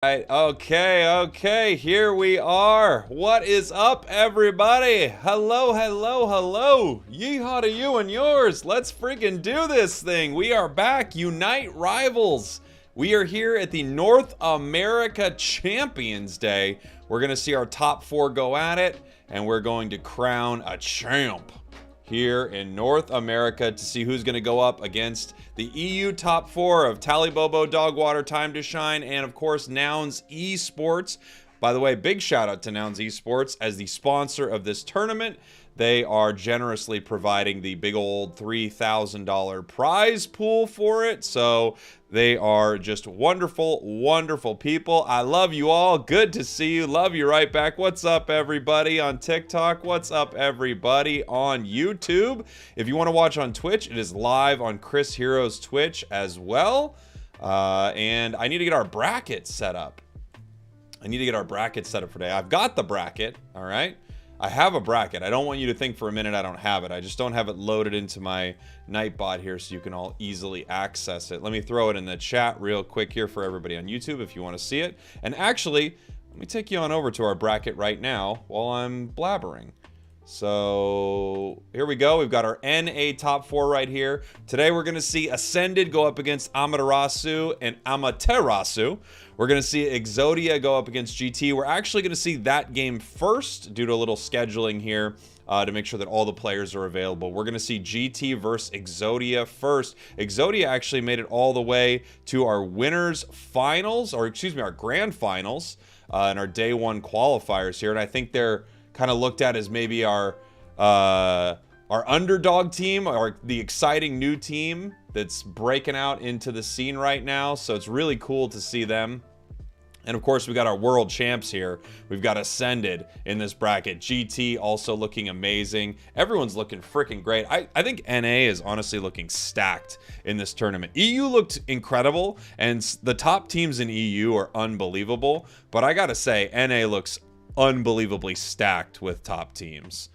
Right, okay, here we are. What is up, everybody? Hello, hello, hello. Yeehaw to you and yours. Let's freaking do this thing. We are back. Unite Rivals. We are here at the North America Champions Day. We're going to see our top four go at it, and we're going to crown a champ here in North America to see who's going to go up against the EU top four of Tallybobo, Dogwater, Time to Shine, and of course Nouns Esports. By the way, big shout out to Nouns Esports as the sponsor of this tournament. They are generously providing the big old $3,000 prize pool for it. So they are just wonderful, wonderful people. I love you all. Good to see you. Love you right back. What's up, everybody on TikTok? What's up, everybody on YouTube? If you want to watch on Twitch, it is live on Chris Hero's Twitch as well. And I need to get our bracket set up. For today. I've got the bracket, all right? I have a bracket. I don't want you to think for a minute I don't have it. I just don't have it loaded into my Nightbot here so you can all easily access it. Let me throw it in the chat real quick here for everybody on YouTube if you want to see it. And actually, let me take you on over to our bracket right now while I'm blabbering. So here we go. We've got our NA top four right here. Today we're going to see Ascended go up against Amaterasu and Amaterasu. We're going to see Exodia go up against GT. We're actually going to see that game first due to a little scheduling here to make sure that all the players are available. We're going to see GT versus Exodia first. Exodia actually made it all the way to our winners finals, or excuse me, our grand finals and our day one qualifiers here. And I think they're kind of looked at as maybe our underdog team, or the exciting new team that's breaking out into the scene right now. So it's really cool to see them. And of course, we got our world champs here. We've got Ascended in this bracket. GT also looking amazing. Everyone's looking freaking great. I think NA is honestly looking stacked in this tournament. EU looked incredible, and the top teams in EU are unbelievable. But I gotta say, NA looks unbelievably stacked with top teams.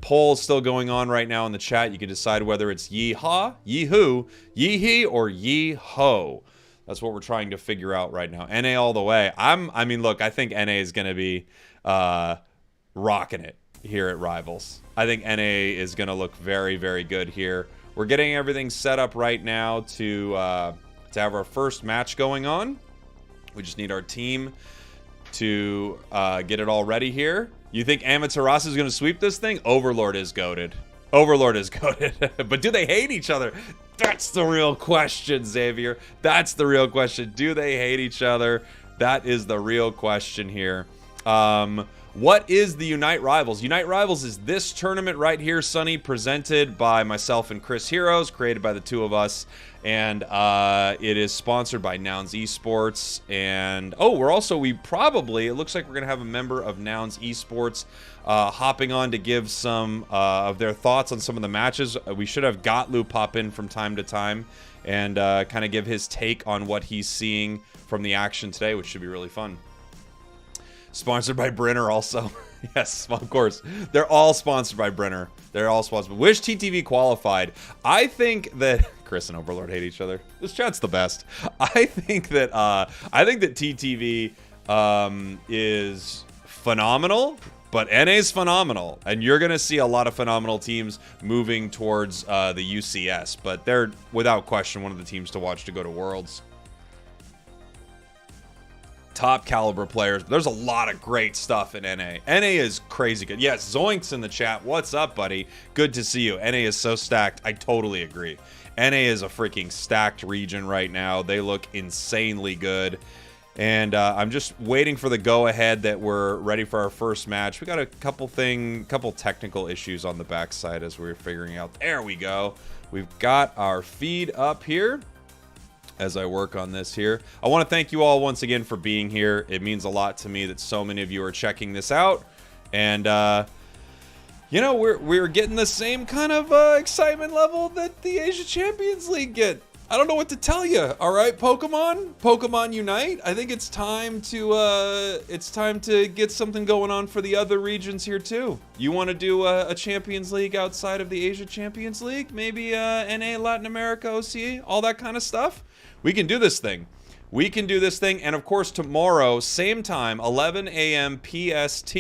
Poll still going on right now in the chat. You can decide whether it's yeehaw, yeehoo, yeehee, or yeeho. That's what we're trying to figure out right now. NA all the way. I mean, look, I think NA is going to be rocking it here at Rivals. I think NA is going to look very, very good here. We're getting everything set up right now to have our first match going on. We just need our team to get it all ready here. You think Amaterasu is going to sweep this thing? Overlord is goated. Overlord is goated. But do they hate each other? That's the real question, Xavier. That's the real question. Do they hate each other? That is the real question here. What is the Unite Rivals? Unite Rivals is this tournament right here, Sonny, presented by myself and Chris Heroes, created by the two of us. And it is sponsored by Nouns Esports. And, oh, it looks like we're going to have a member of Nouns Esports hopping on to give some of their thoughts on some of the matches. We should have Gotlu pop in from time to time and kind of give his take on what he's seeing from the action today, which should be really fun. Sponsored by Brenner also. Yes, of course. They're all sponsored by Brenner. They're all sponsored. Wish TTV qualified. I think that Chris and Overlord hate each other. This chat's the best. I think that TTV is phenomenal, but NA is phenomenal, and you're gonna see a lot of phenomenal teams moving towards the UCS. But they're without question one of the teams to watch to go to Worlds. Top caliber players. There's a lot of great stuff in NA. NA is crazy good. Yes, Zoinks in the chat. What's up, buddy? Good to see you. NA is so stacked. I totally agree. NA is a freaking stacked region right now. They look insanely good. And I'm just waiting for the go-ahead that we're ready for our first match. We got a couple technical issues on the backside as we're figuring out. There we go. We've got our feed up here. As I work on this here, I want to thank you all once again for being here. It means a lot to me that so many of you are checking this out, and you know, we're getting the same kind of excitement level that the Asia Champions League get. I don't know what to tell you. All right, Pokemon Unite. I think it's time to get something going on for the other regions here too. You want to do a Champions League outside of the Asia Champions League? Maybe NA, Latin America, OCE, all that kind of stuff. We can do this thing. We can do this thing. And of course, tomorrow, same time, 11 a.m. PST,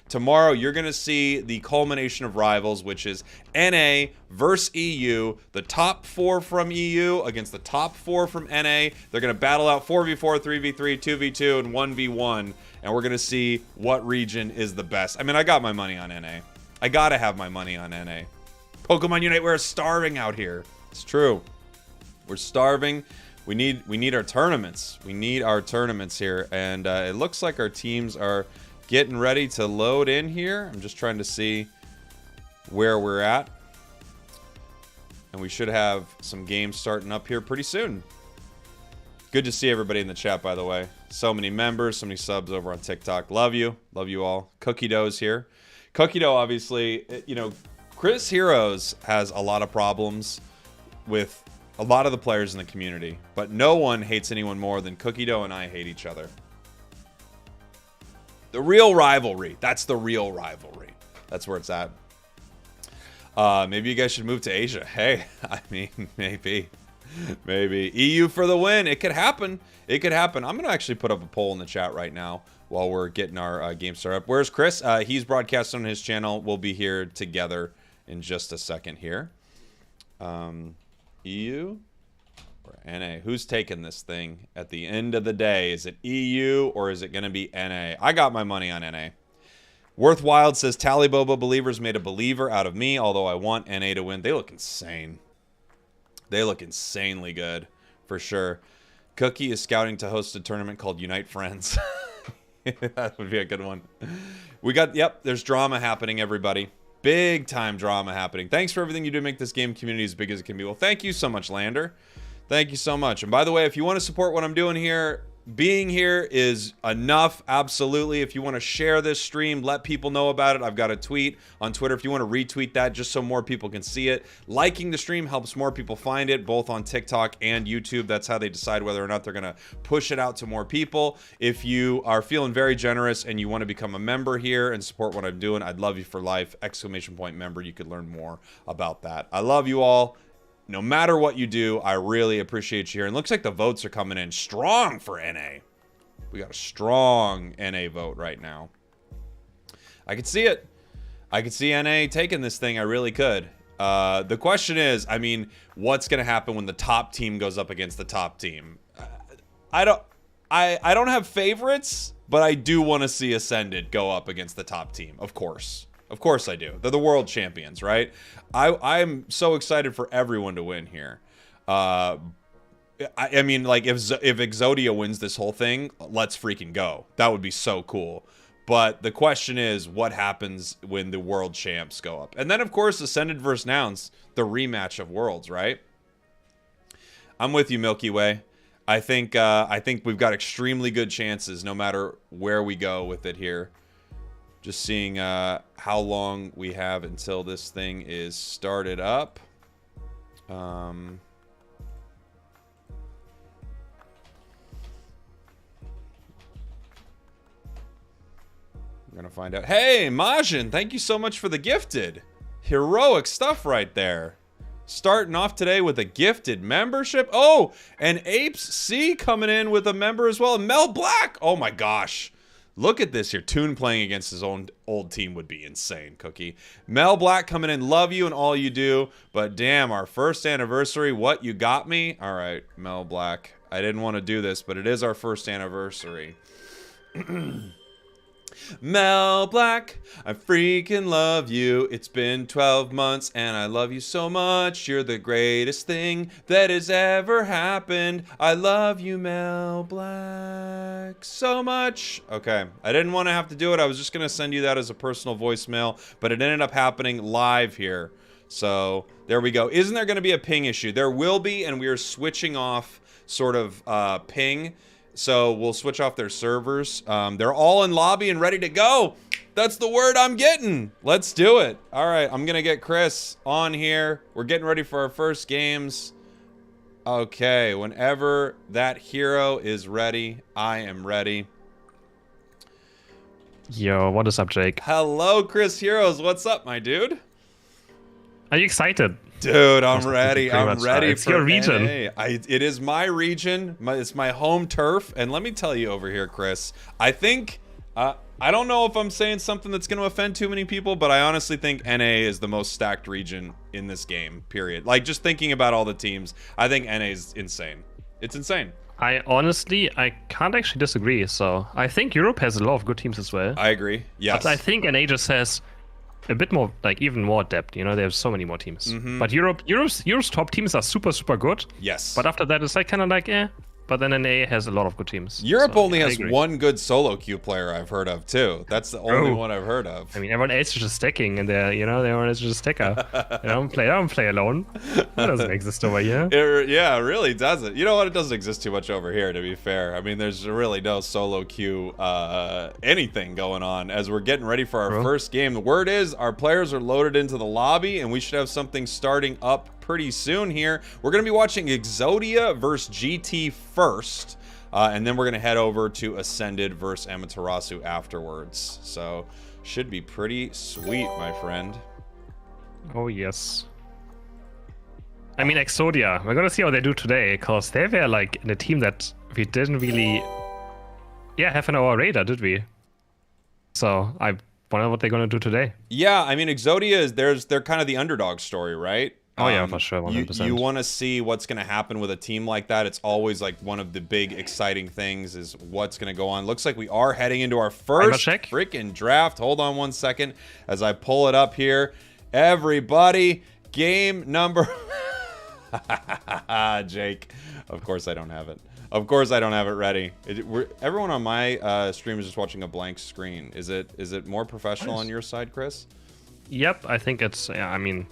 tomorrow you're going to see the culmination of rivals, which is NA versus EU. The top 4 from EU against the top 4 from NA. They're going to battle out 4v4, 3v3, 2v2, and 1v1. And we're going to see what region is the best. I mean, I got my money on NA. I got to have my money on NA. Pokemon Unite, we're starving out here. It's true. We're starving. We need our tournaments. We need our tournaments here. And it looks like our teams are getting ready to load in here. I'm just trying to see where we're at. And we should have some games starting up here pretty soon. Good to see everybody in the chat, by the way. So many members, so many subs over on TikTok. Love you. Love you all. Cookie Dough's here. Cookie Dough, obviously, you know, Chris Heroes has a lot of problems with a lot of the players in the community, but no one hates anyone more than Cookie Dough and I hate each other. The real rivalry. That's the real rivalry. That's where it's at. Maybe you guys should move to Asia. Hey, I mean, maybe. Maybe. EU for the win. It could happen. It could happen. I'm going to actually put up a poll in the chat right now while we're getting our game started up. Where's Chris? He's broadcasting on his channel. We'll be here together in just a second here. EU or NA? Who's taking this thing at the end of the day? Is it EU or is it going to be NA? I got my money on NA. Worthwhile says, Taliboba believers made a believer out of me, although I want NA to win. They look insane. They look insanely good, for sure. Cookie is scouting to host a tournament called Unite Friends. That would be a good one. We got, yep, there's drama happening, everybody. Big time drama happening. Thanks for everything you do to make this game community as big as it can be. Well, thank you so much, Lander. Thank you so much. And by the way, if you want to support what I'm doing here, being here is enough, absolutely. If you want to share this stream, let people know about it. I've got a tweet on Twitter if you want to retweet that just so more people can see it. Liking the stream helps more people find it, both on TikTok and YouTube. That's how they decide whether or not they're going to push it out to more people. If you are feeling very generous and you want to become a member here and support what I'm doing, I'd love you for life. ! Member. You could learn more about that. I love you all. No matter what you do, I really appreciate you here. And looks like the votes are coming in strong for NA. We got a strong NA vote right now. I could see it. I could see NA taking this thing. I really could. The question is, I mean, what's going to happen when the top team goes up against the top team? I don't have favorites, but I do want to see Ascended go up against the top team, of course. Of course I do. They're the world champions, right? I'm so excited for everyone to win here. I mean, like, if Exodia wins this whole thing, let's freaking go. That would be so cool. But the question is, what happens when the world champs go up? And then, of course, Ascended versus Nouns, the rematch of worlds, right? I'm with you, Milky Way. I think we've got extremely good chances no matter where we go with it here. Just seeing how long we have until this thing is started up. I'm gonna find out. Hey, Majin, thank you so much for the gifted. Heroic stuff right there. Starting off today with a gifted membership. Oh, and Apes C coming in with a member as well. Mel Black. Oh my gosh. Look at this here. Toon playing against his own old team would be insane, Cookie. Mel Black coming in. Love you and all you do. But damn, our first anniversary. What, you got me? All right, Mel Black. I didn't want to do this, but it is our first anniversary. Mel Black, I freaking love you. It's been 12 months and I love you so much. You're the greatest thing that has ever happened. I love you, Mel Black, so much. Okay, I didn't want to have to do it. I was just going to send you that as a personal voicemail, but it ended up happening live here. So there we go. Isn't there going to be a ping issue? There will be, and we are switching off sort of ping. So we'll switch off their servers. They're all in lobby and ready to go. That's the word I'm getting. Let's do it. All right, I'm going to get Chris on here. We're getting ready for our first games. Okay, whenever that hero is ready, I am ready. Yo, what is up, Jake? Hello, Chris Heroes. What's up, my dude? Are you excited? Dude, I'm ready. Pretty I'm much, ready it's for your region. NA. It is my region. It's my home turf. And let me tell you over here, Chris, I think, I don't know if I'm saying something that's going to offend too many people, but I honestly think NA is the most stacked region in this game, period. Like, just thinking about all the teams, I think NA is insane. It's insane. I can't actually disagree. So I think Europe has a lot of good teams as well. I agree. Yes. But I think NA just has a bit more, like even more depth. You know, there's so many more teams. But Europe's top teams are super, super good. Yes. But after that, it's like kind of like, eh. But then NA has a lot of good teams. Europe so, only has one good solo queue player I've heard of too. That's the only one I've heard of. I mean, everyone else is just stacking, and everyone is just a stacker. I don't play alone. That doesn't exist over here. Yeah, it really doesn't. You know what? It doesn't exist too much over here, to be fair. I mean, there's really no solo queue anything going on as we're getting ready for our first game. The word is our players are loaded into the lobby, and we should have something starting up pretty soon here. We're going to be watching Exodia versus GT first, and then we're going to head over to Ascended versus Amaterasu afterwards. So, should be pretty sweet, my friend. Oh, yes. I mean, Exodia, we're going to see how they do today, because they were like in a team that we didn't really have on our radar, did we? So, I wonder what they're going to do today. Yeah, I mean, Exodia is they're kind of the underdog story, right? Oh yeah, for sure, 100%. You want to see what's going to happen with a team like that. It's always like one of the big exciting things is what's going to go on. Looks like we are heading into our first freaking draft. Hold on one second as I pull it up here. Everybody, game number... Jake, of course I don't have it. Of course I don't have it ready. Everyone on my stream is just watching a blank screen. Is it more professional on your side, Chris? Yep, I think it's, I mean...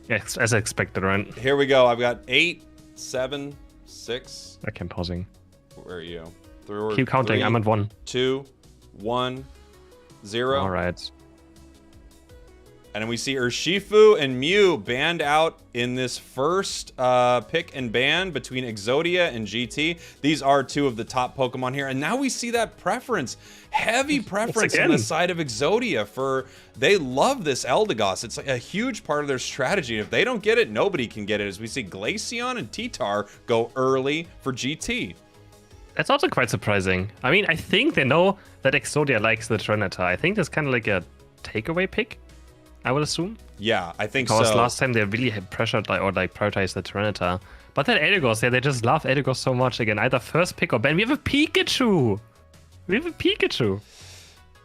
Yes, as expected, right? Here we go. I've got 8, 7, 6. Okay, I'm pausing. Where are you? Keep counting. 3, I'm at 1. 2, 1, 0. All right. And we see Urshifu and Mew banned out in this first pick and ban between Exodia and GT. These are two of the top Pokemon here. And now we see that preference. Heavy preference on the side of Exodia for... They love this Eldegoss. It's like a huge part of their strategy. If they don't get it, nobody can get it. As we see Glaceon and T-Tar go early for GT. That's also quite surprising. I mean, I think they know that Exodia likes the Tyranitar. I think that's kind of like a takeaway pick, I would assume. Yeah, I think so. Because last time they really had pressured prioritized the Tyranitar. But that Eldegoss, they just love Eldegoss so much. Again, either first pick or ban. We have a Pikachu!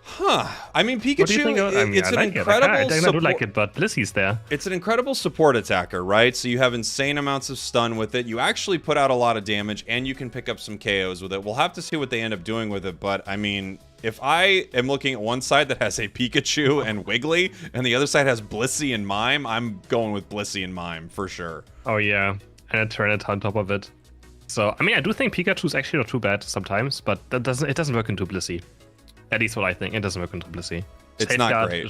Huh. I mean, Pikachu, it's an incredible support. I do like it, but Blissey's there. It's an incredible support attacker, right? So you have insane amounts of stun with it. You actually put out a lot of damage, and you can pick up some KOs with it. We'll have to see what they end up doing with it, but I mean... If I am looking at one side that has a Pikachu and Wiggly, and the other side has Blissey and Mime, I'm going with Blissey and Mime, for sure. Oh yeah, and a Tyranitar on top of it. So, I mean, I do think Pikachu's actually not too bad sometimes, but it doesn't work into Blissey. At least what I think. It doesn't work into Blissey. It's not great.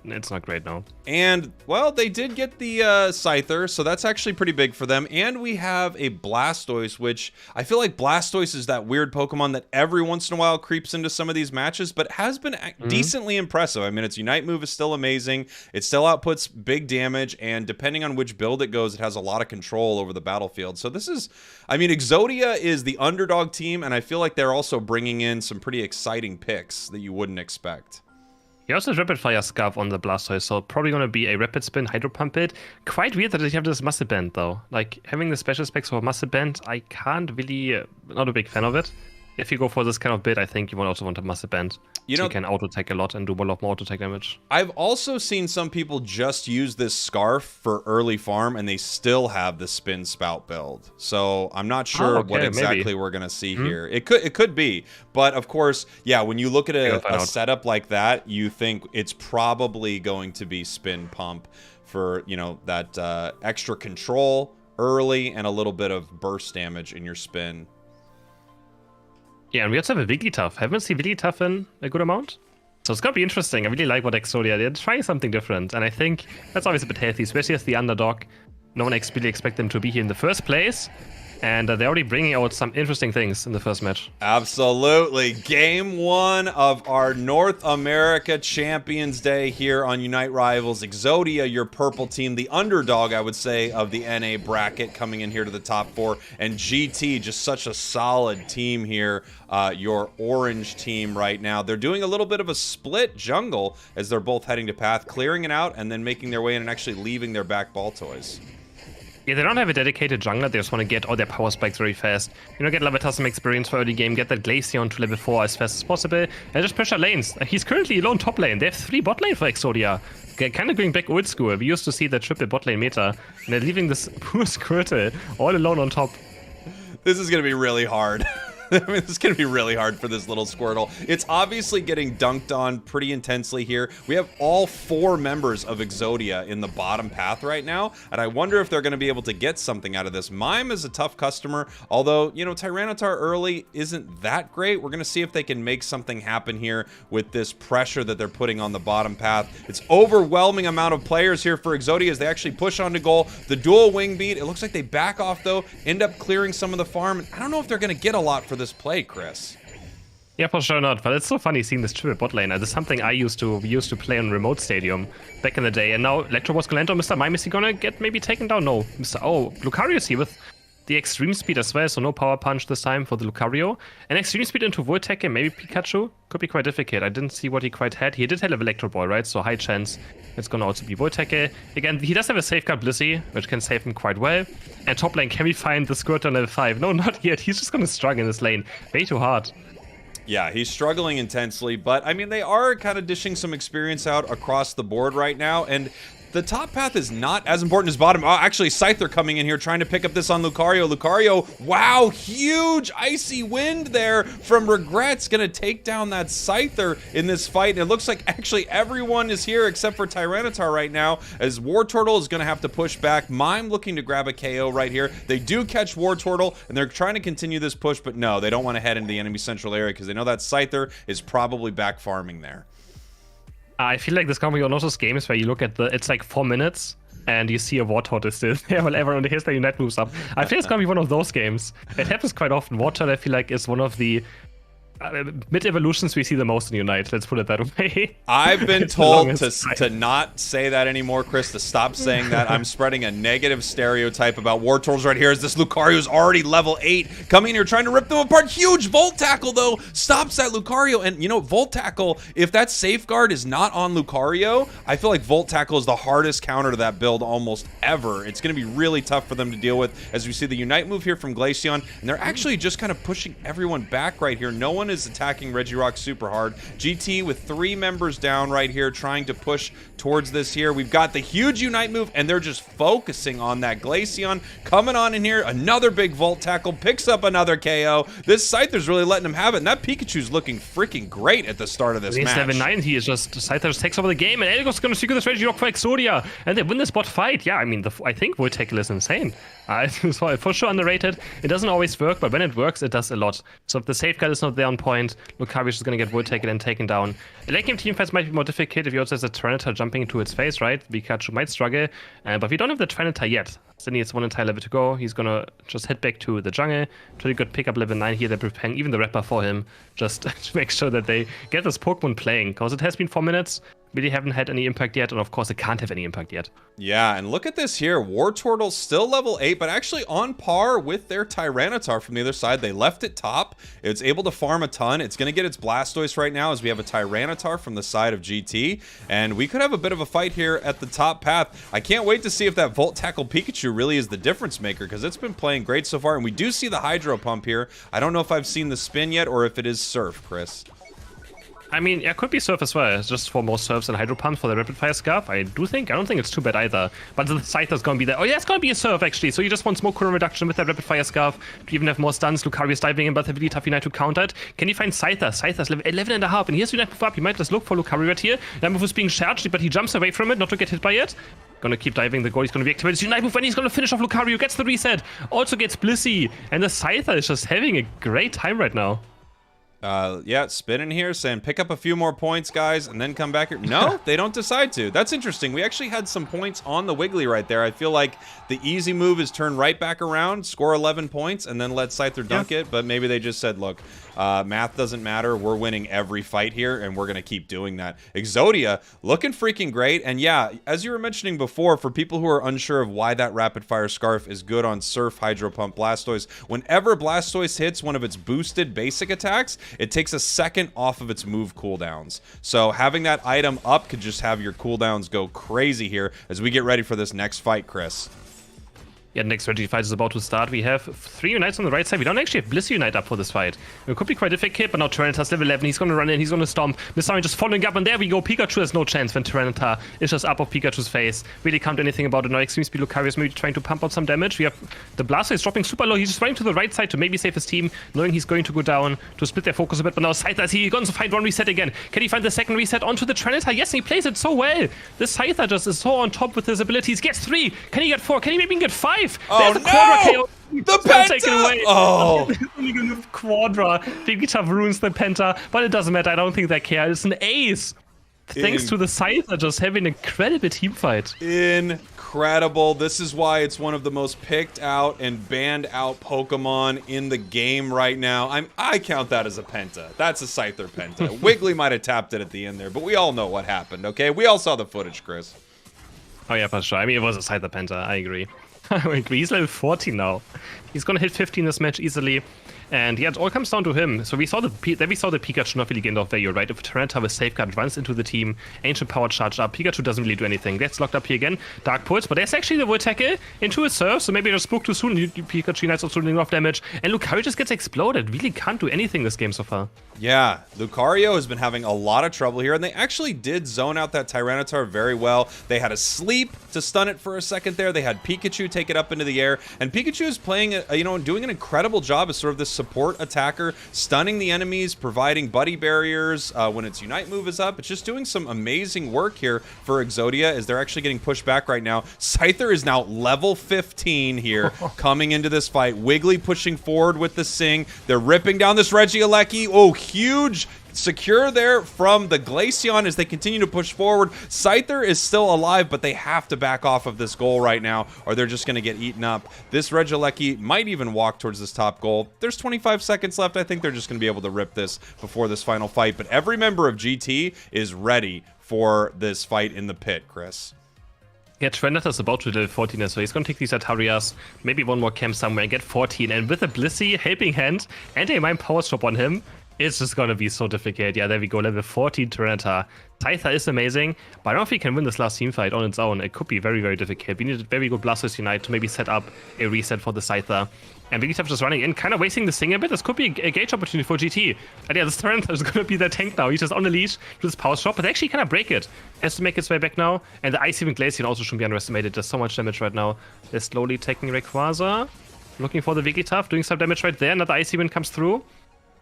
It's not great, no. And, well, they did get the Scyther, so that's actually pretty big for them. And we have a Blastoise, which I feel like Blastoise is that weird Pokemon that every once in a while creeps into some of these matches, but has been decently impressive. I mean, its Unite move is still amazing. It still outputs big damage, and depending on which build it goes, it has a lot of control over the battlefield. So this is, I mean, Exodia is the underdog team, and I feel like they're also bringing in some pretty exciting picks that you wouldn't expect. He also has Rapid Fire Scarf on the Blastoise, so probably going to be a Rapid Spin, Hydro Pump it. Quite weird that they have this Muscle Band, though. Like, having the special specs for Muscle Band, I can't really... not a big fan of it. If you go for this kind of build, I think you also want a Muscle Band. You can auto-attack a lot and do a lot more auto-attack damage. I've also seen some people just use this Scarf for early farm, and they still have the Spin Spout build. So I'm not sure what exactly we're going to see here. It could be. But, of course, yeah, when you look at a setup like that, you think it's probably going to be Spin Pump for, you know, that extra control early and a little bit of burst damage in your spin. Yeah, and we also have a Wigglytuff. Haven't seen Wigglytuff in a good amount? So it's going to be interesting. I really like what Exodia did. Trying something different. And I think that's always a bit healthy, especially as the underdog. No one really expect them to be here in the first place. And they're already bringing out some interesting things in the first match. Absolutely. Game 1 of our North America Champions Day here on Unite Rivals. Exodia, your purple team, the underdog, I would say, of the NA bracket, coming in here to the top 4. And GT, just such a solid team here, your orange team right now. They're doing a little bit of a split jungle as they're both heading to path, clearing it out, and then making their way in and actually leaving their back ball toys. Yeah, they don't have a dedicated jungler, they just want to get all their power spikes very fast. You know, get Amaterasu some experience for early game, get that Glaceon to level 4 as fast as possible, and just pressure lanes. He's currently alone top lane, they have 3 bot lane for Exodia. Kind of going back old school, we used to see the triple bot lane meta, and they're leaving this poor Squirtle all alone on top. This is going to be really hard. I mean, this is going to be really hard for this little Squirtle. It's obviously getting dunked on pretty intensely here. We have all 4 members of Exodia in the bottom path right now, and I wonder if they're going to be able to get something out of this. Mime is a tough customer, although, you know, Tyranitar early isn't that great. We're going to see if they can make something happen here with this pressure that they're putting on the bottom path. It's overwhelming amount of players here for Exodia as they actually push onto goal. The dual wing beat, it looks like they back off, though, end up clearing some of the farm. I don't know if they're going to get a lot for this play, Chris. Yeah, for sure not. But it's so funny seeing this triple bot lane. This is something we used to play on remote stadium back in the day. And now Electro was going to enter. Mr. Mime, is he gonna get maybe taken down? No. Lucario is here with the extreme speed as well, so no power punch this time for the Lucario. And extreme speed into Voltec and maybe Pikachu could be quite difficult. I didn't see what he quite had. He did have Electro Ball, right? So high chance it's gonna also be Voltec. Again, he does have a safeguard Blissey, which can save him quite well. And top lane, can we find the Squirt on level 5? No, not yet. He's just gonna struggle in this lane. Way too hard. Yeah, he's struggling intensely, but I mean, they are kind of dishing some experience out across the board right now, and the top path is not as important as bottom. Oh, actually, Scyther coming in here trying to pick up this on Lucario. Lucario, wow, huge icy wind there from Regrets. Gonna take down that Scyther in this fight. And it looks like actually everyone is here except for Tyranitar right now, as Wartortle is gonna have to push back. Mime looking to grab a KO right here. They do catch Wartortle, and they're trying to continue this push, but no, they don't want to head into the enemy central area because they know that Scyther is probably back farming there. I feel like this can be one of those games where you look at it's like 4 minutes and you see a Wartortle is still there while everyone hears the Unite moves up. I feel it's gonna be one of those games. It happens quite often. Wartortle, I feel like, is one of the mid-evolutions we see the most in Unite, let's put it that way. I've been told to not say that anymore, Chris, to stop saying that. I'm spreading a negative stereotype about Wartortles right here as this Lucario is already level 8, coming in here trying to rip them apart. Huge Volt Tackle, though, stops that Lucario. And, you know, Volt Tackle, if that safeguard is not on Lucario, I feel like Volt Tackle is the hardest counter to that build almost ever. It's going to be really tough for them to deal with as we see the Unite move here from Glaceon, and they're actually just kind of pushing everyone back right here. No one is attacking Regirock super hard. GT with 3 members down right here trying to push towards this here. We've got the huge Unite move, and they're just focusing on that Glaceon. Coming on in here, another big Volt Tackle, picks up another KO. This Scyther's really letting him have it, and that Pikachu's looking freaking great at the start of this match. Level 9, he is just, Scyther just takes over the game, and Elgo's gonna secure this Regirock for Exodia, and they win this bot fight. Yeah, I mean, I think Volt Tackle is insane. It's for sure underrated. It doesn't always work, but when it works, it does a lot. So if the safeguard is not there on point, Lucario is going to get Volt Tackle and taken down. Late game teamfights might be more difficult if you also have a Tyranitar jumping into its face, right? Pikachu might struggle, but we don't have the Tyranitar yet. Then he has 1 entire level to go. He's going to just head back to the jungle. Pretty good pick up level 9 here. They're preparing even the Rapper for him, just to make sure that they get this Pokemon playing, because it has been 4 minutes. Really haven't had any impact yet, and of course it can't have any impact yet. Yeah, and look at this here. Wartortle still level 8, but actually on par with their Tyranitar from the other side. They left it top. It's able to farm a ton. It's going to get its Blastoise right now as we have a Tyranitar from the side of GT, and we could have a bit of a fight here at the top path. I can't wait to see if that Volt Tackle Pikachu really is the difference maker, because it's been playing great so far, and we do see the Hydro Pump here. I don't know if I've seen the spin yet or if it is Surf, Chris. I mean, it could be Surf as well, just for more Surfs and Hydro Pumps for the Rapid Fire Scarf. I don't think it's too bad either. But the Scyther's gonna be there. Oh yeah, it's gonna be a Surf actually. So you just want smoke cooldown reduction with that Rapid Fire Scarf to even have more stuns. Lucario is diving in, but really tough Unite to counter it. Can you find Scyther? Scyther's level 11.5, and here's Unite move up. You might just look for Lucario right here. That move is being charged, but he jumps away from it, not to get hit by it. Gonna keep diving, the goal is gonna be activated. Unite move, and he's gonna finish off Lucario, gets the reset, also gets Blissey, and the Scyther is just having a great time right now. Yeah, spinning here, saying pick up a few more points, guys, and then come back here. No, they don't decide to. That's interesting. We actually had some points on the Wiggly right there. I feel like the easy move is turn right back around, score 11 points, and then let Scyther dunk it. But maybe they just said, look, math doesn't matter. We're winning every fight here, and we're going to keep doing that. Exodia looking freaking great. And yeah, as you were mentioning before, for people who are unsure of why that rapid fire scarf is good on Surf, Hydro Pump, Blastoise, whenever Blastoise hits one of its boosted basic attacks, it takes a second off of its move cooldowns. So having that item up could just have your cooldowns go crazy here as we get ready for this next fight, Chris. Yeah, the next strategy fight is about to start. We have 3 Unites on the right side. We don't actually have Bliss Unite up for this fight. It could be quite difficult, but now Tyranitar's level 11. He's going to run in, he's going to stomp. Mr. just following up, and there we go. Pikachu has no chance when Tyranitar is just up of Pikachu's face. Really can't do anything about it. Now Extreme Speed Lucario maybe trying to pump out some damage. We have the Blastoise dropping super low. He's just running to the right side to maybe save his team, knowing he's going to go down to split their focus a bit. But now Scyther, he's going to find one reset again. Can he find the second reset onto the Tyranitar? Yes, and he plays it so well. This Scyther just is so on top with his abilities. Gets 3. Can he get 4? Can he maybe get 5? Oh, no! KO. The Penta! Oh! Quadra. Vegeta ruins the Penta, but it doesn't matter. I don't think they care. It's an ace. Thanks to the Scyther just having an incredible team fight. Incredible. This is why it's one of the most picked out and banned out Pokemon in the game right now. I count that as a Penta. That's a Scyther Penta. Wiggly might have tapped it at the end there, but we all know what happened, okay? We all saw the footage, Chris. Oh yeah, for sure. I mean, it was a Scyther Penta. I agree. I agree. He's level 14 now. He's gonna hit 15 this match easily. And yeah, it all comes down to him. So we saw the Pikachu not really gained off value, right? If Tyranitar with Safeguard runs into the team, Ancient Power charged up, Pikachu doesn't really do anything. Gets locked up here again. Dark Pulse, but there's actually the Void Tackle into his Surf, so maybe I just spoke too soon. Pikachu Unites also doing off damage. And Lucario just gets exploded. Really can't do anything this game so far. Yeah, Lucario has been having a lot of trouble here, and they actually did zone out that Tyranitar very well. They had a sleep to stun it for a second there. They had Pikachu take it up into the air, and Pikachu is playing, doing an incredible job as sort of this support attacker, stunning the enemies, providing buddy barriers when its Unite move is up. It's just doing some amazing work here for Exodia as they're actually getting pushed back right now. Scyther is now level 15 here coming into this fight. Wiggly pushing forward with the Sing. They're ripping down this Regieleki. Oh, huge secure there from the Glaceon as they continue to push forward. Scyther is still alive, but they have to back off of this goal right now or they're just going to get eaten up. This Regieleki might even walk towards this top goal. There's 25 seconds left. I think they're just going to be able to rip this before this final fight, but every member of GT is ready for this fight in the pit, Chris. Yeah, Tyranitar's about to level 14, so he's going to take these Atarias, maybe one more camp somewhere and get 14. And with a Blissey helping hand and a Mime Power Stop on him, it's just going to be so difficult. Yeah, there we go, level 14 Tyranitar. Scyther is amazing, but I don't know if he can win this last team fight on its own. It could be very, very difficult. We need a very good Blastoise Unite to maybe set up a reset for the Scyther. And Vegeta just running in, kind of wasting the Sing a bit. This could be a gauge opportunity for GT. And yeah, this Tyranitar is going to be their tank now. He's just on the leash to this Power Shot, but they actually kind of break it. Has to make its way back now. And the Icy Wind Glaceon also shouldn't be underestimated. There's so much damage right now. They're slowly taking Rayquaza. Looking for the Wigglytuff, doing some damage right there. Another Icy Wind comes through.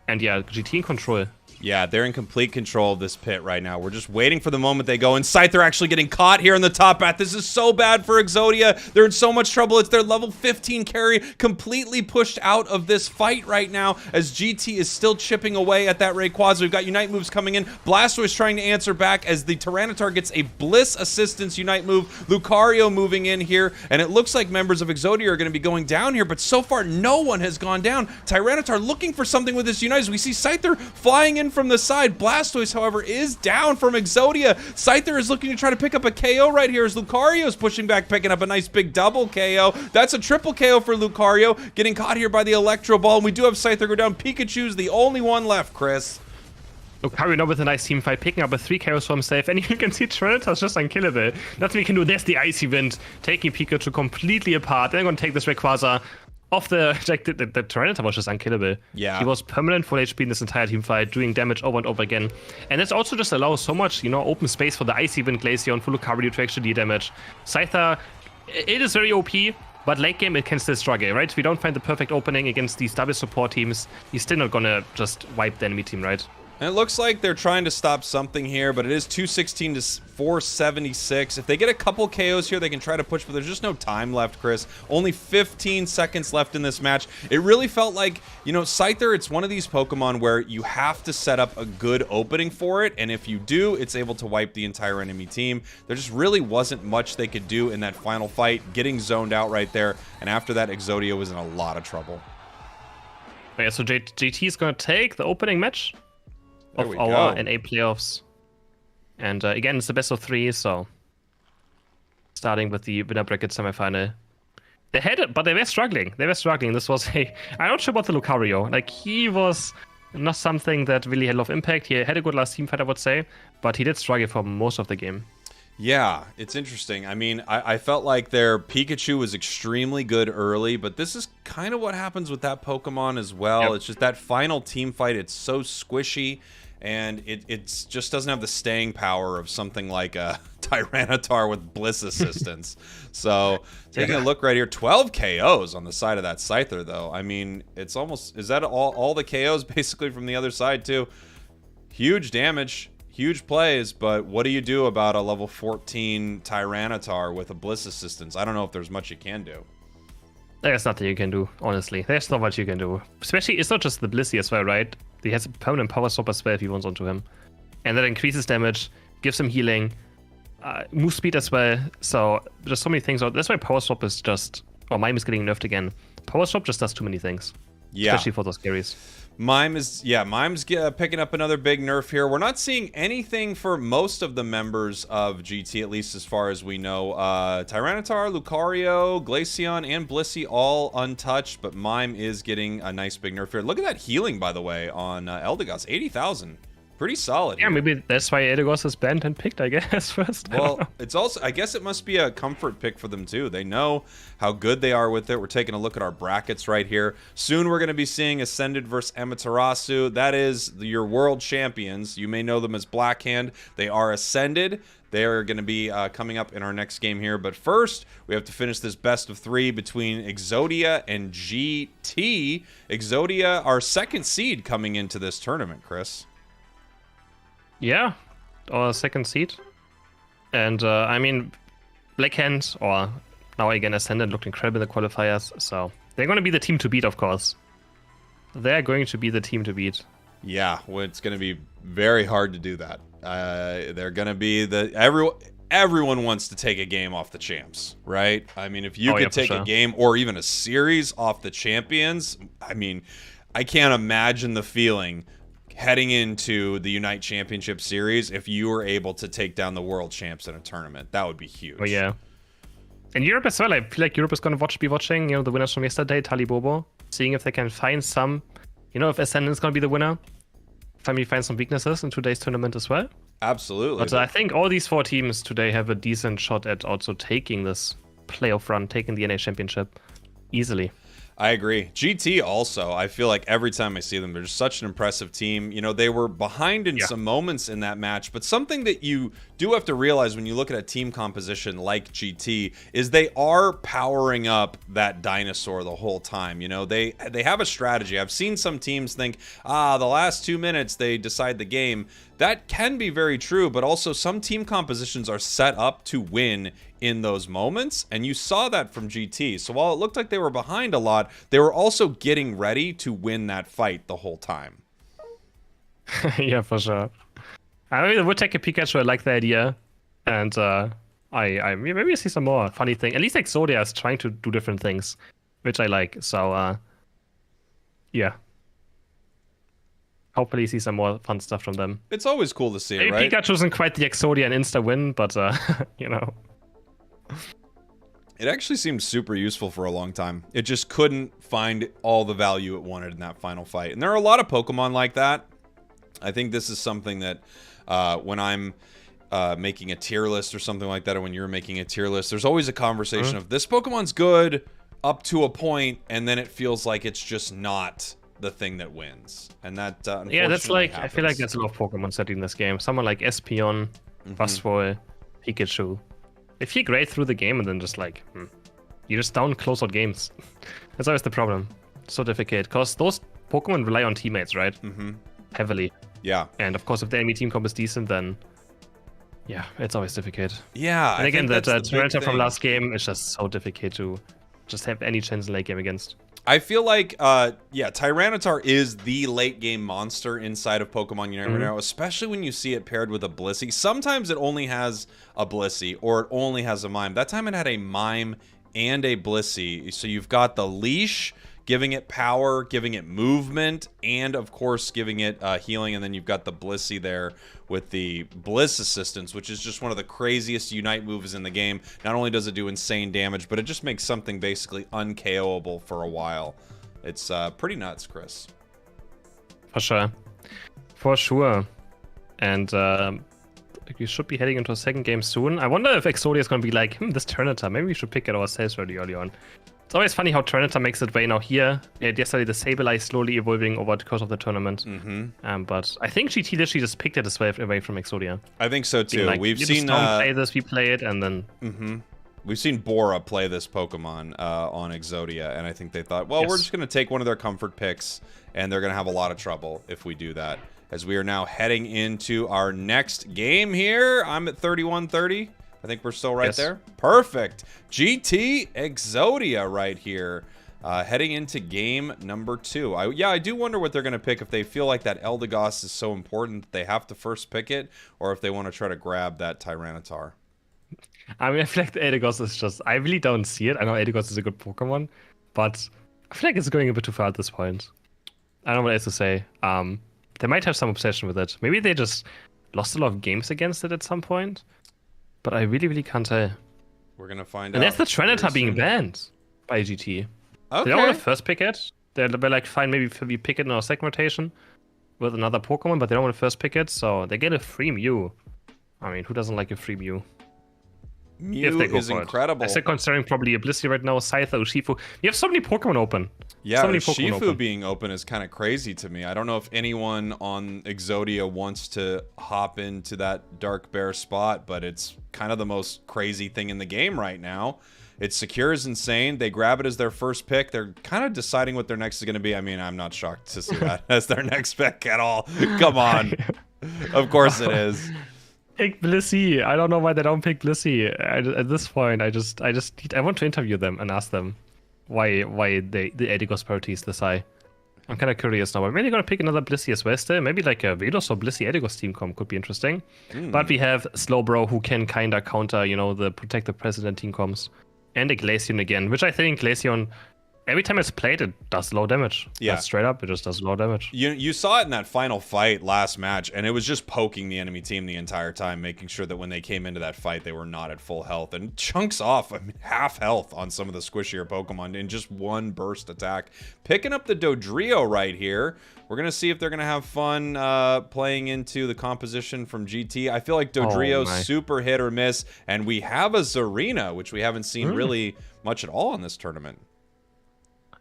And yeah, GT in control. Yeah, they're in complete control of this pit right now. We're just waiting for the moment they go. And Scyther actually getting caught here in the top path. This is so bad for Exodia. They're in so much trouble. It's their level 15 carry completely pushed out of this fight right now as GT is still chipping away at that Rayquaza. We've got Unite moves coming in. Blastoise trying to answer back as the Tyranitar gets a Bliss Assistance Unite move. Lucario moving in here. And it looks like members of Exodia are going to be going down here. But so far, no one has gone down. Tyranitar looking for something with his Unite. We see Scyther flying in from the side. Blastoise, however, is down from Exodia. Scyther is looking to try to pick up a KO right here as Lucario is pushing back, picking up a nice big double KO. That's a triple KO for Lucario, getting caught here by the Electro Ball. And we do have Scyther go down. Pikachu's the only one left, Chris. Lucario now with a nice team fight, picking up a 3 KOs for himself, and you can see Tyranitar's just unkillable. Nothing we can do. There's the Icy Wind, taking Pikachu completely apart. They're going to take this Rayquaza off the Tyranitar was just unkillable. Yeah. He was permanent full HP in this entire team fight, doing damage over and over again. And this also just allows so much, open space for the Icy Wind Glaceon, for Lucario to actually do damage. Scyther, it is very OP, but late game it can still struggle, right? If we don't find the perfect opening against these double support teams, he's still not gonna just wipe the enemy team, right? And it looks like they're trying to stop something here, but it is 216 to 476. If they get a couple KOs here, they can try to push, but there's just no time left, Chris. Only 15 seconds left in this match. It really felt like, you know, Scyther, it's one of these Pokemon where you have to set up a good opening for it, and if you do, it's able to wipe the entire enemy team. There just really wasn't much they could do in that final fight, getting zoned out right there, and after that, Exodia was in a lot of trouble. Yeah, so JT is going to take the opening match of There we our go. NA playoffs. And again, it's the best of 3, so starting with the winner bracket semifinal. They had it, but they were struggling. This was I'm not sure about the Lucario. Like, he was not something that really had a lot of impact. He had a good last team fight, I would say, but he did struggle for most of the game. Yeah, it's interesting. I mean, I felt like their Pikachu was extremely good early, but this is kind of what happens with that Pokemon as well. Yep. It's just that final team fight, it's so squishy, and it just doesn't have the staying power of something like a Tyranitar with Bliss Assistance. So, taking a look right here, 12 KOs on the side of that Scyther, though. I mean, it's almost... Is that all the KOs basically from the other side, too? Huge damage. Huge plays, but what do you do about a level 14 Tyranitar with a Bliss Assistance? I don't know if there's much you can do. There's nothing you can do, honestly. There's not much you can do. Especially, it's not just the Blissey as well, right? He has a permanent power stop as well if he wants onto him. And that increases damage, gives him healing, move speed as well. So there's so many things. That's why power stop is just... Or Mime is getting nerfed again. Power stop just does too many things. Yeah. Especially for those carries. Mime's picking up another big nerf here. We're not seeing anything for most of the members of GT, at least as far as we know. Tyranitar, Lucario, Glaceon, and Blissey all untouched, but Mime is getting a nice big nerf here. Look at that healing, by the way, on Eldegoss. 80,000. Pretty solid. Yeah, here. maybe that's why Eldegoss is banned and picked, I guess, first. Well, it's also, I guess it must be a comfort pick for them too. They know how good they are with it. We're taking a look at our brackets right here. Soon we're going to be seeing Ascended versus Amaterasu. That is your world champions. You may know them as Blackhand. They are Ascended. They are going to be coming up in our next game here. But first, we have to finish this best of 3 between Exodia and GT. Exodia, our second seed coming into this tournament, Chris. Yeah, our second seed. And I mean, Blackhand, or now again Ascendant, looked incredible in the qualifiers. So they're going to be the team to beat, of course. They're going to be the team to beat. Yeah, well, it's going to be very hard to do that. They're going to be everyone wants to take a game off the champs, right? I mean, if you could take a game or even a series off the champions, I mean, I can't imagine the feeling heading into the Unite Championship Series if you were able to take down the world champs in a tournament. That would be huge. Oh, yeah. And Europe as well. I feel like Europe is going to be watching, you know, the winners from yesterday, Talibobo, seeing if they can find some, you know, if Ascendant's going to be the winner, finally find some weaknesses in today's tournament as well. Absolutely. But I think all these 4 teams today have a decent shot at also taking this playoff run, taking the NA Championship easily. I agree. GT also, I feel like every time I see them, they're just such an impressive team. You know, they were behind in some moments in that match, but something that you do have to realize when you look at a team composition like GT is they are powering up that dinosaur the whole time. You know, they have a strategy. I've seen some teams think, the last 2 minutes they decide the game. That can be very true, but also some team compositions are set up to win in those moments, and you saw that from GT. So while it looked like they were behind a lot, they were also getting ready to win that fight the whole time. Yeah, for sure. I mean, I would take a Pikachu. I like the idea, and I maybe see some more funny thing. At least Exodia is trying to do different things, which I like. So yeah. Hopefully see some more fun stuff from them. It's always cool to see it, right? Maybe Pikachu isn't quite the Exodia and insta win, but you know. It actually seemed super useful for a long time. It just couldn't find all the value it wanted in that final fight. And there are a lot of Pokemon like that. I think this is something that when I'm making a tier list or something like that, or when you're making a tier list, there's always a conversation of this Pokemon's good up to a point, and then it feels like it's just not the thing that wins. And that yeah, that's like happens. I feel like there's a lot of Pokemon set in this game. Someone like Espeon, Bustful, Pikachu. They feel great through the game, and then just like you just down close out games. That's always the problem. So difficult because those Pokemon rely on teammates, right? heavily. Yeah. And of course, if the enemy team comp is decent, then yeah, it's always difficult. Yeah. And again, that Tyranitar from thing. last game is just so difficult to just have any chance in late game against. I feel like, yeah, Tyranitar is the late game monster inside of Pokemon Unite right now, especially when you see it paired with a Blissey. Sometimes it only has a Blissey or it only has a Mime. That time it had a Mime and a Blissey. So you've got the leash, giving it power, giving it movement, and of course giving it healing. And then you've got the Blissey there with the Bliss Assistance, which is just one of the craziest Unite moves in the game. Not only does it do insane damage, but it just makes something basically un-KOable for a while. It's pretty nuts, Chris. For sure. For sure. And we should be heading into a second game soon. I wonder if Exodia is going to be like, this Tyranitar, maybe we should pick it ourselves really early on. It's always funny how Tyranitar makes its way now here. Yesterday, the Sableye slowly evolving over the course of the tournament. But I think GT literally just picked it away from Exodia. I think so too. Like, We've seen play this, we play it, and then we've seen Bora play this Pokemon on Exodia, and I think they thought, well, we're just going to take one of their comfort picks, and they're going to have a lot of trouble if we do that. As we are now heading into our next game here. I'm at 31-30. I think we're still right there. Perfect. GT Exodia right here. Heading into game number 2. I do wonder what they're going to pick, if they feel like that Eldegoss is so important that they have to first pick it, or if they want to try to grab that Tyranitar. I mean, I feel like the Eldegoss is just... I really don't see it. I know Eldegoss is a good Pokemon, but I feel like it's going a bit too far at this point. I don't know what else to say. They might have some obsession with it. Maybe they just lost a lot of games against it at some point. But I really, really can't tell. We're going to find out. And that's the Tyranitar being banned by GT. Okay. They don't want to first pick it. They're like, fine, maybe we pick it in our second rotation with another Pokemon, but they don't want to first pick it, so they get a free Mew. I mean, who doesn't like a free Mew? Mew is incredible. I'm still considering probably a Blissey right now, Scyther, Urshifu. You have so many Pokemon open. Yeah, so many Urshifu being open is kind of crazy to me. I don't know if anyone on Exodia wants to hop into that Dark Bear spot, but it's kind of the most crazy thing in the game right now. It's secure as insane. They grab it as their first pick. They're kind of deciding what their next is going to be. I mean, I'm not shocked to see that as their next pick at all. Come on. Of course it is. Pick Blissey. I don't know why they don't pick Blissey. At this point, I want to interview them and ask them why the Eldegoss priority is this high. I'm kind of curious now. But maybe they're gonna pick another Blissey as well still. Maybe like a Vedos or Blissey Eldegoss team comp could be interesting. But we have Slowbro who can kind of counter, the Protect the President team comps. And a Glaceon again, which I think Glaceon, every time it's played, it does low damage. Yeah. That's straight up, it just does low damage. You saw it in that final fight last match, and it was just poking the enemy team the entire time, making sure that when they came into that fight, they were not at full health. And chunks off, I mean, half health on some of the squishier Pokemon in just one burst attack. Picking up the Dodrio right here. We're going to see if they're going to have fun playing into the composition from GT. I feel like Dodrio's super hit or miss, and we have a Zarina, which we haven't seen really much at all in this tournament.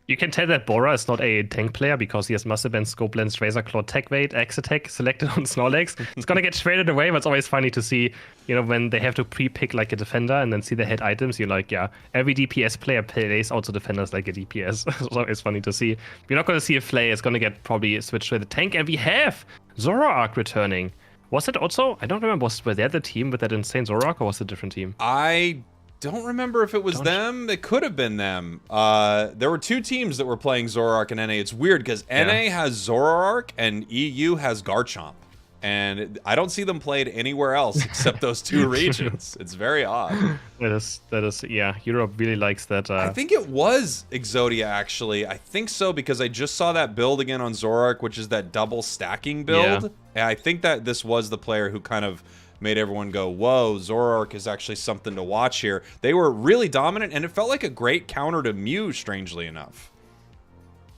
You can tell that Bora is not a tank player because he has Muscle Band, Scope Lens, Razor Claw, Tech Weight, X Attack selected on Snorlax. It's gonna get traded away, but it's always funny to see, when they have to pre-pick like a defender and then see the head items, you're like, yeah, every DPS player plays also defenders like a DPS. It's always funny to see. You're not gonna see a Flay, it's gonna get probably switched to the tank, and we have Zoroark returning. Was it also, I don't remember, were they the team with that insane Zoroark, or was it a different team? I don't remember if it was them. It could have been them. There were two teams that were playing Zoroark and NA. It's weird because NA has Zoroark and EU has Garchomp. And I don't see them played anywhere else except those two regions. It's very odd. That is, yeah, Europe really likes that. I think it was Exodia, actually. I think so, because I just saw that build again on Zoroark, which is that double stacking build. Yeah. And I think that this was the player who kind of made everyone go, whoa, Zoroark is actually something to watch here. They were really dominant, and it felt like a great counter to Mew, strangely enough.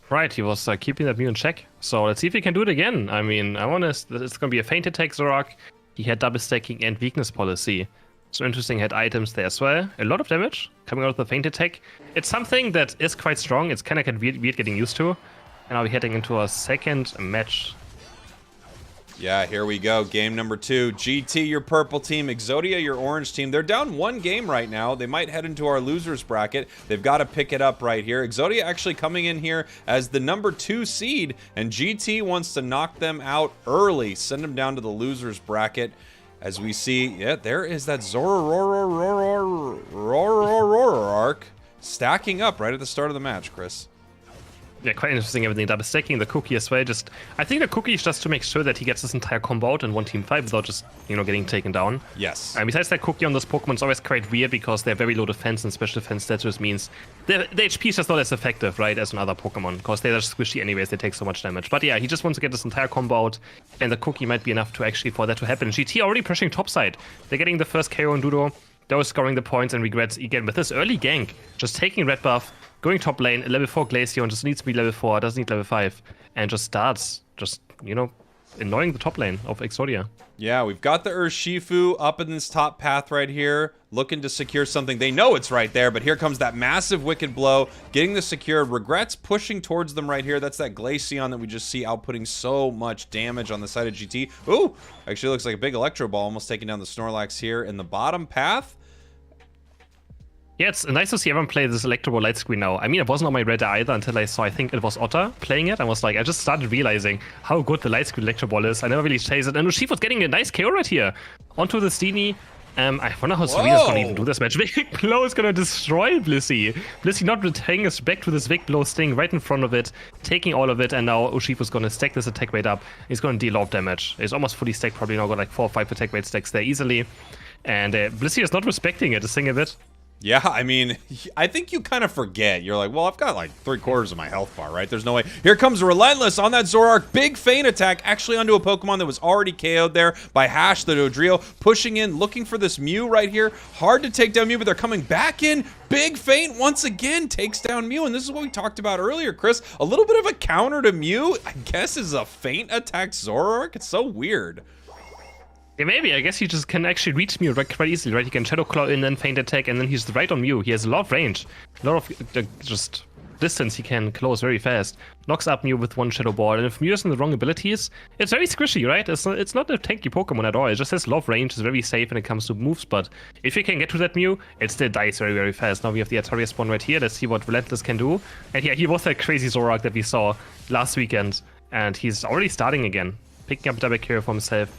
Right, he was keeping that Mew in check. So let's see if he can do it again. I mean, it's going to be a feint attack, Zoroark. He had double stacking and weakness policy. So interesting, had items there as well. A lot of damage coming out of the feint attack. It's something that is quite strong. It's kind of weird getting used to. And now we're heading into our second match. Yeah, here we go. Game number 2. GT, your purple team. Exodia, your orange team. They're down 1 game right now. They might head into our losers bracket. They've got to pick it up right here. Exodia actually coming in here as the number 2 seed, and GT wants to knock them out early, send them down to the losers bracket. As we see, yeah, there is that Zoroark stacking up right at the start of the match, Chris. Yeah, quite interesting everything. Double stacking the cookie as well. I think the cookie is just to make sure that he gets this entire combo out in one team fight without just, getting taken down. Yes. And besides that cookie on this Pokemon is always quite weird because they're very low defense and special defense. That just means the HP is just not as effective, right, as another Pokemon because they're just squishy anyways. They take so much damage. But yeah, he just wants to get this entire combo out, and the cookie might be enough to actually for that to happen. GT already pushing topside. They're getting the first KO on Dudo. They're scoring the points and regrets again with this early gank. Just taking red buff. Going top lane, level 4 Glaceon just needs to be level 4, doesn't need level 5, and just starts annoying the top lane of Exodia. Yeah, we've got the Urshifu up in this top path right here, looking to secure something. They know it's right there, but here comes that massive Wicked Blow, getting the secure. Regrets pushing towards them right here. That's that Glaceon that we just see outputting so much damage on the side of GT. Ooh, actually looks like a big Electro Ball, almost taking down the Snorlax here in the bottom path. Yeah, it's nice to see everyone play this Electro Light Screen now. I mean, it wasn't on my radar either until I saw, I think it was Otter playing it. I was like, I just started realizing how good the Light Screen Electro Ball is. I never really chased it. And Urshifu's getting a nice KO right here. Onto the Steenie. I wonder how Serena's going to even do this match. Big Blow is going to destroy Blissey. Blissey not retaining us back to this Big Blow sting right in front of it, taking all of it, and now Urshifu's going to stack this attack rate up. He's going to deal a lot of damage. He's almost fully stacked, probably now got like 4 or 5 attack rate stacks there easily. And Blissey is not respecting it a single bit. Yeah, I mean, I think you kind of forget. You're like, well, I've got like 3/4 of my health bar, right? There's no way. Here comes Relentless on that Zoroark. Big feint attack, actually onto a Pokemon that was already KO'd there by Hash, the Dodrio. Pushing in, looking for this Mew right here. Hard to take down Mew, but they're coming back in. Big feint once again takes down Mew, and this is what we talked about earlier, Chris. A little bit of a counter to Mew, I guess, is a feint attack Zoroark. It's so weird. Yeah, maybe. I guess he just can actually reach Mew quite easily, right? He can Shadow Claw in, then feint attack, and then he's right on Mew. He has a lot of range, a lot of just distance he can close very fast. Knocks up Mew with one Shadow Ball, and if Mew has the wrong abilities, it's very squishy, right? It's not a tanky Pokemon at all. It just has a lot of range, it's very safe when it comes to moves, but if you can get to that Mew, it still dies very, very fast. Now we have the Ataria spawn right here. Let's see what Relentless can do. And yeah, he was that crazy Zoroark that we saw last weekend, and he's already starting again, picking up double carry for himself.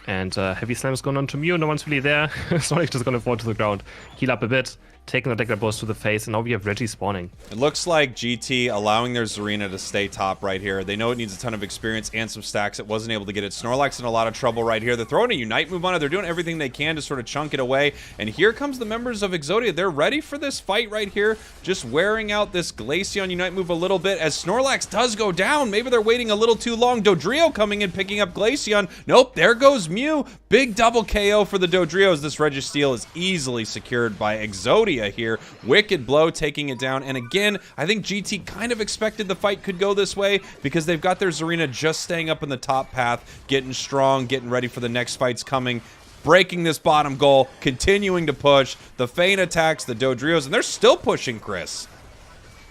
And Heavy Slam is going on to Mew, no one's really there. Sonic just gonna fall to the ground, heal up a bit, taking the Deckler Burst to the face, and now we have Reggie spawning. It looks like GT allowing their Zarina to stay top right here. They know it needs a ton of experience and some stacks. It wasn't able to get it. Snorlax in a lot of trouble right here. They're throwing a Unite move on it. They're doing everything they can to sort of chunk it away. And here comes the members of Exodia. They're ready for this fight right here. Just wearing out this Glaceon Unite move a little bit as Snorlax does go down. Maybe they're waiting a little too long. Dodrio coming in, picking up Glaceon. Nope, there goes Mew. Big double KO for the Dodrio as this Registeel is easily secured by Exodia here. Wicked Blow taking it down, and again, I think GT kind of expected the fight could go this way because they've got their Zarina just staying up in the top path, getting strong, getting ready for the next fights coming, breaking this bottom goal, continuing to push. The feint attacks the Dodrios, and they're still pushing, Chris.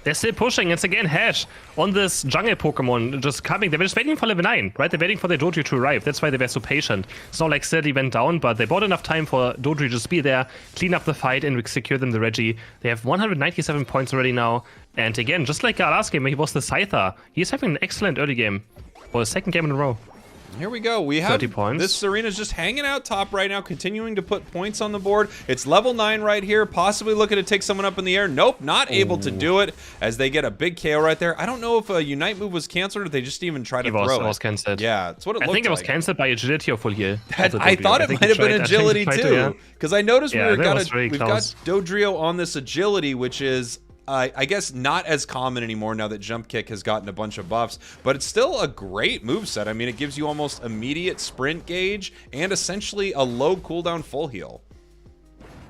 They're still pushing. It's again Hash on this jungle Pokemon just coming. They were just waiting for level 9, right? They're waiting for the Dodrio to arrive. That's why they were so patient. It's not like steadily went down, but they bought enough time for Dodrio to just be there, clean up the fight, and secure them the Reggie. They have 197 points already now. And again, just like our last game where he was the Scyther, he's having an excellent early game for the second game in a row. Here we go. We have 30 points. This Serena's just hanging out top right now, continuing to put points on the board. It's level 9 right here, possibly looking to take someone up in the air. Nope, not able to do it as they get a big KO right there. I don't know if a Unite move was canceled or if they just even tried to throw it. It was canceled. Yeah, that's what it looked like. I think it was canceled by agility or full heal. I thought it might have been agility too, because I noticed we've got Dodrio on this agility, which is I guess not as common anymore now that Jump Kick has gotten a bunch of buffs, but it's still a great moveset. I mean, it gives you almost immediate sprint gauge and essentially a low cooldown full heal.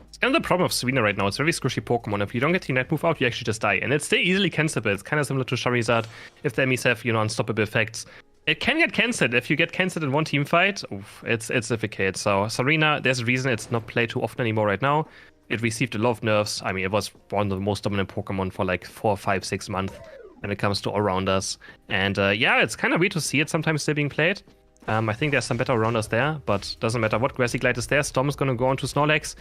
It's kind of the problem of Serena right now. It's a very squishy Pokemon. If you don't get the Unite move out, you actually just die. And it's still easily cancelable. It's kind of similar to Charizard if the enemies have, unstoppable effects. It can get cancelled. If you get cancelled in one team fight, oof, it's difficult. So Serena, there's a reason it's not played too often anymore right now. It received a lot of nerfs. I mean, it was one of the most dominant Pokemon for like 4, 5, 6 months when it comes to all-rounders. And yeah, it's kind of weird to see it sometimes still being played. I think there's some better rounders there, but doesn't matter what. Grassy Glide is there. Storm is going to go on to Snorlax.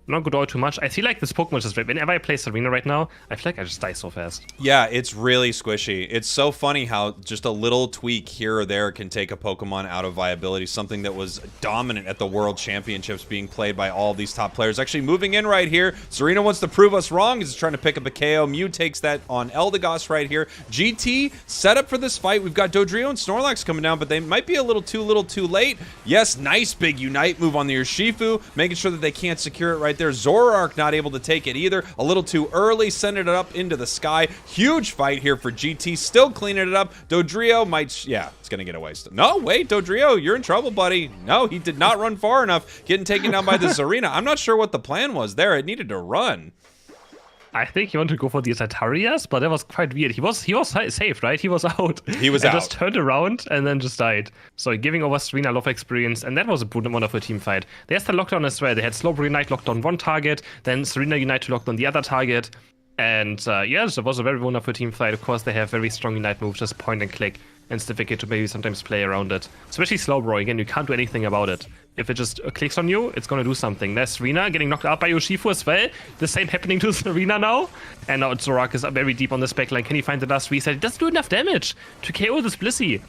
Not good all too much. I feel like this Pokemon is just whenever I play Serena right now, I feel like I just die so fast. Yeah, it's really squishy. It's so funny how just a little tweak here or there can take a Pokemon out of viability. Something that was dominant at the World Championships, being played by all these top players. Actually moving in right here. Serena wants to prove us wrong. He's trying to pick up a KO. Mew takes that on Eldegoss right here. GT set up for this fight. We've got Dodrio and Snorlax coming down, but they might be a little too late. Yes, nice big Unite move on the Urshifu, making sure that they can't secure it right there. Zoroark not able to take it either. A little too early, sending it up into the sky. Huge fight here for GT, still cleaning it up. Dodrio might, yeah, it's gonna get away. No, wait, Dodrio, you're in trouble, buddy. No, he did not run far enough, getting taken down by the Zarina. I'm not sure what the plan was there. It needed to run. I think he wanted to go for the Atarias, but that was quite weird. He was safe, right? He was out. He was out. Just turned around and then just died. So giving over Serena a lot of experience, and that was a wonderful team fight. There's the lockdown as well. They had Slowbro Unite locked on one target, then Serena Unite locked on the other target. And yes, it was a very wonderful team fight. Of course, they have very strong Unite moves, just point and click, and Stificate to maybe sometimes play around it. Especially Slowbro, again, you can't do anything about it. If it just clicks on you, it's gonna do something. There's Serena getting knocked out by Urshifu as well. The same happening to Serena now. And now Zorak is very deep on this backline. Can he find the last reset? It doesn't do enough damage to KO this Blissey.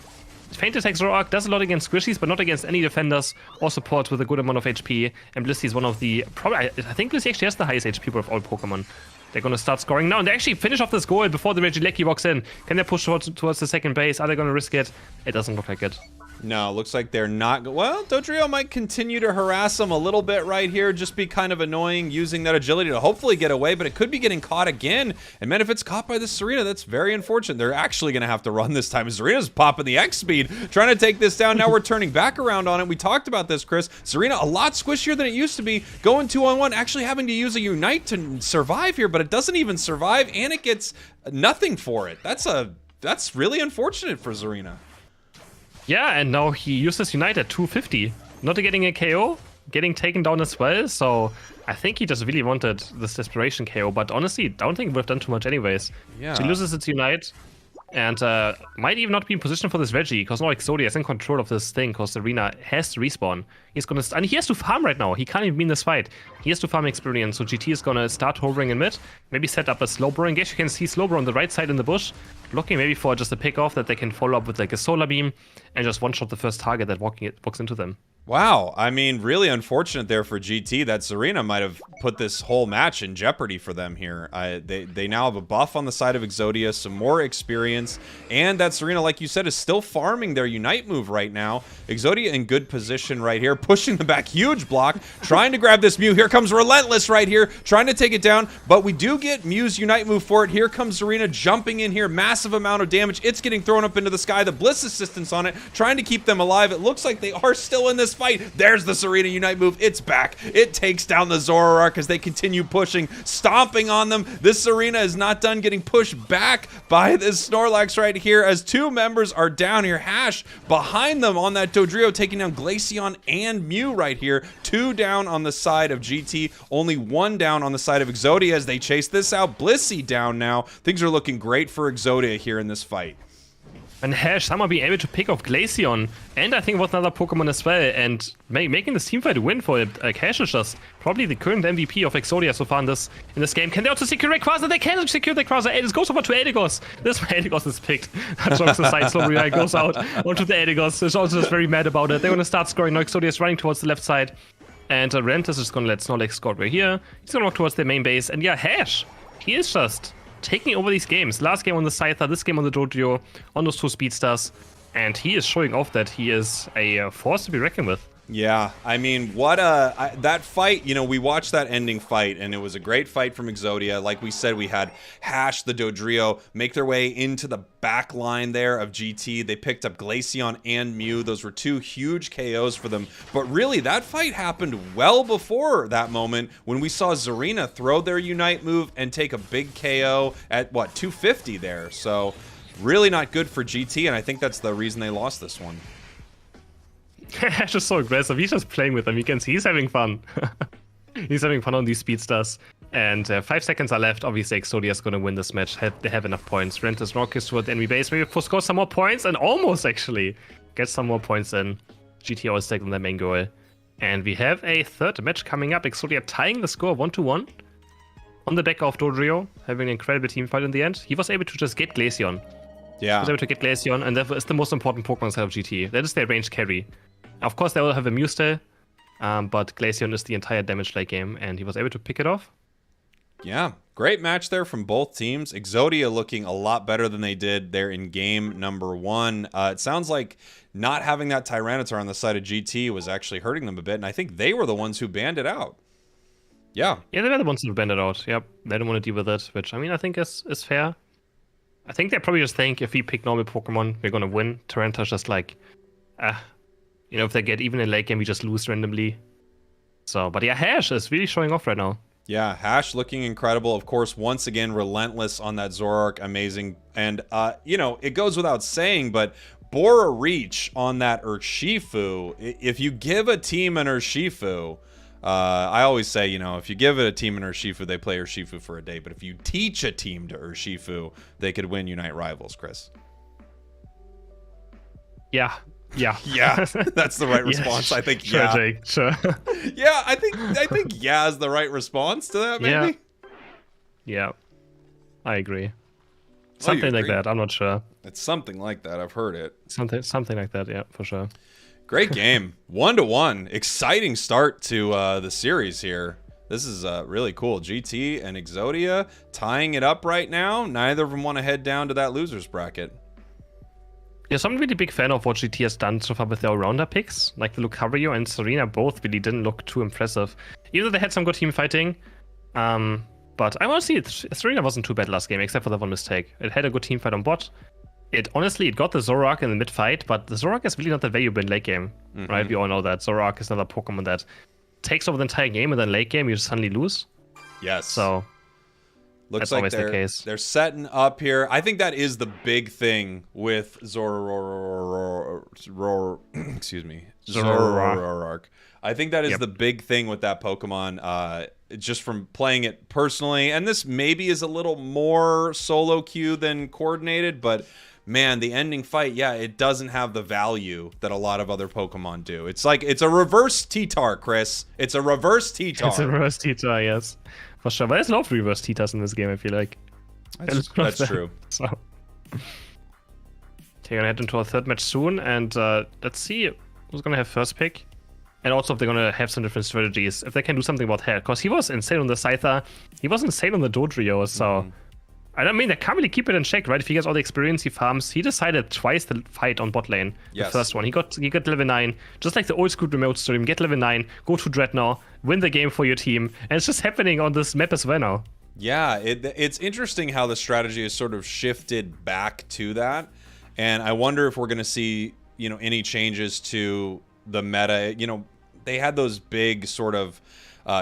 Feint Attack Zorak does a lot against Squishies, but not against any defenders or supports with a good amount of HP. And Blissey is one of the... I think Blissey actually has the highest HP of all Pokemon. They're going to start scoring now, and they actually finish off this goal before the Regieleki walks in. Can they push towards the second base? Are they going to risk it? It doesn't look like it. No, looks like they're not. Well, Dodrio might continue to harass him a little bit right here, just be kind of annoying, using that agility to hopefully get away, but it could be getting caught again. And man, if it's caught by the Serena, that's very unfortunate. They're actually going to have to run this time. Serena's popping the X speed, trying to take this down. Now we're turning back around on it. We talked about this, Chris. Serena, a lot squishier than it used to be, going 2-on-1, actually having to use a Unite to survive here, but it doesn't even survive, and it gets nothing for it. That's really unfortunate for Serena. Yeah, and now he uses Unite at 250. Not getting a KO, getting taken down as well, so I think he just really wanted this Desperation KO, but honestly, I don't think it would have done too much anyways. Yeah. So he loses its Unite, and might even not be in position for this Reggie, because now Exodia is in control of this thing, because Serena has to respawn. He's gonna, and he has to farm right now. He can't even be in this fight. He has to farm experience, so GT is gonna start hovering in mid, maybe set up a Slowbro engage. You can see Slowbro on the right side in the bush, looking maybe for just a pick off that they can follow up with like a Solar Beam, and just one-shot the first target that walks into them. Wow, I mean, really unfortunate there for GT. That Serena might have put this whole match in jeopardy for them here. They now have a buff on the side of Exodia, some more experience, and that Serena, like you said, is still farming their Unite move right now. Exodia in good position right here, pushing them back, huge block, trying to grab this Mew. Here comes Relentless right here, trying to take it down, but we do get Mew's Unite move for it. Here comes Serena jumping in here, massive amount of damage. It's getting thrown up into the sky. The Bliss assistance on it, trying to keep them alive. It looks like they are still in this fight. There's the Serena Unite move. It's back. It takes down the Zoroark as they continue pushing, stomping on them. This Serena is not done, getting pushed back by this Snorlax right here as two members are down here. Hash behind them on that Dodrio, taking down Glaceon and Mew right here. Two down on the side of GT, only one down on the side of Exodia as they chase this out. Blissey down now. Things are looking great for Exodia here in this fight. And Hash somehow being able to pick off Glaceon, and I think was another Pokemon as well, and making this teamfight a win for it. Hash is just probably the current MVP of Exodia so far in this game. Can they also secure Rayquaza? They can secure the Rayquaza. It goes over to Eldegoss. This way Eldegoss is picked. Jokes aside, Slowbro goes out onto the Eldegoss. Is also just very mad about it. They're going to start scoring. Now Exodia is running towards the left side, and Rentis is going to let Snorlax score right here. He's going to walk towards their main base, and yeah, Hash, he is just taking over these games. Last game on the Scyther, this game on the Dodrio, on those two Speedsters, and he is showing off that he is a force to be reckoned with. Yeah, I mean, what that fight, you know, we watched that ending fight, and it was a great fight from Exodia. Like we said, we had Hash, the Dodrio, make their way into the back line there of GT. They picked up Glaceon and Mew. Those were two huge KOs for them. But really, that fight happened well before that moment when we saw Zarina throw their Unite move and take a big KO at, what, 250 there. So, really not good for GT, and I think that's the reason they lost this one. Ash is so aggressive. He's just playing with them. You can see he's having fun. He's having fun on these Speedsters. And 5 seconds are left. Obviously, Exodia is going to win this match. They have enough points. Rentis Rockets toward the enemy base. Maybe score some more points. And almost, actually. get some more points in. GT always taking their main goal. And we have a third match coming up. Exodia tying the score 1-1 on the back of Dodrio, having an incredible team fight in the end. He was able to just get Glaceon. Yeah. He was able to get Glaceon, and that is the most important Pokemon inside of GT. That is their ranged carry. Of course, they will have a Mewstyle, but Glaceon is the entire damage late game, and he was able to pick it off. Yeah, great match there from both teams. Exodia looking a lot better than they did there in game number 1. It sounds like not having that Tyranitar on the side of GT was actually hurting them a bit, and I think they were the ones who banned it out. Yeah. Yeah, they were the ones who banned it out. Yep, they don't want to deal with it, which, I mean, I think is fair. I think they probably just think if we pick normal Pokemon, we're going to win. Tyranitar's just like, if they get even in late game, we just lose randomly. So, but yeah, Hash is really showing off right now. Yeah, Hash looking incredible. Of course, once again, relentless on that Zoroark. Amazing. And, it goes without saying, but Bora Reach on that Urshifu. If you give a team an Urshifu, I always say, if you give it a team an Urshifu, they play Urshifu for a day. But if you teach a team to Urshifu, they could win Unite Rivals, Chris. Yeah. Yeah. Yeah, that's the right response. Yeah, I think, sure, yeah. Jake, sure. Yeah, I think yeah is the right response to that, maybe? Yeah. I agree. Something like that, I'm not sure. It's something like that, I've heard it. Something like that, yeah, for sure. Great game. 1-1. Exciting start to the series here. This is really cool. GT and Exodia tying it up right now. Neither of them want to head down to that loser's bracket. Yeah, so I'm really big fan of what GT has done so far with their all-rounder picks. Like the Lucario and Serena both really didn't look too impressive. Even though they had some good team fighting. But I want to see it. Serena wasn't too bad last game, except for that one mistake. It had a good team fight on bot. It got the Zoroark in the mid-fight, but the Zoroark is really not that valuable in late game, right? We all know that. Zoroark is another Pokemon that takes over the entire game, and then late game you just suddenly lose. Yes. So looks that's like always the case. They're setting up here. I think that is the big thing with Zoroark. I think that is the big thing with that Pokemon. Just from playing it personally, and this maybe is a little more solo queue than coordinated, but man, the ending fight, yeah, it doesn't have the value that a lot of other Pokemon do. It's like, it's a reverse T-Tar, Chris. It's a reverse T-Tar. It's a reverse T-Tar, yes. For sure. But there's a lot of reverse T-Tars in this game, I feel like. That's true. So, okay, gonna head into our third match soon, and let's see who's gonna have first pick. And also if they're gonna have some different strategies. If they can do something about hair. Because he was insane on the Scyther. He was insane on the Dodrio, so... I don't mean, they can't really keep it in check, right? If he gets all the experience he farms, he decided twice to fight on bot lane. Yes. The first one, he got level 9, just like the old school remote stream. Get level 9, go to Dreadnought, win the game for your team, and it's just happening on this map as well now. Yeah, it's interesting how the strategy has sort of shifted back to that, and I wonder if we're going to see, any changes to the meta. They had those big sort of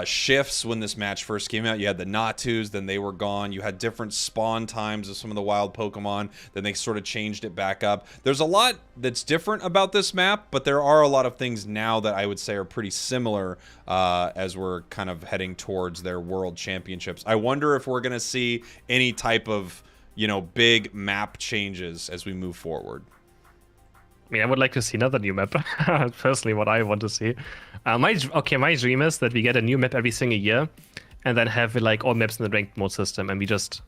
shifts when this match first came out. You had the Natus, then they were gone. You had different spawn times of some of the wild Pokemon, then they sort of changed it back up. There's a lot that's different about this map, but there are a lot of things now that I would say are pretty similar as we're kind of heading towards their World Championships. I wonder if we're going to see any type of, big map changes as we move forward. I mean, I would like to see another new map. Personally, what I want to see. My dream is that we get a new map every single year, and then have like all maps in the ranked mode system, and we just,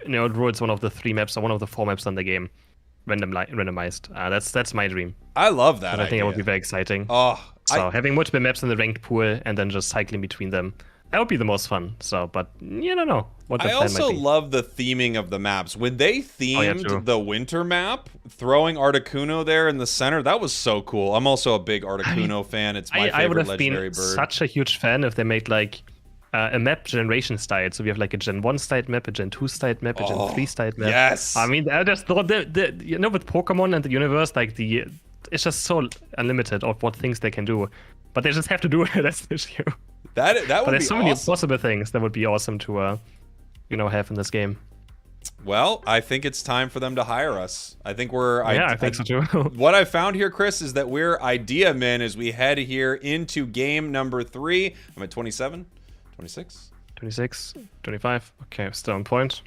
draw it's one of the 3 maps or one of the 4 maps on the game, randomized. That's my dream. I love that. I think it would be very exciting. Having multiple maps in the ranked pool and then just cycling between them. That would be the most fun. So, but you don't know what the plan might be. I also love the theming of the maps. When they themed the winter map, throwing Articuno there in the center, that was so cool. I'm also a big Articuno fan. It's my favorite legendary bird. Such a huge fan if they made like a map generation style. So we have like a Gen 1 style map, a Gen 2 style map, a Gen 3 style map. Yes. I mean, I just thought with Pokemon and the universe, like it's just so unlimited of what things they can do. But they just have to do it. That's the issue. That would be awesome. But there's so many possible things that would be awesome to, have in this game. Well, I think it's time for them to hire us. I think we're... I think so too. What I found here, Chris, is that we're idea men as we head here into game number 3. I'm at 27, 26. 26, 25. Okay, still on point.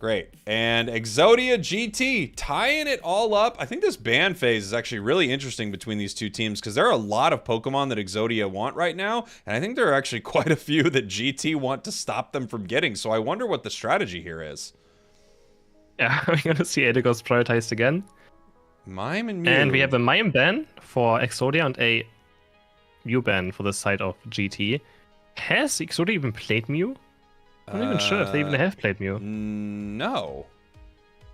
Great. And Exodia GT tying it all up. I think this ban phase is actually really interesting between these two teams because there are a lot of Pokemon that Exodia want right now. And I think there are actually quite a few that GT want to stop them from getting. So I wonder what the strategy here is. Yeah, we're going to see Eldegoss prioritized again. Mime and Mew. And we have a Mime ban for Exodia and a Mew ban for the side of GT. Has Exodia even played Mew? I'm not even sure if they even have played Mew. No.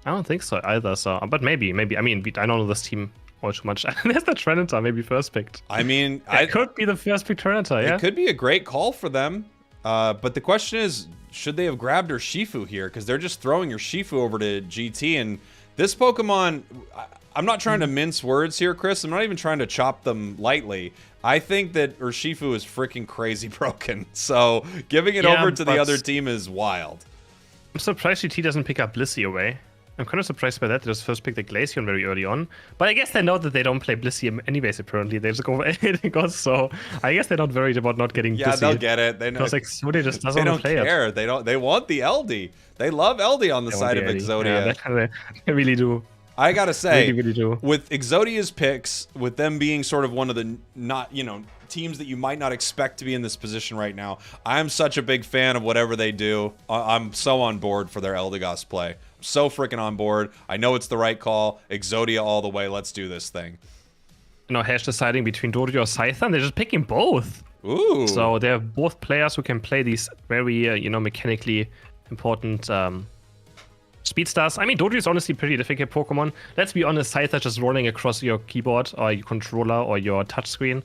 I don't think so either. So, but maybe. I mean, I don't know this team all too much. There's the Trenator, maybe first picked. I mean, it could be the first pick Trenator, yeah? It could be a great call for them. But the question is, should they have grabbed her Shifu here? Because they're just throwing your Shifu over to GT. And this Pokemon, I'm not trying to mince words here, Chris. I'm not even trying to chop them lightly. I think that Urshifu is freaking crazy broken. So giving it over to the other team is wild. I'm surprised GT doesn't pick up Blissey away. I'm kind of surprised by that. They just first picked the Glaceon very early on. But I guess they know that they don't play Blissey anyways, apparently. They just go for Eldegoss, so I guess they're not worried about not getting Blissey. Yeah, they'll get it. They know. Because Exodia just doesn't want to play care. it. They don't. They want the LD. They love LD on the side of Exodia. Yeah, they really do. I gotta say, really do. With Exodia's picks, with them being sort of one of the teams that you might not expect to be in this position right now, I'm such a big fan of whatever they do. I'm so on board for their Eldegoss play. I'm so freaking on board. I know it's the right call. Exodia all the way. Let's do this thing. Hash deciding between Dorio or Scyther. They're just picking both. Ooh. So they have both players who can play these very, mechanically important speed stars. I mean, Dorio is honestly pretty difficult Pokemon. Let's be honest, Scyther just rolling across your keyboard or your controller or your touchscreen.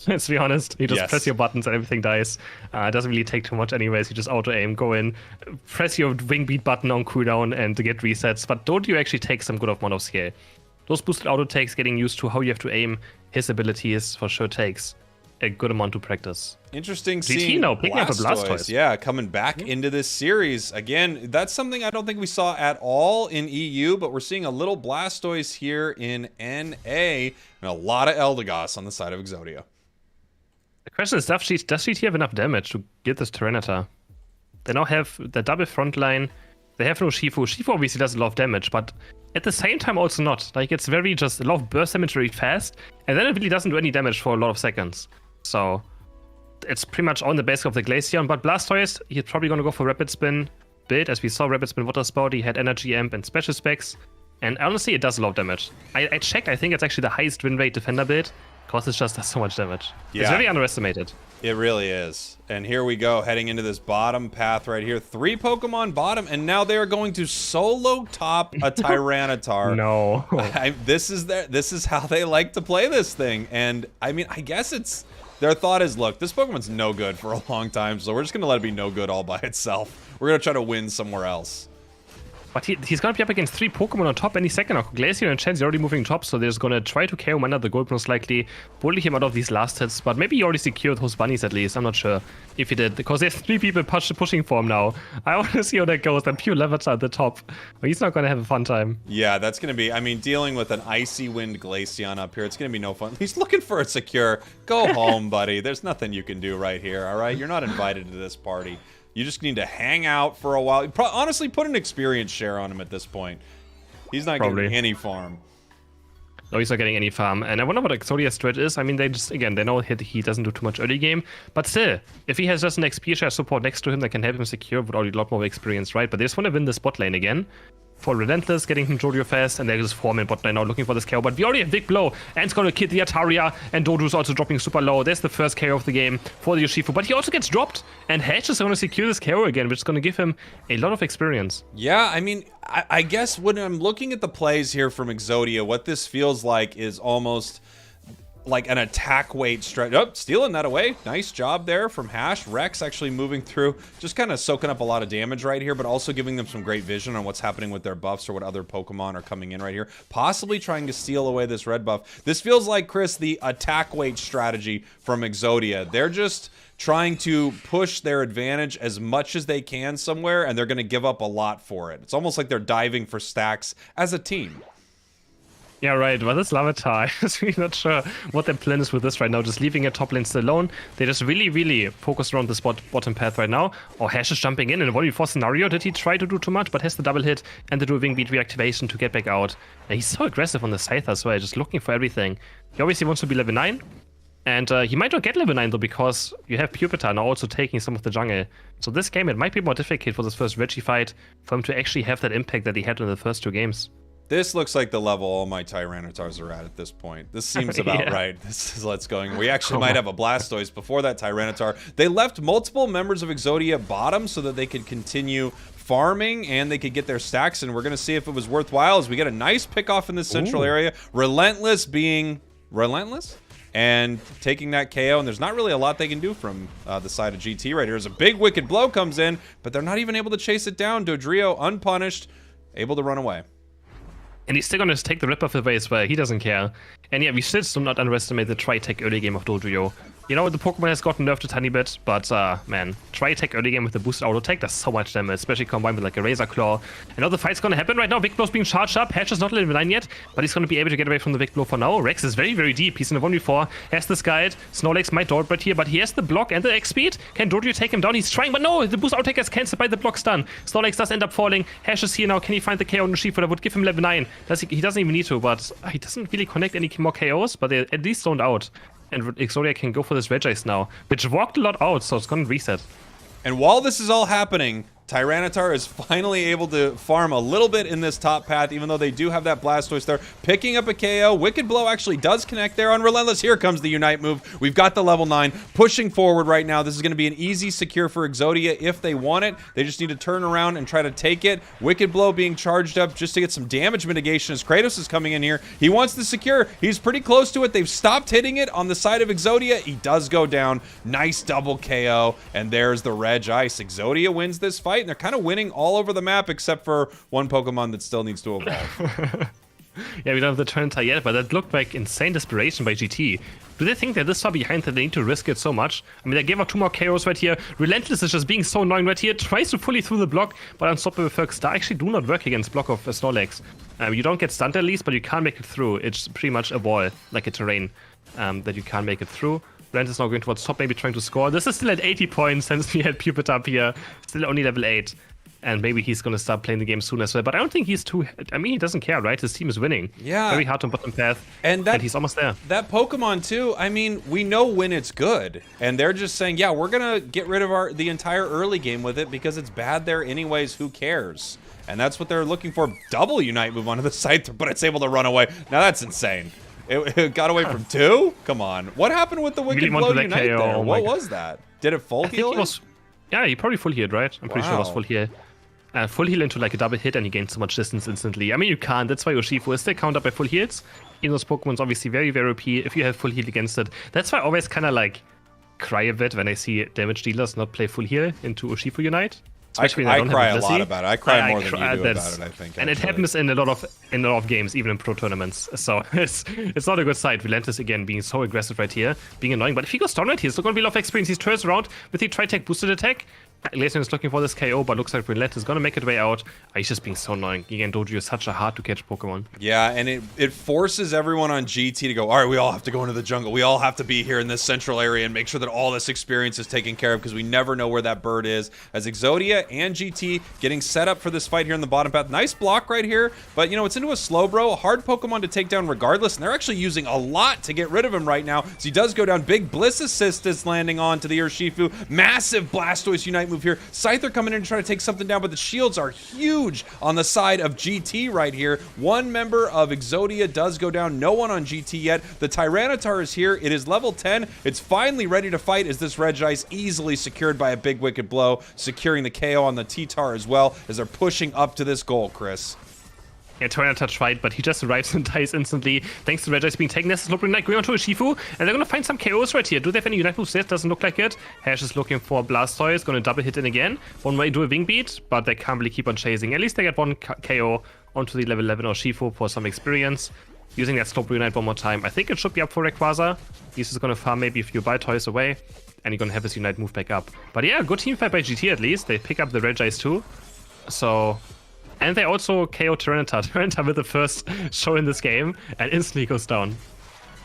Let's be honest, you just press your buttons and everything dies. It doesn't really take too much anyways. You just auto-aim, go in, press your wing beat button on cooldown and get resets. But Dorio actually takes some good amount of skill. Those boosted auto takes, getting used to how you have to aim his abilities for sure takes a good amount to practice. Interesting GT seeing now picking up a Blastoise. Yeah, coming back into this series. Again, that's something I don't think we saw at all in EU, but we're seeing a little Blastoise here in NA and a lot of Eldegoss on the side of Exodia. The question is, does GT have enough damage to get this Tyranitar? They now have the double front line. They have no Shifu. Shifu obviously does a lot of damage, but at the same time also not. Like, it's very just a lot of burst damage very fast, and then it really doesn't do any damage for a lot of seconds. So it's pretty much on the base of the Glaceon, but Blastoise, he's probably going to go for Rapid Spin build. As we saw, Rapid Spin Water Spout, he had Energy Amp and Special Specs, and honestly, it does a lot of damage. I checked, I think it's actually the highest win rate defender build, because it just does so much damage. Yeah. It's very underestimated. It really is. And here we go, heading into this bottom path right here. 3 Pokemon bottom, and now they are going to solo top a Tyranitar. No. This is how they like to play this thing. And I mean, I guess it's their thought is, look, this Pokemon's no good for a long time, so we're just gonna let it be no good all by itself. We're gonna try to win somewhere else. But he's going to be up against 3 Pokemon on top any second now. Glaceon and Chansey already moving top, so they're just going to try to KO him under the gold most likely, bully him out of these last hits. But maybe he already secured those bunnies at least. I'm not sure if he did, because there's 3 people pushing for him now. I want to see how that goes. And pure Levitar at the top. But he's not going to have a fun time. Yeah, that's going to be, I mean, dealing with an Icy Wind Glaceon up here, it's going to be no fun. He's looking for a secure. Go home, buddy. There's nothing you can do right here, all right? You're not invited to this party. You just need to hang out for a while. Honestly, put an experience share on him at this point. He's not getting any farm. No, he's not getting any farm. And I wonder what Exodia's strat is. I mean, they just, again, they know he doesn't do too much early game. But still, if he has just an XP share support next to him that can help him secure with already a lot more experience, right? But they just want to win the spot lane again. For Relentless, getting him Jodio fast, and they're just forming bot lane now looking for this KO. But we already have Big Blow, and it's going to kill the Ataria, and Dodu's also dropping super low. There's the first KO of the game for the Urshifu, but he also gets dropped, and Hatch is going to secure this KO again, which is going to give him a lot of experience. Yeah, I mean, I guess when I'm looking at the plays here from Exodia, what this feels like is almost like an attack weight stretch. Oh, stealing that away. Nice job there from Hash. Rex actually moving through, just kind of soaking up a lot of damage right here, but also giving them some great vision on what's happening with their buffs or what other Pokemon are coming in right here. Possibly trying to steal away this red buff. This feels like, Chris, the attack weight strategy from Exodia. They're just trying to push their advantage as much as they can somewhere, and they're going to give up a lot for it. It's almost like they're diving for stacks as a team. Yeah, right. Well, this Lavatar, I'm really not sure what their plan is with this right now. Just leaving a top lane still alone. They just really focused around this bottom path right now. Oh, Hash is jumping in a 1v4 scenario. Did he try to do too much? But has the double hit and the wing beat reactivation to get back out. And he's so aggressive on the scythe as well, just looking for everything. He obviously wants to be level 9. And he might not get level 9 though, because you have Pupitar now also taking some of the jungle. So this game, it might be more difficult for this first Reggie fight for him to actually have that impact that he had in the first 2 games. This looks like the level all my Tyrannotars are at this point. This seems about right. This is let's going. We actually might have a Blastoise before that Tyranitar. They left multiple members of Exodia bottom so that they could continue farming and they could get their stacks, and we're going to see if it was worthwhile as we get a nice pick off in the central area. Relentless being relentless and taking that KO, and there's not really a lot they can do from the side of GT right here. As a big Wicked Blow comes in, but they're not even able to chase it down. Dodrio, unpunished, able to run away. And he's still going to take the rip-off away as well. He doesn't care. And yeah, we still do not underestimate the Tri-Tech early game of Dodrio. You know, the Pokemon has gotten nerfed a tiny bit, but man, Tri-Tech early game with the boosted auto tech does so much damage, especially combined with like a Razor Claw. And now the fight's gonna happen right now. Big Blow's being charged up. Hatch is not level 9 yet, but he's gonna be able to get away from the Big Blow for now. Rex is very deep. He's in a 1v4. Has this guide. Snorlax might dart right here, but he has the block and the X speed. Can Dodrio take him down? He's trying, but no, the boost auto tech is cancelled by the block stun. Snorlax does end up falling. Hash is here now. Can he find the KO on Urshifu that would give him level 9? He doesn't even need to, but he doesn't really connect any more KOs, but they're at least zoned out. And Exodia can go for this Regice now, which walked a lot out, so it's gonna reset. And while this is all happening, Tyranitar is finally able to farm a little bit in this top path, even though they do have that Blastoise there. Picking up a KO. Wicked Blow actually does connect there on Relentless. Here comes the Unite move. We've got the level 9 pushing forward right now. This is going to be an easy secure for Exodia if they want it. They just need to turn around and try to take it. Wicked Blow being charged up just to get some damage mitigation as Kratos is coming in here. He wants the secure. He's pretty close to it. They've stopped hitting it on the side of Exodia. He does go down. Nice double KO. And there's the Regice. Exodia wins this fight. And they're kind of winning all over the map except for one Pokemon that still needs to evolve. Yeah, we don't have the Tyranitar yet, but that looked like insane desperation by GT. Do they think they're this far behind that they need to risk it so much? I mean, they gave up 2 more KOs right here. Relentless is just being so annoying right here. Tries to fully through the block, but Unstoppable Ferks actually do not work against block of Snorlax. You don't get stunned at least, but you can't make it through. It's pretty much a wall, like a terrain, that you can't make it through. Brent is now going towards top, maybe trying to score. This is still at 80 points since we had Pupitar up here. Still only level 8. And maybe he's going to start playing the game soon as well. But I don't think he's too... I mean, he doesn't care, right? His team is winning. Yeah. Very hard on bottom path. And he's almost there. That Pokemon, too, I mean, we know when it's good. And they're just saying, yeah, we're going to get rid of the entire early game with it because it's bad there anyways. Who cares? And that's what they're looking for. Double Unite move onto the side, but it's able to run away. Now, that's insane. It got away from 2? Come on. What happened with the Wicked Blow Unite there? Oh, what was that? Did it full heal? Yeah, he probably full healed, right? I'm pretty sure it was full heal. Full heal into like a double hit and he gained so much distance instantly. I mean, you can't. That's why Urshifu is still countered by full heals. In those Pokemon's obviously very OP if you have full heal against it. That's why I always kind of like cry a bit when I see damage dealers not play full heal into Urshifu Unite. I cry a lot about it. I cry more than you do about it, I think. And it happens in a lot of games, even in pro tournaments. So it's not a good sight. Relentless again being so aggressive right here, being annoying. But if he goes down right here, it's not going to be a lot of experience. He turns around with the Tri-Tech boosted attack. Layton is looking for this KO, but looks like Relentless is going to make it way out. He's just being so annoying. Again, Dodrio is such a hard to catch Pokemon. Yeah, and it forces everyone on GT to go, all right, we all have to go into the jungle. We all have to be here in this central area and make sure that all this experience is taken care of because we never know where that bird is. As Exodia and GT getting set up for this fight here in the bottom path. Nice block right here, but you know, it's into a Slowbro, a hard Pokemon to take down regardless, and they're actually using a lot to get rid of him right now. So he does go down. Big Bliss Assist is landing on to the Urshifu. Massive Blastoise Unite move here. Scyther coming in to try to take something down, but the shields are huge on the side of GT right here. One member of Exodia does go down. No one on GT yet. The Tyranitar is here. It is level 10. It's finally ready to fight as this Regice easily secured by a big Wicked Blow, securing the KO on the T-Tar as well as they're pushing up to this goal, Chris. Yeah, Tyranitar tried, but he just arrives and dies instantly. Thanks to Regice being taken. This is Slowbro Unite going on to Urshifu, and they're going to find some KOs right here. Do they have any Unite moves yet? Doesn't look like it. Hash is looking for Blastoise, going to double hit in again. One way do a Wing Beat, but they can't really keep on chasing. At least they get one KO onto the level 11 Urshifu for some experience. Using that Slowbro Unite one more time. I think it should be up for Rayquaza. He's just going to farm maybe a few Baltoys away, and you're going to have his Unite move back up. But yeah, good team fight by GT at least. They pick up the Regice too. So And they also KO Tyranitar. Tyranitar with the first show in this game and instantly goes down.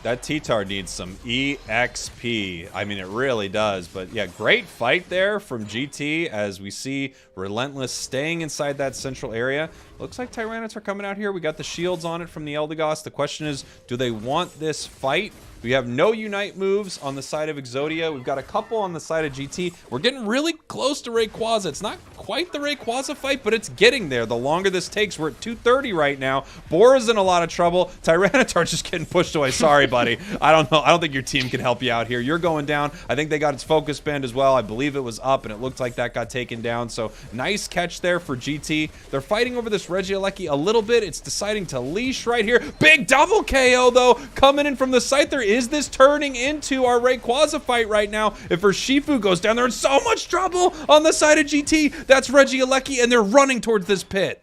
That T-Tar needs some EXP. I mean, it really does. But yeah, great fight there from GT as we see Relentless staying inside that central area. Looks like Tyranitar coming out here. We got the shields on it from the Eldegoss. The question is, do they want this fight? We have no Unite moves on the side of Exodia. We've got a couple on the side of GT. We're getting really close to Rayquaza. It's not quite the Rayquaza fight, but it's getting there. The longer this takes, we're at 230 right now. Bora's in a lot of trouble. Tyranitar's just getting pushed away. Sorry, buddy. I don't know. I don't think your team can help you out here. You're going down. I think they got its focus band as well. I believe it was up, and it looked like that got taken down. So nice catch there for GT. They're fighting over this Regieleki a little bit. It's deciding to leash right here. Big double KO, though, coming in from the Scyther. Is this turning into our Rayquaza fight right now? If Urshifu goes down, they're in so much trouble on the side of GT. That's Regieleki, and they're running towards this pit.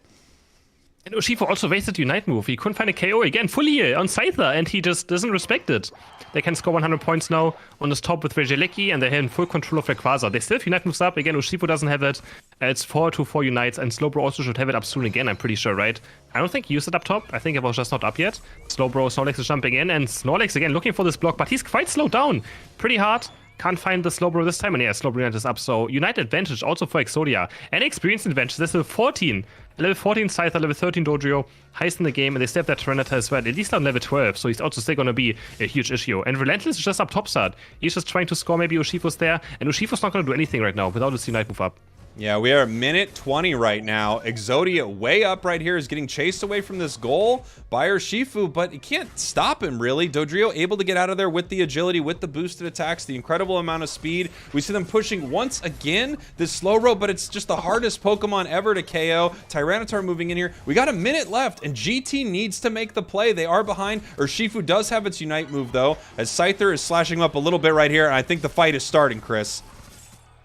And Urshifu also wasted Unite move. He couldn't find a KO again, fully on Scyther, and he just doesn't respect it. They can score 100 points now on this top with Regieleki, and they're in full control of Rayquaza. They still have Unite moves up. Again, Urshifu doesn't have it. It's 4-4 Unites, and Slowbro also should have it up soon again, I'm pretty sure, right? I don't think he used it up top. I think it was just not up yet. Slowbro, Snorlax is jumping in, and Snorlax again looking for this block, but he's quite slowed down. Pretty hard. Can't find the Slowbro this time, and yeah, Slowbro Unite is up, so Unite advantage also for Exodia. And experience advantage, this is level 14. Level 14 Scyther, level 13 Dodrio, highest in the game, and they still have that Tyranitar as well, at least on level 12, so he's also still gonna be a huge issue. And Relentless is just up top start. He's just trying to score maybe Urshifu's there, and Urshifu's not gonna do anything right now without his Unite move up. Yeah, we are at minute 20 right now. Exodia way up right here is getting chased away from this goal by Urshifu, but you can't stop him really. Dodrio able to get out of there with the agility, with the boosted attacks, the incredible amount of speed. We see them pushing once again this Slowbro, but it's just the hardest Pokemon ever to KO. Tyranitar moving in here. We got a minute left, and GT needs to make the play. They are behind. Urshifu does have its Unite move, though, as Scyther is slashing up a little bit right here, and I think the fight is starting, Chris.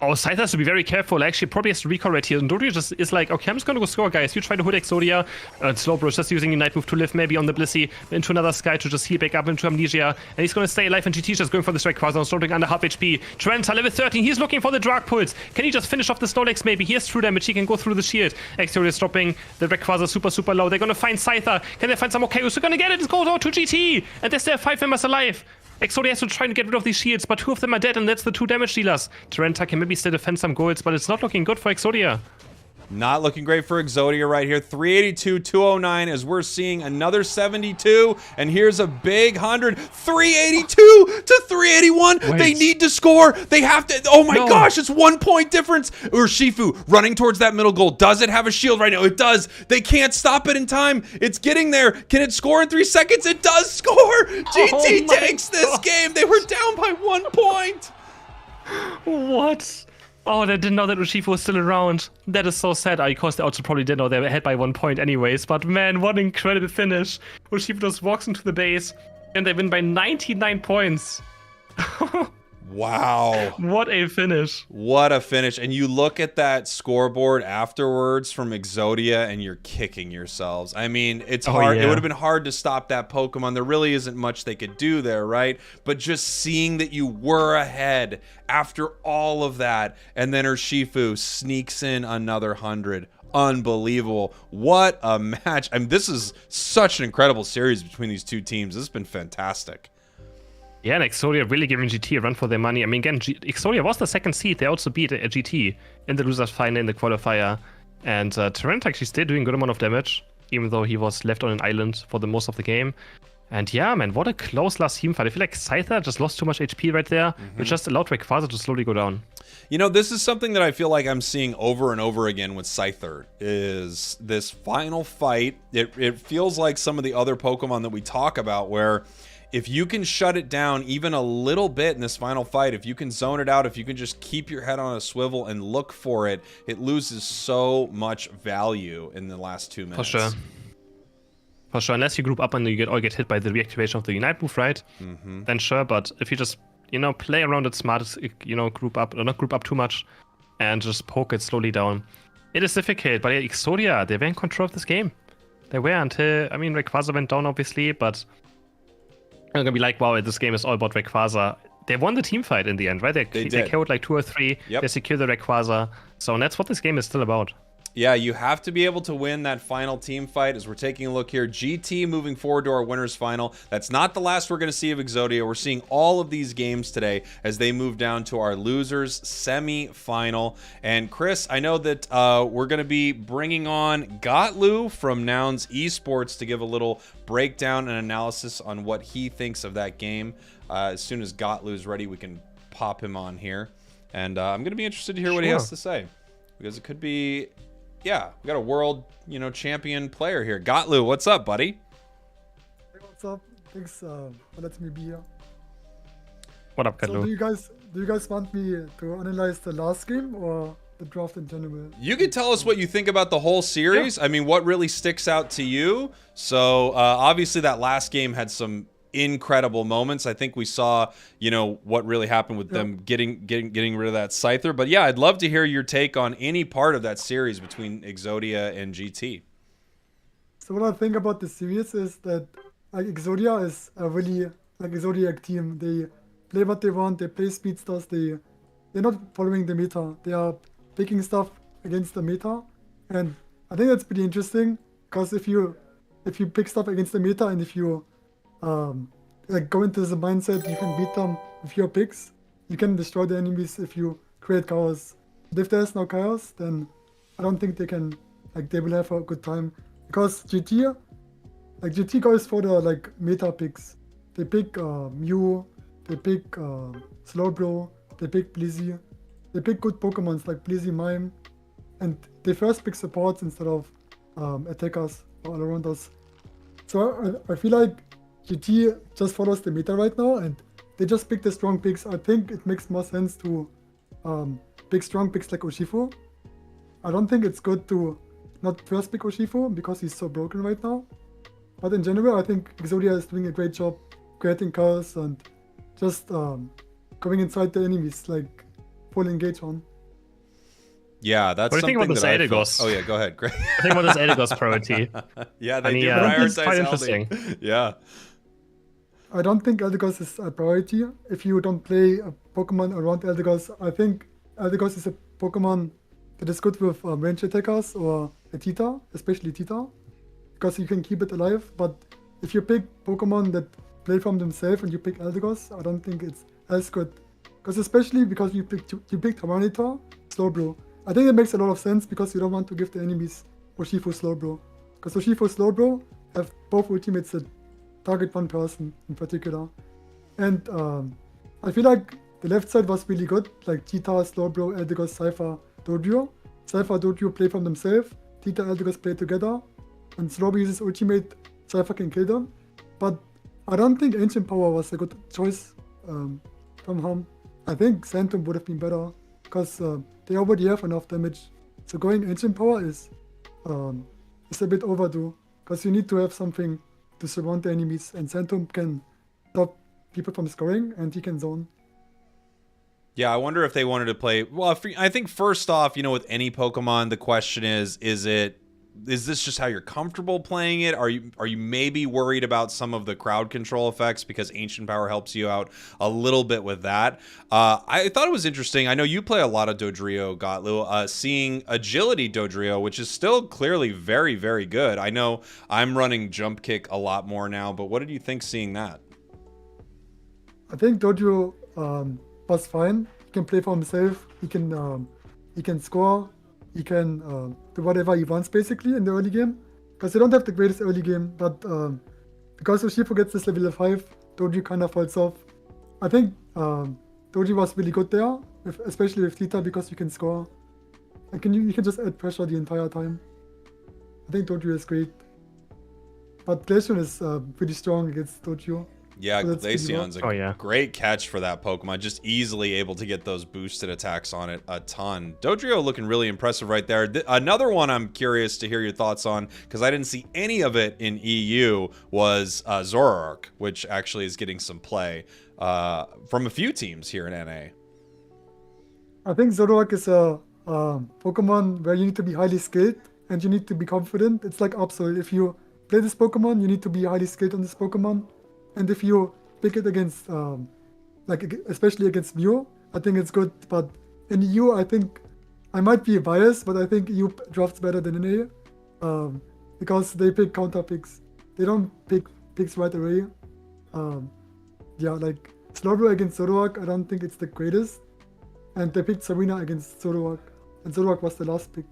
Oh, Scyther has to be very careful. Actually, probably has to recall right here. And Dodrio just is like, okay, I'm just gonna go score, guys. You try to hood Exodia. Slowbro is just using Unite move to live maybe on the Blissey into another Sky to just heal back up into Amnesia. And he's gonna stay alive, and GT's just going for the Rayquaza and starting under half HP. Tyranitar level 13. He's looking for the Drag Pulse. Can he just finish off the Snorlax maybe? He has true damage. He can go through the shield. Exodia is dropping the Rayquaza super low. They're gonna find Scyther. Can they find some more KOs? They're gonna get it. It goes out to GT. And there's still 5 members alive. Exodia has to try and get rid of these shields, but 2 of them are dead, and that's the 2 damage dealers. Tyranitar can maybe still defend some goals, but it's not looking good for Exodia. Not looking great for Exodia right here. 382, 209 as we're seeing another 72. And here's a big 100. 382 to 381. Wait. They need to score. They have to. Oh my gosh, it's 1 point difference. Urshifu running towards that middle goal. Does it have a shield right now? It does. They can't stop it in time. It's getting there. Can it score in 3 seconds? It does score. GT takes this game. They were down by 1 point. What? Oh, they didn't know that Urshifu was still around. That is so sad. Of course, they also probably didn't know they were ahead by 1 point anyways. But man, what an incredible finish. Urshifu just walks into the base, and they win by 99 points. Wow. What a finish. What a finish. And you look at that scoreboard afterwards from Exodia and you're kicking yourselves. I mean, it's hard. Yeah. It would have been hard to stop that Pokemon. There really isn't much they could do there, right? But just seeing that you were ahead after all of that, and then Urshifu sneaks in another 100. Unbelievable. What a match. I mean, this is such an incredible series between these two teams. This has been fantastic. Yeah, and Exodia really giving GT a run for their money. I mean, again, Exodia was the 2nd seed. They also beat GT in the losers final in the qualifier. And Tyranitar actually still doing a good amount of damage, even though he was left on an island for the most of the game. And yeah, man, what a close last team fight. I feel like Scyther just lost too much HP right there, which just allowed Rayquaza to slowly go down. You know, this is something that I feel like I'm seeing over and over again with Scyther, is this final fight. It feels like some of the other Pokemon that we talk about where if you can shut it down even a little bit in this final fight, if you can zone it out, if you can just keep your head on a swivel and look for it, it loses so much value in the last 2 minutes. For sure. For sure, unless you group up and you get hit by the reactivation of the Unite move, right? Then sure, but if you just, play around it smart, group up, or not group up too much, and just poke it slowly down. It is difficult, but yeah, Exodia, they were in control of this game. They were until, Rayquaza went down, obviously, but I'm gonna be like, wow, this game is all about Rayquaza. They won the team fight in the end, right? They killed like 2 or 3. Yep. They secured the Rayquaza. So that's what this game is still about. Yeah, you have to be able to win that final team fight. As we're taking a look here, GT moving forward to our winners final. That's not the last we're going to see of Exodia. We're seeing all of these games today as they move down to our losers semi-final. And Chris, I know that we're going to be bringing on Gotlu from Nouns Esports to give a little breakdown and analysis on what he thinks of that game. As soon as Gotlu's ready, we can pop him on here. And I'm going to be interested to hear what he has to say, because it could be... Yeah, we got a world, champion player here. Gotlu, what's up, buddy? Hey, what's up? Thanks for letting me be here. What up, So Gotlu? do you guys want me to analyze the last game or the draft in general? You can tell us what you think about the whole series. Yeah. I mean, what really sticks out to you? So obviously that last game had some incredible moments. I think we saw, what really happened with them getting rid of that Scyther. But yeah, I'd love to hear your take on any part of that series between Exodia and GT. So what I think about the series is that Exodia is a really Exodiac team. They play what they want. They play speedsters. They're not following the meta. They are picking stuff against the meta, and I think that's pretty interesting, because if you pick stuff against the meta and if you go into the mindset, you can beat them with your picks. You can destroy the enemies if you create chaos. But if there's no chaos, then I don't think they can, they will have a good time. Because GT goes for the meta picks. They pick Mew, they pick Slowbro, they pick Blizzy. They pick good Pokemons like Blizzy, Mime, and they first pick supports instead of attackers or all-arounders. So I feel like GT just follows the meta right now, and they just pick the strong picks. I think it makes more sense to pick strong picks like Urshifu. I don't think it's good to not first pick Urshifu because he's so broken right now. But in general, I think Exodia is doing a great job creating chaos and just going inside the enemies, full engage on. Yeah, that's what do you think about this Eldegoss? Oh yeah, go ahead. Great. I think about this Eldegoss priority. Yeah, they do it's prioritize quite LD. interesting. Yeah. I don't think Eldegoss is a priority. If you don't play a Pokemon around Eldegoss, I think Eldegoss is a Pokemon that is good with range attackers or a Tita, especially Tita, because you can keep it alive. But if you pick Pokemon that play from themselves and you pick Eldegoss, I don't think it's as good. Because especially because you picked Tyranitar, Slowbro. I think it makes a lot of sense because you don't want to give the enemies Urshifu Slowbro. Because Urshifu Slowbro have both ultimates that target one person in particular. And I feel like the left side was really good, like Tita, Slowbro, Eldegoss, Cypher, Dodrio. Cypher, Dodrio play from themselves, Tita, Eldegoss play together, and Slowbro uses ultimate, Cypher can kill them. But I don't think Ancient Power was a good choice from him. I think Santum would have been better, because they already have enough damage. So going Ancient Power is a bit overdue, because you need to have something to surround the enemies, and Santum can stop people from scoring, and he can zone. Yeah, I wonder if they wanted to play... Well, I think first off, with any Pokemon, the question is this just how you're comfortable playing it? Are you maybe worried about some of the crowd control effects because Ancient Power helps you out a little bit with that? I thought it was interesting. I know you play a lot of Dodrio, Gotlu, seeing Agility Dodrio, which is still clearly very, very good. I know I'm running Jump Kick a lot more now, but what did you think seeing that? I think Dodrio was fine. He can play for himself. He can score. He can do whatever he wants basically in the early game, because they don't have the greatest early game, but because Urshifu gets this level of 5, Dodrio kind of falls off. I think Dodrio was really good there, especially with Tita, because you can score. And you can just add pressure the entire time. I think Dodrio is great. But Glaceon is pretty strong against Dodrio. Yeah, so Glaceon's a great catch for that Pokemon. Just easily able to get those boosted attacks on it a ton. Dodrio looking really impressive right there. Another one I'm curious to hear your thoughts on, because I didn't see any of it in EU, was Zoroark, which actually is getting some play from a few teams here in NA. I think Zoroark is a Pokemon where you need to be highly skilled and you need to be confident. It's like Absol. If you play this Pokemon, you need to be highly skilled on this Pokemon. And if you pick it against, especially against Mew, I think it's good. But in EU, I think I might be biased, but I think EU drafts better than NA, because they pick counter picks. They don't pick picks right away. Yeah, like Slowbro against Zoroark, I don't think it's the greatest. And they picked Serena against Zoroark, and Zoroark was the last pick.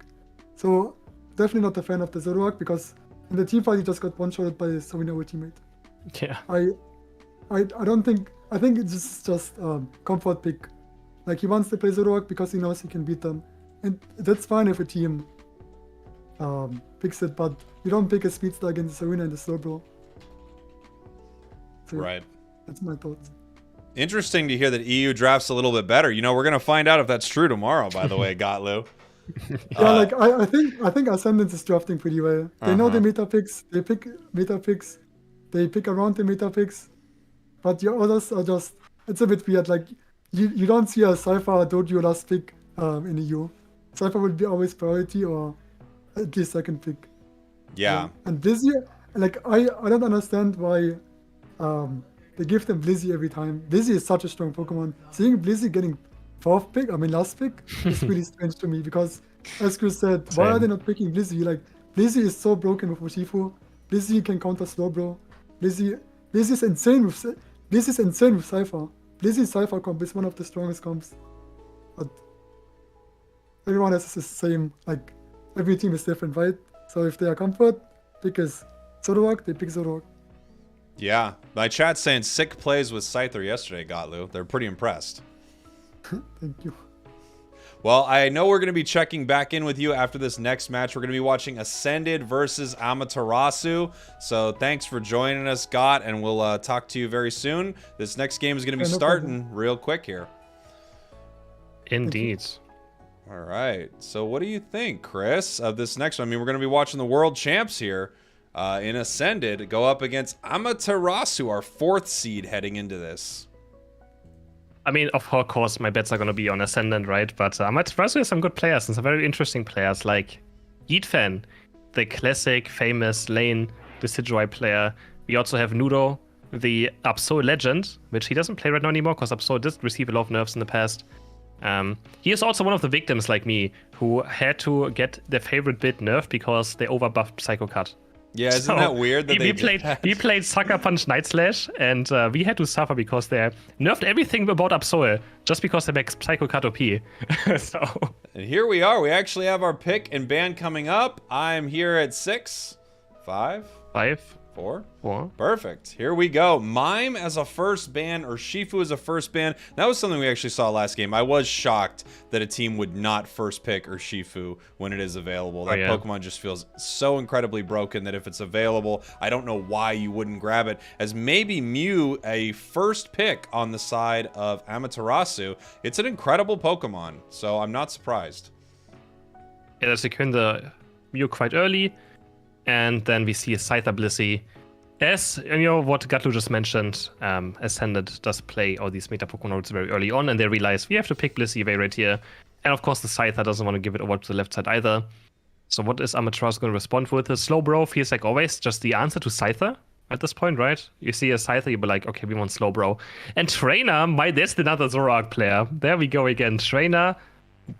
So definitely not a fan of the Zoroark, because in the team fight he just got one-shotted by his Serena ultimate. Yeah. I don't think, I think it's just comfort pick. Like he wants to play Zoroark because he knows he can beat them. And that's fine if a team picks it, but you don't pick a Speedster against Serena and the Slowbro. So, Right. That's my thoughts. Interesting to hear that EU drafts a little bit better. You know, we're gonna find out if that's true tomorrow. By the way, Gotlu. Yeah, like I think Ascendance is drafting pretty well. They know the meta picks. They pick meta picks. They pick around the meta picks. But your others are just, it's a bit weird. Like you don't see a Cypher Dojo last pick in EU. Cypher will be always priority or at least second pick. Yeah. And Blizzy, like I don't understand why they give them Blizzy every time. Blizzy is such a strong Pokemon. Seeing Blizzy getting last pick is really strange to me, because as Chris said, why are they not picking Blizzy? Like Blizzy is so broken with Urshifu. Blizzy can counter Slowbro. Blizzy is insane with Cypher. Blizzy Cypher comp is one of the strongest comps. But everyone has the same, like every team is different, right? So if they are comfort, pick is Zoroark, they pick Zoroark. Yeah. My chat's saying sick plays with Scyther yesterday, Gotlu. They're pretty impressed. Thank you. Well, I know we're going to be checking back in with you after this next match. We're going to be watching Ascended versus Amaterasu. So thanks for joining us, Got, and we'll talk to you very soon. This next game is going to be starting real quick here. Indeed. All right. So what do you think, Chris, of this next one? I mean, we're going to be watching the world champs here in Ascended go up against Amaterasu, our 4th seed heading into this. I mean, of course, my bets are going to be on Ascendant, right? But Amaterasu has some good players and some very interesting players like Yeetfan, the classic, famous lane Decidueye player. We also have Nudo, the Absol legend, which he doesn't play right now anymore because Absol did receive a lot of nerfs in the past. He is also one of the victims, like me, who had to get their favorite bit nerfed because they overbuffed Psycho Cut. Yeah, isn't that weird that we played Sucker Punch Night Slash, and we had to suffer because they nerfed everything about Absol just because they make Psycho Cut OP. So. And here we are. We actually have our pick and ban coming up. I'm here at 6, 5, 4. Perfect. Here we go. Mime as a first ban, or Shifu as a first ban. That was something we actually saw last game. I was shocked that a team would not first pick Urshifu when it is available. That Pokemon just feels so incredibly broken that if it's available, I don't know why you wouldn't grab it. As maybe Mew a first pick on the side of Amaterasu. It's an incredible Pokemon, so I'm not surprised. Yeah, they secure the Mew quite early. And then we see a Scyther Blissey. As you know, what Gatlu just mentioned, Ascended does play all these meta Pokemon routes very early on, and they realize we have to pick Blissey right here. And of course, the Scyther doesn't want to give it over to the left side either. So what is Amaterasu going to respond with? The Slowbro feels like always just the answer to Scyther at this point, right? You see a Scyther, you'll be like, okay, we want Slowbro. And Trainer, there's another Zoroark player. There we go again. Trainer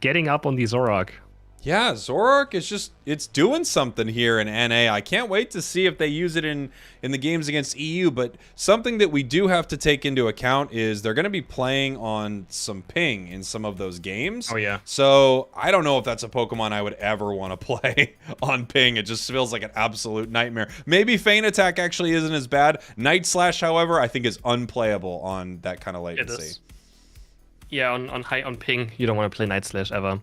getting up on the Zoroark. Yeah, Zoroark is just, it's doing something here in NA. I can't wait to see if they use it in the games against EU, but something that we do have to take into account is they're going to be playing on some ping in some of those games. Oh, yeah. So I don't know if that's a Pokemon I would ever want to play on ping. It just feels like an absolute nightmare. Maybe Feint Attack actually isn't as bad. Night Slash, however, I think is unplayable on that kind of latency. It is. Yeah, on ping, you don't want to play Night Slash ever.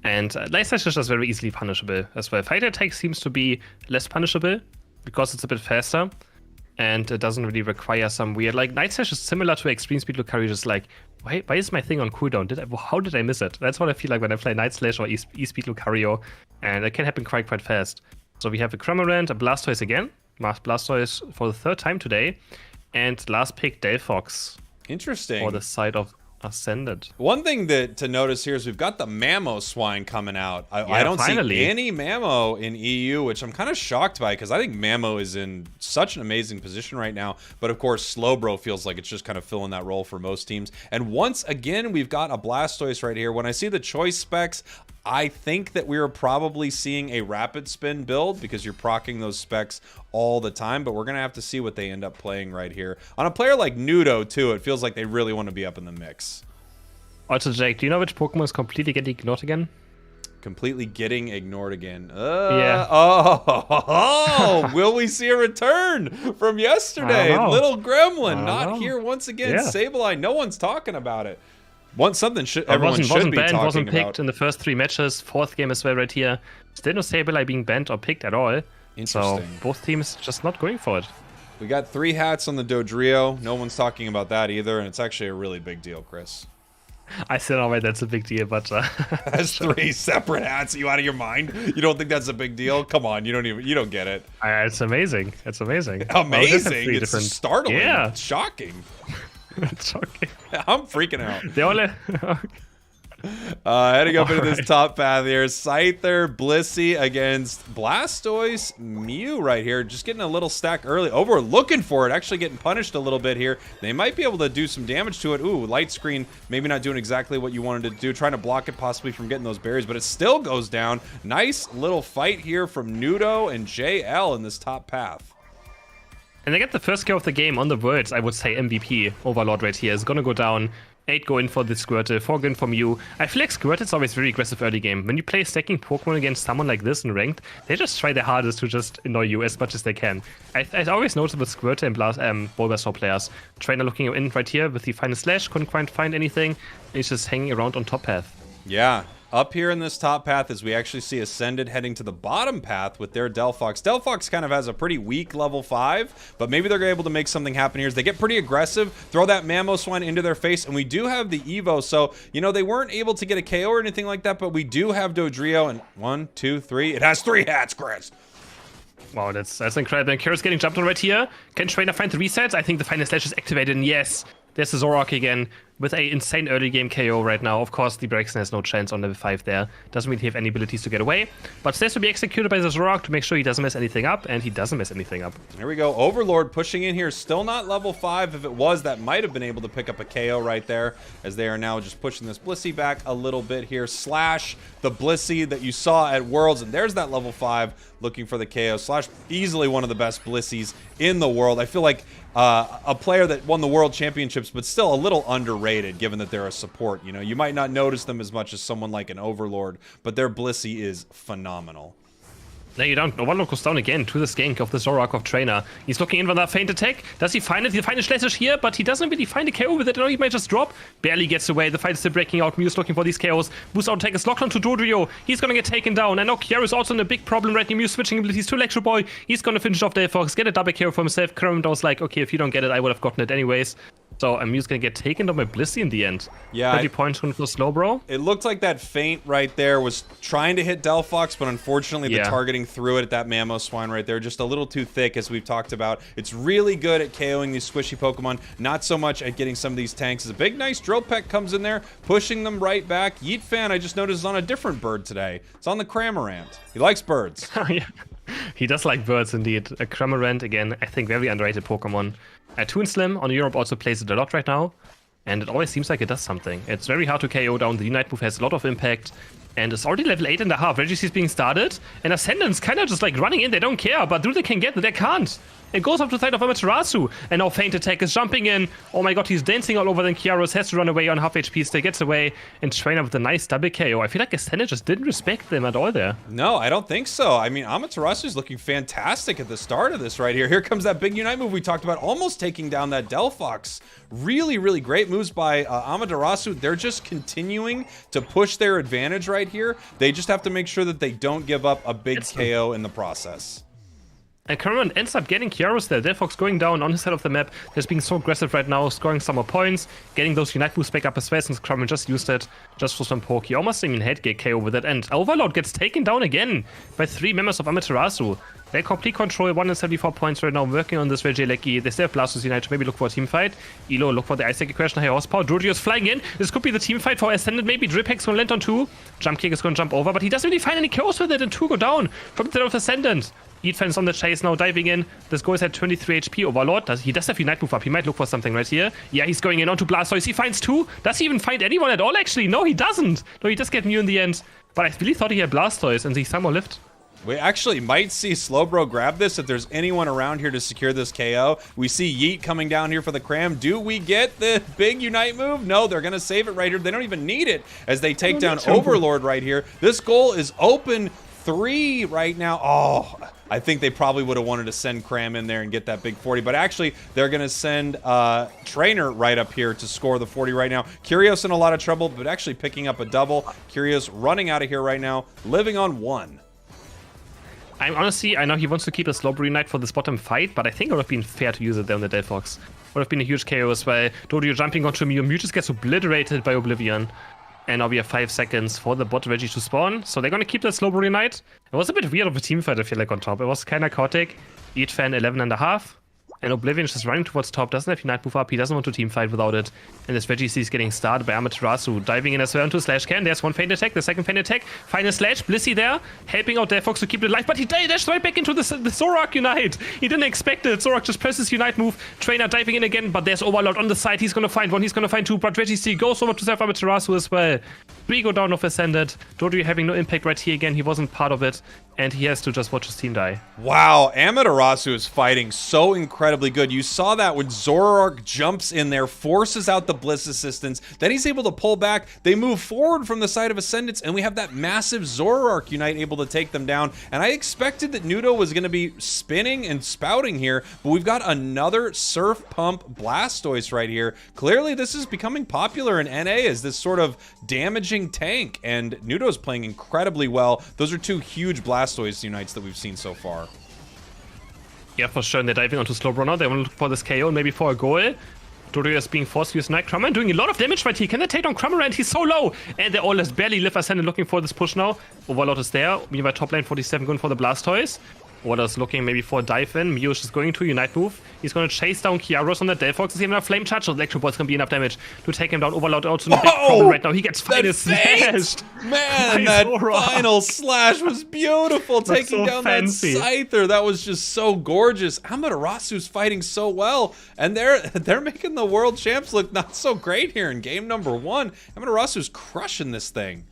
And Night Slash is just very easily punishable as well. Fight Attack seems to be less punishable because it's a bit faster and it doesn't really require some weird, like Night Slash is similar to Extreme Speed Lucario, just like, why is my thing on cooldown? How did I miss it? That's what I feel like when I play Night Slash or E-Speed Lucario, and it can happen quite fast. So we have a Cramorant, a Blastoise again, Blastoise for the 3rd time today, and last pick Delphox. Interesting. For the side of Ascended. One thing that to notice here is we've got the Mamoswine coming out. I don't see any Mamo in EU, which I'm kind of shocked by because I think Mamo is in such an amazing position right now. But of course, Slowbro feels like it's just kind of filling that role for most teams. And once again, we've got a Blastoise right here. When I see the choice specs, I think that we are probably seeing a rapid spin build because you're proccing those specs all the time, but we're going to have to see what they end up playing right here. On a player like Nudo, too, it feels like they really want to be up in the mix. Also, Jake, do you know which Pokemon is completely getting ignored again? Completely getting ignored again. Yeah. Oh, will we see a return from yesterday? Little Gremlin, not here once again. Yeah. Sableye, no one's talking about it. Everyone should be wasn't talking banned, wasn't about. picked in the first 3 matches. 4th game as well right here. Still no Sableye being banned or picked at all. Interesting. So both teams just not going for it. We got 3 hats on the Dodrio. No one's talking about that either, and it's actually a really big deal, Chris. I still don't know that's a big deal, but That's 3 separate hats. Are you out of your mind? You don't think that's a big deal? Come on, you don't get it. it's amazing. It's amazing. Amazing. It's startling. Yeah. It's shocking. It's shocking. I'm freaking out. They all. Heading up into this top path here. Scyther, Blissey against Blastoise, Mew right here. Just getting a little stack early. Over looking for it. Actually getting punished a little bit here. They might be able to do some damage to it. Ooh, light screen. Maybe not doing exactly what you wanted to do. Trying to block it possibly from getting those berries, but it still goes down. Nice little fight here from Nudo and JL in this top path. And they get the first kill of the game on the Worlds, I would say MVP. Overlord right here is gonna go down. 8 go in for the Squirtle, 4 go in from you. I feel like Squirtle's always very aggressive early game. When you play stacking Pokemon against someone like this in ranked, they just try their hardest to just annoy you as much as they can. I always noticed with Squirtle and Bulbasaur players. Trainer looking in right here with the final slash, couldn't quite find anything. He's just hanging around on top path. Yeah. Up here in this top path as we actually see Ascended heading to the bottom path with their Delphox. Delphox kind of has a pretty weak level 5, but maybe they're able to make something happen here as they get pretty aggressive, throw that Mamoswine into their face, and we do have the Evo, so, you know, they weren't able to get a KO or anything like that, but we do have Dodrio, and 1, 2, 3. It has 3 hats, Chris. Wow, that's incredible. And Kira's getting jumped on right here. Can Trainer find the resets? I think the final slash is activated, and yes, there's the Zoroark again with a insane early game KO right now. Of course, the Braixen has no chance on level 5 there. Doesn't really have any abilities to get away, but stays to be executed by the Zoroark to make sure he doesn't mess anything up, and he doesn't mess anything up. Here we go. Overlord pushing in here. Still not level 5. If it was, that might have been able to pick up a KO right there, as they are now just pushing this Blissey back a little bit here. Slash the Blissey that you saw at Worlds, and there's that level 5 looking for the KO. Slash, easily one of the best Blisseys in the world. I feel like a player that won the World Championships, but still a little underrated, given that they're a support. You know, you might not notice them as much as someone like an Overlord, but their Blissey is phenomenal. No, you don't. Overlord goes down again to the gank of the Zoroark of Trainer. He's looking in for that feint attack. Does he find it? He'll find a Slash here, but he doesn't really find a KO with it. No, he might just drop. Barely gets away. The fight is still breaking out. Mew's looking for these KOs. Boost out attack is locked onto Dodrio. He's gonna get taken down. And now Kiara is also in a big problem right now. Mew switching abilities to Electro Boy. He's gonna finish off Delphox, get a double KO for himself. Kermit was like, okay, if you don't get it, I would have gotten it anyways. So Mew's gonna get taken down by Blissey in the end. Yeah, 30 points for slow, bro. It looked like that feint right there was trying to hit Delphox, but unfortunately the targeting through it at that Mamoswine right there, just a little too thick, as we've talked about. It's really good at KOing these squishy Pokemon, not so much at getting some of these tanks. A big, nice Drill Peck comes in there, pushing them right back. Yeet Fan, I just noticed, is on a different bird today. It's on the Cramorant. He likes birds. Yeah. He does like birds indeed. A Cramorant, again, I think very underrated Pokemon. Toon Slim on Europe also plays it a lot right now, and it always seems like it does something. It's very hard to KO down. The Unite move has a lot of impact, and it's already level 8.5. Regicy's being started, and Ascendant's kind of just like running in. They don't care, but do they can get it? They can't. It goes up to the side of Amaterasu, and now Feint Attack is jumping in. Oh my god, he's dancing all over, then Kiaros has to run away on half HP, still gets away, and Trainer with a nice double KO. I feel like Ascendant just didn't respect them at all there. No, I don't think so. I mean, Amaterasu's looking fantastic at the start of this right here. Here comes that big Unite move we talked about, almost taking down that Delphox. Really, really great moves by Amaterasu. They're just continuing to push their advantage right here. They just have to make sure that they don't give up a big KO in the process. And Kermit ends up getting Kiaros there. Delphox going down on his side of the map. He's being so aggressive right now, scoring some more points, getting those Unite boosts back up as well, since Kermit just used it just for some poke. He almost even head get KO with it, and Overlord gets taken down again by 3 members of Amaterasu. They complete control, 174 points right now, working on this Regieleki. They still have Blastoise Unite to maybe look for a team fight. Elo, look for the Ice Egg question, high horsepower. Dodrio's flying in. This could be the team fight for Ascendant, maybe. Drip Hack's gonna land on 2. Jump Kick is gonna jump over, but he doesn't really find any kills with it, and 2 go down from the side of Ascendant. Eatfan is on the chase now, diving in. This goes at 23 HP. Overlord, he does have Unite move up. He might look for something right here. Yeah, he's going in onto Blastoise. He finds 2. Does he even find anyone at all, actually? No, he doesn't. No, he does get Mew in the end. But I really thought he had Blastoise and he somehow lived. We actually might see Slowbro grab this if there's anyone around here to secure this KO. We see Yeet coming down here for the cram. Do we get the big Unite move? No, they're going to save it right here. They don't even need it as they take down Overlord right here. This goal is open 3 right now. Oh, I think they probably would have wanted to send Cram in there and get that big 40, but actually they're going to send Trainer right up here to score the 40 right now. Curios in a lot of trouble, but actually picking up a double. Curios running out of here right now, living on 1. I know he wants to keep a Slowbro Unite for this bottom fight, but I think it would have been fair to use it there on the Delphox. Would have been a huge KO as well. Dodio jumping onto Mew. Mew just gets obliterated by Oblivion. And now we have 5 seconds for the bot Reggie to spawn. So they're going to keep that Slowbro Unite. It was a bit weird of a team fight, I feel like, on top. It was kind of chaotic. Each fan 11.5. And Oblivion is just running towards top, doesn't have Unite move up, he doesn't want to team fight without it. And this Reggie is getting started by Amaterasu, diving in as well into Slash Can. There's one feint attack, the second feint attack. Final Slash, Blissey there, helping out Delphox to keep it alive, but he dashed right back into the Zoroark Unite. He didn't expect it. Zoroark just presses Unite move, Trainer diving in again, but there's Overlord on the side. He's gonna find one, he's gonna find 2, but Reggie C goes over to save Amaterasu as well. 3 go down of Ascended. Dodio having no impact right here again, he wasn't part of it. And he has to just watch his team die. Wow, Amaterasu is fighting so incredibly good. You saw that when Zoroark jumps in there, forces out the Bliss assistance, then he's able to pull back. They move forward from the side of Ascendance, and we have that massive Zoroark Unite able to take them down. And I expected that Nudo was going to be spinning and spouting here, but we've got another Surf Pump Blastoise right here. Clearly, this is becoming popular in NA as this sort of damaging tank, and Nudo's playing incredibly well. Those are 2 huge Blastoise Unites that we've seen so far. Yeah, for sure. And they're diving onto Slowbro now. They want to look for this KO and maybe for a goal. Dodio is being forced to use Night Cramorant, doing a lot of damage right here. Can they take down Cramorant? He's so low. And they all just barely live Ascendant looking for this push now. Overlord is there. Meanwhile, top lane 47 going for the Blastoise. Overlord's looking maybe for a dive in. Mew is just going to Unite move. He's going to chase down Kiaros on the Delphox. Is even enough Flame Charge? So Electro Ball's going to be enough damage to take him down. Overlord also in a big problem right now. He gets final slashed. Man, that final slash was beautiful. Taking so down fancy. that Scyther. That was just so gorgeous. Amaterasu's fighting so well. And they're making the world champs look not so great here in game number 1. Amaterasu's crushing this thing.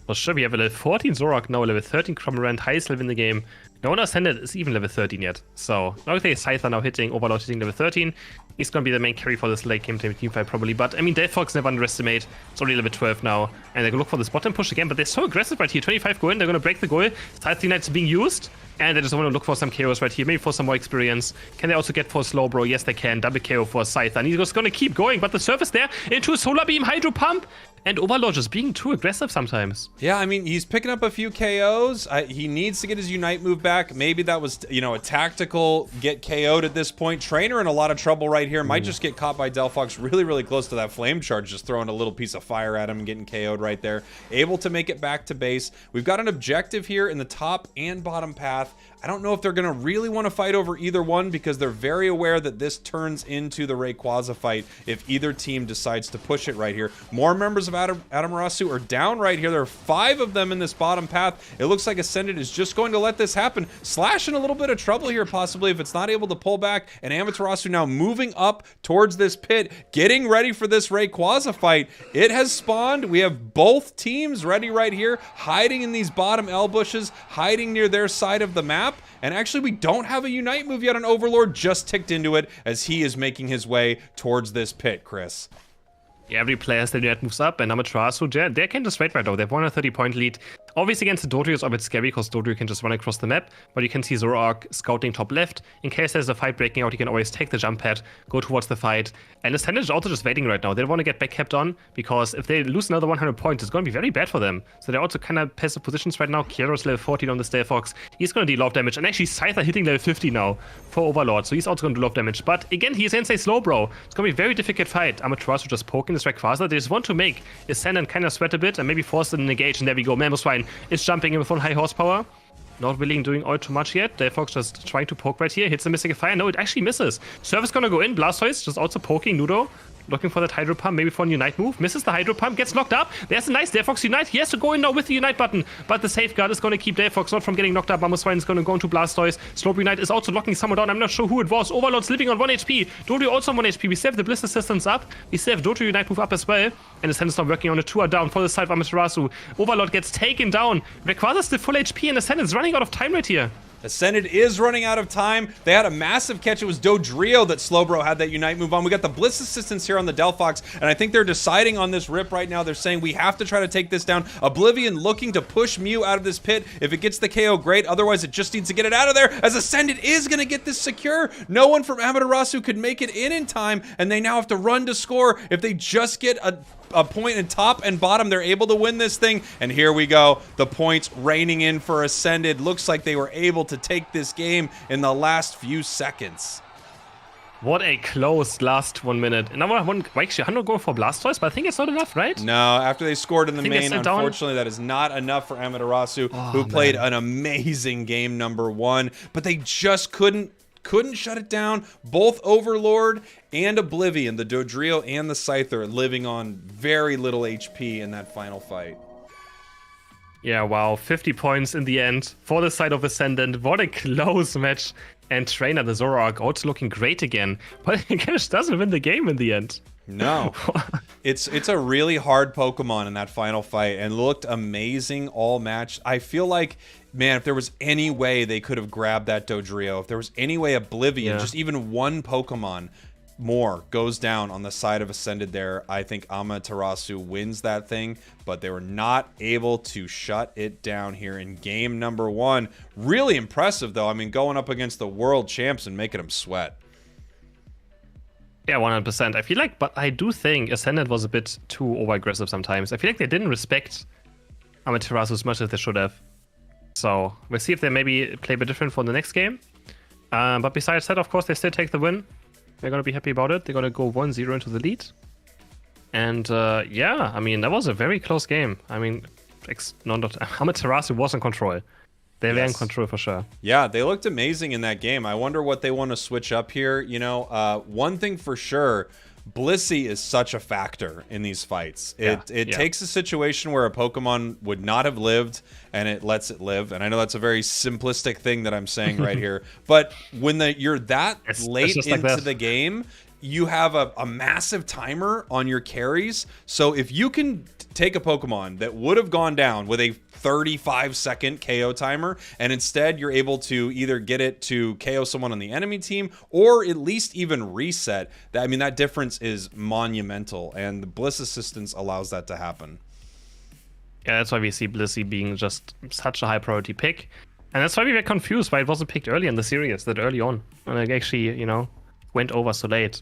For sure, we have a level 14 Zoroark now, level 13 Cramorant, highest level in the game. No one Ascended is even level 13 yet. So, okay, Scyther now hitting, Overlord hitting level 13. He's going to be the main carry for this late game team fight probably. But, I mean, Delphox never underestimate. It's already level 12 now. And they're going to look for this bottom push again. But they're so aggressive right here. 25 go in, they're going to break the goal. Scyther Unite's being used. And they just want to look for some KOs right here. Maybe for some more experience. Can they also get for Slowbro? Yes, they can. Double KO for Scyther. And he's just going to keep going. But the surface there into a Solar Beam, Hydro Pump. And Overlord just being too aggressive sometimes. Yeah, I mean, he's picking up a few KOs. He needs to get his Unite move back. Maybe that was, you know, a tactical get KO'd at this point. Trainer in a lot of trouble right here. Might just get caught by Delphox really, really close to that Flame Charge, just throwing a little piece of fire at him and getting KO'd right there. Able to make it back to base. We've got an objective here in the top and bottom path. I don't know if they're going to really want to fight over either one because they're very aware that this turns into the Rayquaza fight if either team decides to push it right here. More members of Amaterasu are down right here. There are 5 of them in this bottom path. It looks like Ascended is just going to let this happen. Slash in a little bit of trouble here possibly if it's not able to pull back. And Amaterasu now moving up towards this pit, getting ready for this Rayquaza fight. It has spawned. We have both teams ready right here, hiding in these bottom L bushes, hiding near their side of the map. And actually, we don't have a Unite move yet on Overlord, just ticked into it as he is making his way towards this pit, Chris. Yeah, every player has the Unite moves up, and Amaterasu, they can just wait right now. They have 130-point lead. Obviously, against the Dodio is a bit scary because Dodio can just run across the map, but you can see Zoroark scouting top left. In case there's a fight breaking out, you can always take the jump pad, go towards the fight. And Ascendant is also just waiting right now. They don't want to get back kept on because if they lose another 100 points, it's going to be very bad for them. So they're also kind of passive positions right now. Kiero's level 14 on the Delphox. He's going to deal a lot of damage. And actually, Scyther hitting level 50 now for Overlord. So he's also going to do a lot of damage. But again, he's Sensei Slowbro. It's going to be a very difficult fight. Amaterasu just poking this Rayquaza. They just want to make Ascendant kind of sweat a bit and maybe force them to engage. And there we go. Mamoswine is jumping in with one high horsepower. Not really doing all too much yet. Delphox just trying to poke right here. Hits the missing fire. No, it actually misses. Surface gonna go in. Blastoise just also poking Nudo. looking for that Hydro Pump, maybe for a Unite move. Misses the Hydro Pump, gets knocked up. There's a nice Delphox Unite. He has to go in now with the Unite button, but the Safeguard is going to keep Delphox not from getting knocked up. Mamoswine is going to go into Blastoise. Slope Unite is also locking someone down. I'm not sure who it was. Overlord's living on 1 HP. Dodo also on 1 HP. We still have the Bliss Assistance up. We still have Dodo Unite move up as well. And the Ascendant's not working on it. 2 are down for the side of Amaterasu. Overlord gets taken down. Rayquaza's still full HP, and Ascendant's running out of time right here. Ascended is running out of time. They had a massive catch. It was Dodrio that Slowbro had that Unite move on. We got the Bliss Assistance here on the Delphox, and I think they're deciding on this rip right now. They're saying we have to try to take this down. Oblivion looking to push Mew out of this pit. If it gets the KO, great. Otherwise, it just needs to get it out of there, as Ascended is going to get this secure. No one from Amaterasu could make it in time, and they now have to run to score. If they just get a point in top and bottom, they're able to win this thing. And here we go. The points raining in for Ascended. Looks like they were able to take this game in the last few seconds. What a close last 1 minute. And now one actually 100 go for Blastoise, but I think it's not enough, right? No, after they scored in the main, unfortunately, that is not enough for Amaterasu, who played an amazing game number 1, but they just couldn't shut it down. Both Overlord and Oblivion, the Dodrio and the Scyther, living on very little HP in that final fight. Yeah, wow. 50 points in the end for the side of Ascendant. What a close match. And Trainer, the Zoroark, also looking great again. But he just doesn't win the game in the end. No. It's a really hard Pokemon in that final fight, and looked amazing all match. I feel like, man, if there was any way they could have grabbed that Dodrio, if there was any way Oblivion, just even one Pokemon more goes down on the side of Ascended there, I think Amaterasu wins that thing, but they were not able to shut it down here in game number 1. Really impressive, though. I mean, going up against the world champs and making them sweat. Yeah, 100%. I feel like, but I do think Ascendant was a bit too over-aggressive sometimes. I feel like they didn't respect Amaterasu as much as they should have. So we'll see if they maybe play a bit different for the next game. But besides that, of course, they still take the win. They're going to be happy about it. They're going to go 1-0 into the lead. And yeah, I mean, that was a very close game. I mean, Amaterasu was in control. They were in control for sure. Yeah, they looked amazing in that game. I wonder what they want to switch up here. You know, one thing for sure, Blissey is such a factor in these fights. It takes a situation where a Pokemon would not have lived, and it lets it live. And I know that's a very simplistic thing that I'm saying right here, but when you're that late into the game, you have a massive timer on your carries. So if you can take a Pokemon that would have gone down with a 35-second KO timer, and instead you're able to either get it to KO someone on the enemy team or at least even reset, I mean, that difference is monumental, and the Bliss Assistance allows that to happen. Yeah, that's why we see Blissey being just such a high priority pick. And that's why we were confused why it wasn't picked early in the series, that early on. And it actually, you know, went over so late.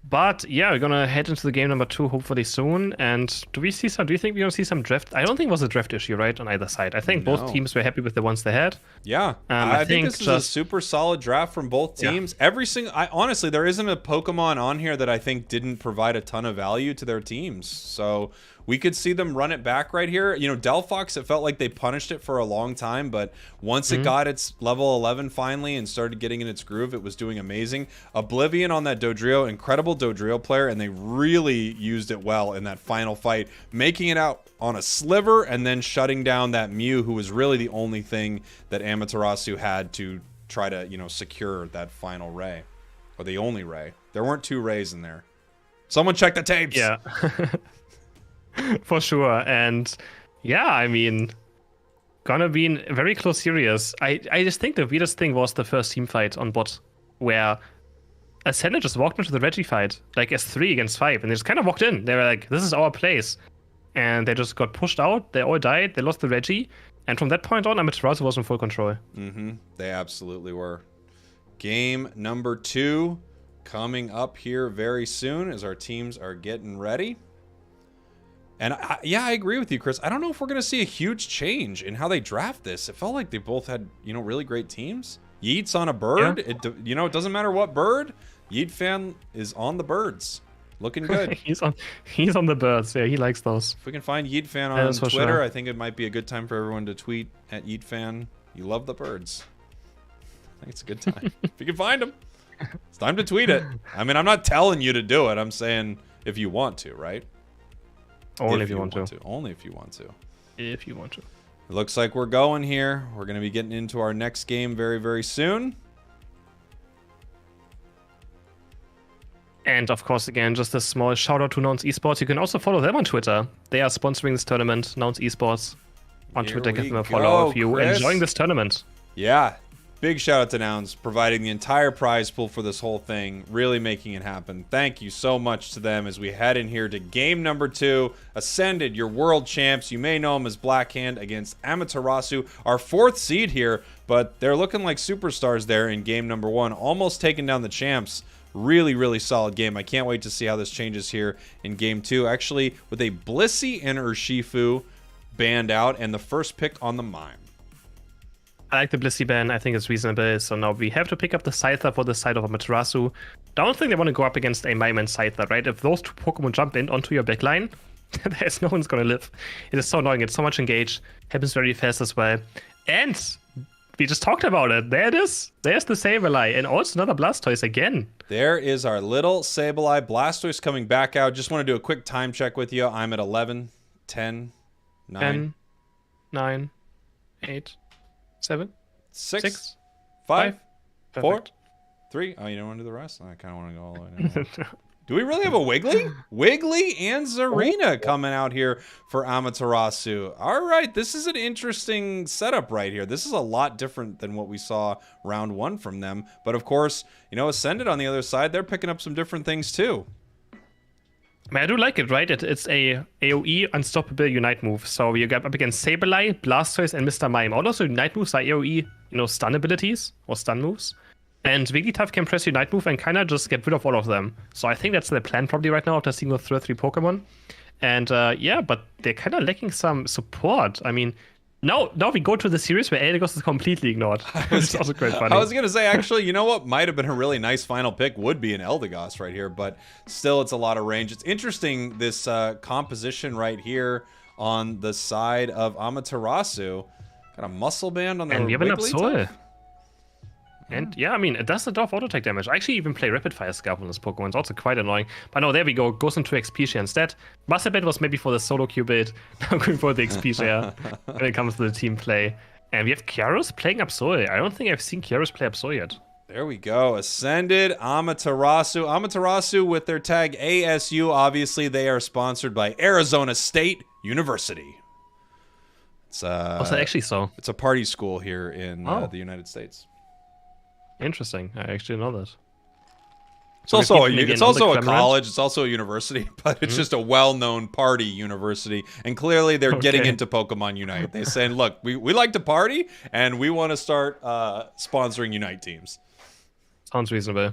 But yeah, we're gonna head into the game number 2 hopefully soon. And do you think we're gonna see some draft? I don't think it was a draft issue, right, on either side. I think both teams were happy with the ones they had. Yeah, I think this is a super solid draft from both teams. Every single, honestly, there isn't a Pokemon on here that I think didn't provide a ton of value to their teams. So we could see them run it back right here. You know, Delphox, it felt like they punished it for a long time, but once it got its level 11 finally and started getting in its groove, it was doing amazing. Oblivion on that Dodrio, incredible Dodrio player, and they really used it well in that final fight, making it out on a sliver and then shutting down that Mew, who was really the only thing that Amaterasu had to try to, you know, secure that final Ray. Or the only Ray. There weren't 2 Rays in there. Someone check the tapes! Yeah. For sure. And yeah, I mean, gonna be in a very close series. I just think the weirdest thing was the first team fight on bot, where Ascendant just walked into the Reggie fight, like as 3 against 5, and they just kind of walked in. They were like, this is our place. And they just got pushed out, they all died, they lost the Reggie, and from that point on, Amaterasu was in full control. They absolutely were. Game number 2 coming up here very soon as our teams are getting ready. And yeah, I agree with you, Chris. I don't know if we're going to see a huge change in how they draft this. It felt like they both had, you know, really great teams. Yeet's on a bird. Yeah. You know, it doesn't matter what bird. Yeet fan is on the birds. Looking good. he's on the birds. Yeah, he likes those. If we can find Yeet fan on Twitter, sure. I think it might be a good time for everyone to tweet at Yeet fan. You love the birds. I think it's a good time. If you can find them. It's time to tweet it. I mean, I'm not telling you to do it. I'm saying if you want to, right? Only if you want to. Only if you want to. If you want to. It looks like we're going here. We're going to be getting into our next game very, very soon. And of course, again, just a small shout out to Nouns Esports. You can also follow them on Twitter. They are sponsoring this tournament, Nouns Esports. On Here Twitter, give we them a follow if you're Chris. enjoying this tournament. Yeah. Big shout out to Nouns, providing the entire prize pool for this whole thing, really making it happen. Thank you so much to them as we head in here to game number 2. Ascended, your world champs. You may know them as Blackhand against Amaterasu, our 4th seed here, but they're looking like superstars there in game number 1, almost taking down the champs. Really, really solid game. I can't wait to see how this changes here in game 2. Actually, with a Blissey and Urshifu banned out and the first pick on the Mime. I like the Blissey ban. I think it's reasonable. So now we have to pick up the Scyther for the side of Amaterasu. I don't think they want to go up against a Mime and Scyther, right? If those 2 Pokemon jump in onto your backline, there's no one's going to live. It is so annoying. It's so much engaged. Happens very fast as well. And we just talked about it. There it is. There's the Sableye. And also another Blastoise again. There is our little Sableye. Blastoise coming back out. Just want to do a quick time check with you. I'm at 11, 10, 9, 10, 9, 8, 7, 6, 5, 4, Perfect. 3. Oh, you don't want to do the rest? I kind of want to go all the way down. Do we really have a Wiggly? Wiggly and Zarina coming out here for Amaterasu. All right, this is an interesting setup right here. This is a lot different than what we saw round 1 from them. But of course, you know, Ascended on the other side, they're picking up some different things too. I mean, I do like it, right? It's a AoE unstoppable Unite move. So you get up against Sableye, Blastoise, and Mr. Mime. All those Unite moves are AoE, stun abilities or stun moves. And Wigglytuff can press Unite move and kind of just get rid of all of them. So I think that's the plan probably right now after seeing those 3 Pokemon. And yeah, but they're kind of lacking some support. I mean, now we go to the series where Eldegoss is completely ignored. It's also quite funny. I was going to say, actually, you know what might have been a really nice final pick would be an Eldegoss right here, but still it's a lot of range. It's interesting, this composition right here on the side of Amaterasu. Got a muscle band on the and we have an Wigglytuff. Absol. And yeah, I mean, it does a lot of auto attack damage. I actually even play Rapid Fire Scarf on this Pokemon. It's also quite annoying. But no, there we go. Goes into XP share instead. Masterbed was maybe for the solo queue build. Now going for the XP share when it comes to the team play. And we have Kyaros playing Absol. I don't think I've seen Kyaros play Absol yet. There we go. Ascended, Amaterasu. Amaterasu with their tag ASU. Obviously, they are sponsored by Arizona State University. It's Was that actually so? It's a party school here in the United States. Interesting. I actually didn't know that. It's also a college. It's also a university, but it's just a well-known party university. And clearly, they're getting into Pokemon Unite. They're saying, "Look, we like to party, and we want to start sponsoring Unite teams." Sounds reasonable.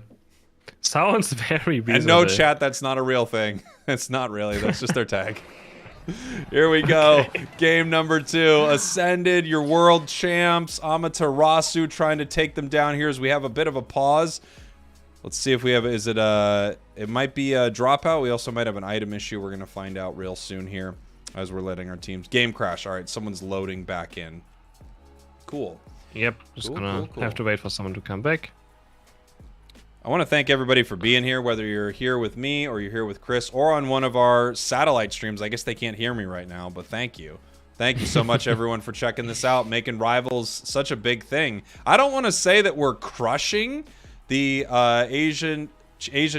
Sounds very reasonable. And no, chat, that's not a real thing. It's not really. That's just their tag. Here we go. Okay. Game number 2. Ascended, your world champs. Amaterasu trying to take them down here as we have a bit of a pause. Let's see if we have, it might be a dropout. We also might have an item issue. We're going to find out real soon here as we're letting our teams. Game crash. All right, someone's loading back in. Cool. Yep, just gonna have to wait for someone to come back. I want to thank everybody for being here, whether you're here with me or you're here with Chris or on one of our satellite streams. I guess they can't hear me right now, but thank you. Thank you so much, everyone, for checking this out, making Rivals such a big thing. I don't want to say that we're crushing the Asia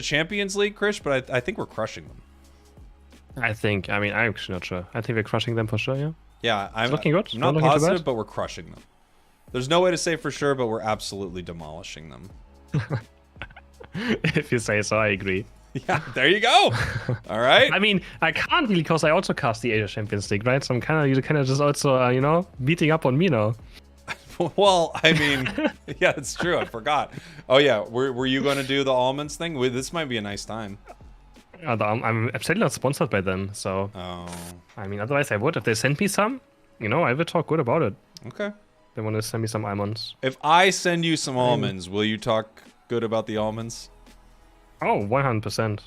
Champions League, Chris, but I think we're crushing them. I'm actually not sure. I think we're crushing them for sure, yeah. Yeah, I'm looking good. I'm not positive, but we're crushing them. There's no way to say for sure, but we're absolutely demolishing them. If you say so, I agree. Yeah, there you go. All right. I mean, I can't really because I also cast the Asia Champions League, right? So I'm kind of just also, beating up on me now. Well, I mean, yeah, it's true. I forgot. Oh, yeah. Were you going to do the almonds thing? This might be a nice time. I'm absolutely not sponsored by them, so. Oh. I mean, otherwise I would. If they send me some, I would talk good about it. Okay. They want to send me some almonds. If I send you some almonds, will you talk good about the almonds? Oh, 100%.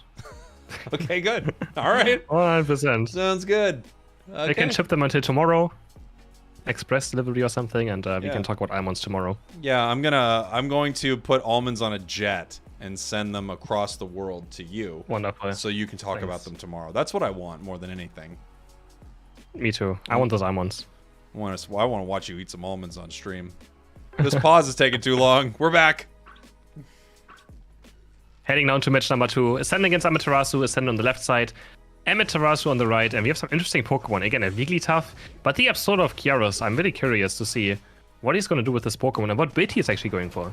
Okay, good. All right. 100%. Sounds good. Okay. I can ship them until tomorrow. express delivery or something, and we Yeah. can talk about almonds tomorrow. Yeah, I'm going to put almonds on a jet and send them across the world to you. Wonderful. So you can talk Thanks. about them tomorrow. That's what I want more than anything. Me too. I want those almonds. I want to watch you eat some almonds on stream. This pause is taking too long. We're back. Heading down to match number 2. Ascend against Amaterasu, Ascend on the left side. Amaterasu on the right, and we have some interesting Pokemon. Again, a Wigglytuff, but the Absol of Kyaros. I'm really curious to see what he's going to do with this Pokemon and what build he is actually going for.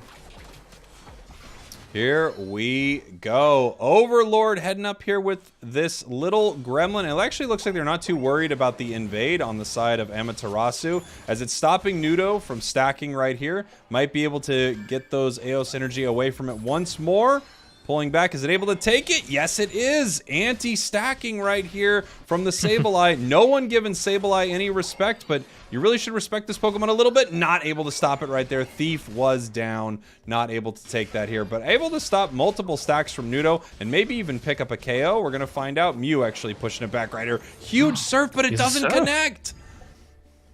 Here we go. Overlord heading up here with this little gremlin. It actually looks like they're not too worried about the invade on the side of Amaterasu, as it's stopping Nudo from stacking right here. Might be able to get those Eos energy away from it once more. Pulling back, is it able to take it? Yes, it is. Anti-stacking right here from the Sableye. No one giving Sableye any respect, but you really should respect this Pokemon a little bit. Not able to stop it right there. Thief was down. Not able to take that here, but able to stop multiple stacks from Nudo and maybe even pick up a KO. We're going to find out. Mew actually pushing it back right here. Huge Surf, but it doesn't connect.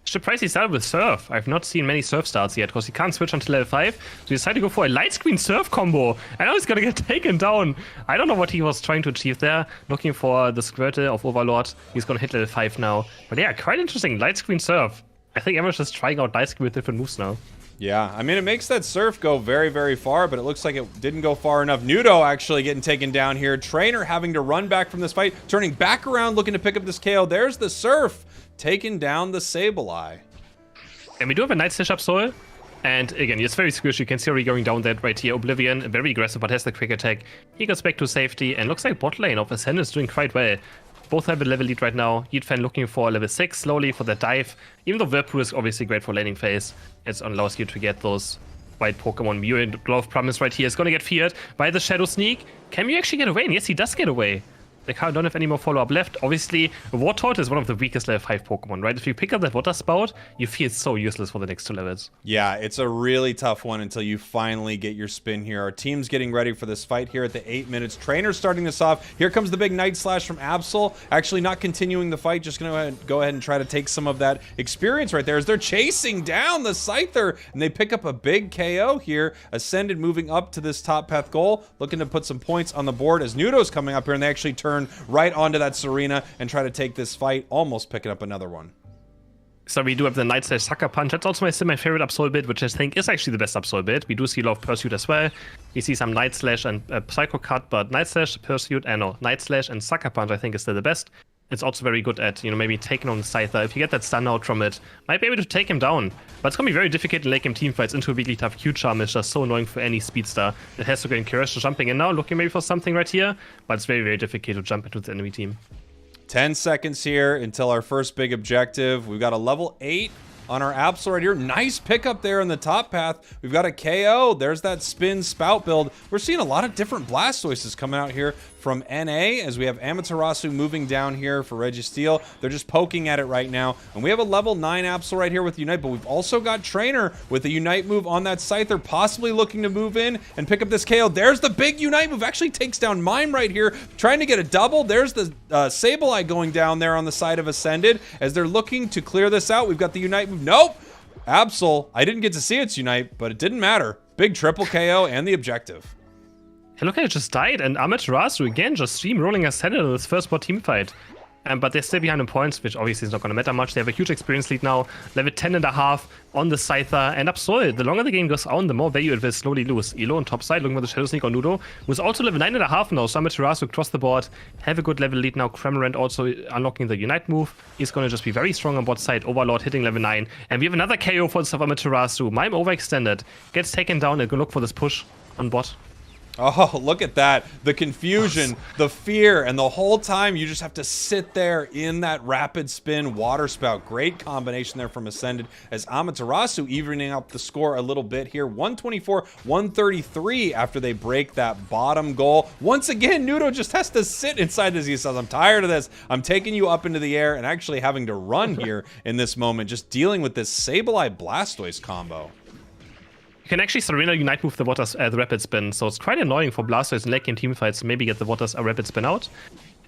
Surprised he started with Surf. I've not seen many Surf starts yet because he can't switch until level 5. So he decided to go for a light screen Surf combo. And now he's gonna get taken down. I don't know what he was trying to achieve there. Looking for the Squirtle of Overlord. He's gonna hit level 5 now. But yeah, quite interesting. Light screen Surf. I think everyone's just trying out light screen with different moves now. Yeah, I mean, it makes that Surf go very, very far, but it looks like it didn't go far enough. Nudo actually getting taken down here. Trainer having to run back from this fight, turning back around, looking to pick up this KO. There's the Surf, taking down the Sableye. And we do have a Night Slash Absol. And again, it's very squishy. You can see already going down that right here. Oblivion, very aggressive, but has the quick attack. He goes back to safety, and looks like bot lane of Ascend is doing quite well. Both have a level lead right now. Heatfan looking for level 6 slowly for the dive. Even though Whirlpool is obviously great for laning phase, it allows you to get those white Pokemon. Mew and Glove Promise right here is going to get feared by the Shadow Sneak. Can Mew actually get away? And yes, he does get away. They don't have any more follow-up left. Obviously, Wartortle is one of the weakest level 5 Pokemon, right? If you pick up that Water Spout, you feel so useless for the next 2 levels. Yeah, it's a really tough one until you finally get your spin here. Our team's getting ready for this fight here at the 8 minutes. Trainer's starting this off. Here comes the big Night Slash from Absol. Actually not continuing the fight, just going to go ahead and try to take some of that experience right there as they're chasing down the Scyther, and they pick up a big KO here. Ascended moving up to this top path goal, looking to put some points on the board as Nudo's coming up here, and they actually turn right onto that Serena and try to take this fight, almost picking up another one. So we do have the Night Slash Sucker Punch. That's also still my favorite Absol build, which I think is actually the best Absol build. We do see a lot of Pursuit as well. We see some Night Slash and Psycho Cut, but Night Slash, Pursuit, Night Slash and Sucker Punch I think is still the best. It's also very good at, maybe taking on the Scyther. If you get that stun out from it, might be able to take him down. But it's going to be very difficult in late game teamfights into a Wigglytuff. Q-Charm is just so annoying for any speedster. It has to get encouraged to jumping in now, looking maybe for something right here. But it's very, very difficult to jump into the enemy team. 10 seconds here until our first big objective. We've got a level 8 on our Absol right here. Nice pickup there in the top path. We've got a KO. There's that spin spout build. We're seeing a lot of different Blastoises coming out here from NA as we have Amaterasu moving down here for Registeel. They're just poking at it right now. And we have a level 9 Absol right here with Unite, but we've also got Trainer with a Unite move on that Scyther, possibly looking to move in and pick up this KO. There's the big Unite move. Actually takes down Mime right here, trying to get a double. There's the Sableye going down there on the side of Ascended as they're looking to clear this out. We've got the Unite move. Nope! Absol, I didn't get to see its Unite, but it didn't matter. Big triple KO and the objective. Hey, look, it just died, and Amaterasu again just steamrolling Ascended in this first bot team fight. But they're still behind in points, which obviously is not going to matter much. They have a huge experience lead now, level 10.5 on the Scyther, and Absol. The longer the game goes on, the more value it will slowly lose. Elo on top side, looking for the Shadow Sneak on Nudo, who's also level 9.5 now, so Amaterasu across the board have a good level lead now. Cramorant also unlocking the Unite move. He's going to just be very strong on bot side. Overlord hitting level 9, and we have another KO for the Amaterasu. Mime overextended, gets taken down, and go look for this push on bot. Oh, look at that. The confusion, the fear, and the whole time you just have to sit there in that rapid spin water spout. Great combination there from Ascended as Amaterasu evening up the score a little bit here. 124-133 after they break that bottom goal. Once again, Nudo just has to sit inside this. He says, I'm tired of this. I'm taking you up into the air and actually having to run here in this moment, just dealing with this Sableye Blastoise combo. You can actually Serena Unite move the Waters the Rapid Spin, so it's quite annoying for Blastoise in late game teamfights to maybe get the Waters a Rapid Spin out.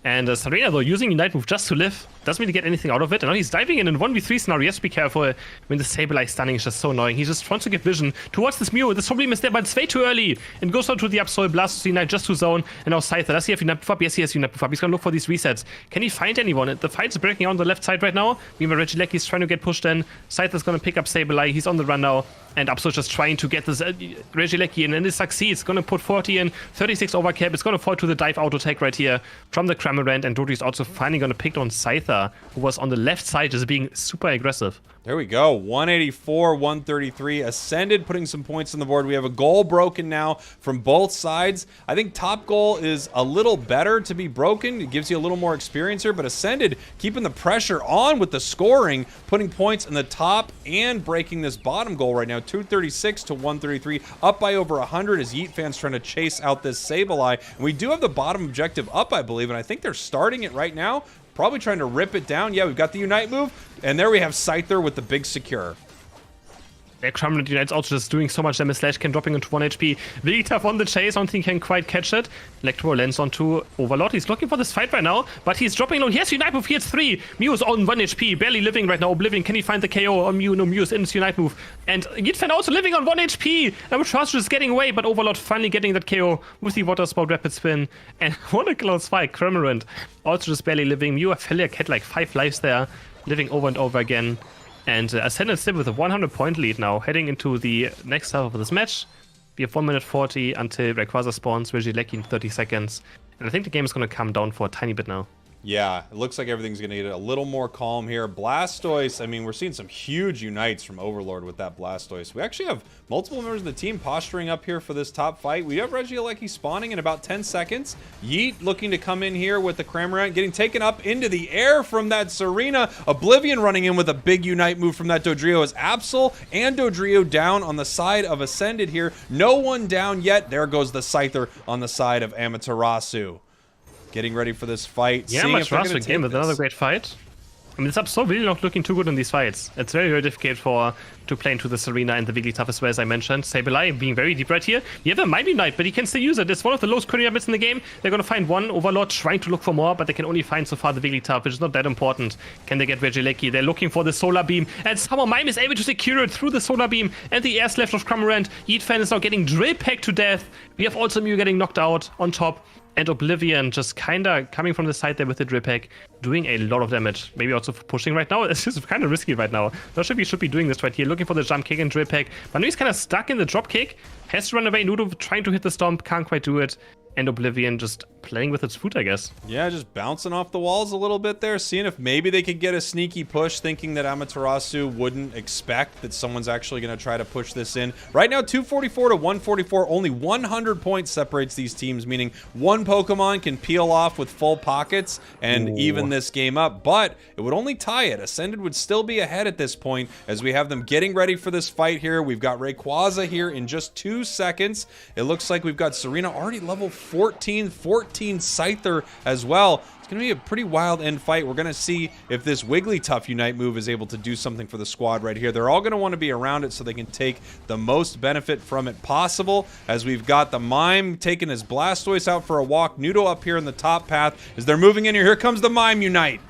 And Serena, though, using Unite move just to live, doesn't really get anything out of it. And now he's diving in 1v3 scenario. He has to be careful. I mean, the Sableye stunning is just so annoying. He just wants to get vision towards this Mew. This problem is there, but it's way too early. And goes on to the Absol, Blast Unite just to zone. And now Scyther, does he have Unite up? Yes, he has Unite up. He's gonna look for these resets. Can he find anyone? The fight's breaking out on the left side right now. Meanwhile, Regieleki's trying to get pushed in. Scyther's gonna pick up Sableye. He's on the run now. And Absol just trying to get this Regieleki in, and it succeeds. Gonna put 40 in, 36 overcap. It's gonna fall to the dive auto tech right here from the Cramorant, and Dodri's also finally gonna pick on Scyther, who was on the left side just being super aggressive. There we go. 184, 133. Ascended putting some points on the board. We have a goal broken now from both sides. I think top goal is a little better to be broken. It gives you a little more experience here, but Ascended keeping the pressure on with the scoring, putting points in the top and breaking this bottom goal right now. 236 to 133, up by over 100 as Yeet fans trying to chase out this Sableye. And we do have the bottom objective up, I believe, and I think they're starting it right now. Probably trying to rip it down. Yeah, we've got the Unite move, and there we have Scyther with the big secure. Der Cramorant Unite's also just doing so much damage. Slashcan dropping into 1 HP. Really tough on the chase. I don't think he can quite catch it. Electro lands onto Overlord. He's looking for this fight right now, but he's dropping low. He has Unite move. He has 3. Mew is on 1 HP. Barely living right now. Oblivion. Can he find the KO on Mew? No, Mew is in his Unite move. And Yitfen also living on 1 HP. Amaterasu is getting away, but Overlord finally getting that KO with the Water Spout Rapid Spin. And what a close fight. Cramorant also just barely living. Mew Apheliac had like 5 lives there, living over and over again. And Ascended still with a 100-point lead now, heading into the next half of this match. We have 1 minute 40 until Rayquaza spawns, Regieleki in 30 seconds. And I think the game is going to calm down for a tiny bit now. Yeah, it looks like everything's going to get a little more calm here. Blastoise, I mean, we're seeing some huge unites from Overlord with that Blastoise. We actually have multiple members of the team posturing up here for this top fight. We have Regieleki spawning in about 10 seconds. Yeet looking to come in here with the Cramorant, getting taken up into the air from that Serena. Oblivion running in with a big unite move from that Dodrio as Absol and Dodrio down on the side of Ascended here. No one down yet. There goes the Scyther on the side of Amaterasu. Getting ready for this fight. Yeah, Amaterasu again with another great fight. I mean, this Absol really not looking too good in these fights. It's very, very difficult to play into this arena and the Wigglytuff as well, as I mentioned. Sableye being very deep right here. You have a Mighty Knight, but he can still use it. It's one of the lowest current bits in the game. They're going to find one Overlord trying to look for more, but they can only find so far the Wigglytuff, which is not that important. Can they get Regieleki? They're looking for the Solar Beam, and somehow Mime is able to secure it through the Solar Beam and the air slash of Cramorant. Yeetfan is now getting drill pecked to death. We have also Mew getting knocked out on top. And Oblivion just kinda coming from the side there with the drip pack, doing a lot of damage. Maybe also pushing right now. It's just kind of risky right now. Not sure if he should be doing this right here. Looking for the jump kick and drip pack. But now he's kind of stuck in the drop kick. Has to run away. Nudo trying to hit the stomp. Can't quite do it. And Oblivion just playing with its foot, I guess. Yeah, just bouncing off the walls a little bit there, seeing if maybe they could get a sneaky push, thinking that Amaterasu wouldn't expect that someone's actually going to try to push this in. Right now, 244 to 144, only 100 points separates these teams, meaning one Pokemon can peel off with full pockets and even this game up, but it would only tie it. Ascended would still be ahead at this point as we have them getting ready for this fight here. We've got Rayquaza here in just 2 seconds. It looks like we've got Serena already level 14 Scyther as well. It's going to be a pretty wild end fight. We're going to see if this Wigglytuff Unite move is able to do something for the squad right here. They're all going to want to be around it so they can take the most benefit from it possible, as we've got the Mime taking his Blastoise out for a walk. Nudo up here in the top path as they're moving in here. Here comes the Mime Unite.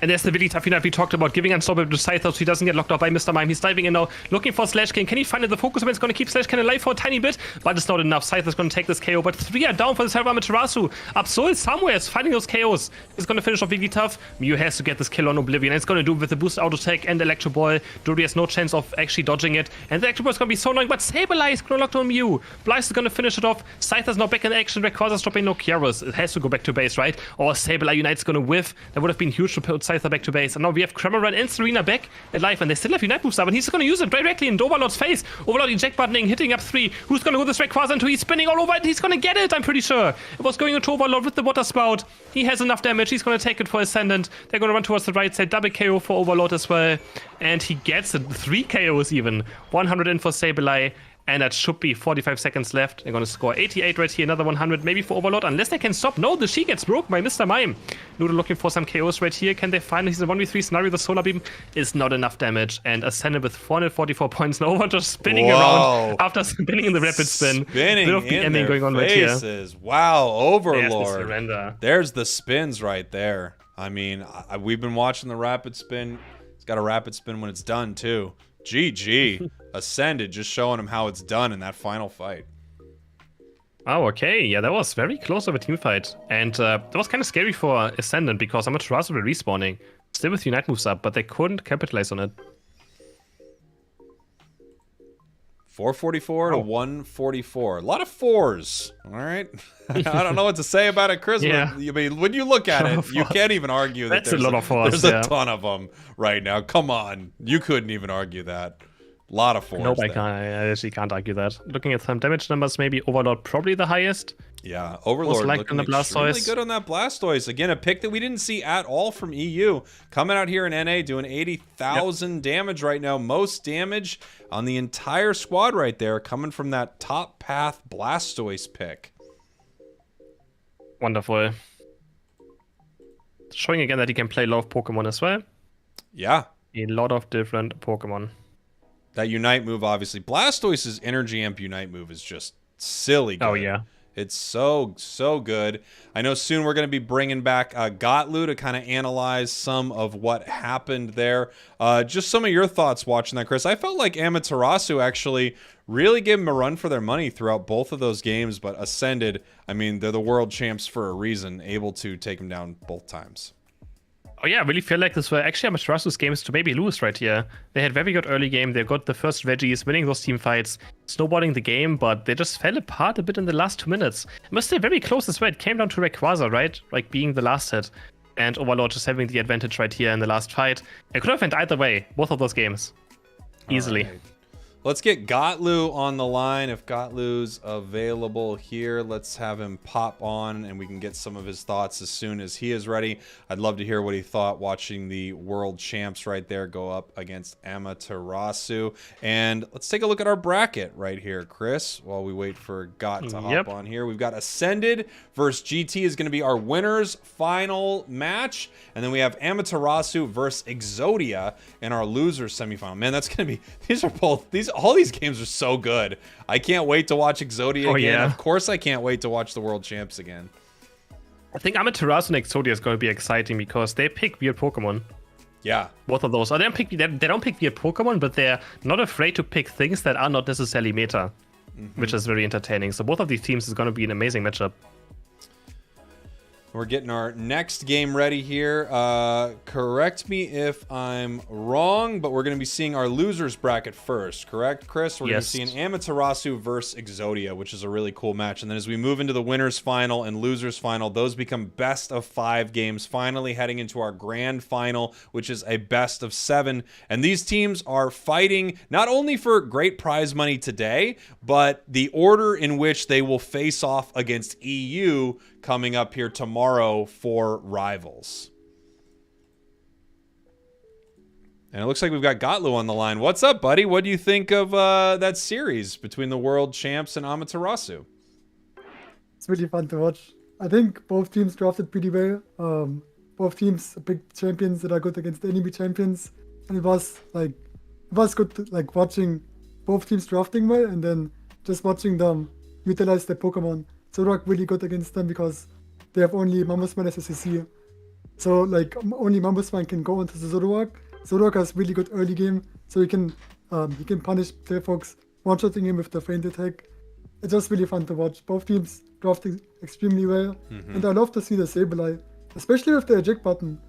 And there's the Wigglytuff Unite we talked about, giving Unstoppable to Scyther so he doesn't get locked out by Mr. Mime. He's diving in now, looking for Slashcan. Can he find it? The focus event's going to keep Slashcan alive for a tiny bit, but it's not enough. Scyther's going to take this KO, but 3 are down for the side of Amaterasu. Absol somewhere is finding those KOs. It's going to finish off Wigglytuff. Mew has to get this kill on Oblivion, and it's going to do it with the boost auto tech and Electro Ball. Dory has no chance of actually dodging it, and the Electro Ball is going to be so annoying, but Sableye is going to lock on Mew. Blyce is going to finish it off. Scyther's now back in action. Rayquaza's dropping no Kyaros. It has to go back to base, right? Or Sableye Unite's going to whiff. That would have been huge to put Scyther back to base. And now we have Cramorant and Serena back alive, and they still have Unite moves up, and he's going to use it directly in Overlord's face. Overlord eject buttoning, hitting up 3. Who's going to go this Rayquaza into? He's spinning all over it. He's going to get it, I'm pretty sure. It was going into Overlord with the Water Spout. He has enough damage. He's going to take it for Ascendant. They're going to run towards the right side. Double KO for Overlord as well. And he gets it. 3 KOs even. 100 in for Sableye. And that should be 45 seconds left. They're going to score 88 right here. Another 100 maybe for Overlord. Unless they can stop. No, the She gets broken by Mr. Mime. Noodle looking for some KOs right here. Can they find it? He's a 1v3 scenario. The Solar Beam is not enough damage. And Ascended with 444 points. Now Overlord just spinning around after spinning in the rapid spin. Spinning in their going on faces. Right here. Wow, Overlord. Surrender. There's the spins right there. I mean, we've been watching the rapid spin. It's got a rapid spin when it's done, too. GG. Ascended, just showing him how it's done in that final fight. Oh, okay. Yeah, that was very close of a team fight. And that was kind of scary for Ascendant because Amaterasu were respawning. Still with Unite moves up, but they couldn't capitalize on it. 444 to 144. A lot of fours. All right. I don't know what to say about it, Chris. Yeah. I mean, when you look at it, you can't even argue that That's a lot of fours. there's a ton of them right now. Come on. You couldn't even argue that. A lot of fours. Nope, there. I actually can't argue that. Looking at some damage numbers, maybe Overlord probably the highest. Yeah, Overlord like looking on the extremely Blastoise. good on that Blastoise. Again, a pick that we didn't see at all from EU. Coming out here in NA, doing 80,000 damage right now. Most damage on the entire squad right there, coming from that top path Blastoise pick. Wonderful. Showing again that he can play a lot of Pokemon as well. Yeah. A lot of different Pokemon. That Unite move, obviously. Blastoise's Energy Amp Unite move is just silly good. Oh, yeah. It's so good. I know soon we're going to be bringing back Gotlu to kind of analyze some of what happened there. Just some of your thoughts watching that, Chris. I felt like Amaterasu actually really gave them a run for their money throughout both of those games, but Ascended, I mean, they're the world champs for a reason, able to take them down both times. Oh yeah, I really feel like this were actually Amaterasu's games to maybe lose right here. They had very good early game, they got the first Reggies, winning those team fights, snowballing the game, but they just fell apart a bit in the last 2 minutes. I must say very close as well, it came down to Rayquaza, right? Like being the last hit, and Overlord just having the advantage right here in the last fight. It could have went either way, both of those games. Easily. All right. Let's get Gotlu on the line. If Gotlu's available here, let's have him pop on and we can get some of his thoughts as soon as he is ready. I'd love to hear what he thought watching the world champs right there go up against Amaterasu. And let's take a look at our bracket right here, Chris, while we wait for Got to hop on here. We've got Ascended versus GT is going to be our winners final match. And then we have Amaterasu versus Exodia in our losers semifinal. Man, that's going to be, all these games are so good. I can't wait to watch Exodia again. Yeah. Of course I can't wait to watch the World Champs again. I think Amaterasu and Exodia is going to be exciting because they pick weird Pokemon. Yeah. Both of those. Or they don't pick weird Pokemon, but they're not afraid to pick things that are not necessarily meta, which is very entertaining. So both of these teams is going to be an amazing matchup. We're getting our next game ready here. Correct me if I'm wrong, but we're going to be seeing our losers bracket first, correct, Chris? We're going to be seeing Amaterasu versus Exodia, which is a really cool match. And then as we move into the winners final and losers final, those become best of 5 games, finally heading into our grand final, which is a best of 7. And these teams are fighting not only for great prize money today, but the order in which they will face off against EU coming up here tomorrow for rivals. And it looks like we've got Gotlu on the line. What's up, buddy? What do you think of that series between the world champs and Amaterasu? It's really fun to watch. I think both teams drafted pretty well. Both teams picked champions that are good against the enemy champions, and it was good to, watching both teams drafting well and then just watching them utilize their Pokemon. Zoroark really good against them because they have only Mamosman as a CC. So only Mamosman can go into the Zoroark. Zoroark has really good early game, so he can punish Playfox, one-shotting him with the feint attack. It's just really fun to watch. Both teams drafting extremely well, and I love to see the Sableye, especially with the eject button.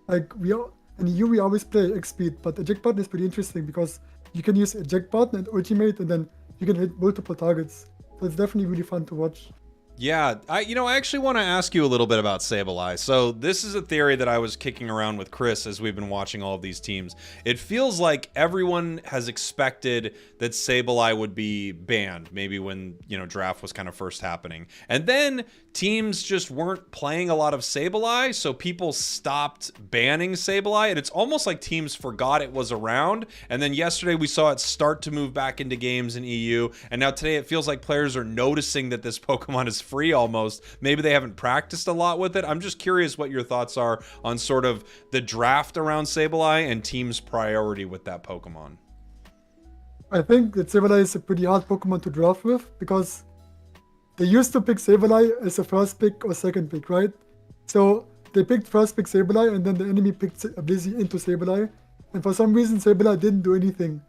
In EU we always play X speed, but eject button is pretty interesting because you can use eject button and ultimate, and then you can hit multiple targets. So it's definitely really fun to watch. Yeah, I actually want to ask you a little bit about Sableye. So this is a theory that I was kicking around with Chris as we've been watching all of these teams. It feels like everyone has expected that Sableye would be banned, maybe when, draft was kind of first happening. And then teams just weren't playing a lot of Sableye, so people stopped banning Sableye, and it's almost like teams forgot it was around. And then yesterday we saw it start to move back into games in EU, and now today it feels like players are noticing that this Pokemon is free almost. Maybe they haven't practiced a lot with it. I'm just curious what your thoughts are on sort of the draft around Sableye and teams' priority with that Pokemon. I think that Sableye is a pretty hard Pokemon to draft with because they used to pick Sableye as a first pick or second pick, right? So they picked first pick Sableye, and then the enemy picked Blizzy into Sableye, and for some reason Sableye didn't do anything.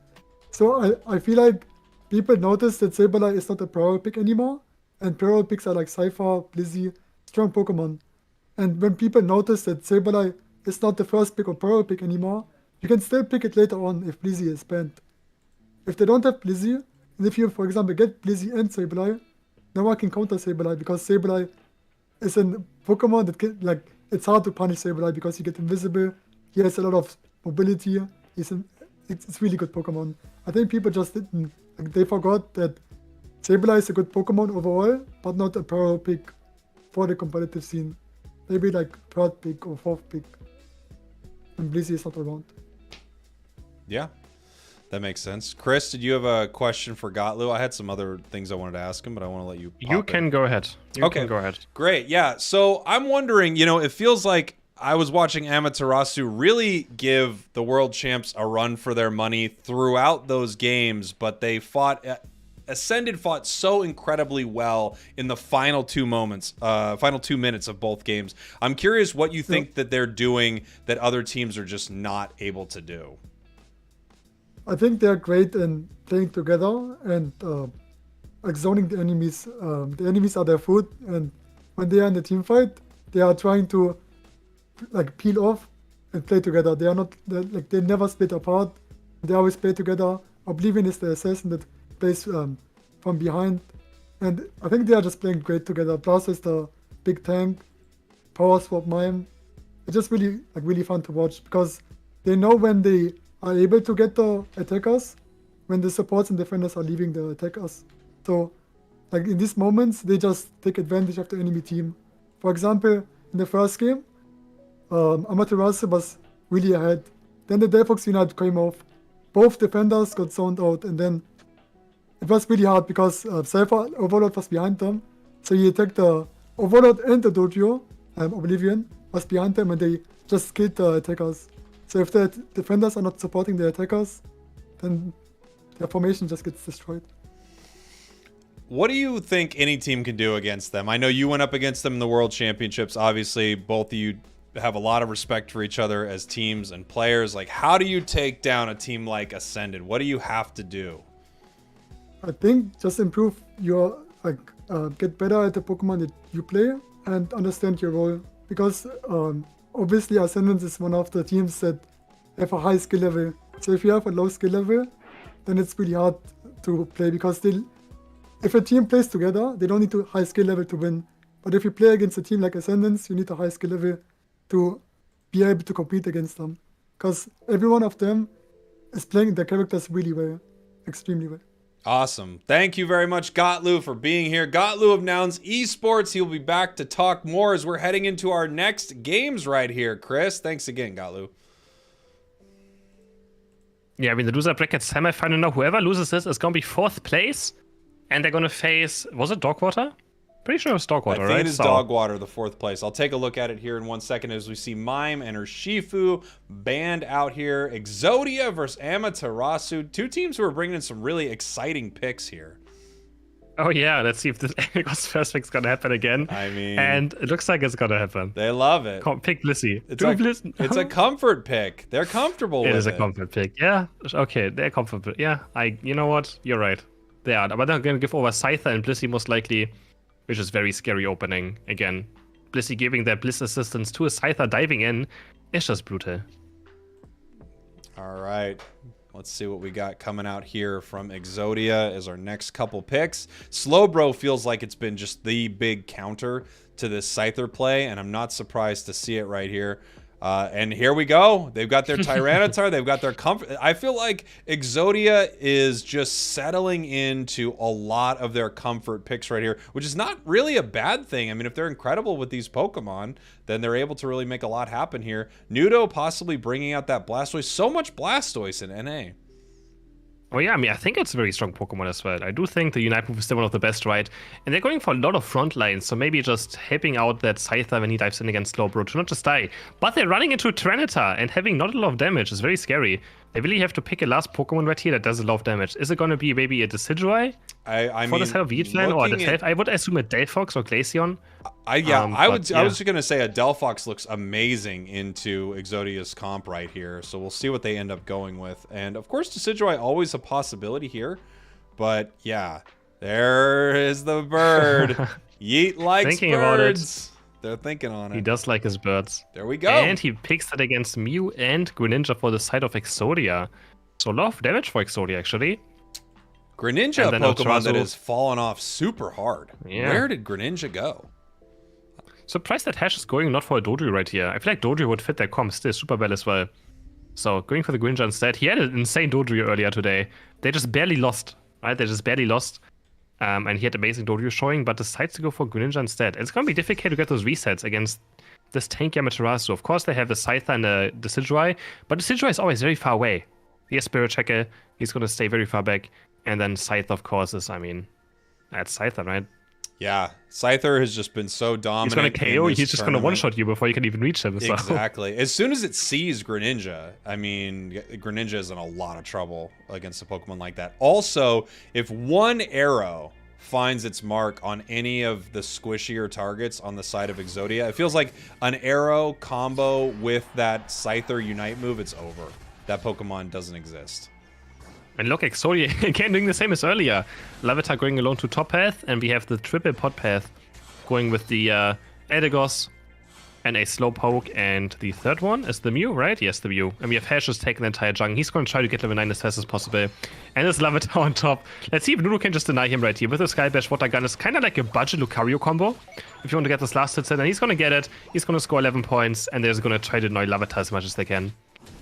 So I feel like people noticed that Sableye is not a power pick anymore, and power picks are like Cypher, Blizzy, strong Pokemon. And when people notice that Sableye is not the first pick or power pick anymore, you can still pick it later on if Blizzy is banned. If they don't have Blizzy, and if you, for example, get Blizzy and Sableye, no one can counter Sableye because Sableye is a Pokemon that can, like, it's hard to punish Sableye because he gets invisible, he has a lot of mobility, it's really good Pokemon. I think people just didn't, like, they forgot that Sableye is a good Pokemon overall, but not a power pick for the competitive scene. Maybe like third pick or fourth pick when Blizzy is not around. Yeah, that makes sense. Chris, did you have a question for Gotlu? I had some other things I wanted to ask him, but I want to let you pop You can in. go ahead. You can go ahead. Great. Yeah. So I'm wondering, it feels like I was watching Amaterasu really give the world champs a run for their money throughout those games, but they Ascended fought so incredibly well in the final 2 minutes of both games. I'm curious what you think that they're doing that other teams are just not able to do. I think they're great in playing together and like zoning the enemies. The enemies are their food, and when they are in the team fight, they are trying to like peel off and play together. They are not like they never split apart. They always play together. Oblivion is the assassin that plays from behind, and I think they are just playing great together. Plus, is the big tank, power swap mime. It's just really fun to watch because they know when they are able to get the attackers, when the supports and defenders are leaving the attackers. So, like in these moments, they just take advantage of the enemy team. For example, in the first game, Amaterasu was really ahead. Then the Delphox Unite came off. Both defenders got zoned out, and then it was really hard because Cypher Overlord was behind them. So he attacked the Overlord and the Dojo, Oblivion was behind them, and they just killed the attackers. So if the defenders are not supporting the attackers, then their formation just gets destroyed. What do you think any team can do against them? I know you went up against them in the World Championships. Obviously, both of you have a lot of respect for each other as teams and players. Like, how do you take down a team like Ascended? What do you have to do? I think just improve your, get better at the Pokemon that you play and understand your role. Because obviously Ascendance is one of the teams that have a high skill level. So if you have a low skill level, then it's really hard to play because if a team plays together, they don't need a high skill level to win. But if you play against a team like Ascendance, you need a high skill level to be able to compete against them. Because every one of them is playing their characters really well, extremely well. Awesome. Thank you very much, Gotlu, for being here. Gotlu of Nouns Esports. He'll be back to talk more as we're heading into our next games right here. Chris, thanks again, Gotlu. Yeah, I mean, the loser bracket semifinal now, whoever loses this is going to be 4th place. And they're going to face, was it Dogwater? Pretty sure it was Dogwater, right? I think it is Dogwater, the 4th place. I'll take a look at it here in 1 second as we see Mime and Urshifu banned out here. Exodia versus Amaterasu. 2 teams who are bringing in some really exciting picks here. Oh yeah, let's see if this first pick's going to happen again. I mean... And it looks like it's going to happen. They love it. Pick Blissey. It's a comfort pick. They're comfortable with it. It is a comfort pick. Yeah, okay, they're comfortable. Yeah, you know what? You're right. They are. But they're going to give over Scyther and Blissey most likely, which is very scary opening. Again, Blissey giving their Bliss assistance to a Scyther diving in is just brutal. All right. Let's see what we got coming out here from Exodia as our next couple picks. Slowbro feels like it's been just the big counter to this Scyther play, and I'm not surprised to see it right here. And here we go. They've got their Tyranitar. They've got their comfort. I feel like Exodia is just settling into a lot of their comfort picks right here, which is not really a bad thing. I mean, if they're incredible with these Pokemon, then they're able to really make a lot happen here. Nudo possibly bringing out that Blastoise. So much Blastoise in NA. Oh yeah, I mean, I think it's a very strong Pokemon as well. I do think the Unite move is still one of the best, right? And they're going for a lot of front lines, so maybe just helping out that Scyther when he dives in against Slowbro to not just die. But they're running into Tyranitar and having not a lot of damage is very scary. They really have to pick a last Pokemon right here that does a lot of damage. Is it going to be maybe a Decidueye I for mean, the side of Heatran or the I would assume a Delphox or Glaceon. I was just gonna say a Delphox looks amazing into Exodia's comp right here, so we'll see what they end up going with. And of course, Decidueye always a possibility here, but yeah, there is the bird. Yeet likes Thinking birds. They're thinking on it. He does like his birds. There we go. And he picks it against Mew and Greninja for the side of Exodia. So a lot of damage for Exodia actually. Greninja, a Pokemon that Amaterasu. has fallen off super hard. Yeah. Where did Greninja go? Surprised that Hash is going not for a Dodrio right here. I feel like Dodrio would fit their comp still super well as well. So going for the Greninja instead. He had an insane Dodrio earlier today. They just barely lost. Right? They just barely lost. And he had amazing Dodrio showing, but decides to go for Greninja instead. It's going to be difficult to get those resets against this tanky Amaterasu. Of course, they have the Scyther and the Decidueye, but Decidueye is always very far away. He has Spirit Checker. He's going to stay very far back. And then Scyther, of course, is, I mean, that's Scyther, right? Yeah, Scyther has just been so dominant. He's going to KO. He's just going to one-shot you before you can even reach him. So. Exactly. As soon as it sees Greninja, I mean, Greninja is in a lot of trouble against a Pokemon like that. Also, if one arrow finds its mark on any of the squishier targets on the side of Exodia, it feels like an arrow combo with that Scyther Unite move, it's over. That Pokemon doesn't exist. And look, Exodia again doing the same as earlier. Larvitar going alone to top path, and we have the triple pot path going with the Eldegoss and a Slowpoke, and the third one is the Mew, right? Yes, the Mew. And we have Hash just taking the entire junk. He's going to try to get level 9 as fast as possible. And there's Larvitar on top. Let's see if Nudo can just deny him right here. With the Sky Bash, Water Gun is kind of like a budget Lucario combo. If you want to get this last hit set, and he's going to get it. He's going to score 11 points, and they're just going to try to annoy Larvitar as much as they can.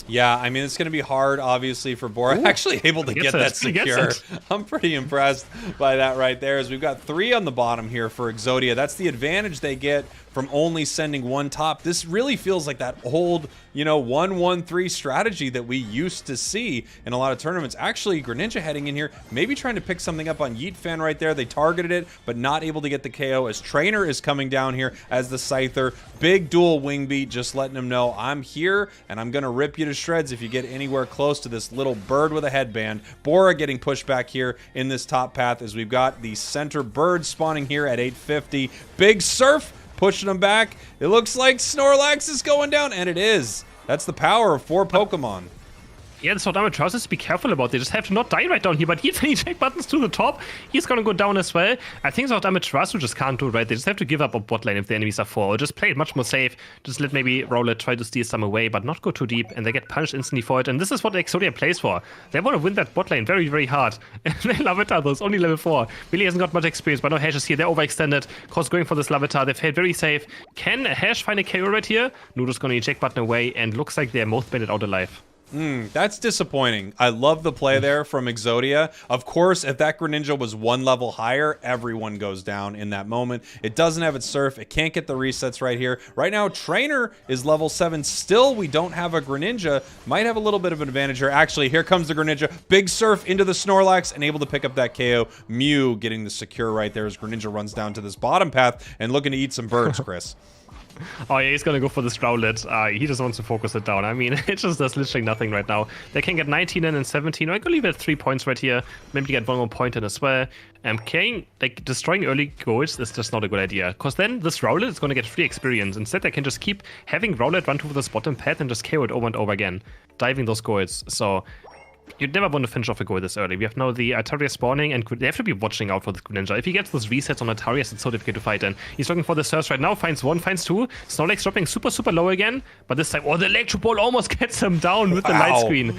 Yeah, I mean, it's going to be hard, obviously, for Bora. Actually able to get that secure. I'm pretty impressed by that right there, as we've got 3 on the bottom here for Exodia. That's the advantage they get from only sending one top. This really feels like that old, 1-1-3 strategy that we used to see in a lot of tournaments. Actually, Greninja heading in here, maybe trying to pick something up on Yeet Fan right there. They targeted it, but not able to get the KO, as Trainer is coming down here as the Scyther. Big dual wing beat, just letting him know, I'm here, and I'm going to rip you to shreds if you get anywhere close to this little bird with a headband. Bora getting pushed back here in this top path, as we've got the center bird spawning here at 850. Big Surf pushing him back. It looks like Snorlax is going down, and it is. That's the power of 4 Pokemon. Yeah, that's what Amaterasu has to be careful about. They just have to not die right down here. But if he check buttons to the top, he's going to go down as well. I think that's what Amaterasu just can't do, right? They just have to give up on bot lane if the enemies are 4. Or just play it much more safe. Just let maybe Rowlet try to steal some away, but not go too deep. And they get punished instantly for it. And this is what Exodia plays for. They want to win that bot lane very, very hard. And they Larvitar, though, it's only level 4. Really hasn't got much experience, but no Hash is here. They're overextended. Of course, going for this Larvitar. They played very safe. Can Hash find a KO right here? Nudo's going to eject button away, and looks like they're both banded out alive. That's disappointing. I love the play there from Exodia. Of course, if that Greninja was 1 level higher, everyone goes down in that moment. It doesn't have its Surf. It can't get the resets right here. Right now, Trainer is level 7. Still, we don't have a Greninja. Might have a little bit of an advantage here. Actually, here comes the Greninja. Big Surf into the Snorlax and able to pick up that KO. Mew getting the secure right there as Greninja runs down to this bottom path and looking to eat some birds, Chris. Oh yeah, he's gonna go for the Rowlet. He just wants to focus it down. I mean, it just does literally nothing right now. They can get 19 in and 17. I could leave it at 3 points right here. Maybe get 1 more point in as well. Destroying early goals is just not a good idea, because then this Rowlet is gonna get free experience. Instead, they can just keep having Rowlet run to this bottom path and just KO it over and over again, diving those goals. So you'd never want to finish off a goal this early. We have now the Altaria spawning, and they have to be watching out for this Greninja. If he gets those resets on Altarias, it's so difficult to fight in. He's looking for the Surge right now, finds 1, finds 2. Snorlax dropping super, super low again, but this time, the Electro Ball almost gets him down with the light screen.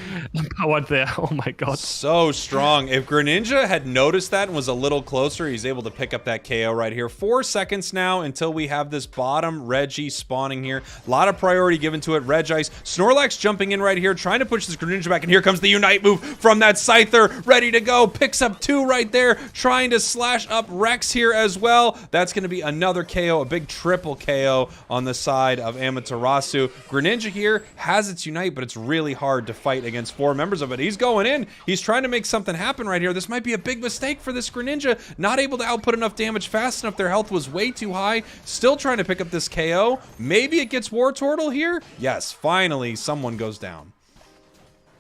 Powered there, oh my god. So strong. If Greninja had noticed that and was a little closer, he's able to pick up that KO right here. 4 seconds now until we have this bottom Reggie spawning here. A lot of priority given to it. Regice. Snorlax jumping in right here, trying to push this Greninja back, and here comes the Unite move from that Scyther, ready to go. Picks up 2 right there, trying to slash up Rex here as well. That's going to be another KO, a big triple KO on the side of Amaterasu. Greninja here has its Unite, but it's really hard to fight against 4 members of it. He's going in. He's trying to make something happen right here. This might be a big mistake for this Greninja. Not able to output enough damage fast enough. Their health was way too high. Still trying to pick up this KO. Maybe it gets War Turtle here? Yes, finally someone goes down.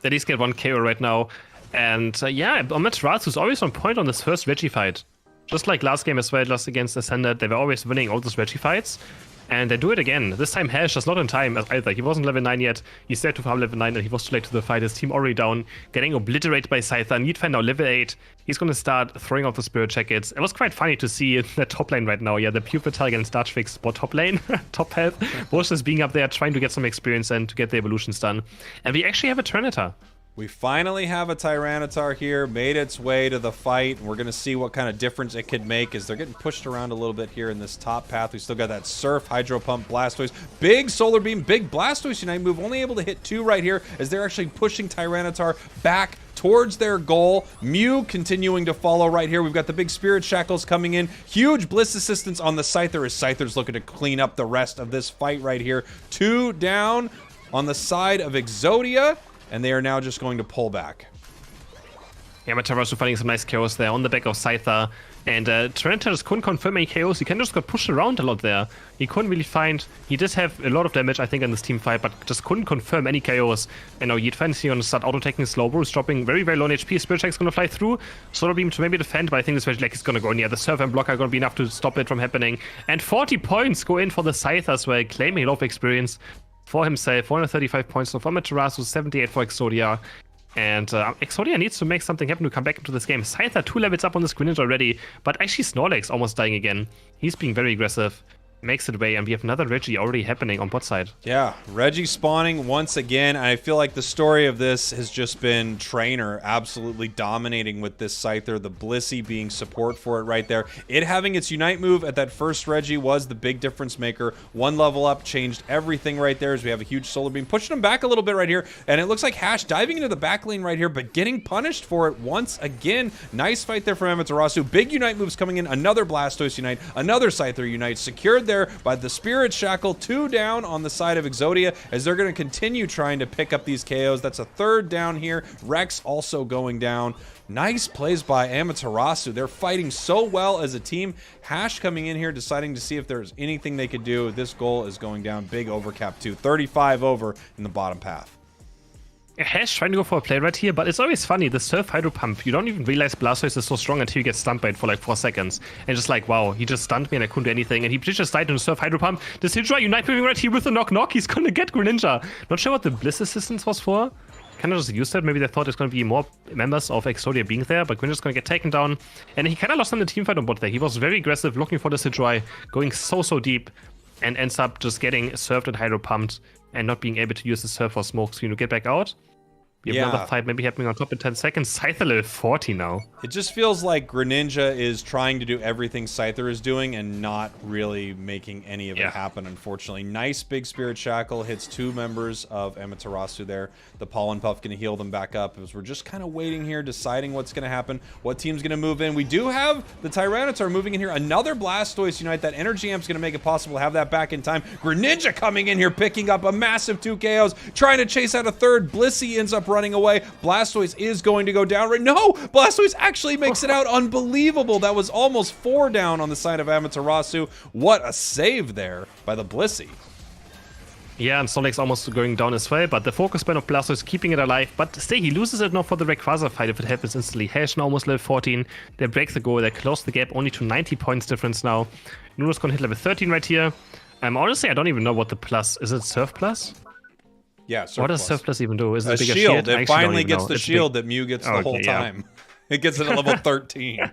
at least get 1 KO right now. And yeah, Amaterasu is always on point on this first Reggie fight. Just like last game as well, just against Ascended, they were always winning all those Reggie fights. And they do it again. This time Hash just not in time either. He wasn't level 9 yet. He stayed to farm level 9 and he was too late to the fight. His team already down, getting obliterated by Scyther. Needfan now level 8. He's going to start throwing out the Spirit Jackets. It was quite funny to see the top lane right now. Yeah, the Pupital against Darchfix spot top lane, top health. Both just being up there trying to get some experience and to get the evolutions done. And we actually have a Tyranitar. We finally have a Tyranitar here, made its way to the fight. We're going to see what kind of difference it could make as they're getting pushed around a little bit here in this top path. We still got that Surf, Hydro Pump, Blastoise, big Solar Beam, big Blastoise Unite move, only able to hit 2 right here as they're actually pushing Tyranitar back towards their goal. Mew continuing to follow right here. We've got the big Spirit Shackles coming in. Huge Bliss assistance on the Scyther as Scyther's looking to clean up the rest of this fight right here. 2 down on the side of Exodia. And they are now just going to pull back. Yeah, Amaterasu finding some nice KOs there on the back of Scyther. And Tyranitar just couldn't confirm any KOs. He kind of just got pushed around a lot there. He couldn't really find... He did have a lot of damage, I think, in this team fight, but just couldn't confirm any KOs. And now Yidfan is going to start auto-taking Slowbro. He's dropping very, very low on HP. Spirit Check's going to fly through. Solar Beam to maybe defend, but I think this Reggie is going to go in. Yeah, the Surf and Block are going to be enough to stop it from happening. And 40 points go in for the Scyther as well, claiming a lot of experience for himself. 135 points for Amaterasu, 78 for Exodia. And Exodia needs to make something happen to come back into this game. Scyther 2 levels up on the Greninja already, but actually Snorlax almost dying again. He's being very aggressive. Makes it way, and we have another Reggie already happening on bot side. Yeah, Reggie spawning once again. I feel like the story of this has just been Trainer absolutely dominating with this Scyther. The Blissey being support for it right there. It having its Unite move at that first Reggie was the big difference maker. 1 level up changed everything right there as we have a huge Solar Beam. Pushing him back a little bit right here, and it looks like Hash diving into the back lane right here, but getting punished for it once again. Nice fight there from Amaterasu. Big Unite moves coming in. Another Blastoise Unite, another Scyther Unite. Secured there by the Spirit Shackle. 2 down on the side of Exodia as they're going to continue trying to pick up these KOs. That's a 3rd down here. Rex also going down. Nice plays by Amaterasu. They're fighting so well as a team. Hash coming in here deciding to see if there's anything they could do. This goal is going down. Big overcap too. 35 over in the bottom path. Hash trying to go for a play right here, but it's always funny. The Surf Hydro Pump, you don't even realize Blastoise is so strong until you get stunned by it for like 4 seconds. And just like, wow, he just stunned me and I couldn't do anything. And he just died in the Surf Hydro Pump. The Sidra Unite moving right here with the Knock Knock. He's gonna get Greninja. Not sure what the Bliss assistance was for. Kind of just used it. Maybe they thought there's going to be more members of Exodia being there, but Greninja's going to get taken down. And he kind of lost on the team fight on bot there. He was very aggressive, looking for the Sidra, going so deep, and ends up just getting surfed and Hydro Pumped and not being able to use the Surf for smoke screen to get back out. We have another fight maybe happening on top in 10 seconds. Scyther level 40 now. It just feels like Greninja is trying to do everything Scyther is doing and not really making any of it happen, unfortunately. Nice big Spirit Shackle hits 2 members of Amaterasu there. The Pollen Puff going to heal them back up as we're just kind of waiting here, deciding what's going to happen, what team's going to move in. We do have the Tyranitar moving in here. Another Blastoise Unite. That Energy Amp's going to make it possible to have that back in time. Greninja coming in here, picking up a massive 2 KOs, trying to chase out a 3rd. Blissey ends up running away. Blastoise is going to go down right. No! Blastoise actually makes it out. Unbelievable. That was almost 4 down on the side of Amaterasu. What a save there by the Blissey. Yeah, and Snorlax almost going down as well, but the focus point of Blastoise keeping it alive. But still, he loses it now for the Rayquaza fight if it happens instantly. Hash now almost level 14. They break the goal. They close the gap only to 90 points difference now. Nuno's going to hit level 13 right here. Honestly, I don't even know what the plus... Is it Surf Plus? Yeah, Surf What does Plus. Surf Plus even do? Is it a bigger shield? shield? It finally gets the shield that Mew gets the whole yeah. time. It gets it at level 13.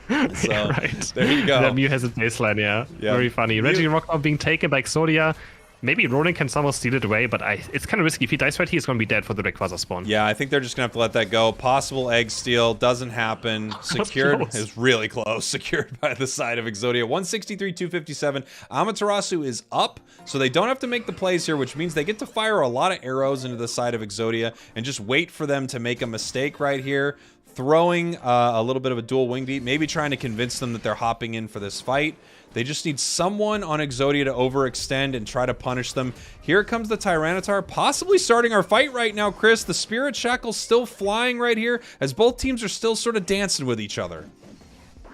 So, yeah, right. There you go. The Mew has a baseline, yeah. Very funny. Reggie Rock now being taken by Exodia. Maybe Ronin can somehow steal it away, but it's kind of risky. If he dies right here, he's going to be dead for the Rayquaza spawn. Yeah, I think they're just going to have to let that go. Possible egg steal. Doesn't happen. Secured is really close. Secured by the side of Exodia. 163, 257. Amaterasu is up, so they don't have to make the plays here, which means they get to fire a lot of arrows into the side of Exodia and just wait for them to make a mistake right here. Throwing a little bit of a dual wing beat, maybe trying to convince them that they're hopping in for this fight. They just need someone on Exodia to overextend and try to punish them. Here comes the Tyranitar, possibly starting our fight right now, Chris. The Spirit Shackle's still flying right here, as both teams are still sort of dancing with each other.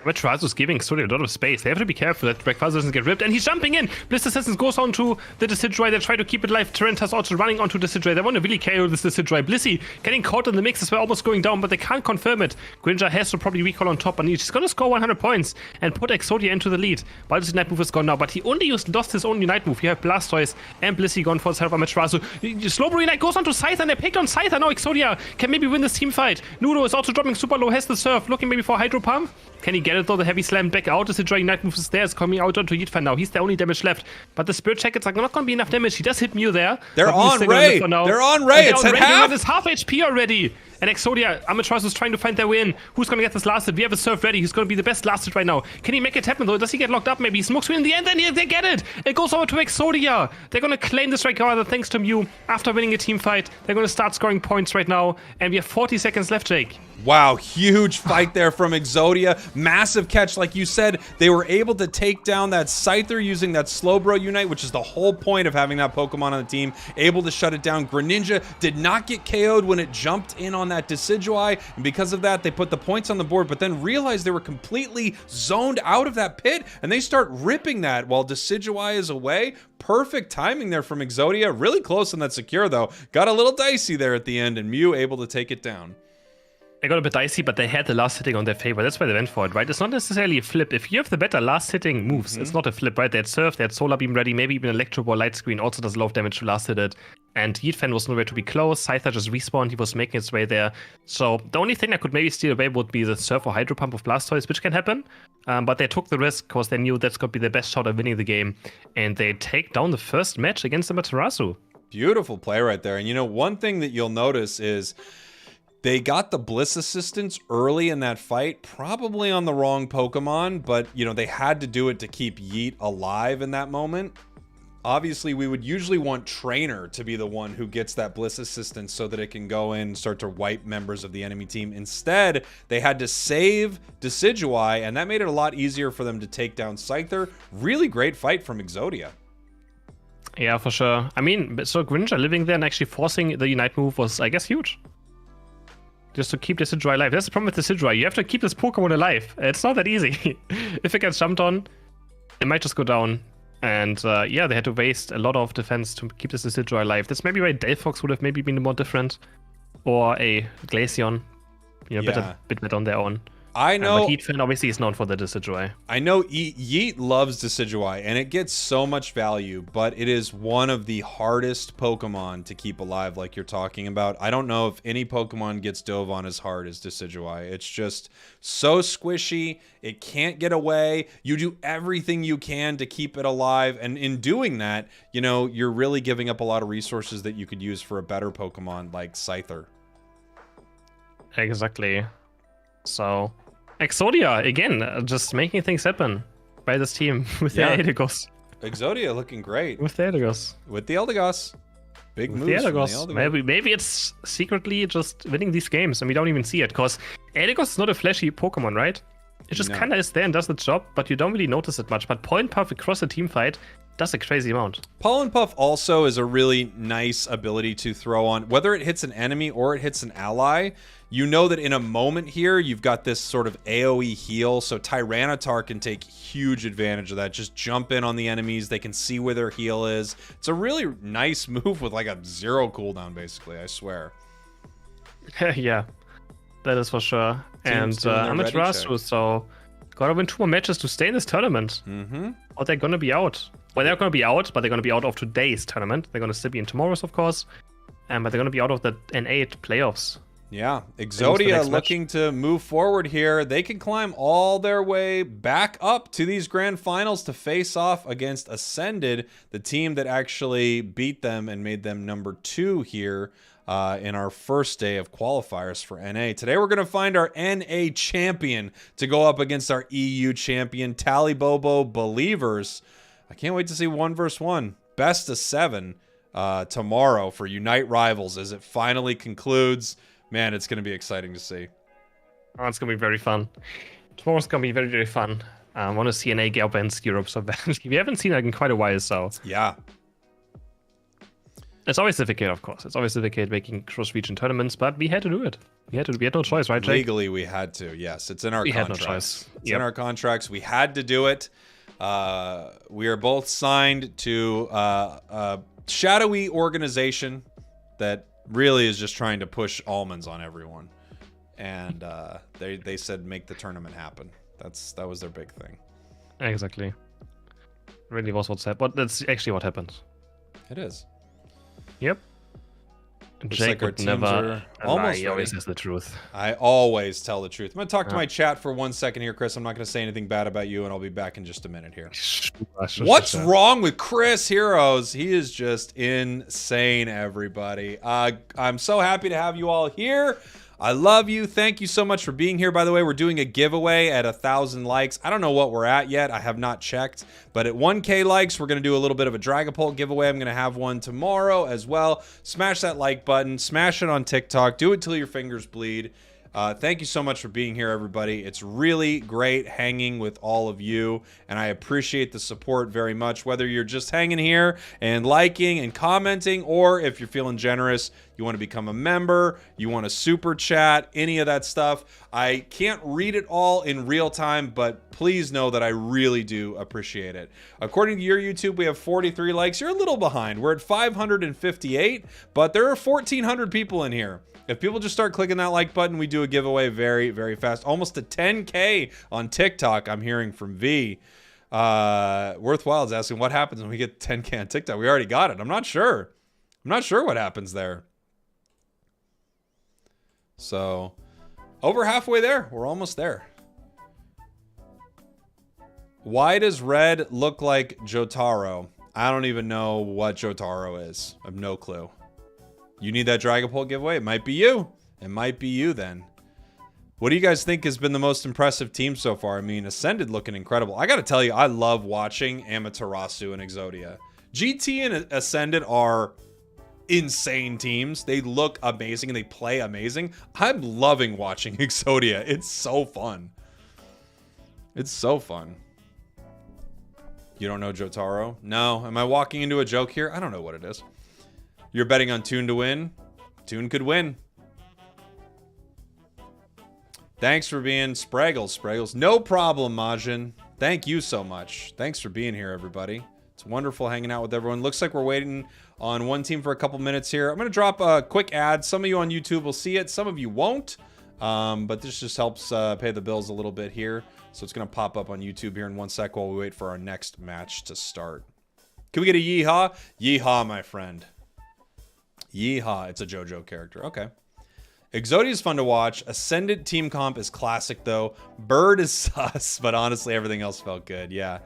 Amaterasu is giving Exodia a lot of space. They have to be careful that Breakfast doesn't get ripped. And he's jumping in. Bliss Assassin goes on to the Decidueye. They try to keep it alive. Tarantas also running onto Decidueye. They want to really KO this Decidueye. Blissey getting caught in the mix as well, almost going down, but they can't confirm it. Gringer has to probably recall on top, and he's going to score 100 points and put Exodia into the lead. Baldur's Unite move is gone now, but he only lost his own Unite move. You have Blastoise and Blissey gone for the side of Amaterasu. Slowbro Unite goes on to Scyther, and they picked on Scyther. Now Exodia can maybe win this team fight. Nudo is also dropping super low, has the surf, looking maybe for Hydro Pump. Can he get it though? The heavy slam back out as the Dragon Knight moves there. It's coming out onto Yitfan now. He's the only damage left. But the Spirit Jackets are not going to be enough damage. He does hit Mew there. They're on Ray. They're on Ray. It's at half. It's half HP already. And Exodia, Amaterasu is trying to find their way in. Who's going to get this last hit? We have a surf ready. Who's going to be the best last hit right now? Can he make it happen though? Does he get locked up maybe? Smokescreen in the end, and they get it. It goes over to Exodia. They're going to claim this right now thanks to Mew. After winning a team fight, they're going to start scoring points right now. And we have 40 seconds left, Jake. Wow, huge fight there from Exodia. Massive catch, like you said. They were able to take down that Scyther using that Slowbro Unite, which is the whole point of having that Pokemon on the team. Able to shut it down. Greninja did not get KO'd when it jumped in on that Decidueye, and because of that, they put the points on the board, but then realized they were completely zoned out of that pit, and they start ripping that while Decidueye is away. Perfect timing there from Exodia. Really close on that secure, though. Got a little dicey there at the end, and Mew able to take it down. They got a bit dicey, but they had the last hitting on their favor. That's why they went for it, right? It's not necessarily a flip. If you have the better last hitting moves, it's not a flip, right? They had Surf, they had Solar Beam ready, maybe even Electro Ball, Light Screen also does a lot of damage to last hit it. And Yitfan was nowhere to be close. Scyther just respawned, he was making its way there. So the only thing that could maybe steal away would be the Surf or Hydro Pump of Blastoise, which can happen. But they took the risk because they knew that's going to be their best shot at winning the game. And they take down the first match against Amaterasu. Beautiful play right there. And you know, one thing that you'll notice is they got the Bliss Assistance early in that fight, probably on the wrong Pokemon, but, you know, they had to do it to keep Yeet alive in that moment. Obviously, we would usually want Trainer to be the one who gets that Bliss Assistance so that it can go in and start to wipe members of the enemy team. Instead, they had to save Decidueye, and that made it a lot easier for them to take down Scyther. Really great fight from Exodia. Yeah, for sure. I mean, so Greninja living there and actually forcing the Unite move was, I guess, huge. Just to keep Decidueye alive. That's the problem with Decidueye. You have to keep this Pokemon alive. It's not that easy. If it gets jumped on, it might just go down. And yeah, they had to waste a lot of defense to keep this Decidueye alive. That's maybe why Delphox would have maybe been more different. Or a Glaceon. You know, Yeah. bit better on their own. I know. But Heatfan obviously is known for the Decidueye. I know Yeet loves Decidueye, and it gets so much value, but it is one of the hardest Pokemon to keep alive, like you're talking about. I don't know if any Pokemon gets dove on as hard as Decidueye. It's just so squishy. It can't get away. You do everything you can to keep it alive, and in doing that, you know, you're really giving up a lot of resources that you could use for a better Pokemon like Scyther. Exactly. So, Exodia, again, just making things happen by this team with their Eldegoss. Exodia looking great. With the Eldegoss. With the Eldegoss. Big With moves the from the Eldegoss. Eldegoss. Maybe it's secretly just winning these games and we don't even see it, because Eldegoss is not a flashy Pokemon, right? It just kind of is there and does the job, but you don't really notice it much. But Pollen Puff across a team fight does a crazy amount. Pollen Puff also is a really nice ability to throw on. Whether it hits an enemy or it hits an ally, you know that in a moment here, you've got this sort of AoE heal, so Tyranitar can take huge advantage of that. Just jump in on the enemies, they can see where their heal is. It's a really nice move with like a 0 cooldown, basically, I swear. Yeah, that is for sure. Team's And doing their ready Amaterasu, check. so gotta win 2 more matches to stay in this tournament. Or they're gonna be out. Well, they're gonna be out, but they're gonna be out of today's tournament. They're gonna still be in tomorrow's, of course. But they're gonna be out of the N8 playoffs. Yeah, next Exodia match. looking to move forward here. They can climb all their way back up to these grand finals to face off against Ascended, the team that actually beat them and made them number 2 here in our first day of qualifiers for NA. Today we're going to find our NA champion to go up against our EU champion, Talibobo Believers. I can't wait to see 1 versus 1. Best of 7 tomorrow for Unite Rivals as it finally concludes. Man, it's going to be exciting to see. Oh, it's gonna be very fun. Tomorrow's gonna be very, very fun. I want to see NA against Europe so badly. We haven't seen that in quite a while, so Yeah. It's always difficult, of course. It's always difficult making cross-region tournaments, but we had to do it. We had no choice, right, Jake? Legally, we had to. Yes, it's in our We had no contracts. choice. It's in our contracts. We had to do it. We are both signed to a shadowy organization that really is just trying to push almonds on everyone. And they said make the tournament happen. That was their big thing. Exactly. Really was what's happened. But that's actually what happened. It is. Yep. Looks Jake like our would teams never are almost He always ready. says the truth. I always tell the truth. I'm going to talk to my chat for 1 second here, Chris. I'm not going to say anything bad about you, and I'll be back in just a minute here. What's wrong with Chris Heroes? He is just insane, everybody. I'm so happy to have you all here. I love you. Thank you so much for being here. By the way, we're doing a giveaway at 1,000 likes. I don't know what we're at yet. I have not checked. But at 1K likes, we're going to do a little bit of a Dragapult giveaway. I'm going to have one tomorrow as well. Smash that like button. Smash it on TikTok. Do it till your fingers bleed. Thank you so much for being here, everybody. It's really great hanging with all of you, and I appreciate the support very much, whether you're just hanging here and liking and commenting, or if you're feeling generous, you want to become a member, you want to super chat, any of that stuff. I can't read it all in real time, but please know that I really do appreciate it. According to your YouTube, we have 43 likes. You're a little behind. We're at 558, but there are 1,400 people in here. If people just start clicking that like button, we do a giveaway very, very fast. Almost to 10K on TikTok, I'm hearing from V. Worthwhile is asking what happens when we get 10K on TikTok. We already got it. I'm not sure. I'm not sure what happens there. So, over halfway there. We're almost there. Why does red look like Jotaro? I don't even know what Jotaro is. I have no clue. You need that Dragapult giveaway? It might be you. It might be you then. What do you guys think has been the most impressive team so far? I mean, Ascended looking incredible. I got to tell you, I love watching Amaterasu and Exodia. GT and Ascended are insane teams. They look amazing and they play amazing. I'm loving watching Exodia. It's so fun. It's so fun. You don't know Jotaro? No. Am I walking into a joke here? I don't know what it is. You're betting on Toon to win? Toon could win. Thanks for being Spragels. Spragels. No problem, Majin. Thank you so much. Thanks for being here, everybody. It's wonderful hanging out with everyone. Looks like we're waiting on one team for a couple minutes here. I'm going to drop a quick ad. Some of you on YouTube will see it. Some of you won't. But this just helps pay the bills a little bit here. So it's going to pop up on YouTube here in 1 sec while we wait for our next match to start. Can we get a yeehaw? Yeehaw, my friend. Yeehaw. It's a JoJo character. Okay. Exodia is fun to watch. Ascendant team comp is classic, though. Bird is sus, but honestly, everything else felt good. Yeah.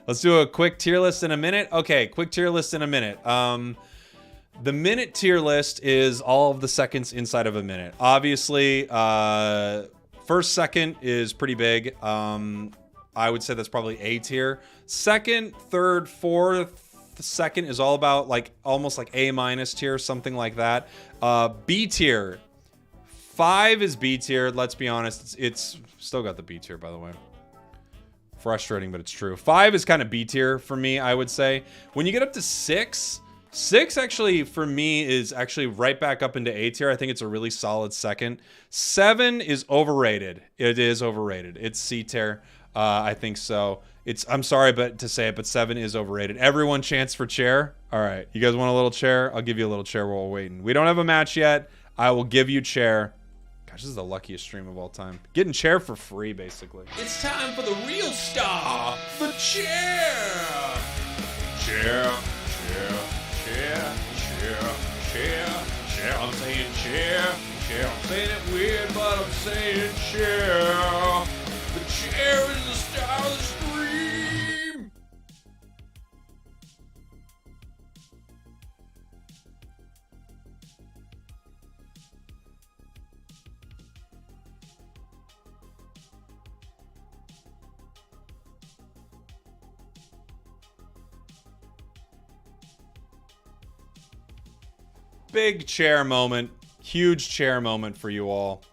Let's do a quick tier list in a minute. Okay, quick tier list in a minute. The minute tier list is all of the seconds inside of a minute. Obviously, first second is pretty big. I would say that's probably A tier. Second, third, fourth, second is all about like almost like A minus tier, something like that. B tier. 5 is B tier. Let's be honest. It's still got the B tier, by the way. Frustrating, but it's true. 5 is kind of B tier for me, I would say. When you get up to 6 actually for me is actually right back up into A tier. I think it's a really solid second. 7 is overrated. It is overrated. It's C tier. I think so. I'm sorry to say it, but 7 is overrated. Everyone chants for chair. All right. You guys want a little chair? I'll give you a little chair while we're waiting. We don't have a match yet. I will give you chair. Gosh, this is the luckiest stream of all time. Getting chair for free, basically. It's time for the real star, the chair. Chair, chair, chair, chair, chair, chair. I'm saying chair, chair. I'm saying it weird, but I'm saying chair. The chair is the star of the stream. Big chair moment. Huge chair moment for you all.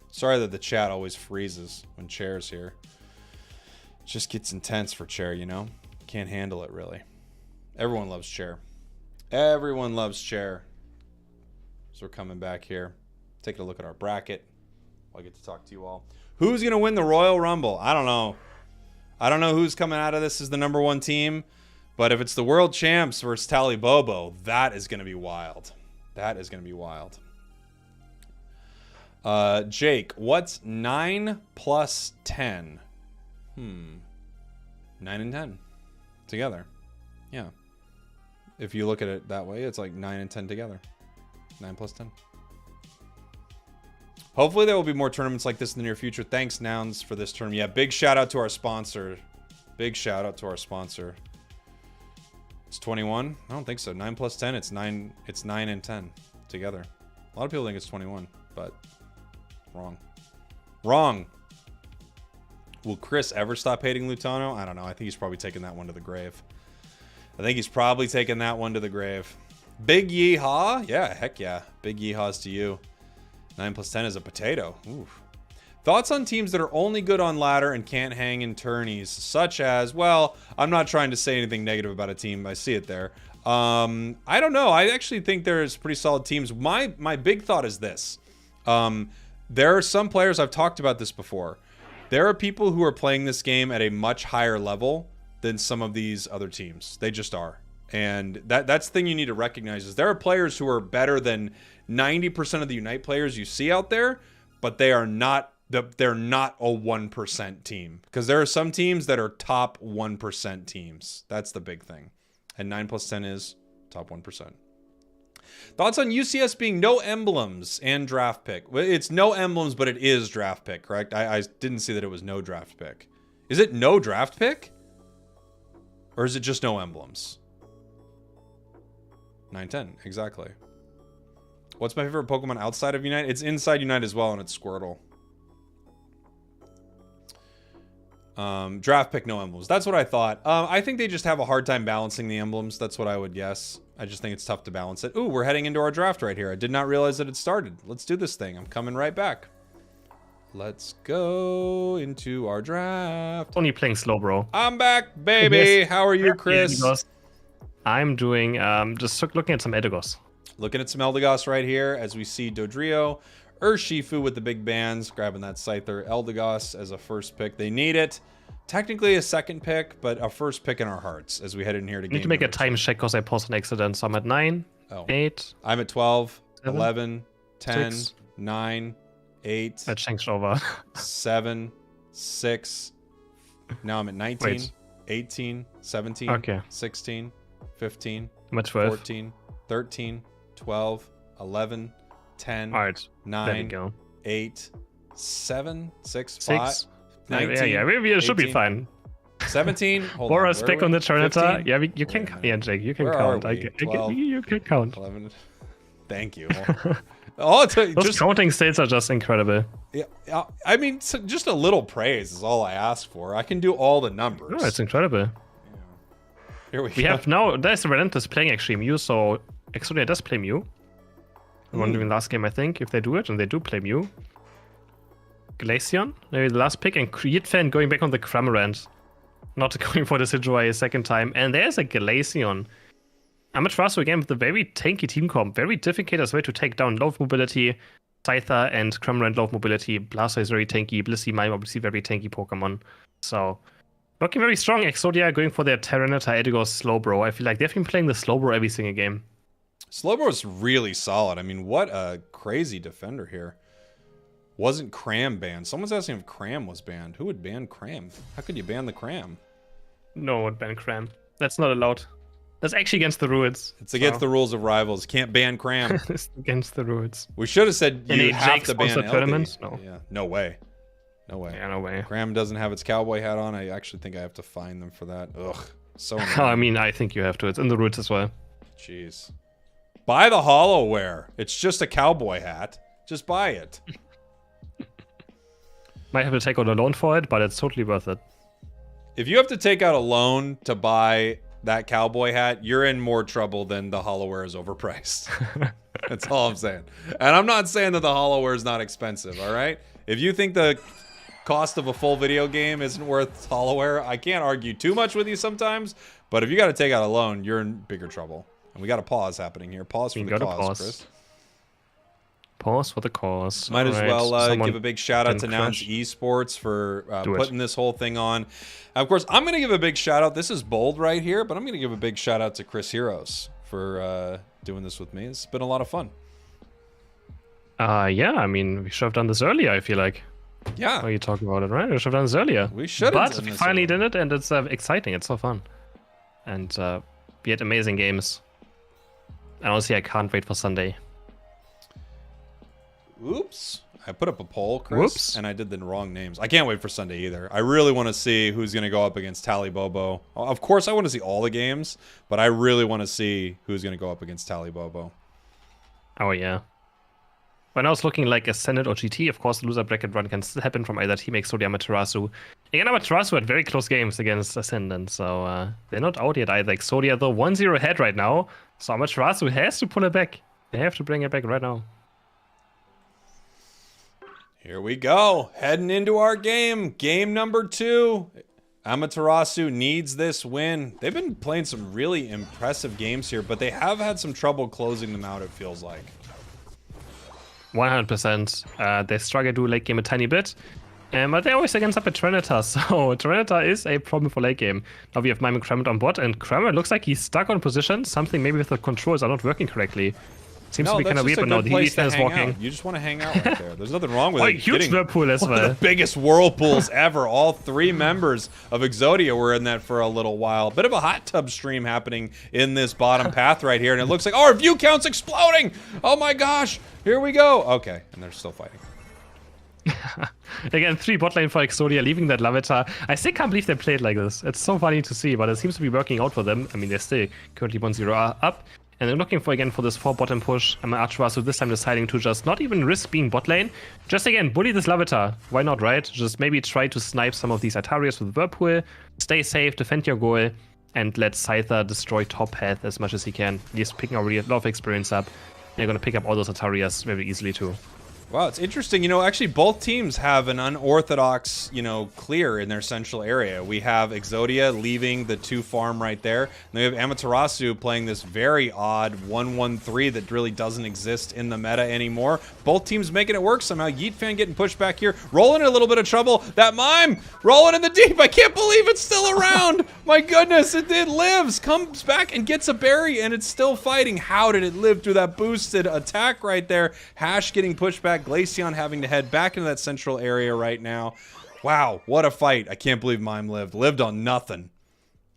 Sorry that the chat always freezes when chair's here. It just gets intense for chair, you know? Can't handle it, really. Everyone loves chair. Everyone loves chair. So we're coming back here, taking a look at our bracket. I get to talk to you all. Who's going to win the Royal Rumble? I don't know. I don't know who's coming out of this as the #1 team. But if it's the world champs versus Tally Bobo, that is going to be wild. That is going to be wild. Jake, what's 9 plus 10? 9 and 10 together. Yeah. If you look at it that way, it's like 9 and 10 together. 9 plus 10. Hopefully there will be more tournaments like this in the near future. Thanks, Nouns, for this tournament. Yeah, big shout out to our sponsor. Big shout out to our sponsor. It's 21? I don't think so. 9 plus 10, it's 9 and 10 together. A lot of people think it's 21, but wrong. Wrong. Will Chris ever stop hating Lutano? I don't know. I think he's probably taking that one to the grave. Big yeehaw? Yeah, heck yeah. Big yeehaws to you. 9 plus 10 is a potato. Oof. Thoughts on teams that are only good on ladder and can't hang in tourneys, such as, well, I'm not trying to say anything negative about a team. I see it there. I don't know. I actually think there's pretty solid teams. My big thought is this. There are some players, I've talked about this before. There are people who are playing this game at a much higher level than some of these other teams. They just are. And that's the thing you need to recognize is there are players who are better than 90% of the Unite players you see out there, but they're not a 1% team. Because there are some teams that are top 1% teams. That's the big thing. And 9 plus 10 is top 1%. Thoughts on UCS being no emblems and draft pick? Well, it's no emblems, but it is draft pick, correct? I didn't see that it was no draft pick. Is it no draft pick? Or is it just no emblems? 9-10, exactly. What's my favorite Pokemon outside of Unite? It's inside Unite as well, and it's Squirtle. Draft pick, no emblems. That's what I thought. I think they just have a hard time balancing the emblems. That's what I would guess. I just think it's tough to balance it. Ooh, we're heading into our draft right here. I did not realize that it started. Let's do this thing. I'm coming right back. Let's go into our draft. Only playing slow, bro. I'm back, baby. Yes. How are you, Chris? I'm doing just looking at some Edigos. Looking at some Eldegoss right here as we see Dodrio, Urshifu with the big bands, grabbing that Scyther, Eldegoss as a first pick. They need it. Technically a second pick, but a first pick in our hearts as we head in here to game. Need to make a time check because I paused an accident. So I'm at 9, 8. I'm at 12, 7, 11, 10, 6, 9, 8. That changed over. 7, 6. Now I'm at 19, Wait. 18, 17, Okay. 16, 15, I'm at 12. 14, 13, 12, 11, 10, All right. There we 9, go. 8, 7, 6, 6. 5, 19, yeah, it should be 18, fine. 17. Hold Bora's on, pick on the Trinita. 15? Yeah, you can Wait a count. minute. Yeah, Jake, you can Where count. are we? 12, you can count. 11. Thank you. Oh, Those just counting states are just incredible. yeah. I mean, just a little praise is all I ask for. I can do all the numbers. Oh, it's incredible. Here we We go. have now, there's Relentless playing actually Mew, so Exodia does play Mew. I won in last game, I think, if they do it, and they do play Mew. Glaceon, maybe the last pick, and Creed Fan going back on the Cramorant. Not going for the Sidgeway a second time. And there's a Glaceon. Amaterasu again with a very tanky team comp. Very difficult as well to take down low mobility. Scyther and Cramorant low mobility. Blastoise is very tanky. Blissey Mime obviously very tanky Pokemon. So, looking very strong. Exodia going for their Tyranitar Edigos Slowbro. I feel like they've been playing the Slowbro every single game. Slowbro's really solid. I mean, what a crazy defender here. Wasn't Cram banned? Someone's asking if Cram was banned. Who would ban Cram? How could you ban the Cram? No one ban Cram. That's not allowed. That's actually against the rules. It's against the rules of Rivals. Can't ban Cram. It's against the rules. We should have said you have to ban LD. Tournaments? No. Yeah, no way. No way. Yeah, no way. Cram doesn't have its cowboy hat on. I actually think I have to fine them for that. Ugh. So annoying. I mean, I think you have to. It's in the rules as well. Jeez. Buy the Hollowware. It's just a cowboy hat. Just buy it. Might have to take out a loan for it, but it's totally worth it. If you have to take out a loan to buy that cowboy hat, you're in more trouble than the Hollowware is overpriced. That's all I'm saying. And I'm not saying that the Hollowware is not expensive, all right? If you think the cost of a full video game isn't worth Hollowware, I can't argue too much with you sometimes, but if you got to take out a loan, you're in bigger trouble. And we got a pause happening here. Pause for We the got a cause, pause. Chris. Pause for the cause. Might as Alright, well someone give a big shout out to didn't Nouns crash. Esports for Do it. putting this whole thing on. Of course, I'm going to give a big shout out. This is bold right here, but I'm going to give a big shout out to Chris Heroes for doing this with me. It's been a lot of fun. Yeah, I mean, we should have done this earlier, I feel like. Yeah. Oh, you talk about it, right? We should have done this earlier. We should have But done we this finally earlier. did it, and it's exciting. It's so fun. And we had amazing games. And honestly, I can't wait for Sunday. Oops. I put up a poll, Chris, Whoops. and I did the wrong names. I can't wait for Sunday either. I really want to see who's going to go up against Tally Bobo. Of course, I want to see all the games, but I really want to see who's going to go up against Tally Bobo. Oh, yeah. When I was looking like Ascended or GT, of course, the loser bracket run can still happen from either team, Exodia, Amaterasu. Again, Amaterasu had very close games against Ascendant, so they're not out yet either. Exodia, though, 1-0 ahead right now, so Amaterasu has to pull it back. They have to bring it back right now. Here we go. Heading into our game. Game number 2. Amaterasu needs this win. They've been playing some really impressive games here, but they have had some trouble closing them out, it feels like. 100%. They struggle to late game a tiny bit. But they're always against up at Trinita, so Trinita is a problem for late game. Now we have Mime and Kramer on bot, and Kramer looks like he's stuck on position. Something maybe with the controls are not working correctly. Seems to be kind of weird, but no, the Ethan is walking. You just want to hang out right there. There's nothing wrong with Oh, it. huge Getting whirlpool as one of well. the biggest whirlpools ever. All 3 members of Exodia were in that for a little while. Bit of a hot tub stream happening in this bottom path right here, and it looks like, oh, our view count's exploding. Oh my gosh. Here we go. Okay, and they're still fighting. Again, 3 bot lane for Exodia, leaving that Lavita. I still can't believe they played like this. It's so funny to see, but it seems to be working out for them. I mean, they're still currently 1-0 up. And they're looking for, again, for this 4 bottom push. Amaterasu this time deciding to just not even risk being bot lane. Just, again, bully this Lavita. Why not, right? Just maybe try to snipe some of these Atarias with Whirlpool. Stay safe, defend your goal, and let Scyther destroy top path as much as he can. He's picking already a lot of experience up. They're going to pick up all those Atarias very easily, too. Wow, it's interesting. You know, actually, both teams have an unorthodox, clear in their central area. We have Exodia leaving the 2 farm right there. And we have Amaterasu playing this very odd 1-1-3 that really doesn't exist in the meta anymore. Both teams making it work somehow. Yeet Fan getting pushed back here. Rolling in a little bit of trouble. That Mime rolling in the deep. I can't believe it's still around. My goodness, it lives. Comes back and gets a berry, and it's still fighting. How did it live through that boosted attack right there? Hash getting pushed back. Glaceon having to head back into that central area right now. Wow, what a fight. I can't believe Mime lived on nothing.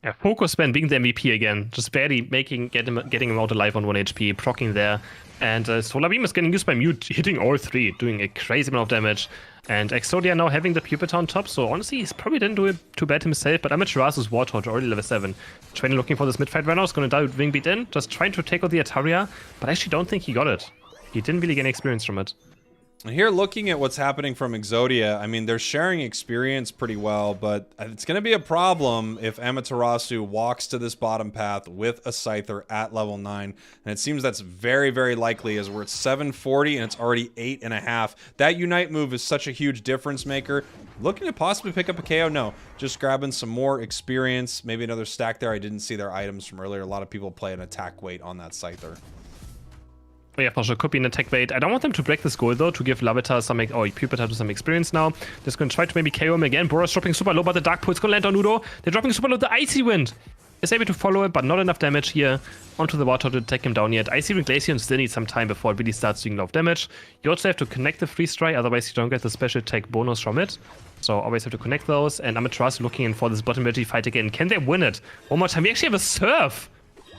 Yeah, Focus Man being the MVP again, just barely getting him out alive on 1 HP, proccing there. And Solar Beam is getting used by Mute, hitting all 3, doing a crazy amount of damage. And Exodia now having the Puppet on top, so honestly, he probably didn't do it too bad himself, but Amaterasu's Wartorch already level 7. Trainer looking for this mid-fight right now, is going to die with Wing Beat in, just trying to take out the Ataria, but I actually don't think he got it. He didn't really gain experience from it. And here, looking at what's happening from Exodia, I mean, they're sharing experience pretty well, but it's going to be a problem if Amaterasu walks to this bottom path with a Scyther at level 9. And it seems that's very, very likely as we're at 740 and it's already 8.5. That Unite move is such a huge difference maker. Looking to possibly pick up a KO? No. Just grabbing some more experience. Maybe another stack there. I didn't see their items from earlier. A lot of people play an attack weight on that Scyther. Oh yeah, for sure, could be an attack bait. I don't want them to break this goal though, to give Lavita some, Puppet some experience now. Just gonna try to maybe KO him again. Boros dropping super low, but the Dark Pool's gonna land on Udo. They're dropping super low, the Icy Wind is able to follow it, but not enough damage here onto the water to take him down yet. Icy Wind Glaceon still needs some time before it really starts doing a lot of damage. You also have to connect the freeze strike, otherwise you don't get the special attack bonus from it. So always have to connect those, and Amaterasu looking in for this bottom edge fight again. Can they win it? One more time, we actually have a Surf!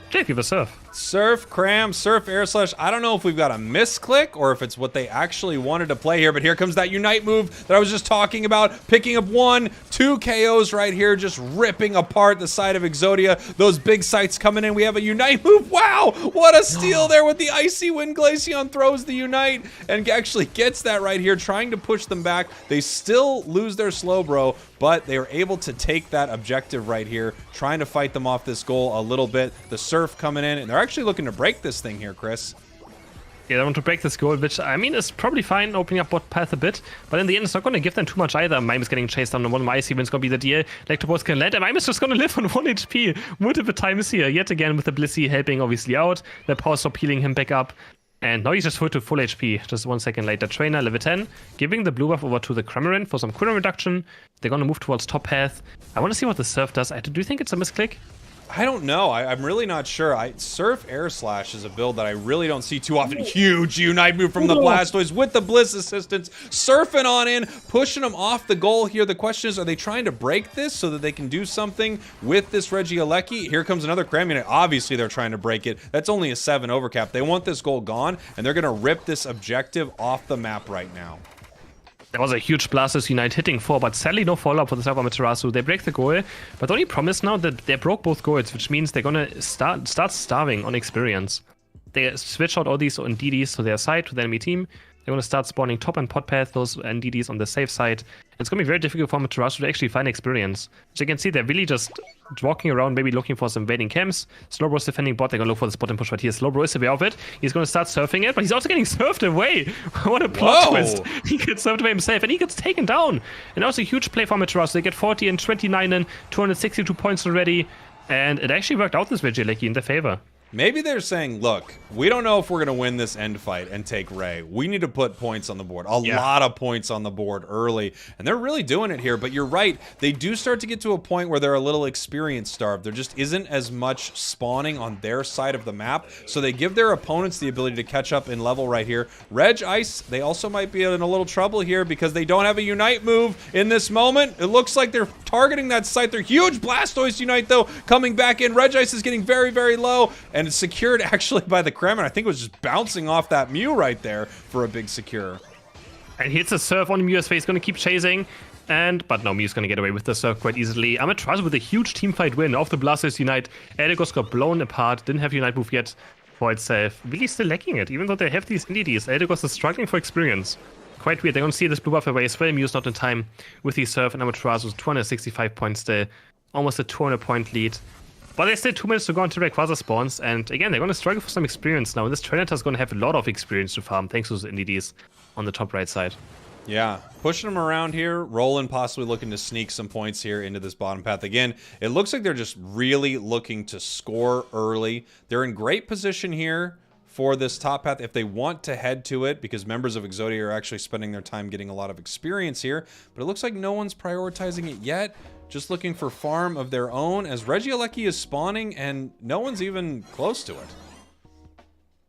Jake, we have a Surf. Surf, Cram, Surf, Air Slash. I don't know if we've got a misclick or if it's what they actually wanted to play here, but here comes that Unite move that I was just talking about. Picking up 1, 2 KOs right here, just ripping apart the side of Exodia. Those big sights coming in. We have a Unite move. Wow, what a steal there with the Icy Wind. Glaceon throws the Unite and actually gets that right here, trying to push them back. They still lose their slow, bro, but they were able to take that objective right here, trying to fight them off this goal a little bit. The Surf coming in, and they're actually looking to break this thing here, Chris. Yeah, they want to break this goal, which, I mean, is probably fine, opening up bot path a bit. But in the end, it's not going to give them too much either. Mime is getting chased down on one of my IC wins going to be the deal. Electrobolt's going to land, and Mime is just going to live on 1 HP multiple times here. Yet again, with the Blissey helping, obviously, out. The Power Stop healing him back up. And now he's just full to full HP. Just 1 second later, Trainer, level 10, giving the blue buff over to the Cramorant for some cooldown reduction. They're going to move towards top path. I want to see what the Surf does. Do you think it's a misclick? I don't know. I'm really not sure. Surf Air Slash is a build that I really don't see too often. Huge Unite move from the Blastoise with the Bliss assistance. Surfing on in, pushing them off the goal here. The question is, are they trying to break this so that they can do something with this Regieleki? Here comes another Cram Unit. Obviously, they're trying to break it. That's only a 7 overcap. They want this goal gone, and they're going to rip this objective off the map right now. There was a huge Blastoise Unite hitting 4, but sadly no follow-up for the side of Amaterasu. They break the goal, but the only promise now that they broke both goals, which means they're gonna start starving on experience. They switch out all these NDDs to their side, to the enemy team. They're gonna start spawning top and pot path, those NDDs on the safe side. It's gonna be very difficult for Amaterasu to actually find experience. As you can see, they're really just walking around, maybe looking for some waiting camps. Slowbro's defending bot, they're gonna look for the spot and push right here. Slowbro is aware of it. He's gonna start surfing it, but he's also getting surfed away. What a plot twist. He gets surfed away himself, and he gets taken down. And also a huge play for Amaterasu. They get 40 and 29 and 262 points already. And it actually worked out this Regieleki in their favor. Maybe they're saying, look, we don't know if we're going to win this end fight and take Ray. We need to put points on the board. A lot of points on the board early. And they're really doing it here. But you're right. They do start to get to a point where they're a little experience starved. There just isn't as much spawning on their side of the map. So they give their opponents the ability to catch up in level right here. Reg Ice, they also might be in a little trouble here because they don't have a Unite move in this moment. It looks like they're targeting that site. They're huge Blastoise Unite, though, coming back in. Reg Ice is getting very, very low. And it's secured actually by the Cram, and I think it was just bouncing off that Mew right there for a big secure. And hits a Surf on Mew's face, gonna keep chasing. But no, Mew's gonna get away with the Surf quite easily. Amaterasu with a huge teamfight win off the Blastoise Unite. Eldegoss got blown apart, didn't have Unite move yet for itself. Really still lacking it, even though they have these NDDs. Eldegoss is struggling for experience. Quite weird. They're gonna see this blue buff away as well. Mew's not in time with the Surf, and Amaterasu's 265 points still. Almost a 200 point lead. But there's still 2 minutes to go until Rayquaza spawns, and again, they're going to struggle for some experience now. This Tyranitar is going to have a lot of experience to farm, thanks to those NDDs on the top right side. Yeah, pushing them around here, Roland possibly looking to sneak some points here into this bottom path. Again, it looks like they're just really looking to score early. They're in great position here for this top path if they want to head to it, because members of Exodia are actually spending their time getting a lot of experience here, but it looks like no one's prioritizing it yet. Just looking for farm of their own as Regieleki is spawning and no one's even close to it.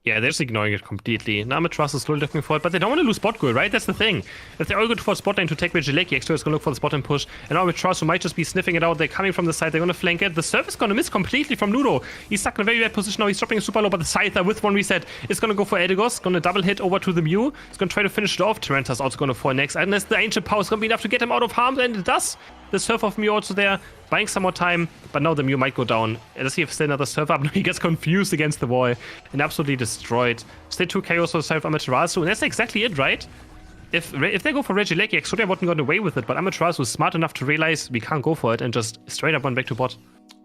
Yeah, they're just ignoring it completely. Now Amaterasu is slowly looking for it, but they don't want to lose bot goal, right? That's the thing. If they're all good for spot lane to take Regieleki, Extra is going to look for the spot and push. And now Amaterasu might just be sniffing it out. They're coming from the side. They're going to flank it. The Surf is going to miss completely from Nudo. He's stuck in a very bad position now. He's dropping super low, but the Scyther with 1 reset is going to go for Eldegoss. Going to double hit over to the Mew. He's going to try to finish it off. Tyranitar's also going to fall next. Unless the Ancient Power is going to be enough to get him out of harm, and it does. The Surf of Mew also there, buying some more time, but now the Mew might go down. Let's see if still another Surf up. No, he gets confused against the wall and absolutely destroyed. Still 2 KOs for the side of Amaterasu, and that's exactly it, right? If they go for Regieleki, Exodia wouldn't got away with it, but Amaterasu is smart enough to realize we can't go for it and just straight up run back to bot.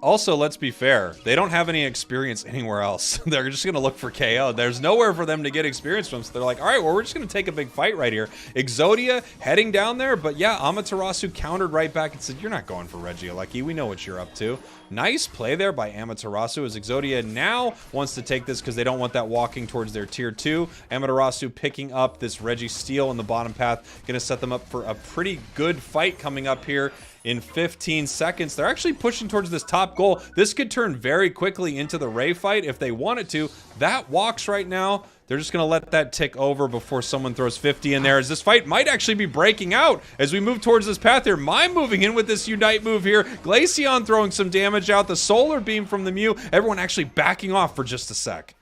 Also, let's be fair. They don't have any experience anywhere else. They're just going to look for KO. There's nowhere for them to get experience from. So they're like, all right, well, we're just going to take a big fight right here. Exodia heading down there. But yeah, Amaterasu countered right back and said, you're not going for Regieleki. We know what you're up to. Nice play there by Amaterasu as Exodia now wants to take this because they don't want that walking towards their tier 2. Amaterasu picking up this Registeel in the bottom path. Going to set them up for a pretty good fight coming up here in 15 seconds. They're actually pushing towards this top goal. This could turn very quickly into the Ray fight if they wanted to. That walks right now. They're just going to let that tick over before someone throws 50 in there, as this fight might actually be breaking out as we move towards this path here. Mime moving in with this Unite move here. Glaceon throwing some damage out. The Solar Beam from the Mew. Everyone actually backing off for just a sec.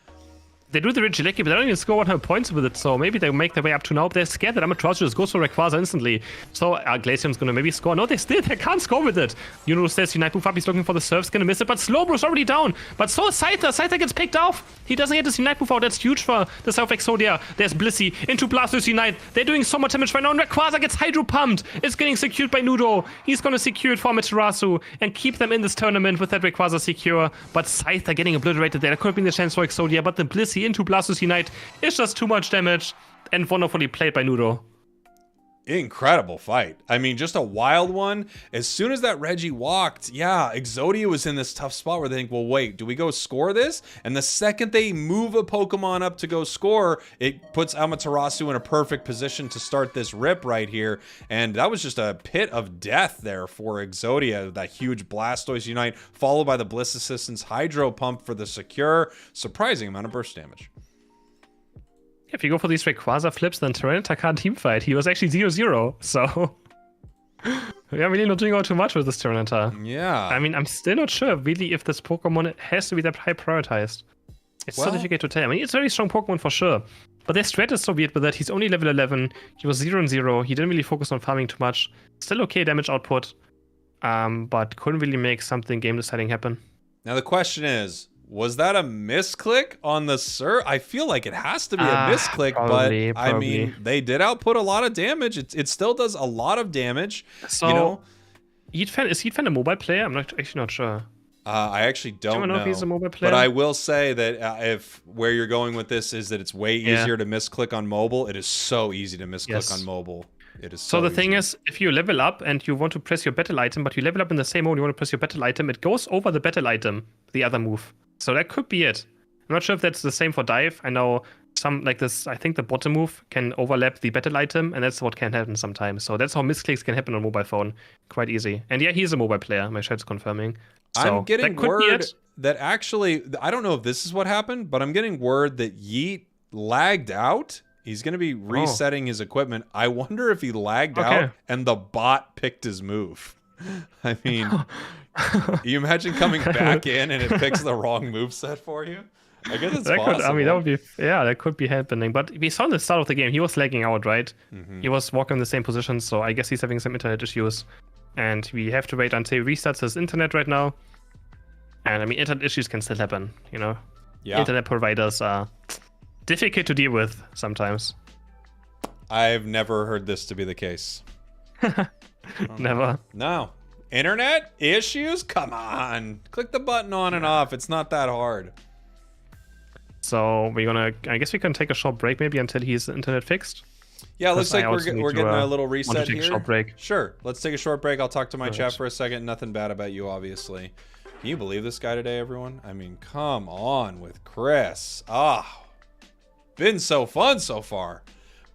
They do the Regieleki, but they don't even score 100 points with it, so maybe they make their way up to now. They're scared that Amaterasu just goes for Rayquaza instantly. So Glaceon's gonna maybe score. No, they can't score with it. Yuno says Unite move up, he's looking for the Surf's gonna miss it, but Slowbro's already down. But so is Scyther. Scyther gets picked off. He doesn't get his Unite move out. That's huge for the South Exodia. There's Blissey into Blastoise Unite. They're doing so much damage right now, and Rayquaza gets Hydro pumped. It's getting secured by Nudo. He's gonna secure it for Amaterasu and keep them in this tournament with that Rayquaza secure. But Scyther getting obliterated there. That could have been the chance for Exodia, but the Blissey directly into Blastoise Unite. It's just too much damage and wonderfully played by Nudo. Incredible fight. I mean, just a wild one. As soon as that Reggie walked, yeah, Exodia was in this tough spot where they think, well, wait, do we go score this? And the second they move a Pokemon up to go score, it puts Amaterasu in a perfect position to start this rip right here. And that was just a pit of death there for Exodia. That huge Blastoise Unite, followed by the Bliss Assistance Hydro Pump for the secure. Surprising amount of burst damage. If you go for these Rayquaza flips, then Tyranitar can't teamfight. He was actually 0-0, so... yeah, really not doing all too much with this Tyranitar. Yeah. I mean, I'm still not sure, really, if this Pokemon has to be that high prioritized. It's so difficult to tell. I mean, it's a very strong Pokemon for sure. But their strat is so weird with that. He's only level 11. He was 0-0. He didn't really focus on farming too much. Still okay damage output. But couldn't really make something game deciding happen. Now the question is, was that a misclick on the Sir? I feel like it has to be a misclick, probably. I mean, they did output a lot of damage. It still does a lot of damage. So, you know? Is Heatfan a actually sure. I'm actually not sure. I actually don't know if he's a mobile player? But I will say that if where you're going with this is that it's way easier to misclick on mobile, it is so easy to misclick on mobile. It is so the easy. thing is, if you level up and you want to press your battle item, but you level up in the same mode, you want to press your battle item, it goes over the battle item, the other move. So that could be it. I'm not sure if that's the same for dive. I know some like this, I think the bottom move can overlap the battle item, and that's what can happen sometimes. So that's how misclicks can happen on mobile phone. Quite easy. And yeah, he's a mobile player, my chat's confirming. So I'm getting word that actually, I don't know if this is what happened, but I'm getting word that Yeet lagged out. He's going to be resetting his equipment. I wonder if he lagged out and the bot picked his move. I mean, you imagine coming back in and it picks the wrong move set for you? I guess it's possible. I mean, that would be, that could be happening. But we saw in the start of the game, he was lagging out, right? He was walking in the same position, so I guess he's having some internet issues. And we have to wait until he restarts his internet right now. And I mean, internet issues can still happen, you know? Yeah. Internet providers are difficult to deal with sometimes. I've never heard this to be the case. Never. No. Internet issues? Come on. Click the button on and off. It's not that hard. So I guess we can take a short break maybe until he's internet fixed. Yeah, looks like we're getting a little reset here. Short break. Sure. Let's take a short break. I'll talk to my chat for a second. Nothing bad about you, obviously. Can you believe this guy today, everyone? I mean, come on with Chris. Been so fun so far.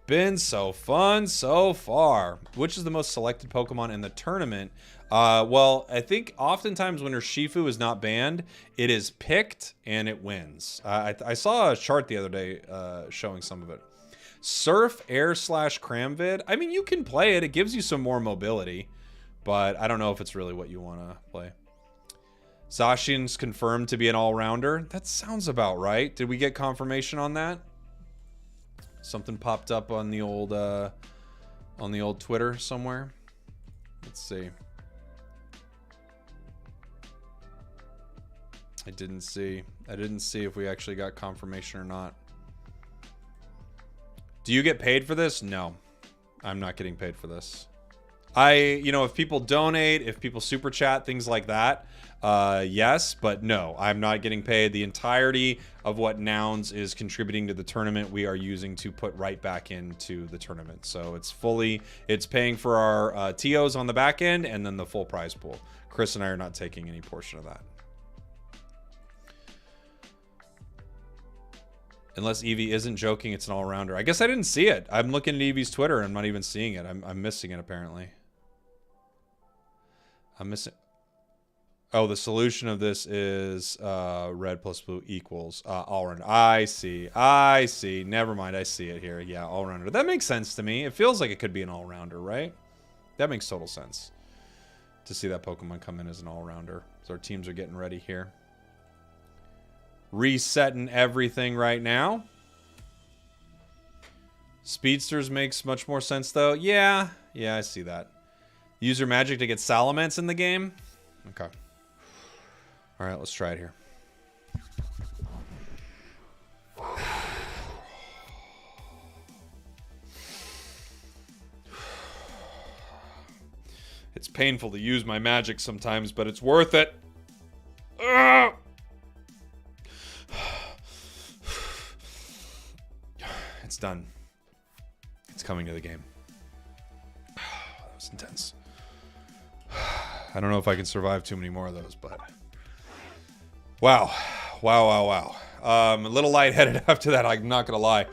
Been so fun so far. Which is the most selected Pokemon in the tournament? Well, I think oftentimes when Urshifu is not banned, it is picked and it wins. I saw a chart the other day showing some of it. Surf, Air / Cramvid. I mean, you can play it. It gives you some more mobility. But I don't know if it's really what you want to play. Zacian's confirmed to be an all-rounder. That sounds about right. Did we get confirmation on that? Something popped up on the old Twitter somewhere. Let's see. I didn't see if we actually got confirmation or not. Do you get paid for this? No. I'm not getting paid for this. If people donate, if people super chat, things like that, yes, but no, I'm not getting paid. The entirety of what Nouns is contributing to the tournament, we are using to put right back into the tournament. So it's paying for our TOs on the back end and then the full prize pool. Chris and I are not taking any portion of that. Unless Eevee isn't joking, it's an all-rounder. I guess I didn't see it. I'm looking at Eevee's Twitter and I'm not even seeing it. I'm missing it, apparently. I'm missing... Oh, the solution of this is red plus blue equals all-rounder. I see. Never mind, I see it here. Yeah, all-rounder. That makes sense to me. It feels like it could be an all-rounder, right? That makes total sense. To see that Pokemon come in as an all-rounder. So our teams are getting ready here. Resetting everything right now. Speedsters makes much more sense, though. Yeah, I see that. Use your magic to get Salamence in the game? Okay. All right, let's try it here. It's painful to use my magic sometimes, but it's worth it. done. It's coming to the game. That was intense. I don't know if I can survive too many more of those, but wow. A little lightheaded after that, I'm not gonna lie.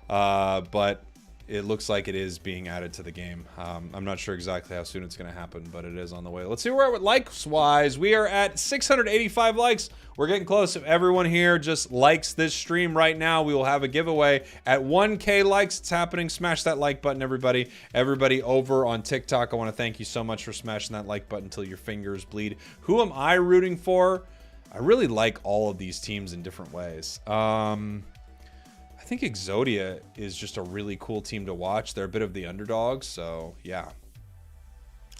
But it looks like it is being added to the game. I'm not sure exactly how soon it's gonna happen, but it is on the way. Let's see where we're at with likes-wise. We are at 685 likes. We're getting close. If everyone here just likes this stream right now, we will have a giveaway at 1K likes. It's happening. Smash that like button, everybody. Everybody over on TikTok, I want to thank you so much for smashing that like button until your fingers bleed. Who am I rooting for? I really like all of these teams in different ways. I think Exodia is just a really cool team to watch. They're a bit of the underdogs, so yeah.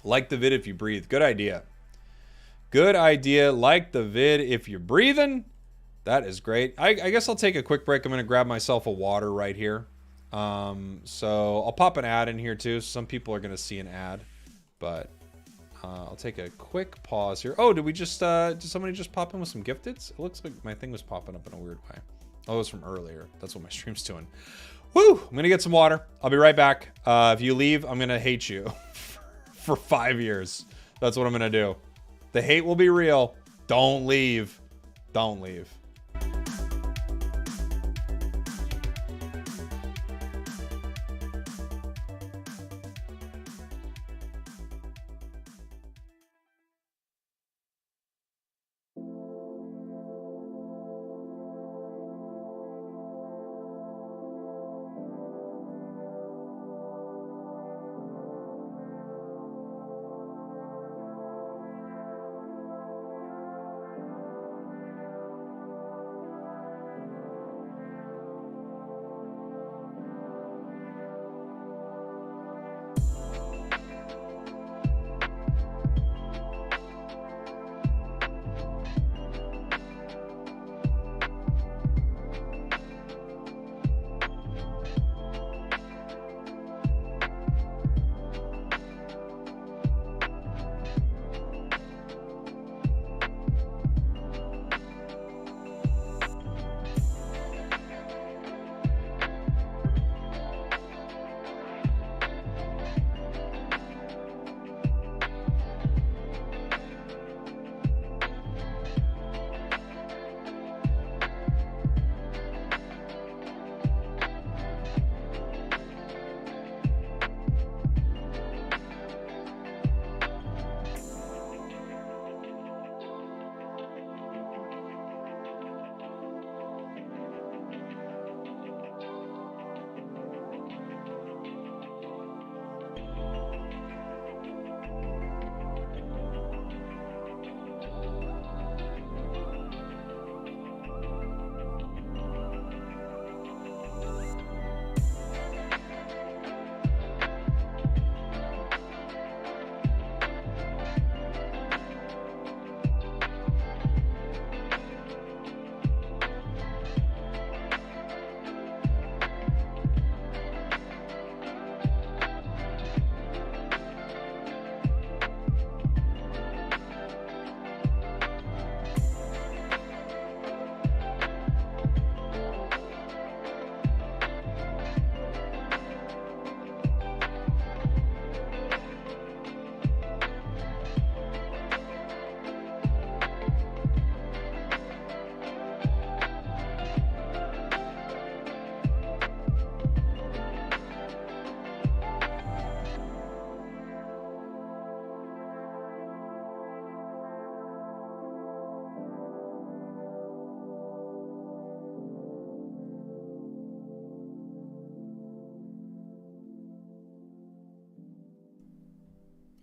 Like the vid if you breathe. Good idea. Good idea. Like the vid if you're breathing. That is great. I guess I'll take a quick break. I'm going to grab myself a water right here. So I'll pop an ad in here too. Some people are going to see an ad, but I'll take a quick pause here. Oh, did somebody just pop in with some gifteds? It looks like my thing was popping up in a weird way. Oh, it was from earlier. That's what my stream's doing. Woo! I'm gonna get some water. I'll be right back. If you leave, I'm gonna hate you for 5 years. That's what I'm gonna do. The hate will be real. Don't leave. Don't leave.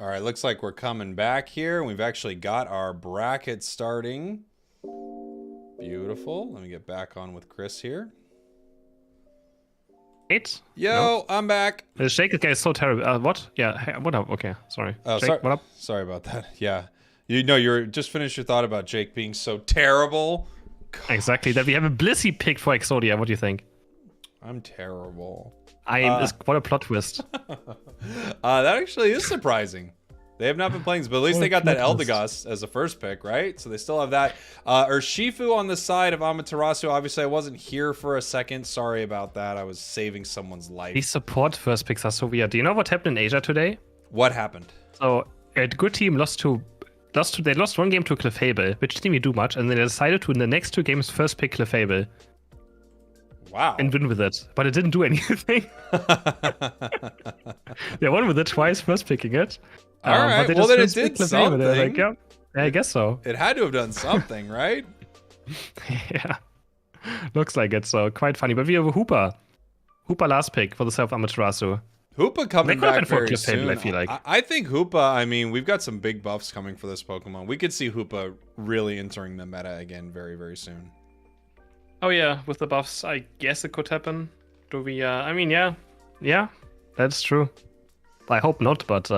All right, looks like we're coming back here. We've actually got our bracket starting. Beautiful. Let me get back on with Chris here. Yo, no. I'm back. The shake is so terrible. What? Yeah, what up? Okay, sorry. Oh, Jake, sorry. What up? Sorry about that. Yeah. You're just finished your thought about Jake being so terrible. Gosh. Exactly. That we have a Blissey pick for Exodia. What do you think? I'm terrible. What a plot twist. That actually is surprising. They have not been playing, but at least they got that Eldegoss as a first pick, right? So they still have that. Urshifu on the side of Amaterasu. Obviously, I wasn't here for a second. Sorry about that. I was saving someone's life. These support first picks are so weird. Do you know what happened in Asia today? What happened? So a good team lost one game to Clefable, which didn't even do much, and then they decided to in the next 2 games first pick Clefable. Wow. And win with it, but it didn't do anything. They won with it twice, first picking it. All right, well then it did something. Like, yeah, I guess so. It had to have done something, right? Yeah, looks like it, so quite funny. But we have a Hooper last pick for the self Amaterasu. Hoopa coming back very soon. I feel like. I think Hoopa, I mean, we've got some big buffs coming for this Pokemon. We could see Hoopa really entering the meta again very, very soon. Oh yeah, with the buffs, I guess it could happen. Do we, I mean, yeah, that's true. I hope not, but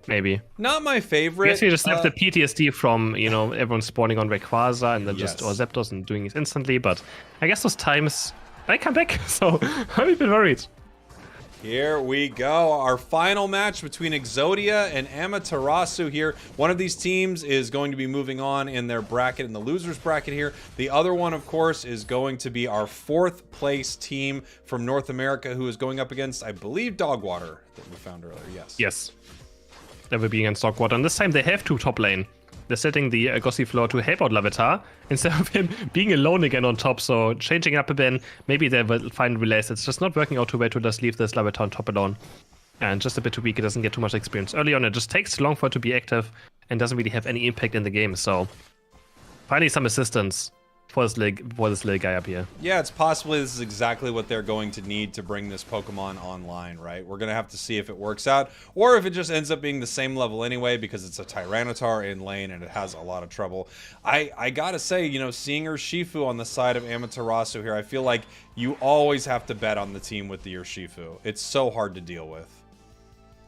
maybe. Not my favorite. I guess we just have the PTSD from, everyone spawning on Rayquaza and then Yes. or Zapdos and doing it instantly, but I guess those times, I come back, so I'm a bit worried. Here we go. Our final match between Exodia and Amaterasu here. One of these teams is going to be moving on in their bracket, in the loser's bracket here. The other one, of course, is going to be our 4th place team from North America, who is going up against, I believe, Dogwater that we found earlier. Yes. They will be against Dogwater, and this time they have 2 top lane. They're setting the Gossifleur to help out Larvitar instead of him being alone again on top. So changing up a bit, maybe they will find relays. It's just not working out too well to just leave this Larvitar on top alone. And just a bit too weak, it doesn't get too much experience. Early on, it just takes long for it to be active and doesn't really have any impact in the game. So finally some assistance for this little guy up here. Yeah, it's possibly this is exactly what they're going to need to bring this Pokemon online, right? We're going to have to see if it works out, or if it just ends up being the same level anyway, because it's a Tyranitar in lane and it has a lot of trouble. I gotta say, seeing Urshifu on the side of Amaterasu here, I feel like you always have to bet on the team with the Urshifu. It's so hard to deal with.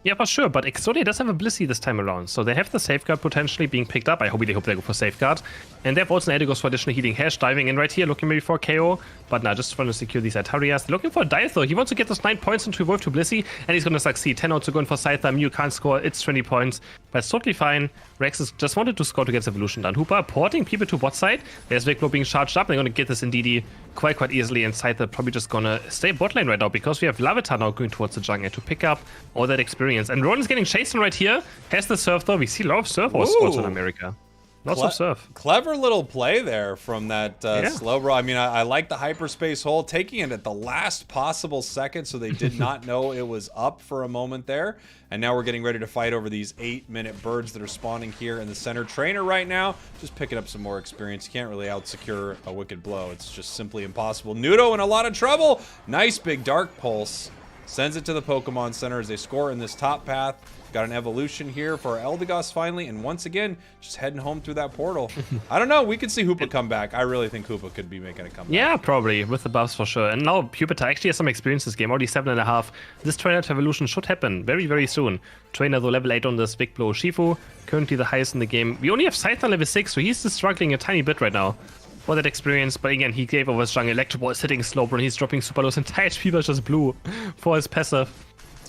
Yeah, for sure, but Exodia does have a Blissey this time around, so they have the Safeguard potentially being picked up. I really hope they go for Safeguard. And they have also an Eldegoss for additional healing. Hash diving in right here, looking maybe for KO, but nah, just trying to secure these Atarias. Looking for a dive though. He wants to get those 9 points into Evolve to Blissey, and he's going to succeed. 10 out to go in for Scyther. Mew can't score, it's 20 points, but it's totally fine. Rex just wanted to score to get his evolution done. Hooper porting people to bot side. There's Viclo being charged up. They're going to get this in DD quite easily, and Scyther probably just going to stay bot lane right now because we have Larvitar now going towards the jungle to pick up all that experience. And Ron is getting chased right here. Has the surf though. We see a lot of surf spots in America. Lots of surf. Clever little play there from that Slowbro. I mean, I like the hyperspace hole, taking it at the last possible second so they did not know it was up for a moment there. And now we're getting ready to fight over these 8-minute birds that are spawning here in the center. Trainer right now, just picking up some more experience. You can't really out-secure a Wicked Blow. It's just simply impossible. Nudo in a lot of trouble. Nice big Dark Pulse. Sends it to the Pokemon Center as they score in this top path. Got an evolution here for Eldegoss finally, and once again, just heading home through that portal. I don't know, we could see Hoopa come back. I really think Hoopa could be making a comeback. Yeah, probably, with the buffs for sure. And now Pupitar actually has some experience this game, already 7.5. This Trainer evolution should happen very soon. Trainer though level 8 on this Big Blow Shifu, currently the highest in the game. We only have Scyther level 6, so he's just struggling a tiny bit right now for that experience. But again, he gave over his jungle. Electro Ball is hitting Slowbro, and he's dropping super low. His entire HP is just blue for his passive.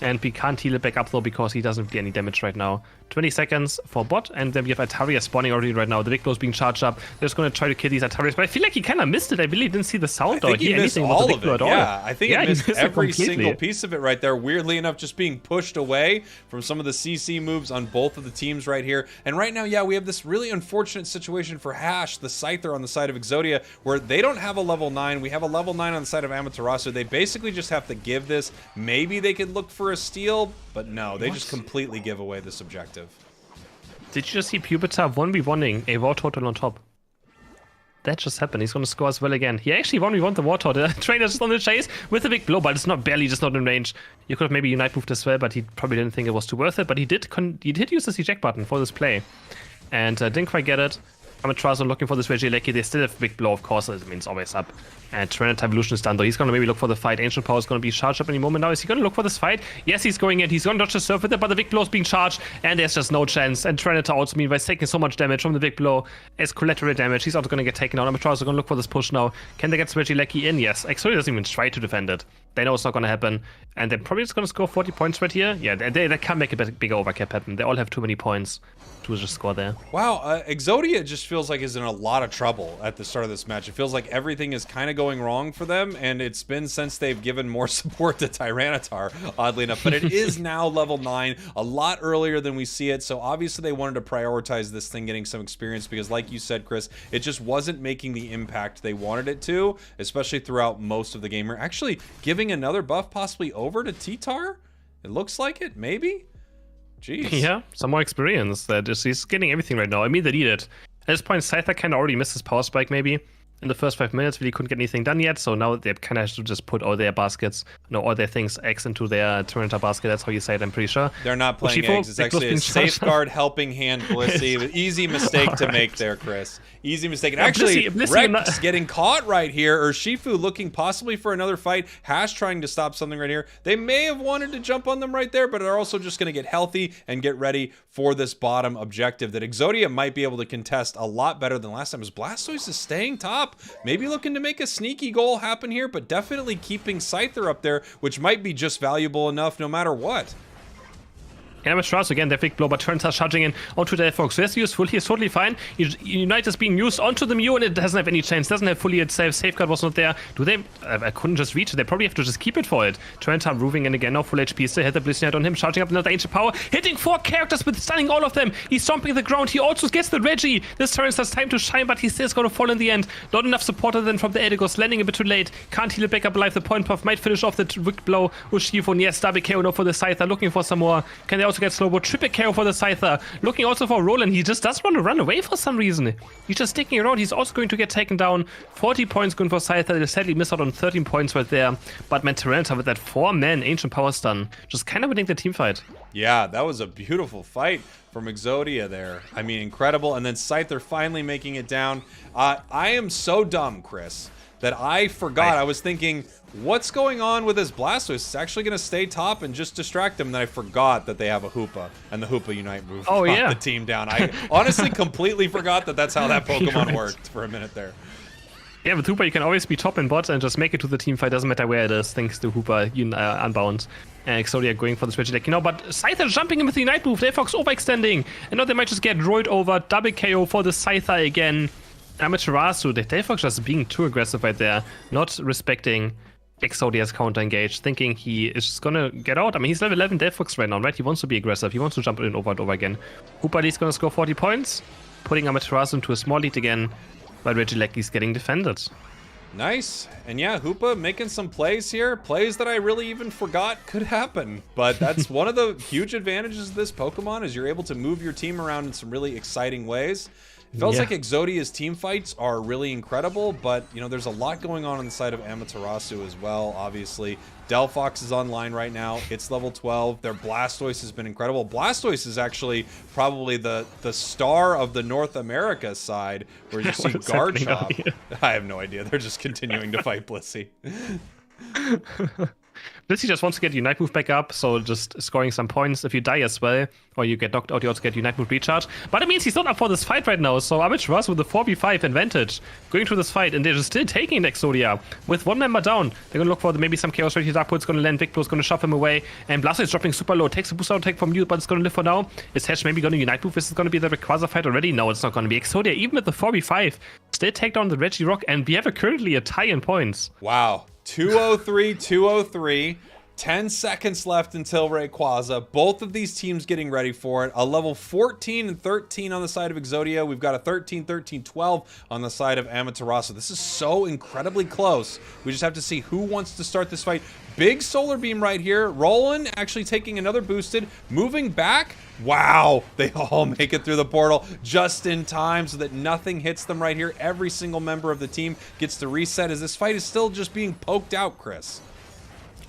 And we can't heal it back up though because he doesn't do any damage right now. 20 seconds for bot, and then we have Ataria spawning already right now. The Big Blow is being charged up. They're just going to try to kill these Atarias, but I feel like he kind of missed it. I really didn't see the sound or hear anything about the Big Blow at all. Yeah, I think he missed every single piece of it right there. Weirdly enough, just being pushed away from some of the CC moves on both of the teams right here. And right now, yeah, we have this really unfortunate situation for Hash, the Scyther on the side of Exodia, where they don't have a level 9. We have a level 9 on the side of Amaterasu. They basically just have to give this. Maybe they could look for a steal, but no, they just completely give away this objective. Did you just see Pupitar 1v1ing a Wartortle on top? That just happened. He's going to score as well again. He actually 1v1 the Wartortle. Trainer's just on the chase with a Big Blow, but it's not barely just not in range. You could have maybe Unite moved as well, but he probably didn't think it was too worth it. But he did use this eject button for this play, and didn't quite get it. Amaterasu looking for this Regieleki. They still have Big Blow, of course. It means always up. And Tyranitar evolution is done, though. He's going to maybe look for the fight. Ancient Power is going to be charged up any moment now. Is he going to look for this fight? Yes, he's going in. He's going to dodge the surf with it, but the Big Blow is being charged, and there's just no chance. And Tyranitar also, meanwhile, is taking so much damage from the Big Blow as collateral damage. He's also going to get taken out. Amaterasu is going to look for this push now. Can they get Regieleki in? Yes. Exodia doesn't even try to defend it. They know it's not going to happen. And they're probably just going to score 40 points right here. Yeah, they can't make a bigger overcap happen. They all have too many points to just score there. Wow, Exodia just feels like is in a lot of trouble at the start of this match. It feels like everything is kind of going wrong for them, and it's been since they've given more support to Tyranitar, oddly enough. But it is now level 9, a lot earlier than we see it, so obviously they wanted to prioritize this thing getting some experience because, like you said, Chris, it just wasn't making the impact they wanted it to, especially throughout most of the game. We're actually giving another buff possibly over to T-Tar? It looks like it, maybe? Jeez. Yeah, some more experience. He's getting everything right now. I mean, they need it. At this point, Scyther kind of already missed his power spike, maybe. In the first 5 minutes, really couldn't get anything done yet, so now they kind of have to just put all their baskets, all their things, eggs into their Tyranitar basket. That's how you say it, I'm pretty sure. They're not playing eggs. It's actually a safeguard helping hand, Blissey. Easy mistake to make there, Chris. Easy mistake. And actually, Rex getting caught right here, or Shifu looking possibly for another fight. Hash trying to stop something right here. They may have wanted to jump on them right there, but they're also just going to get healthy and get ready for this bottom objective that Exodia might be able to contest a lot better than last time, as Blastoise is staying top. Maybe looking to make a sneaky goal happen here, but definitely keeping Scyther up there, which might be just valuable enough no matter what. Amaterasu again, their big blow, but turns out charging in onto the Fox. So that's useful. He's totally fine. Unite is being used onto the Mew, and it doesn't have any chance. Doesn't have fully its safeguard was not there. Do they? I couldn't just reach it. They probably have to just keep it for it. Tyranitar moving in again, now full HP. Still hit the Blizzard on him, charging up another ancient power, hitting 4 characters with stunning all of them. He's stomping the ground. He also gets the Reggie. This Tyranitar's time to shine, but he's still going to fall in the end. Not enough support then from the Edigos, landing a bit too late. Can't heal it back up alive. The point puff might finish off the wicked blow. Ushifon, yes, double KO now for the Scyther, looking for some more. Can they also get Slowbo? Triple KO for the Scyther. Looking also for Roland. He just doesn't want to run away for some reason. He's just sticking around. He's also going to get taken down. 40 points going for Scyther. They sadly missed out on 13 points right there. But man, Tyranitar with that 4-man ancient power stun, just kind of winning the team fight. Yeah, that was a beautiful fight from Exodia there. I mean, incredible. And then Scyther finally making it down. I am so dumb, Chris, that I forgot. I was thinking, what's going on with this Blastoise? It's actually going to stay top and just distract him. And then I forgot that they have a Hoopa, and the Hoopa Unite move brought the team down. I honestly completely forgot that that's how that Pokemon worked for a minute there. Yeah, with Hoopa you can always be top in bot and just make it to the team fight. Doesn't matter where it is, thanks to Hoopa Unbound. And Exodia going for the stretch deck, but Scyther jumping in with the Unite move. They're Fox overextending. And now they might just get rolled over. Double KO for the Scyther again. Amaterasu, Delphox just being too aggressive right there, not respecting Exodia's counter engage, thinking he is just gonna get out. I mean, he's level 11 Delphox right now, right? He wants to be aggressive, he wants to jump in over and over again. Hoopa is gonna score 40 points, putting Amaterasu into a small lead again, while Regielekki's getting defended. Nice. And yeah, Hoopa making some plays here. Plays that I really even forgot could happen. But that's one of the huge advantages of this Pokemon, is you're able to move your team around in some really exciting ways. It feels like Exodia's team fights are really incredible, but, there's a lot going on the side of Amaterasu as well, obviously. Delphox is online right now. It's level 12. Their Blastoise has been incredible. Blastoise is actually probably the star of the North America side, where you see Garchomp. I have no idea. They're just continuing to fight Blissey. Blissey just wants to get Unite move back up, so just scoring some points. If you die as well, or you get knocked out, you also get Unite move recharge. But it means he's not up for this fight right now, so Amaterasu with a 4v5 advantage going through this fight, and they're just still taking Exodia. With 1 member down, they're going to look for maybe some Chaos Radiant upwards, going to land, Big Blow's going to shove him away, and Blastoise is dropping super low, takes a boost out attack from you, but it's going to live for now. Is Hash maybe going to Unite move? Is this going to be the Rayquaza fight already? No, it's not going to be. Exodia, even with the 4v5, still take down the Regirock, and we have currently a tie in points. Wow. 203, 203. 10 seconds left until Rayquaza. Both of these teams getting ready for it. A level 14 and 13 on the side of Exodia. We've got a 13, 13, 12 on the side of Amaterasu. This is so incredibly close. We just have to see who wants to start this fight. Big Solar Beam right here. Roland actually taking another boosted. Moving back. Wow. They all make it through the portal just in time so that nothing hits them right here. Every single member of the team gets to reset, as this fight is still just being poked out, Chris.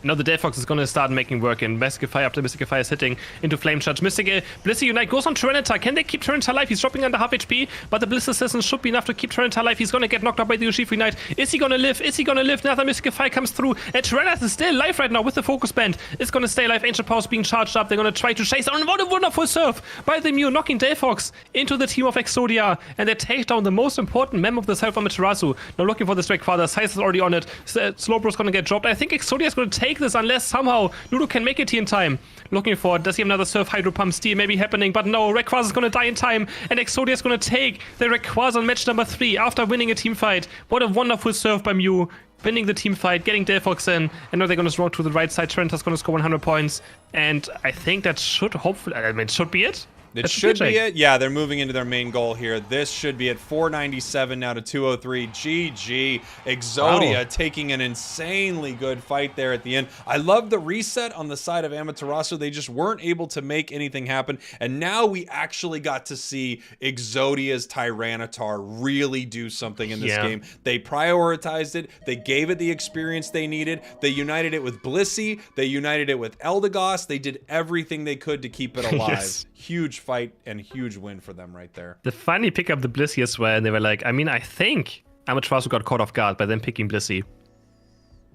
Now the Delphox is gonna start making work, and Mystify after Mystify is hitting into Flame Charge. Blissey Unite goes on Tyranitar. Can they keep Tyranitar alive? He's dropping under half HP, but the Bliss Assassin should be enough to keep Tyranitar alive. He's gonna get knocked out by the Urshifu Unite. Is he gonna live? Is he gonna live? Another Mystify comes through, and Tyranitar is still alive right now with the Focus Band. It's gonna stay alive. Ancient Power is being charged up. They're gonna try to chase on. What a wonderful serve by the Mew, knocking Delphox into the team of Exodia, and they take down the most important mem of the side from Amaterasu. Now looking for the Strike Father. Size is already on it. Slowbro's gonna get dropped. I think Exodia is gonna take this unless somehow Ludo can make it here in time. Looking for it. Does he have another Surf Hydro Pump Steal maybe happening? But no, Rayquaza is going to die in time. And Exodia is going to take the Rayquaza on match number 3 after winning a team fight. What a wonderful serve by Mew. Winning the team fight, getting Delphox in. And now they're going to roll to the right side. Trenta's going to score 100 points. And I think that should hopefully, I mean, it should be it. It should be it. Yeah, they're moving into their main goal here. This should be it. 497 now to 203. GG. Exodia taking an insanely good fight there at the end. I love the reset on the side of Amaterasu. They just weren't able to make anything happen. And now we actually got to see Exodia's Tyranitar really do something in this game. They prioritized it. They gave it the experience they needed. They united it with Blissey. They united it with Eldegoss. They did everything they could to keep it alive. Yes. Huge fight and huge win for them right there. They finally pick up the Blissey as well, and they were like, I mean, I think Amaterasu got caught off guard by them picking Blissey.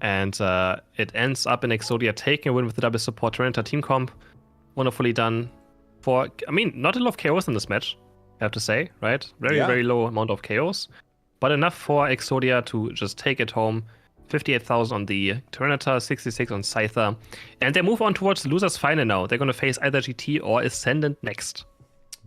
And it ends up in Exodia taking a win with the double support Tyranitar team comp. Wonderfully done for, I mean, not a lot of KOs in this match, I have to say, right? Very low amount of KOs. But enough for Exodia to just take it home. 58,000 on the Tyranitar, 66 on Scyther. And they move on towards the losers final now. They're going to face either GT or Ascendant next.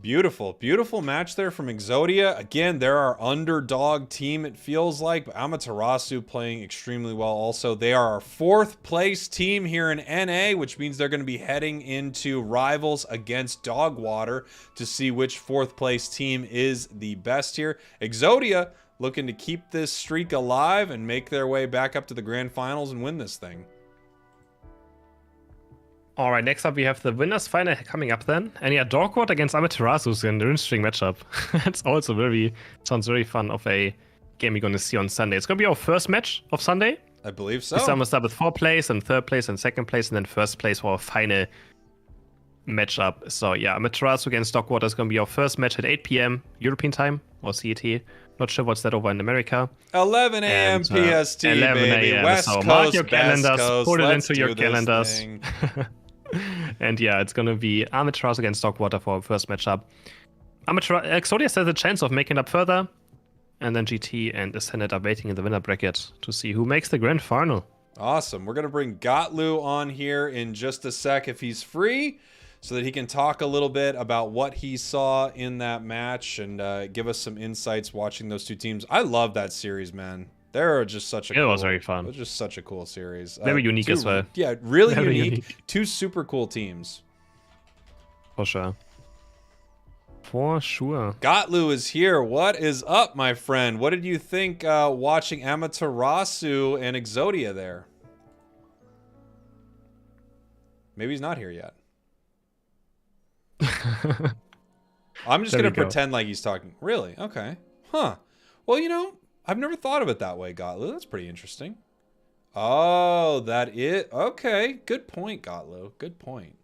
Beautiful, beautiful match there from Exodia. Again, they're our underdog team, it feels like. But Amaterasu playing extremely well also. They are our 4th place team here in NA, which means they're going to be heading into rivals against Dogwater to see which 4th place team is the best here. Exodia looking to keep this streak alive and make their way back up to the grand finals and win this thing. All right, next up we have the winners final coming up then. And yeah, Dogwater against Amaterasu is an interesting matchup. It's also sounds very fun of a game we're going to see on Sunday. It's going to be our first match of Sunday. I believe so. We're going to start with 4th place and 3rd place and 2nd place and then 1st place for our final matchup. So yeah, Amaterasu against Dogwater is going to be our first match at 8 p.m. European time or CET. Not sure what's that over in America. 11 a.m. PST, 11 baby. a.m. West so Coast, mark your calendars, Coast. put it Let's into your do this calendars. thing. And yeah, it's going to be Amaterasu against Dogwater for our first matchup. Exodia has a chance of making up further. And then GT and Ascendant are waiting in the winner bracket to see who makes the grand final. Awesome. We're going to bring Gotlu on here in just a sec if he's free, so that he can talk a little bit about what he saw in that match and give us some insights watching those two teams. I love that series, man. They're just such a It was very fun. It was just such a cool series. Very unique as well. Yeah, really Very unique. Two super cool teams. For sure. For sure. Gotlu is here. What is up, my friend? What did you think watching Amaterasu and Exodia there? Maybe he's not here yet. I'm just going to pretend like he's talking. Really? Okay. Huh. Well, you know, I've never thought of it that way, Gotlu. That's pretty interesting. Oh, that is... Okay. Good point, Gotlu. Good point.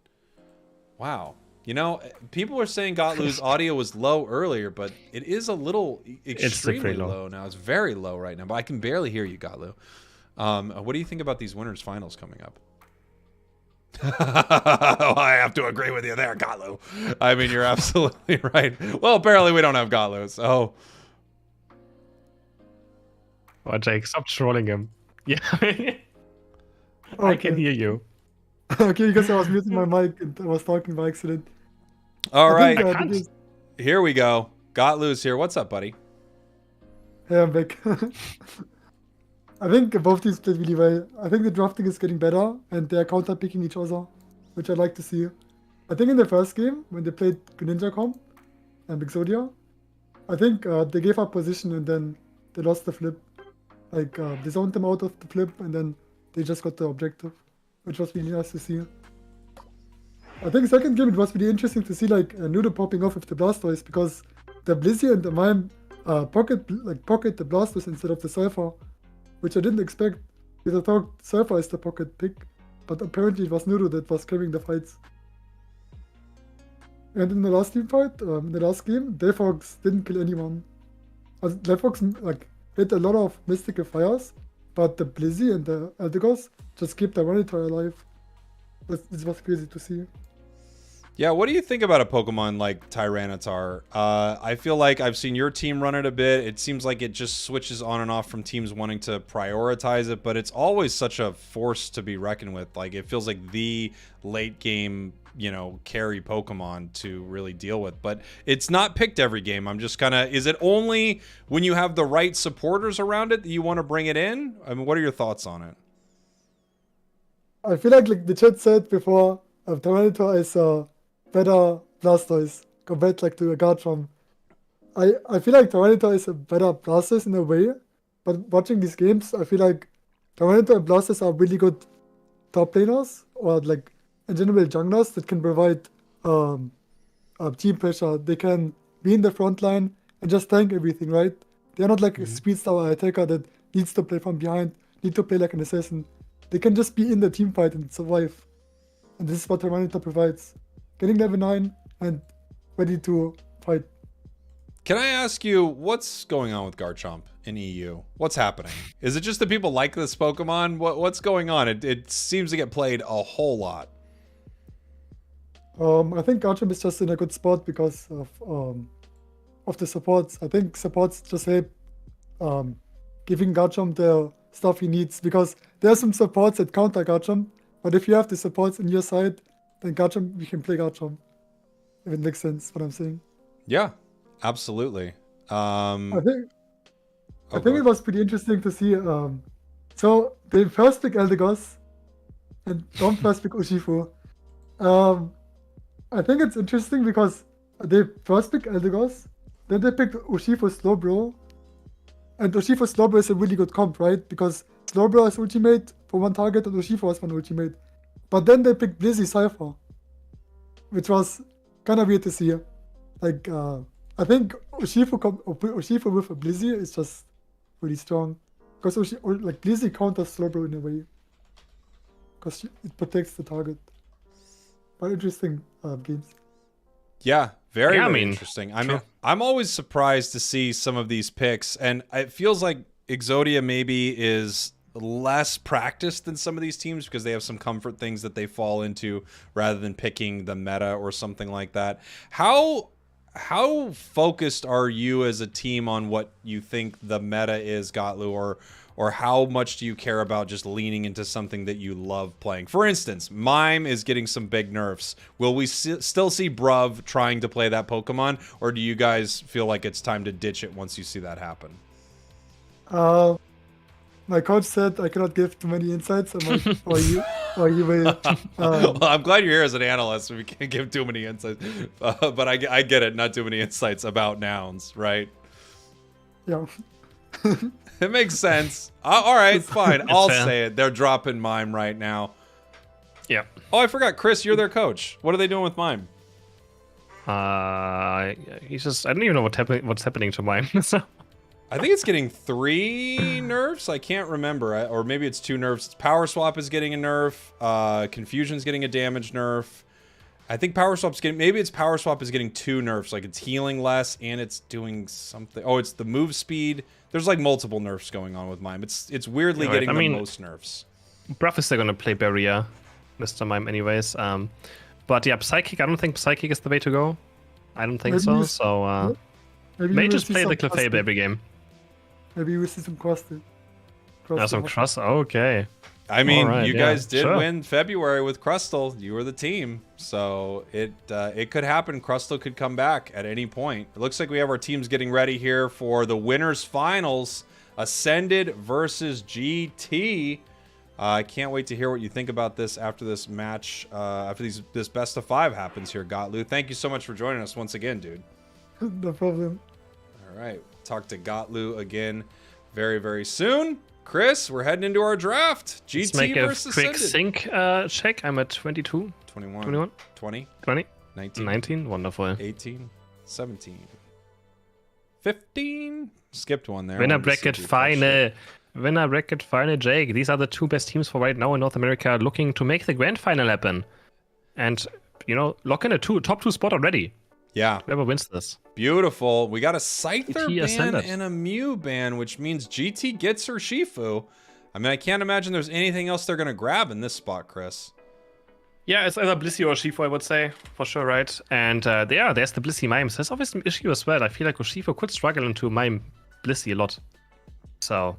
Wow. You know, people were saying Gotlu's audio was low earlier, but it is a little extremely low now. It's very low right now, but I can barely hear you, Gotlu. What do you think about these winners' finals coming up? I have to agree with you there, Gotlu. I mean, you're absolutely right. Well, apparently we don't have Gotlu, so... Oh, Jake, stop trolling him. Yeah. Okay. I can hear you. Okay, because I was muting my mic and I was talking by accident. All right. Here we go. Gotlu's here. What's up, buddy? Hey, I'm back. I think both teams played really well. I think the drafting is getting better and they're counter-picking each other, which I'd like to see. I think in the first game, when they played Greninja Comp and Exodia, I think they gave up position and then they lost the flip. Like, they zoned them out of the flip and then they just got the objective, which was really nice to see. I think second game, it was really interesting to see like Nudo popping off with the Blastoise because the Blissey and the Mime pocket the Blastoise instead of the Surfer, which I didn't expect because I thought Surfer is the pocket pick. but apparently it was Nuru that was carrying the fights. And in the last team fight, in the last game, Delphox didn't kill anyone. Delphox like hit a lot of mystical fires, but the Blizzy and the Eldegoss just kept the Monitor alive. This was crazy to see. Yeah, what do you think about a Pokemon like Tyranitar? I feel like I've seen your team run it a bit. It seems like it just switches on and off from teams wanting to prioritize it, but it's always such a force to be reckoned with. Like, it feels like the late game, carry Pokemon to really deal with. But it's not picked every game. I'm just kind of... Is it only when you have the right supporters around it that you want to bring it in? I mean, what are your thoughts on it? I feel like the chat said before, Tyranitar is better Blastoise compared to a Garchomp. I feel like Tyranitar is a better Blastoise in a way, but watching these games, I feel like Tyranitar and Blastoise are really good top laners, or in general junglers that can provide team pressure. They can be in the front line and just tank everything, right? They're not like a speed star attacker that needs to play from behind, need to play like an assassin. They can just be in the team fight and survive. And this is what Tyranitar provides. Getting level 9 and ready to fight. Can I ask you, what's going on with Garchomp in EU? What's happening? Is it just that people like this Pokemon? What's going on? It seems to get played a whole lot. I think Garchomp is just in a good spot because of the supports. I think supports just help giving Garchomp the stuff he needs, because there are some supports that counter Garchomp, but if you have the supports in your side, then Garchomp, you can play Garchomp. If it makes sense, what I'm saying. Yeah, absolutely. I think it was pretty interesting to see. So they first pick Eldegoss and don't first pick Urshifu. I think it's interesting because they first pick Eldegoss, then they picked Urshifu Slowbro, and Urshifu Slowbro is a really good comp, right? Because Slowbro has ultimate for one target and Urshifu has one ultimate. But then they picked Blizzy Cypher, which was kind of weird to see. I think Urshifu with a Blizzy is just really strong. Because Blizzy counters Slowbro in a way. Because it protects the target. But interesting games. Yeah, very interesting. I mean, I'm always surprised to see some of these picks, and it feels like Exodia maybe is less practiced than some of these teams because they have some comfort things that they fall into rather than picking the meta or something like that. How focused are you as a team on what you think the meta is, Gotlu, or how much do you care about just leaning into something that you love playing? For instance, Mime is getting some big nerfs. Will we still see Bruv trying to play that Pokemon, or do you guys feel like it's time to ditch it once you see that happen? My coach said I cannot give too many insights, or you will. Well, I'm glad you're here as an analyst. We can't give too many insights, but I get it. Not too many insights about nouns, right? Yeah. It makes sense. All right, fine. I'll fair. say it. They're dropping Mime right now. Yeah. Oh, I forgot. Chris, you're their coach. What are they doing with Mime? He's just... I don't even know what's happening to mine. So. I think it's getting 3 nerfs. I can't remember. Or maybe it's 2 nerfs. Power Swap is getting a nerf. Confusion's getting a damage nerf. I think Power Swap's getting... Maybe it's Power Swap is getting 2 nerfs. Like, it's healing less and it's doing something... Oh, it's the move speed. There's, like, multiple nerfs going on with Mime. It's weirdly getting the most nerfs. Bruff is still gonna play Barrier, Mr. Mime anyways. But yeah, Psychic, I don't think Psychic is the way to go. I don't think so. So, may just play the Clefable every game. Maybe we see some cross. Some cross. Okay. I mean, right, you guys did win February with Crustle. You were the team, so it could happen. Crustle could come back at any point. It looks like we have our teams getting ready here for the winners finals: Ascended versus GT. I can't wait to hear what you think about this after this match. After this best of 5 happens here, Gotlu. Thank you so much for joining us once again, dude. No problem. All right, talk to Gotlu again very, very soon. Chris, we're heading into our draft. GT Let's make versus a quick Ascended. sync check. I'm at 22. 21. 20. 20. 19. 19. Wonderful. 18. 17. 15. Skipped one there. Winner bracket final. winner bracket final, Jake. These are the two best teams for right now in North America, looking to make the grand final happen. And, lock in a top 2 spot already. Yeah. Whoever wins this. Beautiful. We got a Scyther GT ban ascended. and a Mew ban, which means GT gets her Shifu. I mean, I can't imagine there's anything else they're going to grab in this spot, Chris. Yeah, it's either Blissey or Urshifu, I would say, for sure, right? And there's the Blissey Mimes. There's always an issue as well. I feel like Urshifu could struggle into Mime Blissey a lot. So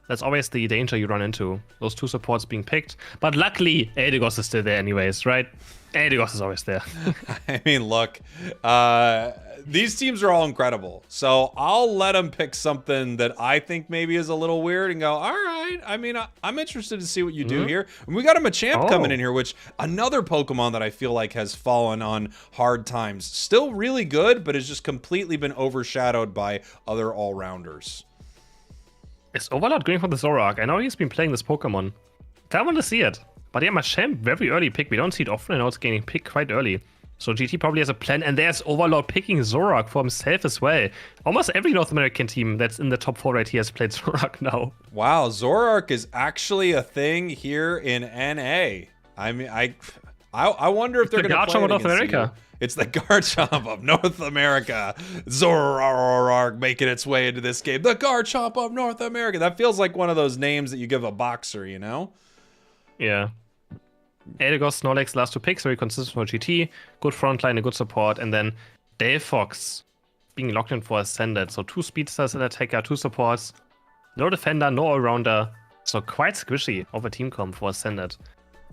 that's always the danger you run into, those 2 supports being picked. But luckily, Eldegoss is still there anyways, right? Eldegoss is always there. I mean, look, these teams are all incredible. So I'll let them pick something that I think maybe is a little weird and go, all right. I mean, I'm interested to see what you do here. And we got a Machamp coming in here, which another Pokemon that I feel like has fallen on hard times. Still really good, but has just completely been overshadowed by other all-rounders. Is Overlord going for the Zoroark? I know he's been playing this Pokemon. I want to see it. But yeah, Machamp, very early pick. We don't see it often, and now it's getting picked quite early. So GT probably has a plan, and there's Overlord picking Zoroark for himself as well. Almost every North American team that's in the top 4 right here has played Zoroark now. Wow, Zoroark is actually a thing here in NA. I mean, I wonder if they're going to play it North America. It's the Garchomp of North America. Zoroark making its way into this game. The Garchomp of North America. That feels like one of those names that you give a boxer, you know? Yeah. Eldegoss, Snorlax, last 2 picks, very consistent for GT. Good frontline, a good support. And then Delphox being locked in for Ascended. So 2 speedsters, an attacker, 2 supports. No defender, no all-rounder. So quite squishy of a team comp for Ascended.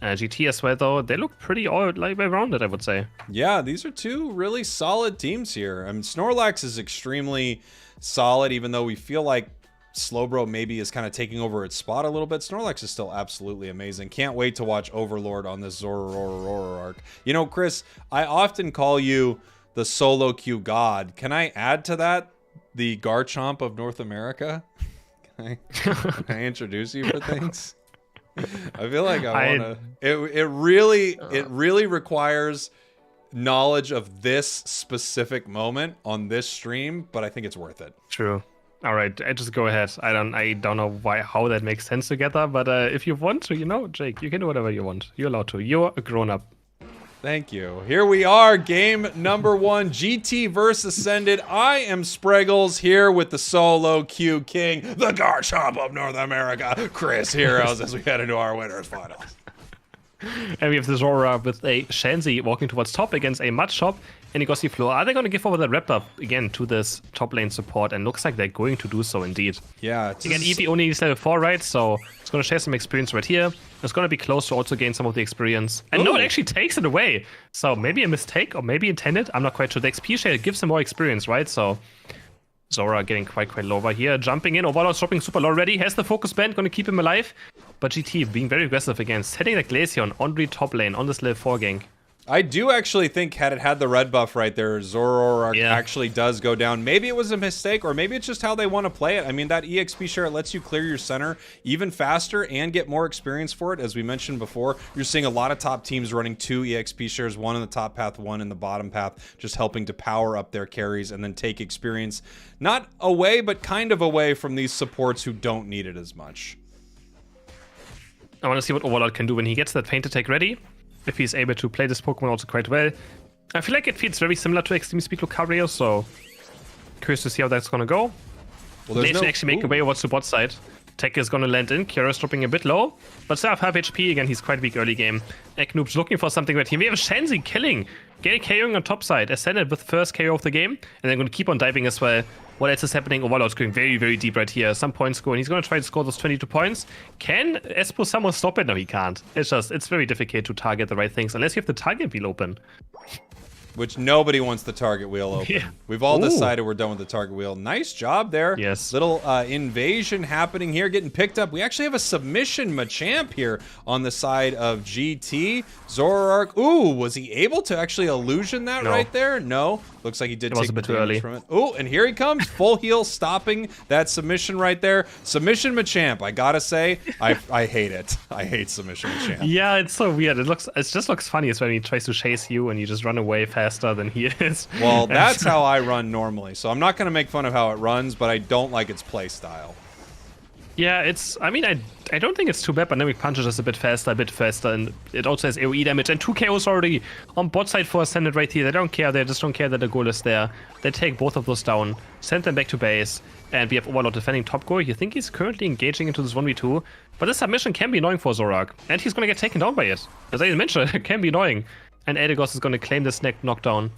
GT as well, though, they look pretty well-rounded, I would say. Yeah, these are 2 really solid teams here. I mean, Snorlax is extremely solid, even though we feel like Slowbro maybe is kind of taking over its spot a little bit. Snorlax is still absolutely amazing. Can't wait to watch Overlord on this Zoroark. You know, Chris, I often call you the solo queue god. Can I add to that the Garchomp of North America? Can I introduce you for things? I feel like I want to. It really requires knowledge of this specific moment on this stream, but I think it's worth it. True. All right, just go ahead. I don't know how that makes sense together, but if you want to, Jake, you can do whatever you want. You're allowed to. You're a grown-up. Thank you. Here we are, game number 1, GT versus Ascended. I am Spragels here with the solo queue king, the Garchomp of North America, Chris Heroes, as we head into our winners finals. And we have the Zora with a Shanzi walking towards top against a Mudshop and a Gossifleur. Are they going to give over that Raptor again to this top lane support? And looks like they're going to do so indeed. Yeah. Again, Eevee only needs level 4, right? So it's going to share some experience right here. It's going to be close to also gain some of the experience. And no, it actually takes it away. So maybe a mistake or maybe intended. I'm not quite sure. The XP share gives him more experience, right? So Zora getting quite low over here. Jumping in. Overlord dropping super low already. Has the focus band. Going to keep him alive. But GT being very aggressive again. Setting the Glaceon on the top lane on this level 4 gank. I do actually think had it had the red buff right there, Zoroark actually does go down. Maybe it was a mistake, or maybe it's just how they want to play it. I mean, that EXP share lets you clear your center even faster and get more experience for it. As we mentioned before, you're seeing a lot of top teams running 2 EXP shares, 1 in the top path, 1 in the bottom path, just helping to power up their carries and then take experience, not away, but kind of away from these supports who don't need it as much. I want to see what Overlord can do when he gets that feint attack ready. If he's able to play this Pokemon also quite well. I feel like it feels very similar to Extreme Speed Lucario, so curious to see how that's gonna go. Well, they actually make a way over to bot side. Tech is gonna land in, Kira's dropping a bit low, but still have half HP. Again, he's quite weak early game. Eknoob's looking for something right here. We have Shanzi killing, KOing on top side, Ascended with first KO of the game, and they're gonna keep on diving as well. What else is happening? Overlord's going very deep right here. Some points go, and he's gonna try to score those 22 points. Can Espo someone stop it? No, he can't. It's very difficult to target the right things unless you have the target wheel open. Which nobody wants the target wheel open. Yeah. We've all decided we're done with the target wheel. Nice job there. Yes. Little invasion happening here, getting picked up. We actually have a submission Machamp here on the side of GT. Zoroark. Ooh, was he able to actually illusion that right there? No. Looks like he did take a bit too early from it. Ooh, and here he comes. Full heal, stopping that submission right there. Submission Machamp. I gotta say, I hate it. I hate submission Machamp. Yeah, it's so weird. It just looks funny. It's when he tries to chase you and you just run away faster than he is. Well, that's how I run normally. So I'm not gonna make fun of how it runs, but I don't like its play style. Yeah, I mean, I don't think it's too bad. Dynamic Punch is just a bit faster, and it also has AoE damage. And 2 KOs already on bot side for Ascended right here. They don't care. They just don't care that the goal is there. They take both of those down, send them back to base, and we have Overlord defending top goal. You think he's currently engaging into this 1v2, but this submission can be annoying for Zorak, and he's going to get taken down by it. As I mentioned, it can be annoying. And Aegis is going to claim this knockdown.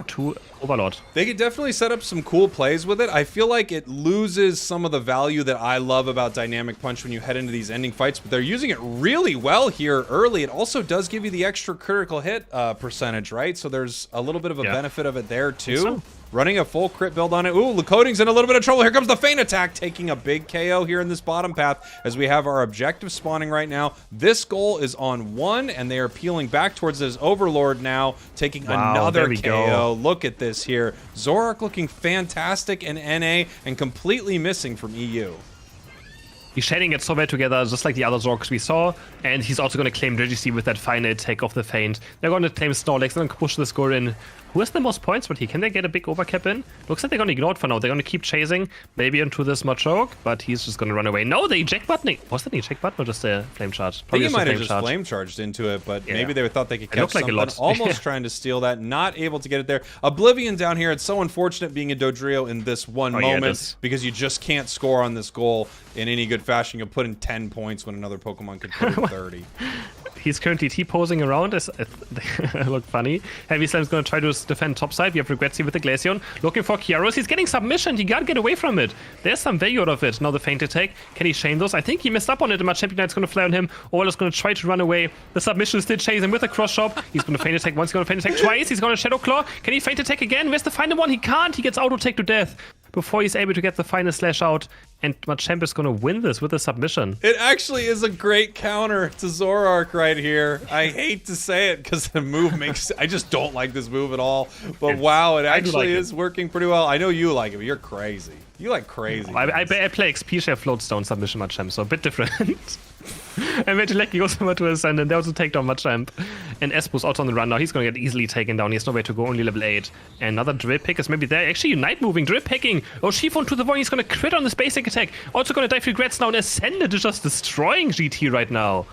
To Overlord. They could definitely set up some cool plays with it. I feel like it loses some of the value that I love about Dynamic Punch when you head into these ending fights, but they're using it really well here early. It also does give you the extra critical hit percentage, right? So there's a little bit of a benefit of it there too. So. Running a full crit build on it. Ooh, Lakoding's in a little bit of trouble. Here comes the feint attack, taking a big KO here in this bottom path as we have our objective spawning right now. This goal is on 1, and they are peeling back towards this Overlord now, taking another KO. Look at this here. Zorak looking fantastic in NA and completely missing from EU. He's shading it so well together, just like the other Zorks we saw, and he's also going to claim Regicy with that final take of the feint. They're going to claim Snorlax, they're going to push the score in. Who has the most points right here? Can they get a big overcap in? Looks like they're going to ignore it for now. They're going to keep chasing, maybe into this Machoke, but he's just going to run away. No, the eject button. Was that an eject button or just a flame charge? I think he might have just flame charged into it, but maybe they thought they could catch something. Like almost trying to steal that, not able to get it there. Oblivion down here. It's so unfortunate being a Dodrio in this one moment because you just can't score on this goal in any good fashion. You'll put in 10 points when another Pokemon could put in 30. He's currently T-posing around. Look funny. Heavy Slam's going to try to defend topside. We have Regretzi with the Glaceon. Looking for Kyaros. He's getting submission. He can't get away from it. There's some value out of it. Now the feint attack. Can he chain those? I think he messed up on it. And Champion Knight's going to fly on him. Orla's going to try to run away. The submission is still chasing with a cross chop. He's going to feint attack once. He's going to feint attack twice. He's going to Shadow Claw. Can he feint attack again? Where's the final one? He can't. He gets auto take to death before he's able to get the final slash out. And Machamp is going to win this with a submission. It actually is a great counter to Zoroark right here. I hate to say it because the move makes... I just don't like this move at all. But wow, it actually is working pretty well. I know you like it, but you're crazy. You like crazy. I play XP share floatstone submission Machamp, so a bit different. And Vegelecki goes over to Ascend, and they also take down Machamp. And Espo's out on the run now. He's going to get easily taken down. He has nowhere to go, only level 8. And another Drill Pick is maybe there. Actually, Unite moving, Drill Picking. Urshifu to the void. He's going to crit on this basic attack. Also going to dive regrets now. And Ascended is just destroying GT right now.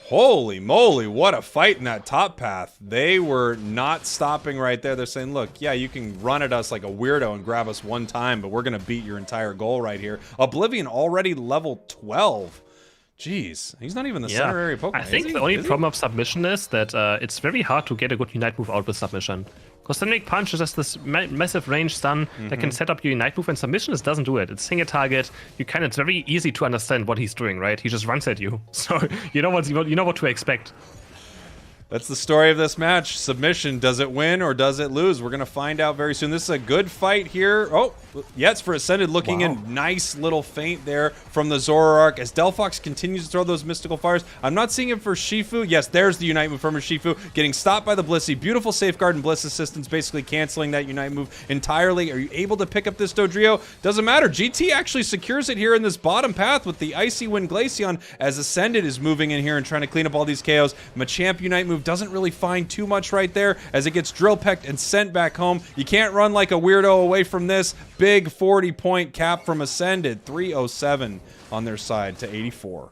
Holy moly, what a fight in that top path. They were not stopping right there. They're saying, look, yeah, you can run at us like a weirdo and grab us one time, but we're going to beat your entire goal right here. Oblivion already level 12. Jeez, he's not even the center area Pokemon. I think the only problem of submission is that it's very hard to get a good Unite move out with submission. Because Dynamic Punch is just this massive range stun that can set up your Unite move, and submission just doesn't do it. It's single target. It's very easy to understand what he's doing, right? He just runs at you, so you know what to expect. That's the story of this match. Submission, does it win or does it lose? We're going to find out very soon. This is a good fight here. Oh, yeah, it's for Ascended, looking in. Nice little feint there from the Zoroark as Delphox continues to throw those mystical fires. I'm not seeing it for Shifu. Yes, there's the Unite move from Shifu, getting stopped by the Blissey. Beautiful safeguard and Bliss assistance, basically canceling that Unite move entirely. Are you able to pick up this Dodrio? Doesn't matter. GT actually secures it here in this bottom path with the Icy Wind Glaceon as Ascended is moving in here and trying to clean up all these KOs. Machamp Unite move doesn't really find too much right there as it gets drill pecked and sent back home. You can't run like a weirdo away from this. Big 40-point cap from Ascended. 307 on their side to 84.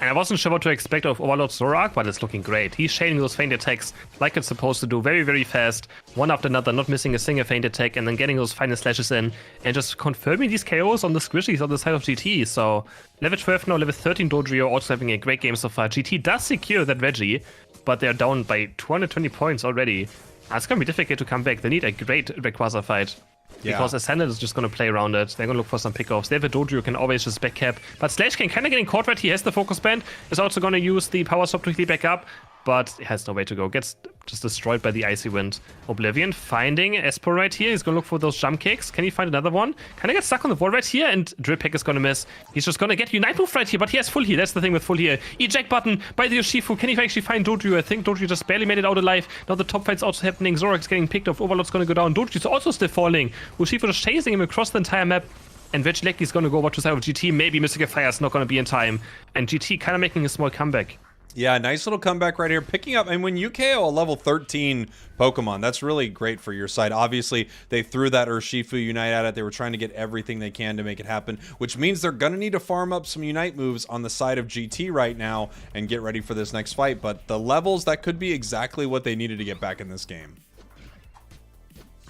And I wasn't sure what to expect of Overlord Zoroark, but it's looking great. He's shading those feint attacks like it's supposed to do, very, very fast, one after another, not missing a single feint attack, and then getting those final slashes in, and just confirming these KOs on the squishies on the side of GT. So, level 12 now, level 13 Dodrio, also having a great game so far. GT does secure that Reggie, but they're down by 220 points already. It's going to be difficult to come back. They need a great Rayquaza fight. Because Ascended is just going to play around it. They're going to look for some pickoffs. They have a Dodrio who can always just backcap. But Slash can kind of getting caught right. He has the focus band. Is also going to use the power stop to clean back up. But it has no way to go. Gets just destroyed by the Icy Wind. Oblivion finding Espo right here. He's going to look for those jump kicks. Can he find another one? Kind of get stuck on the wall right here. And Drip Pick is going to miss. He's just going to get Unite move right here. But he has full heal. That's the thing with full heal. Eject button by the Urshifu. Can he actually find Dodrio? I think Dodrio just barely made it out alive. Now the top fight's also happening. Zoroark's getting picked off. Overlord's going to go down. Dodrio's also still falling. Urshifu just chasing him across the entire map. And Vegelecki's going to go over to the side of GT. Maybe Mystical Fire's not going to be in time. And GT kind of making a small comeback. Yeah, nice little comeback right here. Picking up, and when you KO a level 13 Pokemon, that's really great for your side. Obviously, they threw that Urshifu Unite at it. They were trying to get everything they can to make it happen, which means they're going to need to farm up some Unite moves on the side of GT right now and get ready for this next fight. But the levels, that could be exactly what they needed to get back in this game.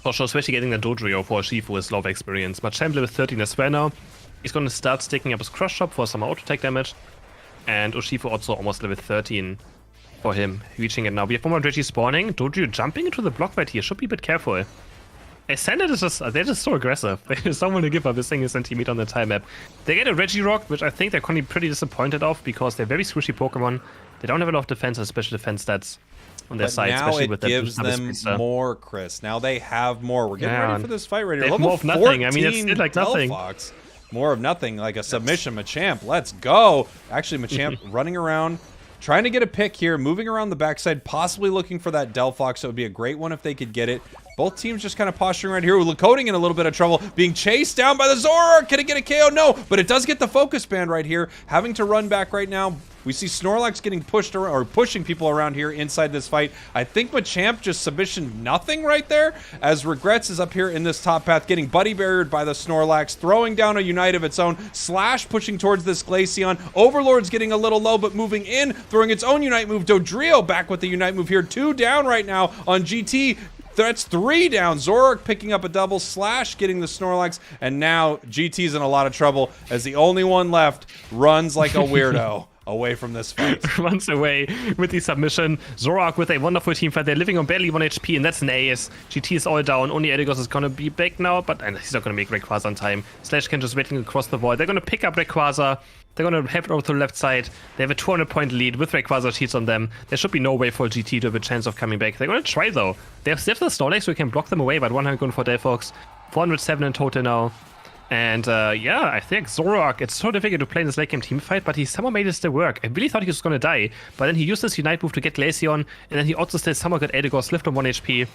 For sure, especially getting the Dodrio for Urshifu is a lot of experience. Machamp level 13 as well now. He's going to start sticking up his Crush Shop for some auto attack damage. And Urshifu also almost level 13 for him, reaching it now. We have one more Reggie spawning. Dodrio jumping into the block right here. Should be a bit careful. Ascended is just, they're just so aggressive. They just don't want to give up a single centimeter on the time map. They get a Regirock, which I think they're going to be pretty disappointed of because they're very squishy Pokemon. They don't have a lot of defense and special defense stats on their side, especially with that. Now it gives them more, Chris. Now they have more. We're getting ready for this fight right here. They have more of nothing. I mean, it's still like nothing. Fox. More of nothing, like a submission Machamp. Let's go. Actually, Machamp running around, trying to get a pick here, moving around the backside, possibly looking for that Delphox. That would be a great one if they could get it. Both teams just kind of posturing right here. Lakota in a little bit of trouble, being chased down by the Zoroark. Can it get a KO? No, but it does get the focus band right here. Having to run back right now. We see Snorlax getting pushed around, or pushing people around here inside this fight. I think Machamp just submission nothing right there, as Regrets is up here in this top path, getting buddy barriered by the Snorlax, throwing down a Unite of its own. Slash pushing towards this Glaceon. Overlord's getting a little low, but moving in, throwing its own Unite move. Dodrio back with the Unite move here. 2 down right now on GT. That's 3 down. Zoroark picking up a double. Slash getting the Snorlax. And now GT's in a lot of trouble as the only one left runs like a weirdo away from this fight. Runs away with the submission. Zoroark with a wonderful team fight. They're living on barely 1 HP, and that's an ace. GT is all down. Only Edigos is going to be back now, but he's not going to make Rayquaza on time. Slash can just waiting across the wall. They're going to pick up Rayquaza. They're going to have it over to the left side. They have a 200-point lead with Rayquaza cheats on them. There should be no way for GT to have a chance of coming back. They're going to try, though. They have the Snorlax, so we can block them away, but 100 going for Delphox. 407 in total now. And yeah, I think Zoroark, it's so difficult to play in this late game team fight, but he somehow made it still work. I really thought he was going to die, but then he used his Unite move to get Glaceon, and then he also still somehow got Edigos, left on 1 HP,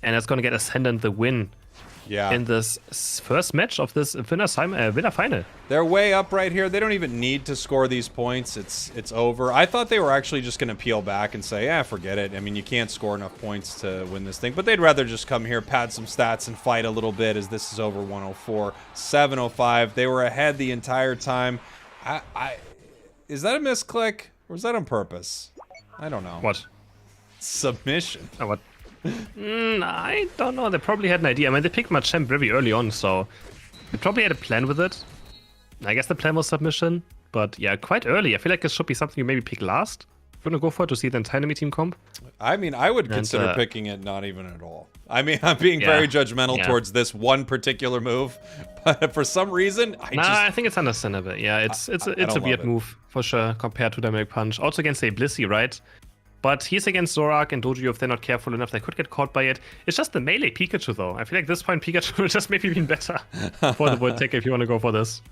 and that's going to get Ascendant the win. Yeah. In this first match of this winner final. They're way up right here. They don't even need to score these points. It's over. I thought they were actually just going to peel back and say, yeah, forget it. I mean, you can't score enough points to win this thing. But they'd rather just come here, pad some stats, and fight a little bit as this is over 104, 705. They were ahead the entire time. Is that a misclick? Or is that on purpose? I don't know. What? Submission. Oh, what? I don't know. They probably had an idea. I mean, they picked Machamp very early on, so they probably had a plan with it. I guess the plan was submission, but yeah, quite early. I feel like this should be something you maybe pick last. If you want to go for it to see the entire enemy team comp. I mean, I would consider picking it not even at all. I mean, I'm being very judgmental towards this one particular move, but for some reason, I think it's understandable. Yeah, it's a weird move for sure compared to Dynamic Punch. Also against a Blissey, right? But he's against Zoroark and Dodrio. If they're not careful enough, they could get caught by it. It's just the melee Pikachu, though. I feel like this point Pikachu would just maybe been better for the Volt Tech if you want to go for this.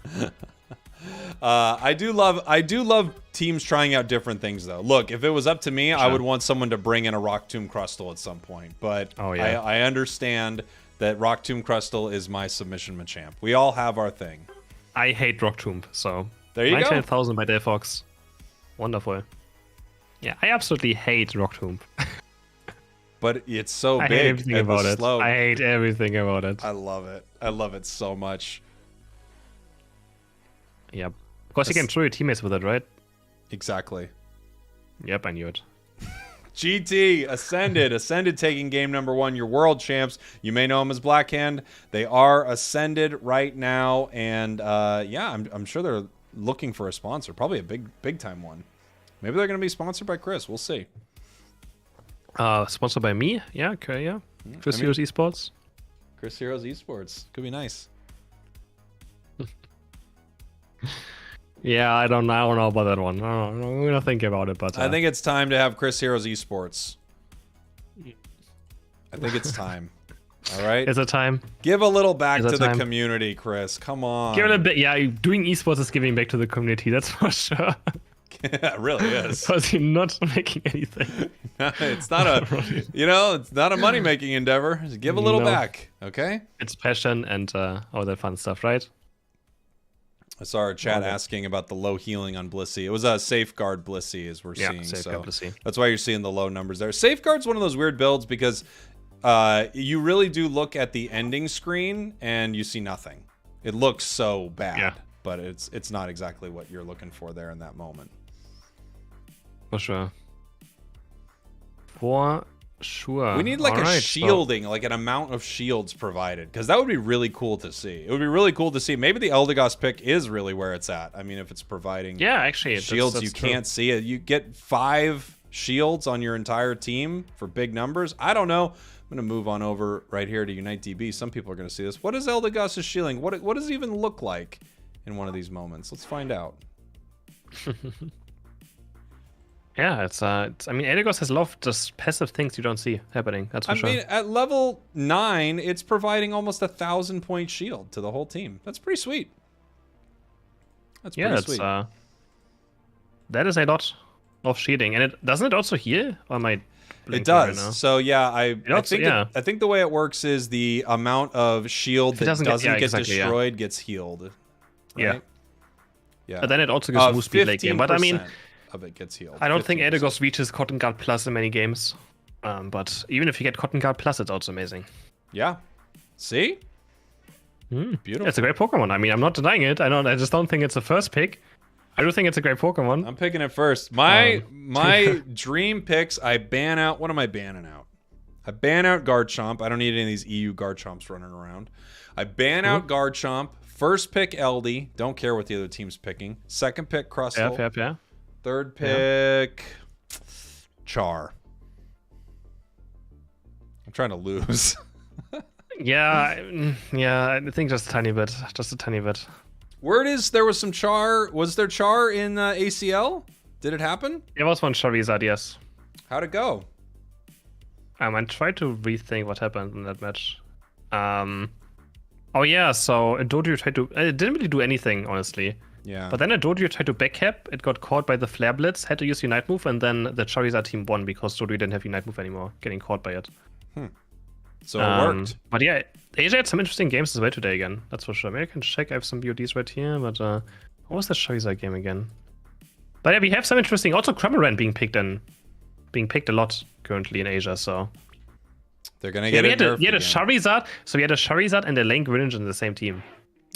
I do love teams trying out different things, though. Look, if it was up to me, sure, I would want someone to bring in a Rock Tomb Crustle at some point. But I understand that Rock Tomb Crustle is my submission Machamp. We all have our thing. I hate Rock Tomb, so there you go. 99,000 by Delphox. Wonderful. Yeah, I absolutely hate Rock Tomb. But it's so big. I hate everything about it. Slope. I hate everything about it. I love it. I love it so much. Yep. Of course, you can throw your teammates with it, right? Exactly. Yep, I knew it. GT, Ascended taking game number 1. Your world champs. You may know them as Blackhand. They are Ascended right now. And yeah, I'm sure they're looking for a sponsor. Probably a big time one. Maybe they're going to be sponsored by Chris. We'll see. Sponsored by me? Yeah, okay, yeah. Chris Heroes Esports. Chris Heroes Esports. Could be nice. Yeah, I don't know about that one. I'm going to think about it, but... I think it's time to have Chris Heroes Esports. I think it's time. All right? Is it time? Give a little back to the community, Chris. Come on. Give it a bit. Yeah, doing esports is giving back to the community, that's for sure. Yeah, it really is. Because you're not making anything. It's not a, it's not a money-making endeavor. Just give a little back, okay? It's passion and all that fun stuff, right? I saw our chat asking about the low healing on Blissey. It was a safeguard Blissey, as we're seeing. Safeguard Blissey. That's why you're seeing the low numbers there. Safeguard's one of those weird builds because you really do look at the ending screen and you see nothing. It looks so bad, but it's not exactly what you're looking for there in that moment. For sure. For sure. We need like a shielding, like an amount of shields provided, because that would be really cool to see. It would be really cool to see. Maybe the Eldegoss pick is really where it's at. I mean, if it's providing actually, shields, that's you true. can't see it. You get 5 shields on your entire team for big numbers. I don't know. I'm going to move on over right here to Unite DB. Some people are going to see this. What is Eldegoss' shielding? What does it even look like in one of these moments? Let's find out. Yeah, it's I mean, Eldegoss has a lot of just passive things you don't see happening. That's for sure. I mean, at level 9, it's providing almost 1,000-point shield to the whole team. That's pretty sweet. That's pretty sweet. That is a lot of shielding, and doesn't it also heal? Or am I It does. Right now? So yeah, I think the way it works is the amount of shield that doesn't get destroyed gets healed. Right? Yeah. But then it also gives move speed late game. But I mean, of it gets healed. I don't think Eldegoss reaches Cotton Guard Plus in many games. But even if you get Cotton Guard Plus, it's also amazing. Yeah. See? Beautiful. It's a great Pokemon. I mean, I'm not denying it. I just don't think it's a first pick. I do think it's a great Pokemon. I'm picking it first. My dream picks, I ban out. What am I banning out? I ban out Garchomp. I don't need any of these EU Garchomps running around. I ban out Garchomp. First pick Eldy. Don't care what the other team's picking. Second pick Crustle. Yeah. Third pick Char. I'm trying to lose. yeah, I think just a tiny bit. Just a tiny bit. Word is there was some Char. Was there Char in ACL? Did it happen? There was one Charizard, yes. How'd it go? I tried to rethink what happened in that match. Oh yeah, so Doduo tried to... It didn't really do anything, honestly. Yeah. But then Doduo tried to backcap. It got caught by the Flare Blitz, had to use Unite Move, and then the Charizard team won because Doduo didn't have Unite Move anymore, getting caught by it. So it worked. But yeah, Asia had some interesting games as well today again. That's for sure. Maybe I can check. I have some BODs right here, but what was the Charizard game again? But yeah, we have some interesting... Also, Cramorant being picked a lot currently in Asia, so... They're gonna get it. We had a Charizard, so we had a Charizard and a Lane Greninja in the same team.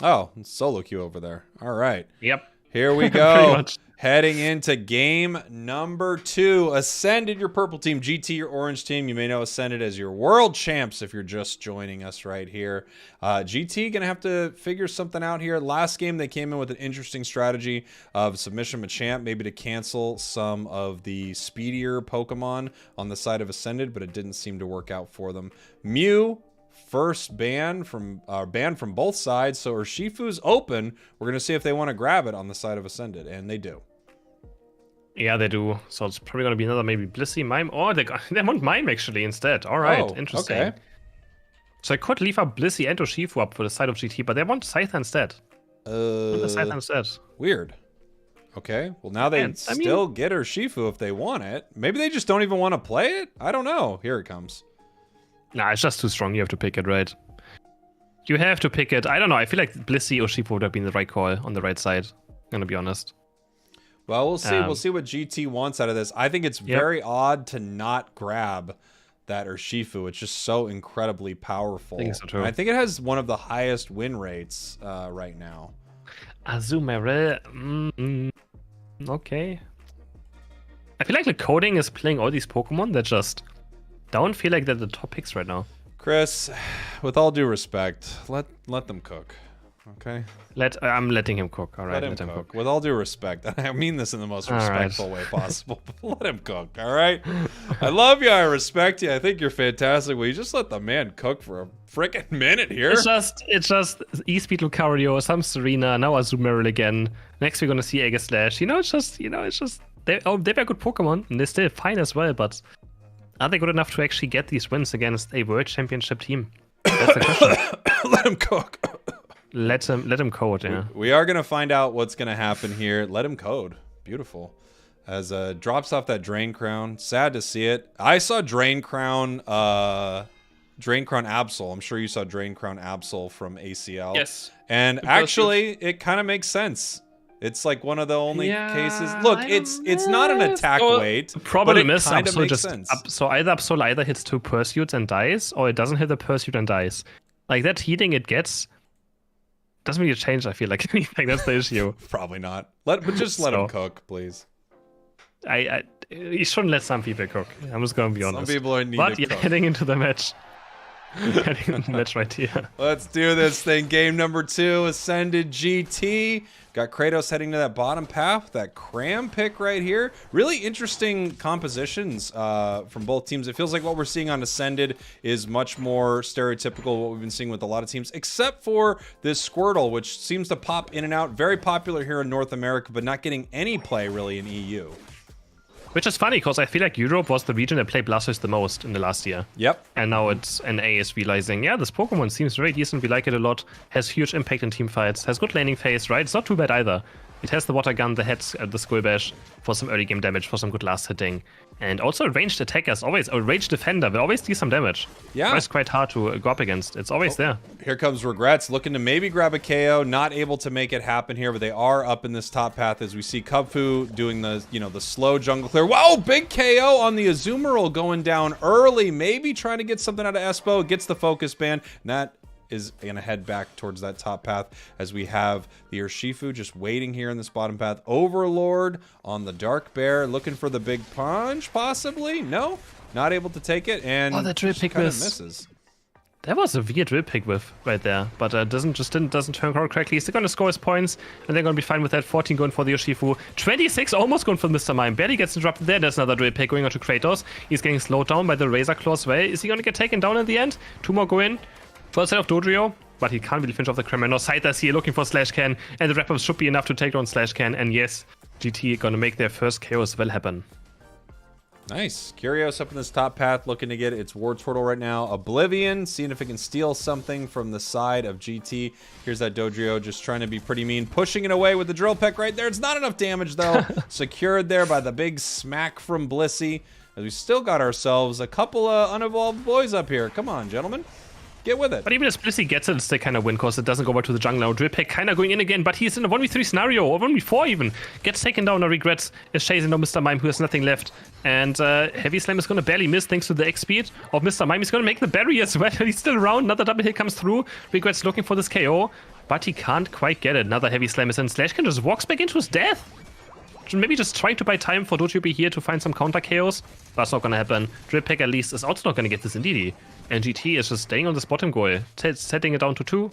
Oh, solo queue over there. All right. Yep. Here we go. Heading into game number 2. Ascended, your purple team. GT, your orange team. You may know Ascended as your world champs if you're just joining us right here. GT going to have to figure something out here. Last game, they came in with an interesting strategy of submission Machamp, maybe to cancel some of the speedier Pokemon on the side of Ascended, but it didn't seem to work out for them. Mew, first ban from both sides, so Urshifu's open. We're gonna see if they want to grab it on the side of Ascended, and they do. Yeah, they do. So it's probably gonna be another maybe Blissey, Mime, or they want Mime actually instead. All right, interesting. Okay. So I could leave up Blissey and Urshifu up for the side of GT, but they want Scyther instead. Weird. Okay, well now they still get Urshifu if they want it. Maybe they just don't even want to play it. I don't know. Here it comes. Nah, it's just too strong. You have to pick it, right? You have to pick it. I don't know. I feel like Blissey or Urshifu would have been the right call on the right side. I'm gonna be honest. Well, we'll see. We'll see what GT wants out of this. I think it's very odd to not grab that Urshifu. It's just so incredibly powerful. I think so too. And I think it has one of the highest win rates right now. Azumarill. Okay. I feel like the coding is playing all these Pokemon that just don't feel like they're the top picks right now. Chris, with all due respect, let them cook. Okay? I'm letting him cook. All right, let him cook. With all due respect, I mean this in the most respectful way possible. But let him cook, all right? I love you. I respect you. I think you're fantastic. Will you just let the man cook for a freaking minute here? It's just E-Speed Lucario, some Serena, now Azumarill again. Next we're gonna see Aegislash. It's just they were good Pokemon and they're still fine as well, but are they good enough to actually get these wins against a World Championship team? That's the question. Let him cook. Let him code, yeah. We are going to find out what's going to happen here. Let him code. Beautiful. As drops off that Drain Crown. Sad to see it. I saw Drain Crown Drain Crown Absol. I'm sure you saw Drain Crown Absol from ACL. Yes. And actually, it kind of makes sense. It's like one of the only cases. Look, it's not an attack weight. Problem but it is, kind of Absol makes just sense. so Absol either hits 2 pursuits and dies, or it doesn't hit the pursuit and dies. Like that healing it gets doesn't really change. I feel like anything. That's the issue. Probably not. But just let him cook, please. You shouldn't let some people cook. I'm just gonna be honest. Some people are in need but of yeah, cook. heading into the match. Heading into the match right here. Let's do this thing. Game number 2, Ascended GT. Got Kratos heading to that bottom path. That Cram pick right here. Really interesting compositions from both teams. It feels like what we're seeing on Ascended is much more stereotypical what we've been seeing with a lot of teams, except for this Squirtle, which seems to pop in and out. Very popular here in North America, but not getting any play really in EU. Which is funny, because I feel like Europe was the region that played Blastoise the most in the last year. Yep. And now it's NA is realizing, yeah, this Pokemon seems very decent, we like it a lot, has huge impact in team fights, has good laning phase, right? It's not too bad either. It has the water gun, the heads, the skull bash for some early game damage, for some good last hitting. And also ranged attackers, always, or ranged defender, will always do some damage. Yeah. It's quite hard to go up against. It's always there. Here comes Regrets, looking to maybe grab a KO, not able to make it happen here, but they are up in this top path as we see Kubfu doing the, the slow jungle clear. Whoa, big KO on the Azumarill going down early, maybe trying to get something out of Espo, gets the focus ban, and that is gonna head back towards that top path as we have the Urshifu just waiting here in this bottom path. Overlord on the Dark Bear, looking for the big punch, possibly? No, not able to take it, and that drill pick misses. That was a weird drill pick whiff right there, but doesn't turn out correctly. Still gonna score his points, and they're gonna be fine with that. 14 going for the Urshifu, 26 almost going for Mr. Mime. Barely gets interrupted there. There's another drill pick going on to Kratos. He's getting slowed down by the Razor Claw as well. Is he gonna get taken down in the end? 2 more go in. First set of Dodrio, but he can't really finish off the Kramer. No Scythers here looking for Slash Can, and the wrap-ups should be enough to take down Slash Can. And yes, GT gonna make their first KO as well happen. Nice. Curios up in this top path looking to get its War Turtle right now. Oblivion, seeing if it can steal something from the side of GT. Here's that Dodrio just trying to be pretty mean, pushing it away with the Drill Peck right there. It's not enough damage though. Secured there by the big smack from Blissey. As we still got ourselves a couple of unevolved boys up here. Come on, gentlemen. Get with it. But even as Blissey gets it, they kind of win, because it doesn't go back to the jungle now. Drill Pick kind of going in again, but he's in a 1v3 scenario, or 1v4 even. Gets taken down, no regrets, is chasing down Mr. Mime, who has nothing left. And Heavy Slam is going to barely miss thanks to the X speed of Mr. Mime. He's going to make the berry as well. He's still around. Another double hit comes through. Regrets looking for this KO, but he can't quite get it. Another Heavy Slam is in. Slash can just walks back into his death. Maybe just try to buy time for Dojo be here to find some counter KOs. That's not gonna happen. Drill Pick at least is also not gonna get this Indeedee. And GT is just staying on this bottom goal, setting it down to 2.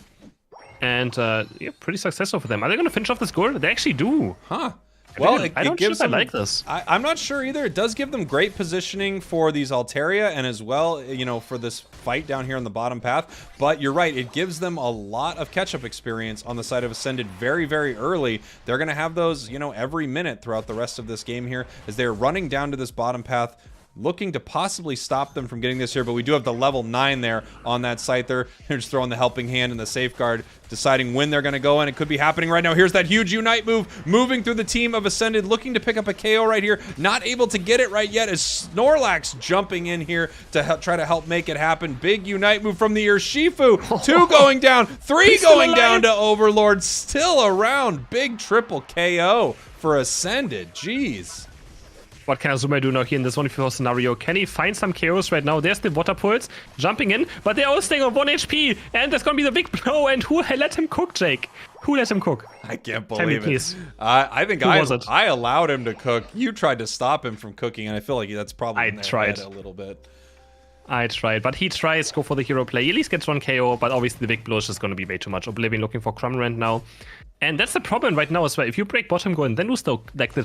And yeah, pretty successful for them. Are they gonna finish off this goal? They actually do. Huh. Well, I don't gives sure them, I like this. I'm not sure either. It does give them great positioning for these Altaria and as well, for this fight down here on the bottom path. But you're right, it gives them a lot of catch-up experience on the side of Ascended very, very early. They're going to have those, every minute throughout the rest of this game here as they're running down to this bottom path, looking to possibly stop them from getting this here, but we do have the level 9 there on that site there. They're just throwing the helping hand and the safeguard, deciding when they're going to go in. It could be happening right now. Here's that huge Unite move, moving through the team of Ascended, looking to pick up a KO right here. Not able to get it right yet as Snorlax jumping in here to try to help make it happen. Big Unite move from the Urshifu. 2 going down, 3 going down to Overlord. Still around. Big triple KO for Ascended. Jeez. What can Azumarill do now here in this 1v4 scenario? Can he find some KOs right now? There's the Water Pulse jumping in, but they're all staying on 1 HP, and there's gonna be the big blow, and who let him cook, Jake? Who let him cook? I can't Tell me, believe it. please. I think Who was it? I allowed him to cook. You tried to stop him from cooking, and I feel like that's probably in their tried. head a little bit. I tried, but he tries go for the hero play. He at least gets 1 KO, but obviously the big blow is just going to be way too much. Oblivion looking for Crumbland now. And that's the problem right now as well. If you break bottom goal and then lose the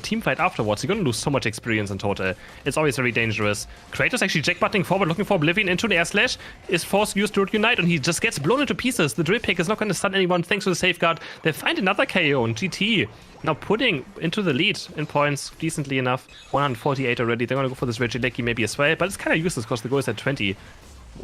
team fight afterwards, you're going to lose so much experience in total. It's always very dangerous. Kratos actually jackbutting forward, looking for Oblivion into the air slash. Is forced to use Dude Unite, and he just gets blown into pieces. The Drill Pick is not going to stun anyone thanks to the safeguard. They find another KO, and GT now putting into the lead in points decently enough. 148 already. They're going to go for this Regieleki maybe as well, but it's kind of useless because the goal is at 20.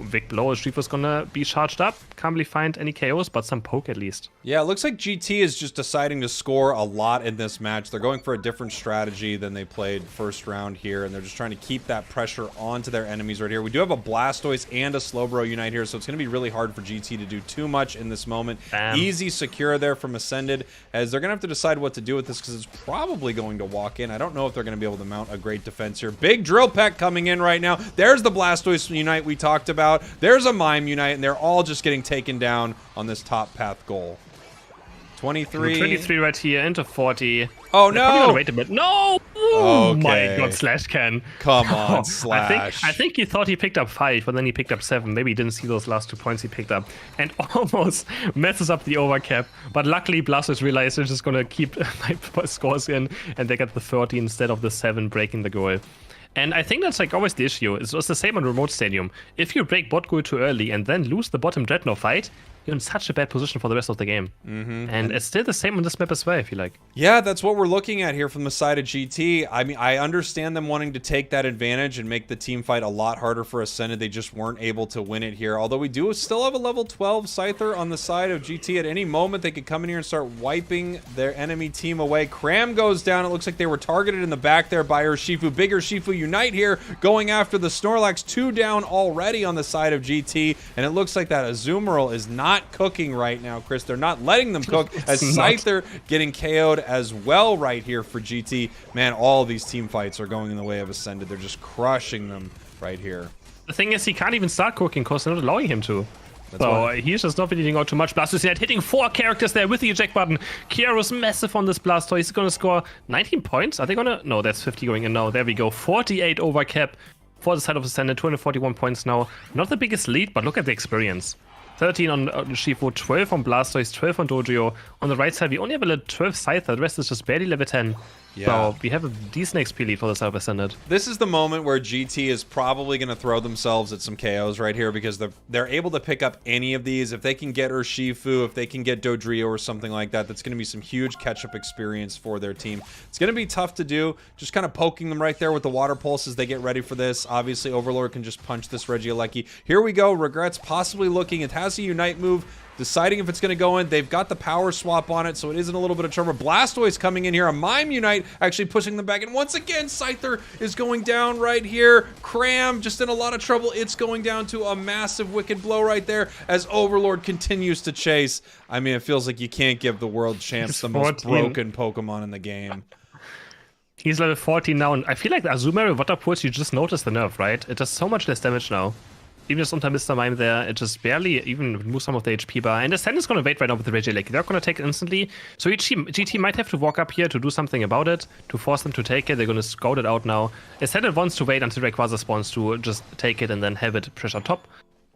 Vic Blow, Shifu's gonna be charged up. Can't really find any KOs, but some poke at least. Yeah, it looks like GT is just deciding to score a lot in this match. They're going for a different strategy than they played first round here, and they're just trying to keep that pressure onto their enemies right here. We do have a Blastoise and a Slowbro Unite here, so it's going to be really hard for GT to do too much in this moment. Damn. Easy secure there from Ascended, as they're going to have to decide what to do with this, because it's probably going to walk in. I don't know if they're going to be able to mount a great defense here. Big Drill Peck coming in right now. There's the Blastoise Unite we talked about. There's a Mime Unite, and they're all just getting taken down on this top path goal. 23. 23 right here into 40. Oh, They're probably no! gonna wait a bit. No! Oh Okay. my god, Slash can. Come on, Slash. I think he thought he picked up 5, but then he picked up 7. Maybe he didn't see those last 2 points he picked up. And almost messes up the overcap. But luckily, Blastoise realized they're just gonna keep my scores in, and they got the 30 instead of the 7 breaking the goal. And I think that's like always the issue. It's the same on Remote Stadium. If you break bot goal too early and then lose the bottom Dreadnought fight, you're in such a bad position for the rest of the game. And it's still the same on this map as well, I feel like. Yeah, that's what we're looking at here from the side of GT. I mean, I understand them wanting to take that advantage and make the team fight a lot harder for Ascended. They just weren't able to win it here. Although we do still have a level 12 Scyther on the side of GT. At any moment, they could come in here and start wiping their enemy team away. Cram goes down. It looks like they were targeted in the back there by Urshifu. Big Urshifu Unite here, going after the Snorlax. 2 down already on the side of GT. And it looks like that Azumarill is not cooking right now, Chris. They're not letting them cook, as Scyther getting KO'd as well right here for GT. Man, all these team fights are going in the way of Ascended. They're just crushing them right here. The thing is, he can't even start cooking because they're not allowing him to. So he's just not bleeding out too much. Blastoise Unite hitting 4 characters there with the eject button. Kiero's massive on this Blastoise. He's going to score 19 points. Are they going to? No, that's 50 going in now. There we go. 48 over cap for the side of Ascended. 241 points now. Not the biggest lead, but look at the experience. 13 on Shifu, 12 on Blastoise, 12 on Dodrio. On the right side, we only have a level 12 Scyther. The rest is just barely level 10. Yeah. So we have a decent XP lead for the side of Ascended. This is the moment where GT is probably going to throw themselves at some KOs right here, because they're able to pick up any of these. If they can get Urshifu, if they can get Dodrio or something like that, that's going to be some huge catch-up experience for their team. It's going to be tough to do. Just kind of poking them right there with the Water Pulse as they get ready for this. Obviously, Overlord can just punch this Regieleki. Here we go. Regrets possibly looking. It has a Unite move, deciding if it's going to go in. They've got the power swap on it, so it is in a little bit of trouble. Blastoise coming in here. A Mime Unite actually pushing them back. And once again, Scyther is going down right here. Cram just in a lot of trouble. It's going down to a massive Wicked Blow right there as Overlord continues to chase. I mean, it feels like you can't give the world champs the most broken Pokemon in the game. He's level 14 now, and I feel like the Azumarill Water Pulse, you just noticed the nerf, right? It does so much less damage now. Even just unter Mr. Mime there, it just barely even removes some of the HP bar. And the Ascendant is going to wait right now with the Regieleki. They're going to take it instantly. So GT might have to walk up here to do something about it, to force them to take it. They're going to scout it out now. Ascendant wants to wait until Rayquaza spawns to just take it and then have it pressure top.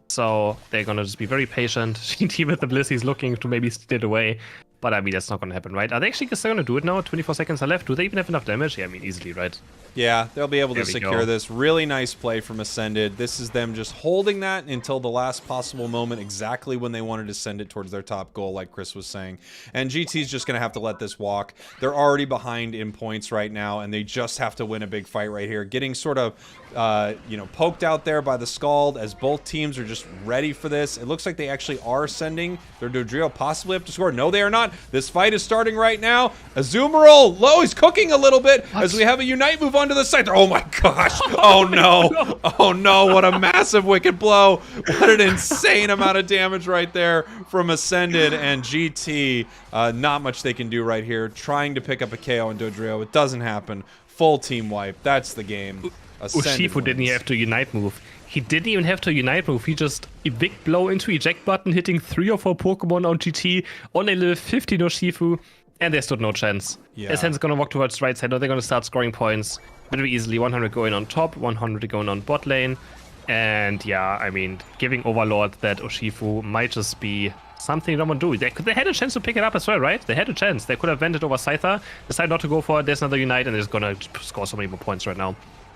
So they're going to just be very patient. GT with the Blissey is looking to maybe steal it away. But I mean, that's not going to happen, right? Are they actually going to do it now? 24 seconds are left. Do they even have enough damage? Yeah, I mean, easily, right? Yeah, they'll be able to secure this. Really nice play from Ascended. This is them just holding that until the last possible moment, exactly when they wanted to send it towards their top goal, like Chris was saying. And GT's just going to have to let this walk. They're already behind in points right now, and they just have to win a big fight right here. Getting sort of, you know, poked out there by the Scald as both teams are just ready for this. It looks like they actually are sending their Dodrio possibly up to score. No, they are not. This fight is starting right now. Azumarill low. He's cooking a little bit as we have a Unite move onto the side. Oh my gosh. Oh no. Oh no. What a massive Wicked Blow. What an insane amount of damage right there from Ascended and GT. Not much they can do right here. Trying to pick up a KO on Dodrio. It doesn't happen. Full team wipe. That's the game. Urshifu didn't have to Unite move. He didn't even have to Unite move. He just Big Blow into eject button, hitting 3 or 4 Pokemon on GT on a level 15 Urshifu, and they stood no chance. Yeah. Ascend's gonna walk towards right side. They're gonna start scoring points very easily. 100 going on top, 100 going on bot lane, and yeah, I mean, giving Overlord that Urshifu might just be something they don't want to do. They had a chance to pick it up as well, right? They had a chance. They could have vented over Scyther, decided not to go for it. There's another Unite, and they're just gonna score so many more points right now.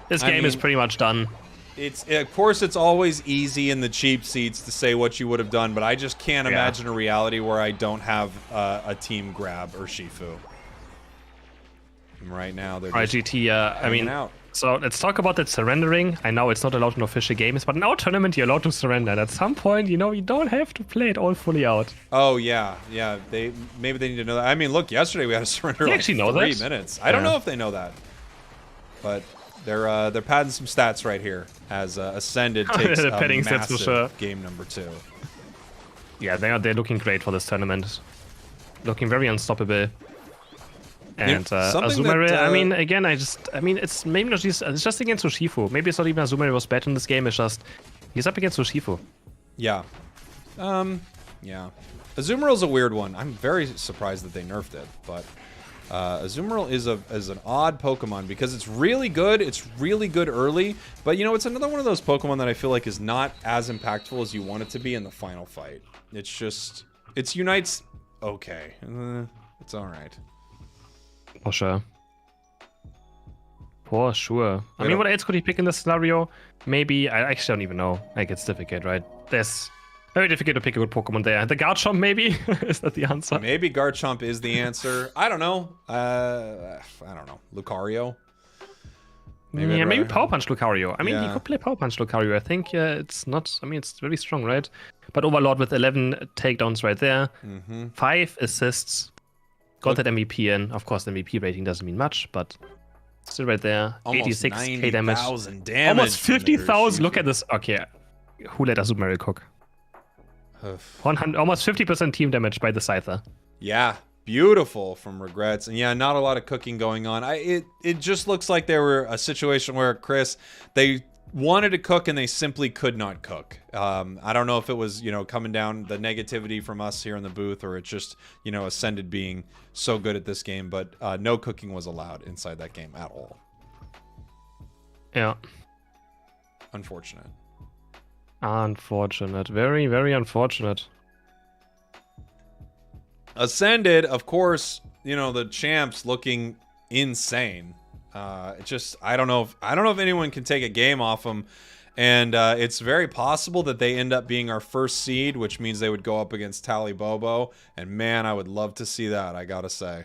This game is pretty much done. Of course, it's always easy in the cheap seats to say what you would have done, but I just can't imagine a reality where I don't have a team grab Urshifu. And right now, they're just GT, I mean, out. So let's talk about that surrendering. I know it's not allowed in official games, but in our tournament you're allowed to surrender. And at some point, you don't have to play it all fully out. Oh yeah. Maybe they need to know that. I mean, look, yesterday we had to surrender like actually know 3 that? minutes. I don't know if they know that, but they're padding some stats right here as Ascended takes They're a padding stats massive for sure. game number 2. Yeah, they're looking great for this tournament. Looking very unstoppable. And something Azumarill, that, I mean, again, it's maybe not just, it's just against Urshifu. Maybe it's not even Azumarill was bad in this game, it's just, he's up against Urshifu. Yeah. Yeah. Azumarill's a weird one. I'm very surprised that they nerfed it, but Azumarill is an odd Pokemon because it's really good. It's really good early, but you know, it's another one of those Pokemon that I feel like is not as impactful as you want it to be in the final fight. It's just, it's Unite's okay. It's all right. For sure. For sure. I mean, what else could he pick in this scenario? Maybe, I actually don't even know. Like, it's difficult, right? There's very difficult to pick a good Pokemon there. The Garchomp, maybe? Is that the answer? Maybe Garchomp is the answer. I don't know. I don't know. Lucario? Maybe Power Punch Lucario. I mean, Yeah. he could play Power Punch Lucario. I think it's not... I mean, it's very strong, right? But Overlord with 11 takedowns right there. 5 assists. Got that MVP in. Of course, the MVP rating doesn't mean much, but still right there. Almost 86k damage. 90,000 damage. Almost from the 50,000. Look Urshifu. at this. Okay. Who let Azumarill cook? Oof. 100, almost 50% team damage by the Scyther. Yeah, beautiful from Regrets. And yeah, not a lot of cooking going on. It just looks like there were a situation where, Chris, they wanted to cook and they simply could not cook. I don't know if it was, you know, coming down the negativity from us here in the booth, or it's just, you know, Ascended being so good at this game, but no cooking was allowed inside that game at all. Yeah. Unfortunate. Unfortunate. Very, very unfortunate. Ascended, of course, you know, the champs looking insane. It just, I don't know if anyone can take a game off them, and it's very possible that they end up being our first seed, which means they would go up against Tally Bobo, and man, I would love to see that, I gotta say.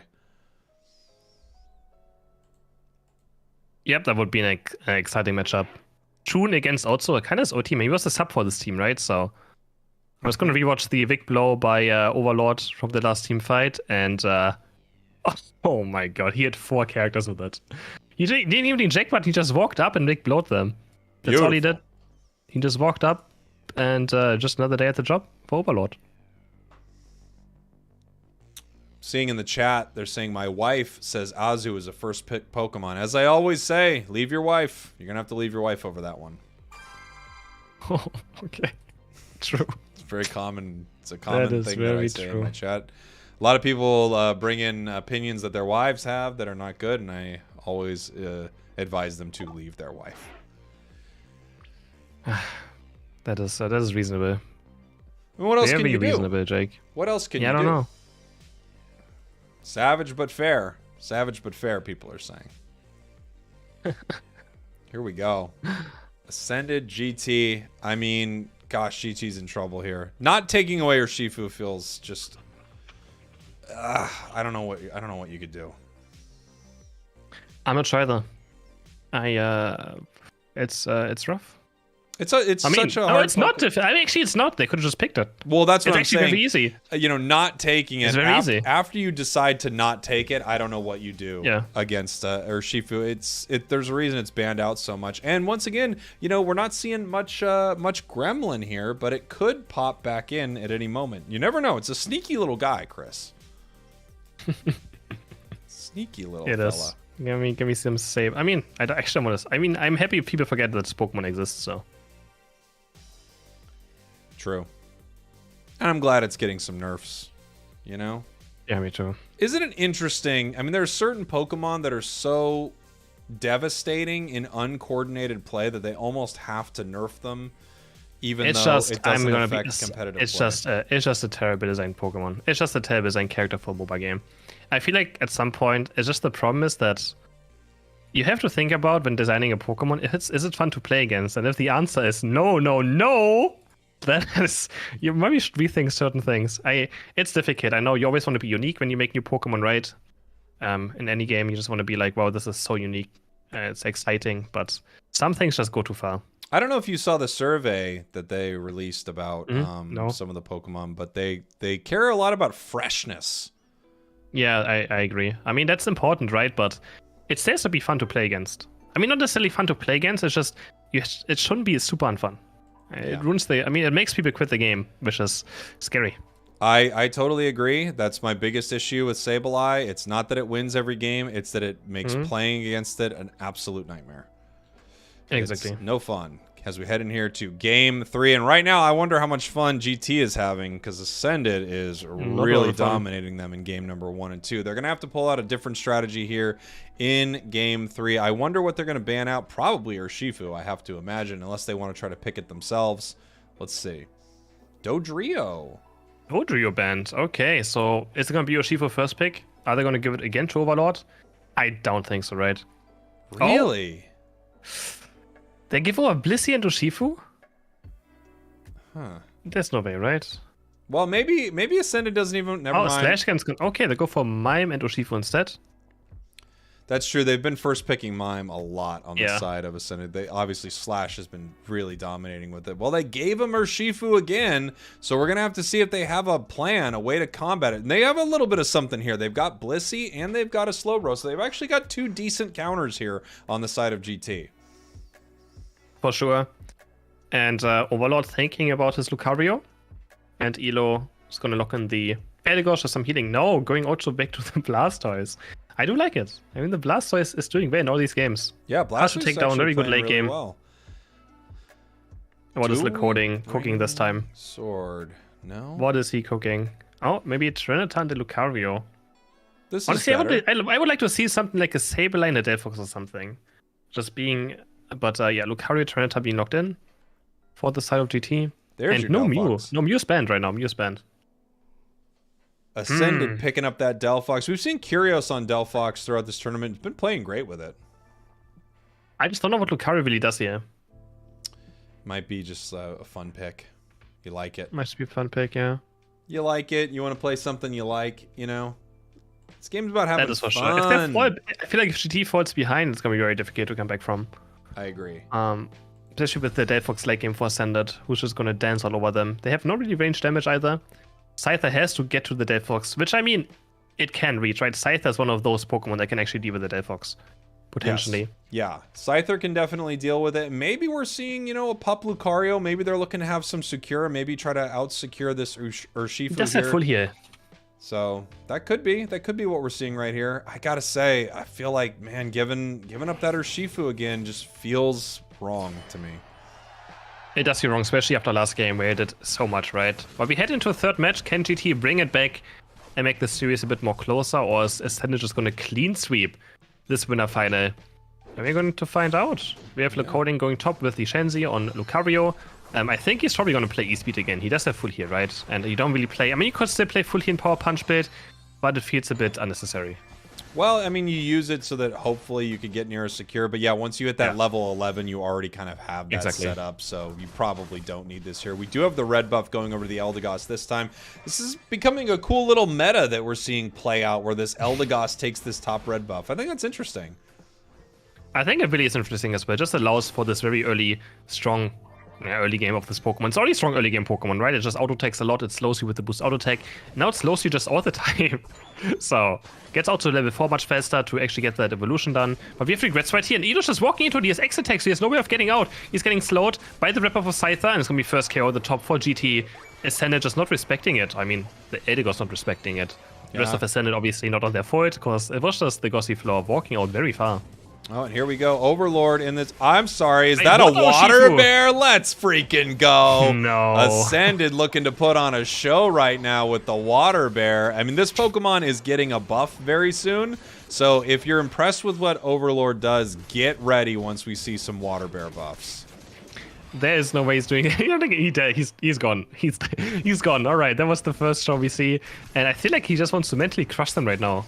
Yep, that would be an exciting matchup. Chun against also a kind of OT team. He was the sub for this team, right? So I was going to rewatch the Vic blow by Overlord from the last team fight, and oh my god, he had 4 characters with it. He didn't even inject, but he just walked up and Vic blowed them. That's all he did. He just walked up, and just another day at the job for Overlord. Seeing in the chat, they're saying my wife says Azu is a first pick Pokemon. As I always say, leave your wife. You're gonna have to leave your wife over that one. Oh, okay. True. It's very common. It's a common thing that I say true. in my chat. A lot of people bring in opinions that their wives have that are not good, and I always advise them to leave their wife. That is reasonable. And what else can Very you do? reasonable, Jake. What else can you do? I don't know. Savage but fair. Savage but fair, people are saying. Here we go. Ascended GT. I mean, gosh, GT's in trouble here. Not taking away Urshifu feels just. I don't know what you could do. I'm not sure either. It's rough. It's such a hard. No, it's not. Actually, it's not. They could have just picked it. Well, that's what I'm It's actually saying. very easy. You know, not taking it. It's very easy. After you decide to not take it, I don't know what you do against Urshifu. There's a reason it's banned out so much. And once again, you know, we're not seeing much Gremlin here, but it could pop back in at any moment. You never know. It's a sneaky little guy, Chris. Sneaky little It fella. is. Give me some save. I mean, I actually want to. I mean, I'm happy if people forget that this Pokemon exists. So. True. And I'm glad it's getting some nerfs, you know? Yeah, me too. Isn't it interesting? I mean, there are certain Pokemon that are so devastating in uncoordinated play that they almost have to nerf them, even though it doesn't affect competitive play. It's just a terrible design Pokemon. It's just a terrible design character for a mobile game. I feel like at some point, it's just the problem is that you have to think about when designing a Pokemon, is it fun to play against? And if the answer is no, then you maybe should rethink certain things. It's difficult. I know you always want to be unique when you make new Pokemon, right? In any game, you just want to be like, wow, this is so unique. It's exciting, but some things just go too far. I don't know if you saw the survey that they released about No. some of the Pokemon, but they care a lot about freshness. Yeah, I agree. I mean, that's important, right? But it says to be fun to play against. I mean, not necessarily fun to play against. It's just it shouldn't be super unfun. It ruins the. I mean, it makes people quit the game, which is scary. I totally agree. That's my biggest issue with Sableye. It's not that it wins every game. It's that it makes playing against it an absolute nightmare. Exactly. It's no fun. As we head in here to Game 3. And right now, I wonder how much fun GT is having, because Ascended is really dominating them in Game number 1 and 2. They're going to have to pull out a different strategy here in Game 3. I wonder what they're going to ban out. Probably Urshifu, I have to imagine, unless they want to try to pick it themselves. Let's see. Dodrio. Dodrio banned. Okay, so is it going to be Urshifu first pick? Are they going to give it again to Overlord? I don't think so, right? Really? They give over Blissey and Urshifu? Huh. There's no way, right? Well, maybe Ascended doesn't even... Never mind. Slash Can's... Okay, they go for Mime and Urshifu instead. That's true. They've been first picking Mime a lot on the side of Ascended. They obviously Slash has been really dominating with it. Well, they gave him Urshifu again, so we're gonna have to see if they have a plan, a way to combat it. And they have a little bit of something here. They've got Blissey and they've got a Slowbro, so they've actually got 2 decent counters here on the side of GT. For sure. And Overlord thinking about his Lucario. And Elo is gonna lock in the Eldegoss for some healing. No, going also back to the Blastoise. I do like it. I mean, the Blastoise is doing well in all these games. Yeah, Blastoise to take down very good late game. Well. What is the cooking this time? Sword. No. What is he cooking? Oh, maybe Trinity and the Lucario. This Honestly, is better. I would like to see something like a Sableye and a Delphox or something. Just being... But yeah, Lucario, Trinity being locked in for the side of GT. There's and your no Mew. Delphox. No Mew's banned right now. Mew's banned. Ascended picking up that Delphox. We've seen Curios on Delphox throughout this tournament. He's been playing great with it. I just don't know what Lucario really does here. Might be just a fun pick. You like it. Might be a fun pick, yeah. You like it. You want to play something you like, you know? This game's about having That is for fun. sure. If they fall, I feel like if GT falls behind, it's going to be very difficult to come back from. I agree. Especially with the Delphox late game for Ascended, who's just going to dance all over them. They have no really range damage either. Scyther has to get to the Delphox, which I mean, it can reach, right? Scyther is one of those Pokemon that can actually deal with the Delphox, potentially. Yes. Yeah, Scyther can definitely deal with it. Maybe we're seeing, you know, a Pup Lucario. Maybe they're looking to have some secure. Maybe try to out-secure this Urshifu That's here. not full here. So that could be what we're seeing right here. I gotta say, I feel like, man, giving up that Urshifu again just feels wrong to me. It does feel wrong, especially after last game where it did so much, right? But we head into a third match. Can GT bring it back and make the series a bit more closer, or is Ascended just going to clean sweep this winner final? And we're going to find out. We have Lecoding going top with the Shenzi on Lucario. I think he's probably going to play E-Speed again. He does have full heal, right? And you don't really play... I mean, you could still play full heal in Power Punch build, but it feels a bit unnecessary. Well, I mean, you use it so that hopefully you could get near a secure. But yeah, once you hit that level 11, you already kind of have that set up. So you probably don't need this here. We do have the red buff going over to the Eldegoss this time. This is becoming a cool little meta that we're seeing play out where this Eldegoss takes this top red buff. I think that's interesting. I think it really is interesting as well. It just allows for this very early, strong early game of this Pokemon. It's already strong early game Pokemon, right? It just auto-attacks a lot. It slows you with the boost auto-attack. Now it slows you just all the time. So, gets out to level 4 much faster to actually get that evolution done. But we have regrets right here. And Edo's just walking into the X attack, so he has no way of getting out. He's getting slowed by the rip-off of Scyther, and it's going to be first KO the top 4 GT. Ascended just not respecting it. I mean, the Eldegoss not respecting it. The rest of Ascended obviously not on their fault, because it was just the Gossy Floor walking out very far. Oh, and here we go. Overlord in this. I'm sorry. Is that a water bear? Let's freaking go. No. Ascended looking to put on a show right now with the water bear. I mean, this Pokemon is getting a buff very soon. So if you're impressed with what Overlord does, get ready once we see some water bear buffs. There is no way he's doing it. I don't think he's gone. He's gone. All right, that was the first show we see. And I feel like he just wants to mentally crush them right now.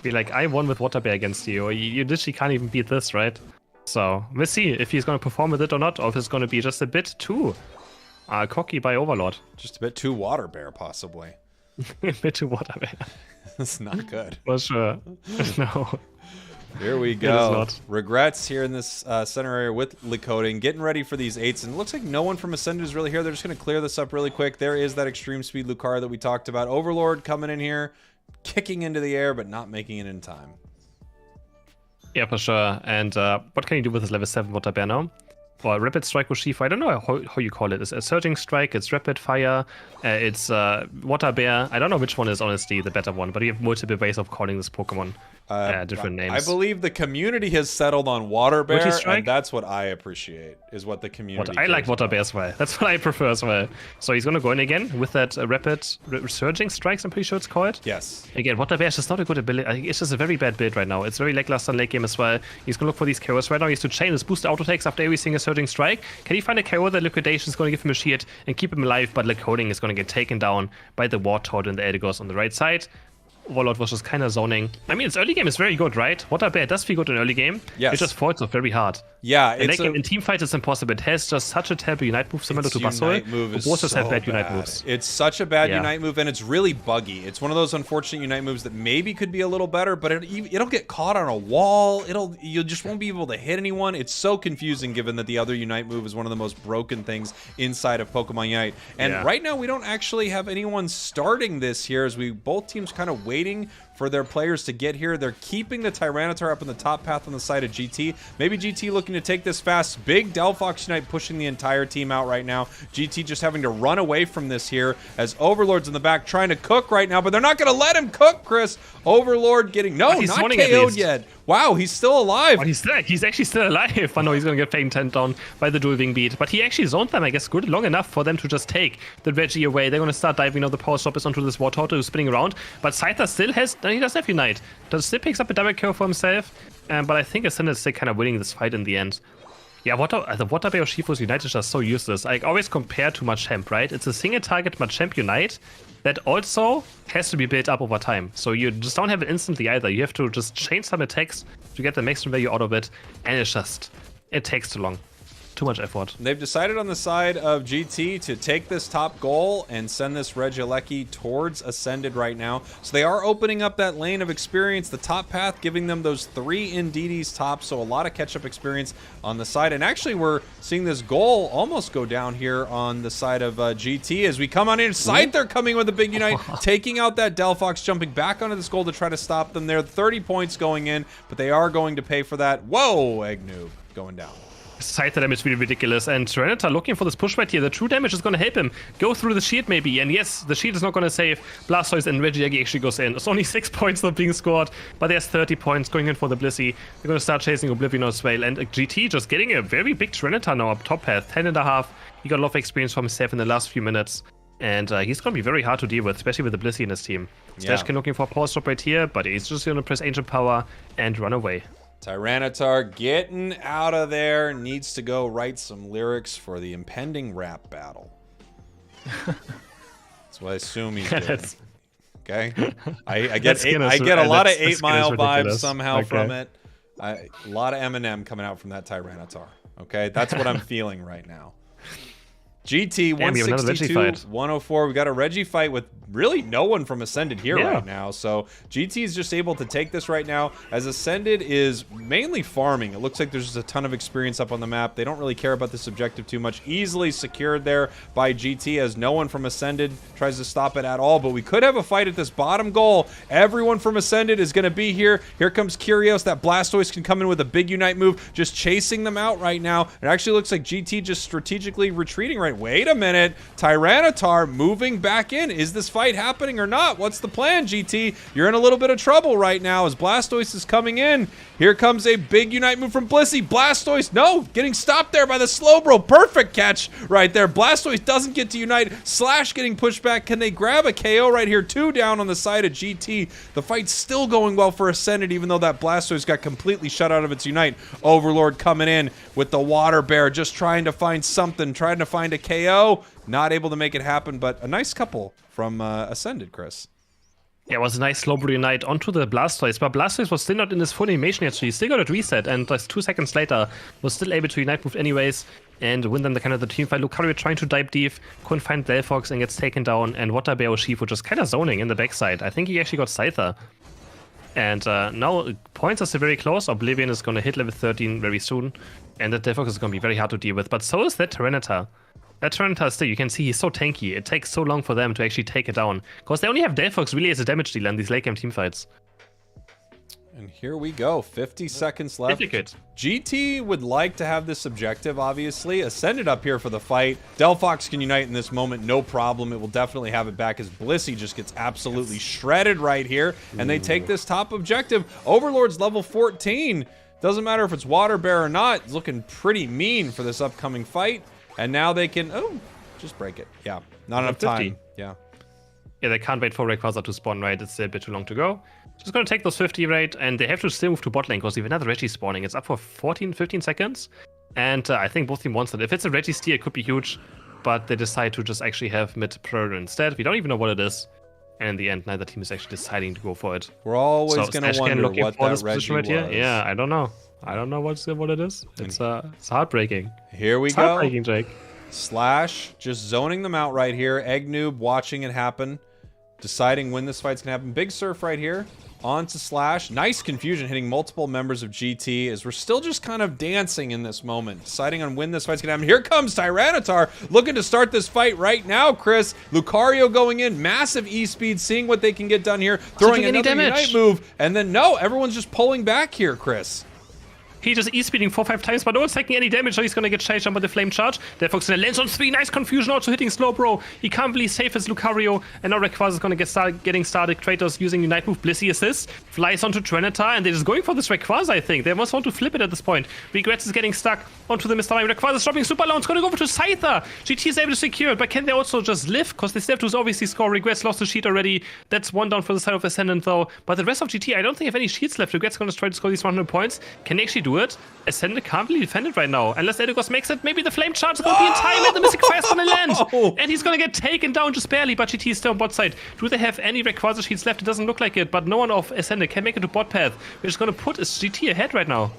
Be like, I won with Water Bear against you. You literally can't even beat this, right? So, we'll see if he's going to perform with it or not, or if it's going to be just a bit too cocky by Overlord. Just a bit too Water Bear, possibly. A bit too Water Bear. That's not good. For sure. No. Here we It is go. not. Regrets here in this center area with Lakota, getting ready for these 8s. And it looks like no one from Ascended is really here. They're just going to clear this up really quick. There is that extreme speed Lucario that we talked about. Overlord coming in here, kicking into the air, but not making it in time. Yeah, for sure. And what can you do with this level 7 Water Bear now? Or Rapid Strike with Shifu? I don't know how you call it. It's a Surging Strike, it's Rapid Fire, it's Water Bear. I don't know which one is honestly the better one, but you have multiple ways of calling this Pokemon. Different names. I believe the community has settled on Water Bear, Multi-strike? and that's what I appreciate, is what the community I like cares Water about. Bear as well. That's what I prefer as well. So he's going to go in again with that Rapid Surging Strikes, I'm pretty sure it's called. Yes. Again, Water Bear is just not a good ability. I think it's just a very bad build right now. It's very lackluster in late game as well. He's going to look for these KOs right now. He has to chain his boost auto attacks after every single Surging Strike. Can he find a KO that Liquidation is going to give him a shield and keep him alive, but Coding is going to get taken down by the Warthog and the Eldegoss on the right side. Warlord was just kind of zoning. I mean, its early game is very good, right? Water Bear does feel good in early game. Yes. It just falls off very hard. Yeah, In late game, in team fights, it's impossible. It has just such a terrible Unite move similar to Basol. Unite move is Both just have so bad Unite bad. moves. It's such a bad Yeah. Unite move, and it's really buggy. It's one of those unfortunate Unite moves that maybe could be a little better, but it'll get caught on a wall. You just won't be able to hit anyone. It's so confusing given that the other Unite move is one of the most broken things inside of Pokemon Unite. And Yeah. right now, we don't actually have anyone starting this here, as both teams kind of waiting for their players to get here. They're keeping the Tyranitar up in the top path on the side of GT. Maybe GT looking to take this fast. Big Delphox Unite pushing the entire team out right now. GT just having to run away from this here as Overlord's in the back trying to cook right now, but they're not going to let him cook, Chris. Overlord getting... No, he's not zoning at KO'd least. yet. Wow, he's still alive. But he's actually still alive. I know he's going to get Fang 10 down by the dual wing beat. But he actually zoned them, I guess, good long enough for them to just take the Reggie away. They're going to start diving. The Power Stop is onto this Warthog who's spinning around. But Scyther still has... He does have Unite. Still picks up a double kill for himself. But I think Ascended is still kind of winning this fight in the end. Yeah, the Water Bear Shifu's Unite is just so useless. I always compare to Machamp, right? It's a single target Machamp Unite that also has to be built up over time. So you just don't have it instantly either. You have to just change some attacks to get the maximum value out of it. And it takes too long. Too much effort. They've decided on the side of GT to take this top goal and send this Regieleki towards Ascended right now. So they are opening up that lane of experience, the top path, giving them those 3 Indeedis top. So a lot of catch-up experience on the side. And actually, we're seeing this goal almost go down here on the side of GT as we come on in. Scyther coming with a big Unite, taking out that Delphox, jumping back onto this goal to try to stop them there. 30 points going in, but they are going to pay for that. Whoa, Eggnoob going down. Scyther damage is really ridiculous, and Tyranitar looking for this push right here. The true damage is going to help him go through the shield maybe, and yes, the shield is not going to save. Blastoise and Regieleki actually goes in. It's only 6 points not being scored, but there's 30 points going in for the Blissey. They're going to start chasing Oblivion as well, and GT just getting a very big Tyranitar now up top path, 10.5. He got a lot of experience for himself in the last few minutes, and he's going to be very hard to deal with, especially with the Blissey in his team. Slashkin looking for a power stop right here, but he's just going to press Ancient Power and run away. Tyranitar getting out of there, needs to go write some lyrics for the impending rap battle. That's what I assume he's doing. Okay, I get a lot of 8 Mile vibes somehow from it. A lot of Eminem coming out from that Tyranitar. Okay, that's what I'm feeling right now. GT 162, 104. We got a Reggie fight with really no one from Ascended here right now. So GT is just able to take this right now, as Ascended is mainly farming. It looks like there's just a ton of experience up on the map. They don't really care about this objective too much. Easily secured there by GT, as no one from Ascended tries to stop it at all. But we could have a fight at this bottom goal. Everyone from Ascended is going to be here. Here comes Curios. That Blastoise can come in with a big Unite move, just chasing them out right now. It actually looks like GT just strategically retreating right. Wait a minute. Tyranitar moving back in. Is this fight happening or not? What's the plan, GT? You're in a little bit of trouble right now as Blastoise is coming in. Here comes a big Unite move from Blissey. Blastoise, no, getting stopped there by the Slowbro. Perfect catch right there. Blastoise doesn't get to Unite. Slash getting pushed back. Can they grab a KO right here? 2 down on the side of GT. The fight's still going well for Ascended, even though that Blastoise got completely shut out of its Unite. Overlord coming in with the Water Bear, just trying to find something, trying to find a KO. Not able to make it happen, but a nice couple from Ascended, Chris. Yeah, it was a nice slow Unite onto the Blastoise, but Blastoise was still not in his full animation yet, so he still got it reset, and just 2 seconds later was still able to Unite move anyways, and win them the kind of the team fight. Lucario trying to dive deep, couldn't find Delphox and gets taken down, and Water Bear Shifu just kind of zoning in the backside. I think he actually got Scyther. And now points are still very close. Oblivion is going to hit level 13 very soon. And that Defox is going to be very hard to deal with. But so is that Tyranitar. That Tyranitar still, you can see he's so tanky. It takes so long for them to actually take it down. Because they only have Delphox really as a damage dealer in these late game teamfights. And here we go, 50 seconds left. GT would like to have this objective, obviously. Ascended up here for the fight. Delphox can unite in this moment, no problem. It will definitely have it back as Blissey just gets absolutely shredded right here. And they take this top objective. Overlord's level 14. Doesn't matter if it's Water Bear or not. It's looking pretty mean for this upcoming fight. And now they can, oh, just break it. Yeah, not enough time. Yeah. Yeah, they can't wait for Rayquaza to spawn, right? It's a bit too long to go. Just gonna take those 50 rate, and they have to still move to bot lane because they have another Reggie spawning. It's up for 15 seconds, and I think both teams wants it. If it's a Reggie steal, it could be huge, but they decide to just actually have mid predator instead. We don't even know what it is, and in the end, neither team is actually deciding to go for it. We're always gonna wonder what that Reggie was. Yeah, I don't know. I don't know what it is. It's heartbreaking. Here we it's go. Heartbreaking, Jake. Slash just zoning them out right here. Egg Noob watching it happen, deciding when this fight's gonna happen. Big Surf right here. On to Slash. Nice confusion hitting multiple members of GT as we're still just kind of dancing in this moment, deciding on when this fight's gonna happen. Here comes Tyranitar looking to start this fight right now, Chris. Lucario going in, massive E-speed, seeing what they can get done here, throwing another Unite move, and then no, everyone's just pulling back here, Chris. He just E-speeding 4-5 times, but no one's taking any damage, so he's gonna get chased down by the Flame Charge. Defox in the lens on 3, nice confusion, also hitting Slowbro. He can't really save his Lucario, and now Rayquaza is gonna getting started. Kratos using Unite move, Blissey assist, flies onto Tyranitar, and they're just going for this Rayquaza, I think. They must want to flip it at this point. Regrets is getting stuck onto the Mr. Mime. Rayquaza is dropping super low, it's gonna go over to Scyther. GT is able to secure it, but can they also just live? Because they still have to obviously score. Regrets lost the sheet already. That's one down for the side of Ascendant, though. But the rest of GT, I don't think have any sheets left. Regrets gonna try to score these 100 points. Can they actually do it? Ascendant can't really defend it right now. Unless Edegos makes it, maybe the Flame Charge is going to be in time and the Mystic Fire is going to land. And he's going to get taken down just barely, but GT is still on bot side. Do they have any Rayquaza sheets left? It doesn't look like it, but no one of Ascendant can make it to bot path, which is going to put GT ahead right now.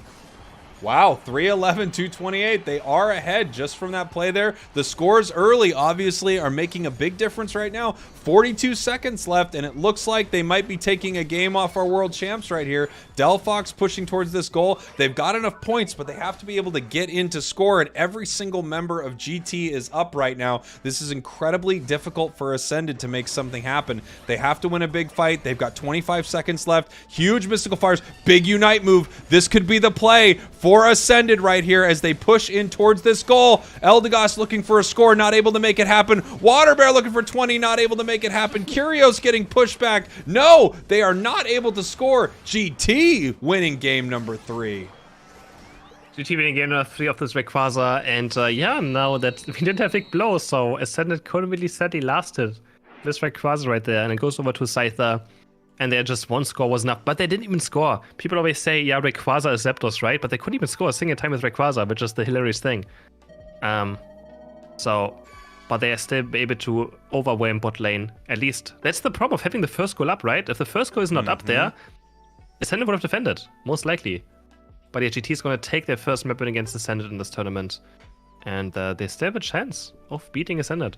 Wow, 311, 228. They are ahead just from that play there. The scores early, obviously, are making a big difference right now. 42 seconds left, and it looks like they might be taking a game off our world champs right here. Delphox pushing towards this goal. They've got enough points, but they have to be able to get in to score, and every single member of GT is up right now. This is incredibly difficult for Ascended to make something happen. They have to win a big fight. They've got 25 seconds left. Huge Mystical Fires, big Unite move. This could be the play for Ascended right here as they push in towards this goal. Eldegoss looking for a score, not able to make it happen. Water Bear looking for 20, not able to make it happen. Curios getting pushed back. No, they are not able to score. GT winning game number 3. GT winning game number 3 of this Rayquaza, and yeah, now that we didn't have big blows, so Ascended couldn't really sadly lasted this Rayquaza right there, and it goes over to Scyther. And there just one score was enough, but they didn't even score. People always say, yeah, Rayquaza is Zapdos, right? But they couldn't even score a single time with Rayquaza, which is the hilarious thing. But they are still able to overwhelm bot lane. At least, that's the problem of having the first goal up, right? If the first goal is not up there, Ascendant would have defended, most likely. But yeah, GT is going to take their first map win against Ascendant in this tournament. And they still have a chance of beating Ascendant.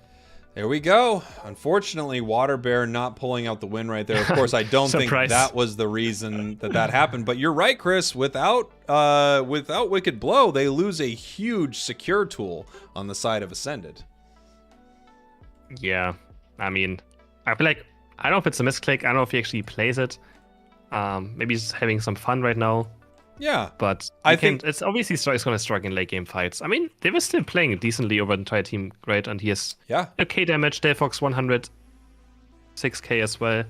There we go. Unfortunately, Water Bear not pulling out the win right there. Of course, I don't think that was the reason that happened. But you're right, Chris. Without Wicked Blow, they lose a huge secure tool on the side of Ascended. Yeah. I mean, I feel like, I don't know if it's a misclick. I don't know if he actually plays it. Maybe he's having some fun right now. Yeah, but I think it's obviously going to struggle in late game fights. I mean, they were still playing decently over the entire team, right? And he has okay damage. Delphox 106k as well.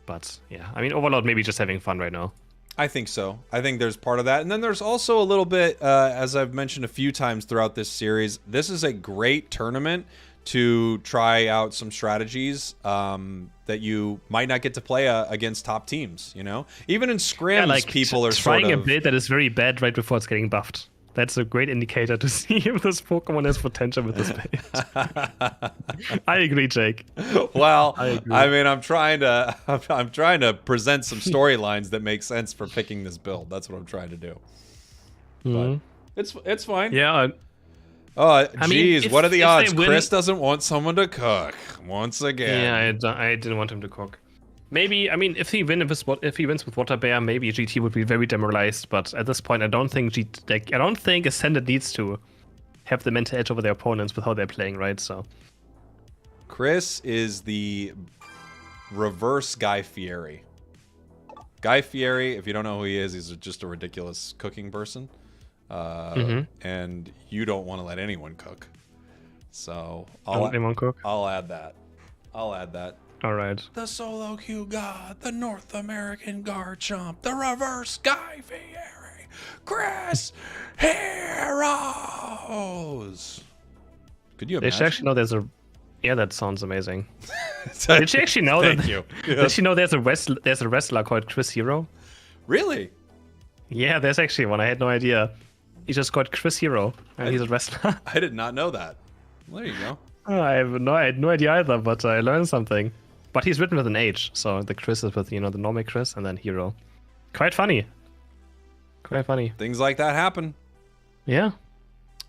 But yeah, I mean, Overlord maybe just having fun right now. I think so. I think there's part of that. And then there's also a little bit, as I've mentioned a few times throughout this series, this is a great tournament to try out some strategies that you might not get to play against top teams, you know? Even in scrims, people are trying a build that is very bad right before it's getting buffed. That's a great indicator to see if this Pokemon has potential with this build. I agree, Jake. Well, I mean, I'm trying to present some storylines that make sense for picking this build. That's what I'm trying to do. But it's fine. Yeah. Oh, geez, what are the odds? Chris doesn't want someone to cook once again. Yeah, I didn't want him to cook. Maybe, I mean, if he wins with Water Bear, maybe GT would be very demoralized. But at this point, I don't think Ascended needs to have the mental edge over their opponents with how they're playing, right? So Chris is the reverse Guy Fieri. Guy Fieri, if you don't know who he is, he's just a ridiculous cooking person. And you don't want to let anyone cook. So I'll add that. I'll add that. All right. The solo queue god, the North American Garchomp, the reverse Guy Fieri, Chris Heroes. Could you imagine? They should actually know there's a. Yeah, that sounds amazing. Did she actually know Thank that? you. Did she know there's a wrestler called Chris Hero? Really? Yeah, there's actually one. I had no idea. He's just called Chris Hero, and he's a wrestler. I did not know that. Well, there you go. I had no idea either, but I learned something. But he's written with an H, so the Chris is with, the normal Chris, and then Hero. Quite funny. Quite funny. Things like that happen. Yeah.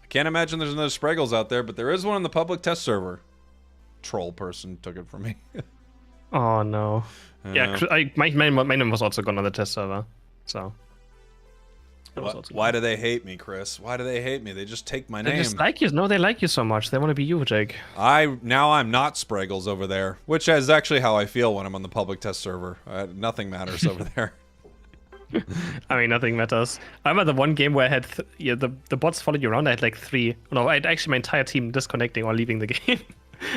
I can't imagine there's another Spragels out there, but there is one on the public test server. Troll person took it from me. Oh, no. Yeah, my name was also gone on the test server, so... Why do they hate me, Chris? Why do they hate me? They just take my name. They just like you. No, they like you so much. They want to be you, Jake. Now I'm not Spragels over there, which is actually how I feel when I'm on the public test server. Nothing matters over there. I mean, nothing matters. I remember the one game where I had the bots followed you around. I had like 3. No, I had actually my entire team disconnecting or leaving the game.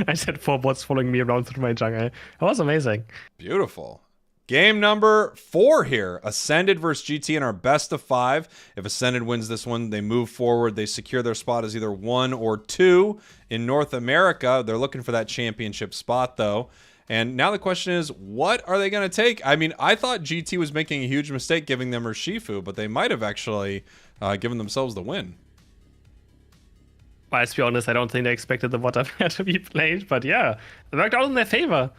I just had 4 bots following me around through my jungle. It was amazing. Beautiful. Game number 4 here. Ascended versus GT in our best of 5. If Ascended wins this one, they move forward. They secure their spot as either 1 or 2 in North America. They're looking for that championship spot, though. And now the question is, what are they going to take? I mean, I thought GT was making a huge mistake giving them Urshifu, but they might have actually given themselves the win. Well, let's be honest, I don't think they expected the Water Bear to be played, but yeah, it worked out in their favor.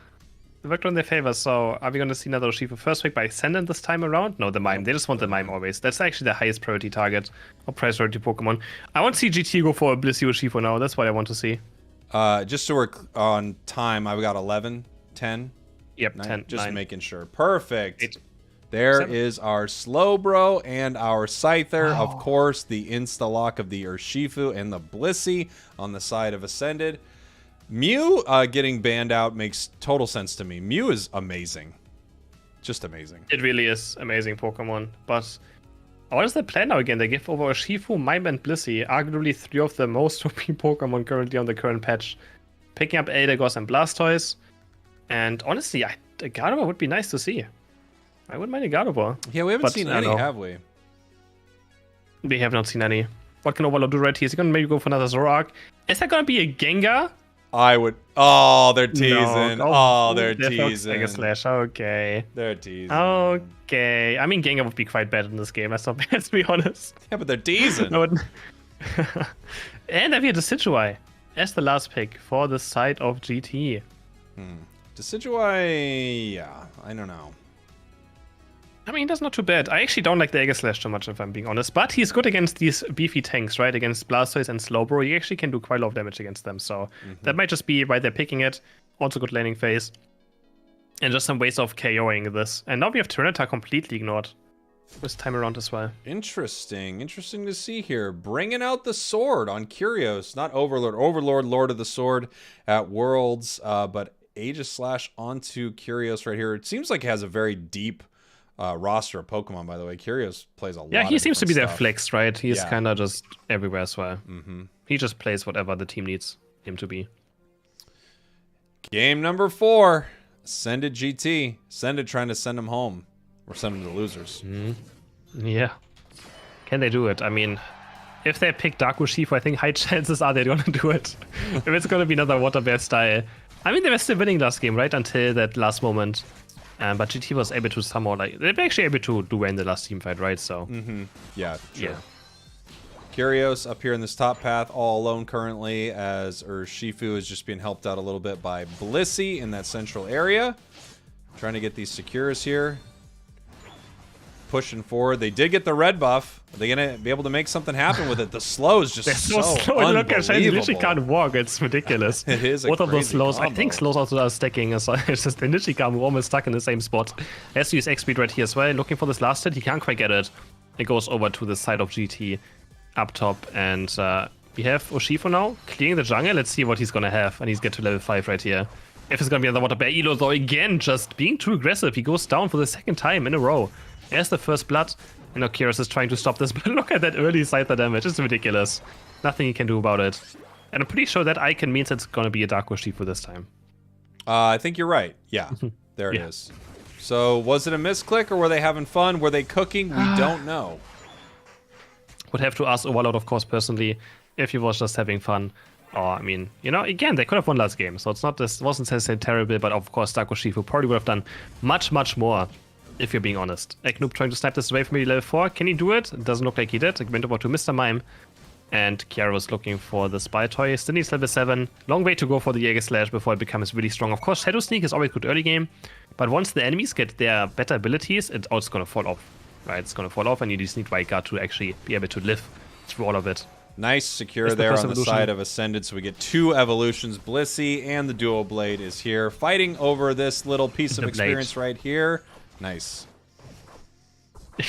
So are we going to see another Urshifu first pick by Ascendant this time around? No, the Mime. They just want the Mime always. That's actually the highest priority target or priority Pokemon. I want to see GT go for a Blissey Urshifu now. That's what I want to see. Just so we're on time, I've got 11, 10. Yep, 9, 10. Just 9. making sure. Perfect. 8. There 7. is our Slowbro and our Scyther. Of course, the insta-lock of the Urshifu and the Blissey on the side of Ascended. Mew getting banned out makes total sense to me. Mew is amazing. Just amazing. It really is amazing Pokemon. But what is the plan now again? They give over Urshifu, Mime, and Blissey, arguably 3 of the most OP Pokemon currently on the current patch. Picking up Eldegoss and Blastoise. And honestly, a Gardevoir would be nice to see. I wouldn't mind a Gardevoir. Yeah, we haven't seen any, have we? We have not seen any. What can Overlord do right here? Is he going to maybe go for another Zoroark? Is that going to be a Gengar? I would. Oh, they're teasing. No. They're teasing. Mega Slash. Okay. They're teasing. Okay. I mean, Gengar would be quite bad in this game. That's not bad, to be honest. Yeah, but they're teasing. And I've here Decidueye as the last pick for the side of GT. Decidueye, yeah, I don't know. I mean, that's not too bad. I actually don't like the Mega Slash too much, if I'm being honest. But he's good against these beefy tanks, right? Against Blastoise and Slowbro. He actually can do quite a lot of damage against them. So that might just be why they're picking it. Also good laning phase. And just some ways of KOing this. And now we have Tyranitar completely ignored this time around as well. Interesting. Interesting to see here. Bringing out the sword on Curios. Not Overlord. Overlord, Lord of the Sword at Worlds. But Aegis Slash onto Curios right here. It seems like it has a very deep roster of Pokemon, by the way. Curios plays a lot. Yeah, he seems to be stuff. their flex, right? He's kind of just everywhere as well. He just plays whatever the team needs him to be. Game number 4. Ascended GT. Ascended trying to send him home. Or send him to losers. Yeah. Can they do it? I mean, if they pick Dark Urshifu, I think high chances are they're going to do it. If it's going to be another Water Bear style. I mean, they were still winning last game, right? Until that last moment. But GT was able to somehow, like, they were actually able to do well in the last team fight, right? So. Yeah, sure. Yeah. Curios up here in this top path, all alone currently, as Urshifu is just being helped out a little bit by Blissey in that central area. Trying to get these secures here. pushing forward. They did get the red buff. Are they going to be able to make something happen with it? The slow is just They're so slow. Look at Shane, literally can't unbelievable. walk. It's ridiculous. It is a Both of those crazy slows. I combo. think slows also are stacking as well. It's just they literally can't. We're almost stuck in the same spot. He has to use X speed right here as well. Looking for this last hit. He can't quite get it. It goes over to the side of GT up top. And we have Urshifu now clearing the jungle. Let's see what he's going to have. And he's get to level 5 right here. If it's going to be underwater bear Elo, though, again, just being too aggressive. He goes down for the second time in a row. There's the first blood. And Okiris is trying to stop this, but look at that early Scyther damage. It's ridiculous. Nothing he can do about it. And I'm pretty sure that icon means it's gonna be a Dark Urshifu this time. I think you're right. Yeah, there it is. So was it a misclick or were they having fun? Were they cooking? We don't know. Would have to ask Overlord, of course, personally, if he was just having fun. Or, I mean, you know, again, they could have won last game, so it's not this wasn't necessarily terrible, but of course, Dark Urshifu probably would have done much, much more. If you're being honest. Eknoob trying to snipe this away from me level 4. Can he do it? It doesn't look like he did. It went over to Mr. Mime. And Kiara was looking for the Spy Toy. Still needs level 7. Long way to go for the Jäger Slash before it becomes really strong. Of course, Shadow Sneak is always good early game. But once the enemies get their better abilities, it's also going to fall off. Right? It's going to fall off and you just need Wildguard to actually be able to live through all of it. Nice secure there on the side of Ascended, so we get 2 evolutions. Blissey and the Dual Blade is here, fighting over this little piece of experience right here. Nice.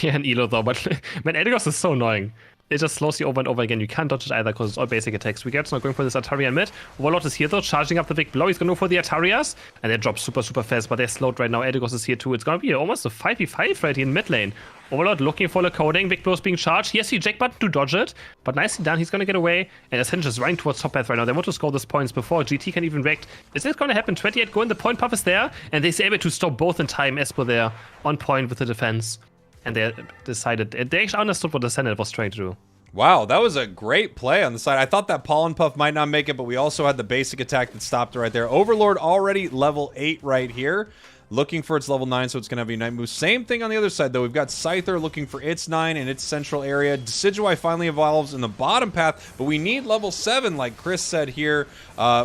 Yeah, and Elo though, but man, Eldegoss is so annoying. It just slows you over and over again. You can't dodge it either because it's all basic attacks. Wigert's not going for this Atarian mid. Warlord is here though, charging up the big blow. He's going to go for the Atarias. And they drop super, super fast, but they're slowed right now. Eldegoss is here too. It's going to be almost a 5v5 right here in mid lane. Overlord looking for the coding. Big blow's being charged. Yes, he jack button to dodge it, but nicely done. He's going to get away. And Ascension is running towards top path right now. They want to score these points before GT can even react. Is this going to happen? 28 going. The point puff is there, and they're able to stop both in time. Espo there on point with the defense. And they decided, they actually understood what the Senate was trying to do. Wow, that was a great play on the side. I thought that Pollen Puff might not make it, but we also had the basic attack that stopped it right there. Overlord already level 8 right here. Looking for its level 9, so it's going to have a Unite move. Same thing on the other side, though. We've got Scyther looking for its 9 in its central area. Decidueye finally evolves in the bottom path, but we need level 7, like Chris said here,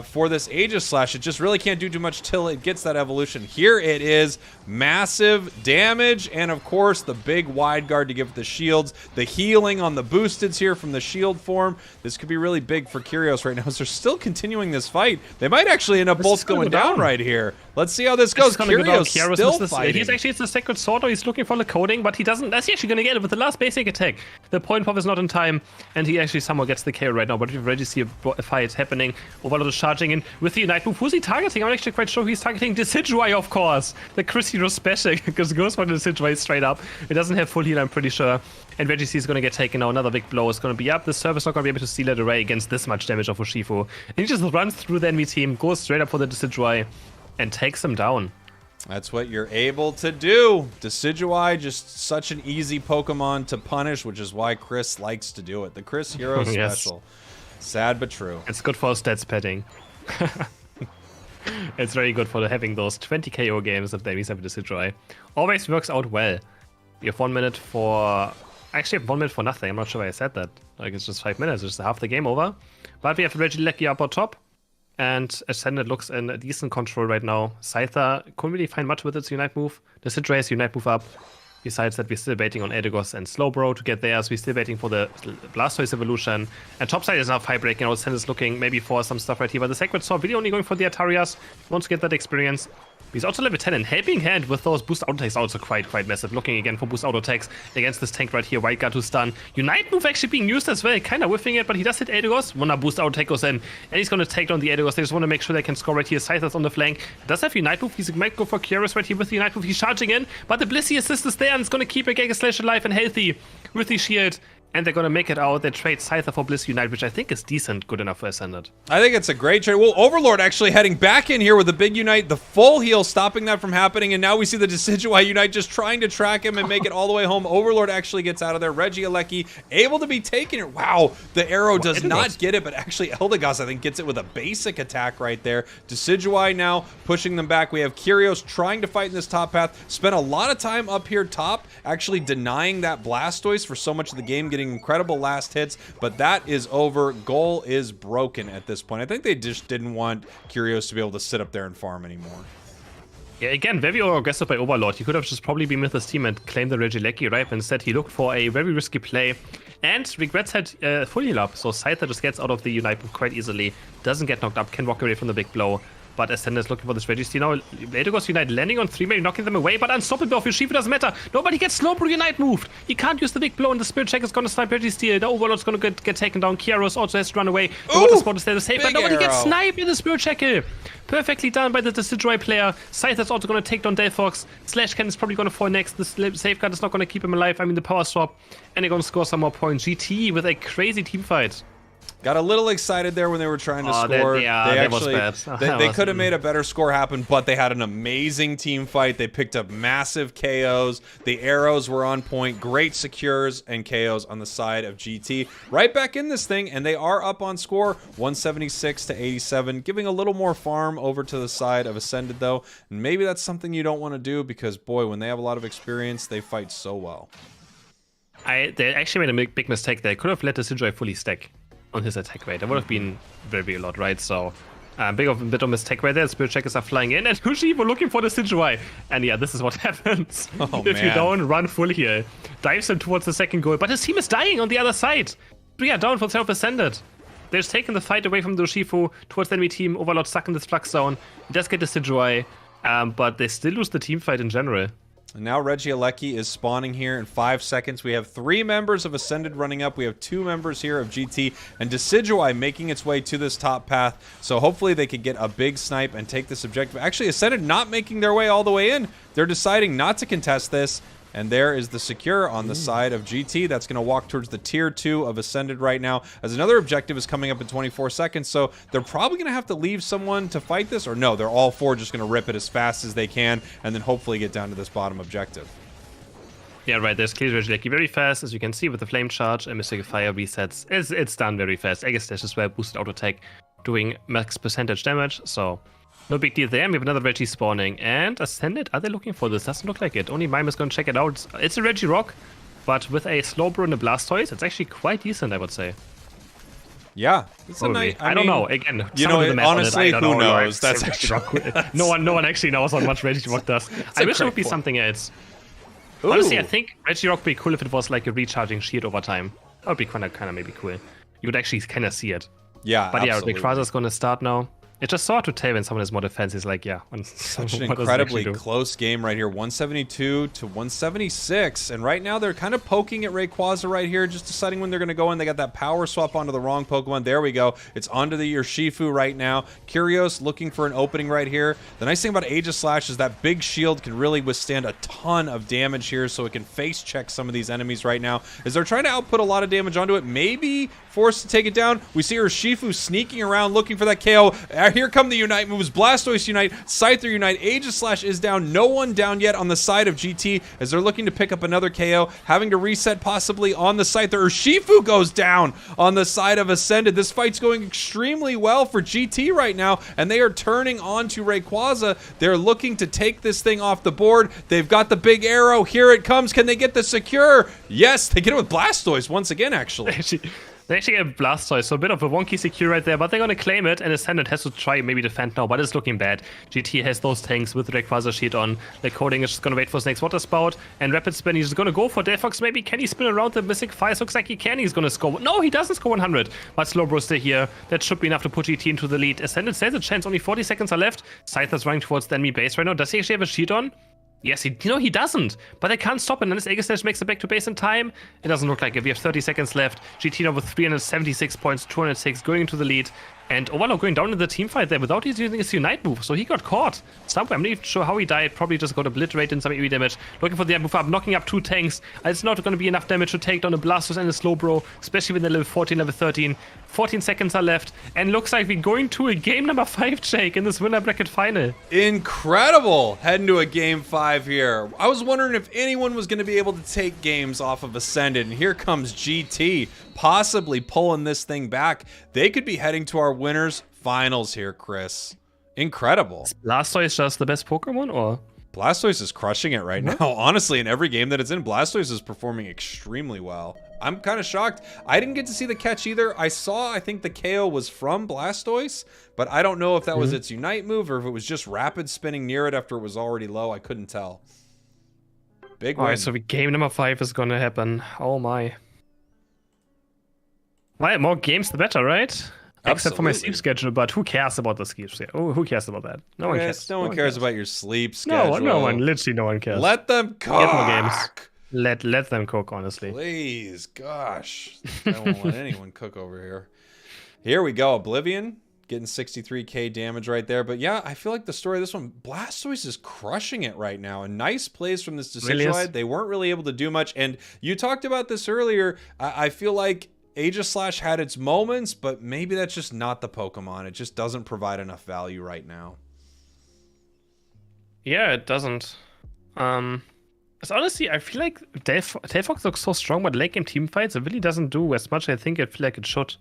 for this Aegis Slash. It just really can't do too much till it gets that evolution. Here it is. Massive damage, and of course, the big wide guard to give it the shields. The healing on the boosteds here from the shield form. This could be really big for Kyrios right now, so they're still continuing this fight. They might actually end up both going down right here. Let's see how this goes. Kyrios still fighting. He's actually, it's the Sacred Sword, or he's looking for the coding, but he doesn't. That's actually going to get it with the last basic attack. The point pop is not in time, and he actually somehow gets the KO right now, but we already see a fight happening. Overlord is charging in with the Unite move. Who's he targeting? I'm not actually quite sure who he's targeting. Decidueye, of course. The Chris Hero special, because goes for the Decidueye straight up. It doesn't have full heal, I'm pretty sure. And Reggie C is going to get taken now. Another big blow is going to be up. The server's not going to be able to seal it away against this much damage of Urshifu. And he just runs through the enemy team, goes straight up for the Decidueye, and takes him down. That's what you're able to do. Decidueye, just such an easy Pokemon to punish, which is why Chris likes to do it. The Chris Hero special. Sad but true. It's good for stats padding. It's very good for having those 20 KO games that they have Decidueye. Always works out well. You have 1 minute for... Actually, 1 minute for nothing. I'm not sure why I said that. Like, it's just 5 minutes. It's half the game over. But we have Regieleki up on top. And Ascended looks in a decent control right now. Scyther couldn't really find much with its Unite move. The Decidueye's Unite move up. Besides that, we're still waiting on Eldegoss and Slowbro to get there, so we're still waiting for the Blastoise evolution. And topside is now fight breaking. Ascended is looking maybe for some stuff right here, but the Sacred Sword really only going for the Atarias. Wants to get that experience. He's also level 10 and helping hand with those boost auto attacks, also quite massive. Looking again for boost auto attacks against this tank right here. Wildguard to stun. Unite move actually being used as well. Kind of whiffing it, but he does hit Eldegoss. Wanna boost auto attack goes in. And he's going to take down the Eldegoss. They just want to make sure they can score right here. Scyther's on the flank. Does have Unite move. He might go for Kyrios right here with the Unite move. He's charging in, but the Blissey assist is there and it's going to keep a Giga Slash alive and healthy with the shield. And they're going to make it out. They trade Scyther for Bliss Unite, which I think is decent, good enough for Ascended. I think it's a great trade. Well, Overlord actually heading back in here with a big Unite, the full heal, stopping that from happening. And now we see the Decidueye Unite just trying to track him and make it all the way home. Overlord actually gets out of there. Regieleki able to be taken it. Wow, the arrow does not get it, but actually Eldegoss, I think, gets it with a basic attack right there. Decidueye now pushing them back. We have Kyrios trying to fight in this top path. Spent a lot of time up here top, actually denying that Blastoise for so much of the game, getting incredible last hits, but that is over. Goal is broken at this point. I think they just didn't want Kyrios to be able to sit up there and farm anymore. Yeah, again, very aggressive by Overlord. He could have just probably been with his team and claimed the Regieleki, right? But instead, he looked for a very risky play and regrets had full heal up. So Scyther just gets out of the Unite move quite easily, doesn't get knocked up, can walk away from the big blow. But Ascender is looking for this Registeel now. Later goes Unite, landing on 3, maybe knocking them away, but unstoppable off Yoshifu doesn't matter. Nobody gets Slowbro Unite moved. He can't use the big blow, and the Spirit Check is going to snipe Registeel. The Overlord's going to get taken down. Kiaros also has to run away. The Water Spot is there to save, but nobody gets sniped in the Spirit Check. Perfectly done by the Decidueye player. Scyther's also going to take down Delphox. Slash Cannon is probably going to fall next. The Safeguard is not going to keep him alive. I mean, the Power Swap. And they're going to score some more points. GT with a crazy team fight. Got a little excited there when they were trying to score. That was bad. They could have made a better score happen, but they had an amazing team fight. They picked up massive KOs. The arrows were on point. Great secures and KOs on the side of GT. Right back in this thing, and they are up on score, 176 to 87, giving a little more farm over to the side of Ascended, though. And maybe that's something you don't want to do because, boy, when they have a lot of experience, they fight so well. They actually made a big mistake. They could have let the Decidueye fully stack on his attack rate. That would have been very a lot, right? So, bit of a mistake right there. Spirit Checkers are flying in, and Yoshifu looking for the Decidueye. And yeah, this is what happens if you don't run full here. Dives him towards the second goal, but his team is dying on the other side. But yeah, down for self-ascended. They're just taking the fight away from the Yoshifu towards the enemy team. Overlord stuck in this flux zone. He does get the Decidueye, but they still lose the team fight in general. And now Regieleki is spawning here in 5 seconds. We have 3 members of Ascended running up. We have 2 members here of GT. And Decidueye making its way to this top path. So hopefully they could get a big snipe and take this objective. Actually, Ascended not making their way all the way in. They're deciding not to contest this. And there is the secure on the side of GT. That's going to walk towards the tier 2 of Ascended right now, as another objective is coming up in 24 seconds. So they're probably going to have to leave someone to fight this, or no, they're all 4 just going to rip it as fast as they can and then hopefully get down to this bottom objective. Yeah, right, there's clearly Regieleki very fast, as you can see with the Flame Charge and Mystic Fire resets. It's done very fast. I guess that's just where boosted auto attack doing max percentage damage, so no big deal there. We have another Reggie spawning. And Ascended, are they looking for this? Doesn't look like it. Only Mime is going to check it out. It's a Reggie Rock, but with a Slowbro and a Blastoise, it's actually quite decent, I would say. Yeah. It's a nice, I don't know. Again, you know, honestly, who knows? That's actually... no one actually knows how much Reggie Rock does. I wish it would be something else. Ooh. Honestly, I think Reggie Rock would be cool if it was like a recharging shield over time. That would be kind of maybe cool. You would actually kind of see it. Yeah, but absolutely. Yeah, Rayquaza is going to start now. It's just so hard to tell when someone is more defensive. It's like, yeah. Such an incredibly close game right here. 172 to 176. And right now they're kind of poking at Rayquaza right here, just deciding when they're going to go in. They got that power swap onto the wrong Pokemon. There we go. It's onto the Urshifu right now. Curios looking for an opening right here. The nice thing about Aegis Slash is that big shield can really withstand a ton of damage here, so it can face check some of these enemies right now. As they're trying to output a lot of damage onto it, maybe forced to take it down. We see Urshifu sneaking around looking for that KO. Here come the Unite moves. Blastoise Unite, Scyther Unite, Aegis Slash is down. No one down yet on the side of GT as they're looking to pick up another KO, having to reset possibly on the Scyther. Urshifu goes down on the side of Ascended. This fight's going extremely well for GT right now, and they are turning on to Rayquaza. They're looking to take this thing off the board. They've got the big arrow. Here it comes. Can they get the secure? Yes, they get it with Blastoise once again, actually. They actually get Blastoise, so a bit of a wonky secure right there, but they're going to claim it, and Ascended has to try maybe defend now, but it's looking bad. GT has those tanks with Rayquaza sheet on. The coding is just going to wait for his next Water Spout, and Rapid Spin, he's going to go for Delphox. Maybe can he spin around the Mystic Fire? Looks like he can. He's going to score. No, he doesn't score 100, but Slowbro still here. That should be enough to put GT into the lead. Ascended says a chance. Only 40 seconds are left. Scyther's running towards the enemy base right now. Does he actually have a sheet on? Yes, he doesn't. But they can't stop it. Unless Aegis Slash makes it back to base in time. It doesn't look like it. We have 30 seconds left. GT now with 376 points, 206, going into the lead. And Overlord going down in the team fight there without using his Unite move. So he got caught somewhere. I'm not even sure how he died. Probably just got obliterated in some AoE damage. Looking for the move up, knocking up 2 tanks. It's not going to be enough damage to take down a Blastoise and a Slowbro, especially when they're level 14, level 13. 14 seconds are left. And looks like we're going to a game number 5, Jake, in this winner bracket final. Incredible. Heading to a game 5 here. I was wondering if anyone was going to be able to take games off of Ascended. And here comes GT, possibly pulling this thing back. They could be heading to our winners finals here, Chris. Incredible. Is Blastoise just the best Pokemon, or? Blastoise is crushing it right now. Honestly, in every game that it's in, Blastoise is performing extremely well. I'm kind of shocked. I didn't get to see the catch either. I think the KO was from Blastoise, but I don't know if that was its Unite move or if it was just rapid spinning near it after it was already low. I couldn't tell. Big win. Alright, so game number 5 is gonna happen. Oh my. Right, more games the better, right? Except for my sleep schedule, but who cares about the sleep schedule? Oh, who cares about that? No one cares. No one cares about your sleep schedule. No one. Literally no one cares. Let them cook. Get more games. Let them cook, honestly. Please, gosh. I don't let anyone cook over here. Here we go. Oblivion getting 63k damage right there. But yeah, I feel like the story of this one, Blastoise is crushing it right now. And nice plays from this Decidueye. They weren't really able to do much. And you talked about this earlier. I feel like Aegislash had its moments, but maybe that's just not the Pokemon. It just doesn't provide enough value right now. Yeah, it doesn't. So honestly, I feel like Delphox looks so strong, but late game team fights, it really doesn't do as much as I think I feel like it should.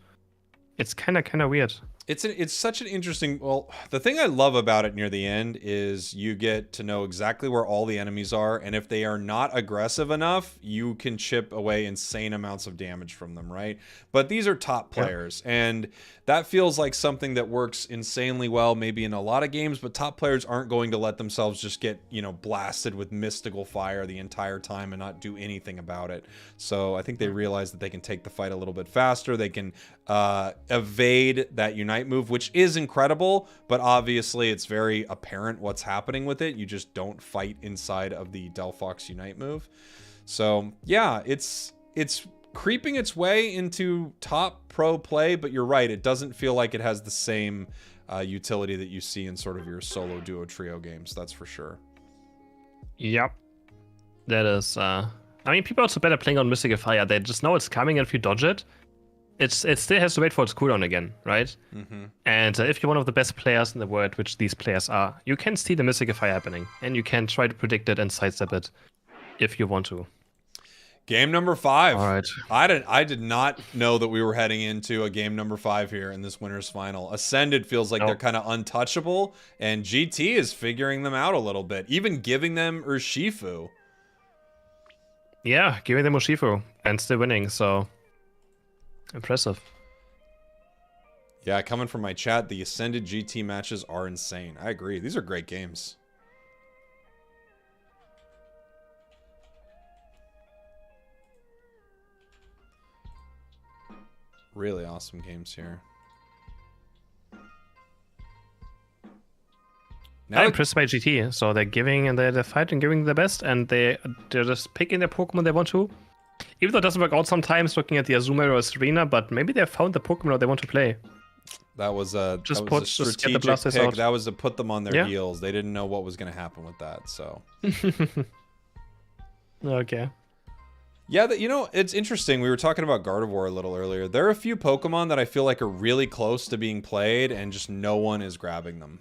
It's kind of weird. It's such an interesting... Well, the thing I love about it near the end is you get to know exactly where all the enemies are, and if they are not aggressive enough, you can chip away insane amounts of damage from them, right? But these are top players, and that feels like something that works insanely well maybe in a lot of games, but top players aren't going to let themselves just get, you know, blasted with mystical fire the entire time and not do anything about it. So I think they realize that they can take the fight a little bit faster. They can evade that Unite move, which is incredible, but obviously it's very apparent what's happening with it. You just don't fight inside of the Delphox Unite move. So yeah, it's creeping its way into top pro play, but you're right, it doesn't feel like it has the same utility that you see in sort of your solo duo trio games, that's for sure. Yep. That is I mean, people are also better playing on Mystical Fire. They just know it's coming, and if you dodge it, it still has to wait for its cooldown again, right? And if you're one of the best players in the world, which these players are, you can see the Mystical Fire happening, and you can try to predict it and sidestep it if you want to. Game number 5. All right. I did not know that we were heading into a game number 5 here in this winner's final. Ascended feels like they're kind of untouchable, and GT is figuring them out a little bit, even giving them Urshifu. Yeah, giving them Urshifu and still winning, so impressive. Yeah, coming from my chat, the Ascended GT matches are insane. I agree. These are great games. Really awesome games here. Now I'm impressed by GT. So they're giving and they're fighting, giving their best, and they're just picking their Pokemon they want to. Even though it doesn't work out sometimes, looking at the Azumarill or Serena, but maybe they found the Pokemon they want to play. That was a just strategic get the Blastoise pick. out. That was to put them on their heels. They didn't know what was going to happen with that. So. Okay. Yeah, you know, it's interesting. We were talking about Gardevoir a little earlier. There are a few Pokemon that I feel like are really close to being played, and just no one is grabbing them.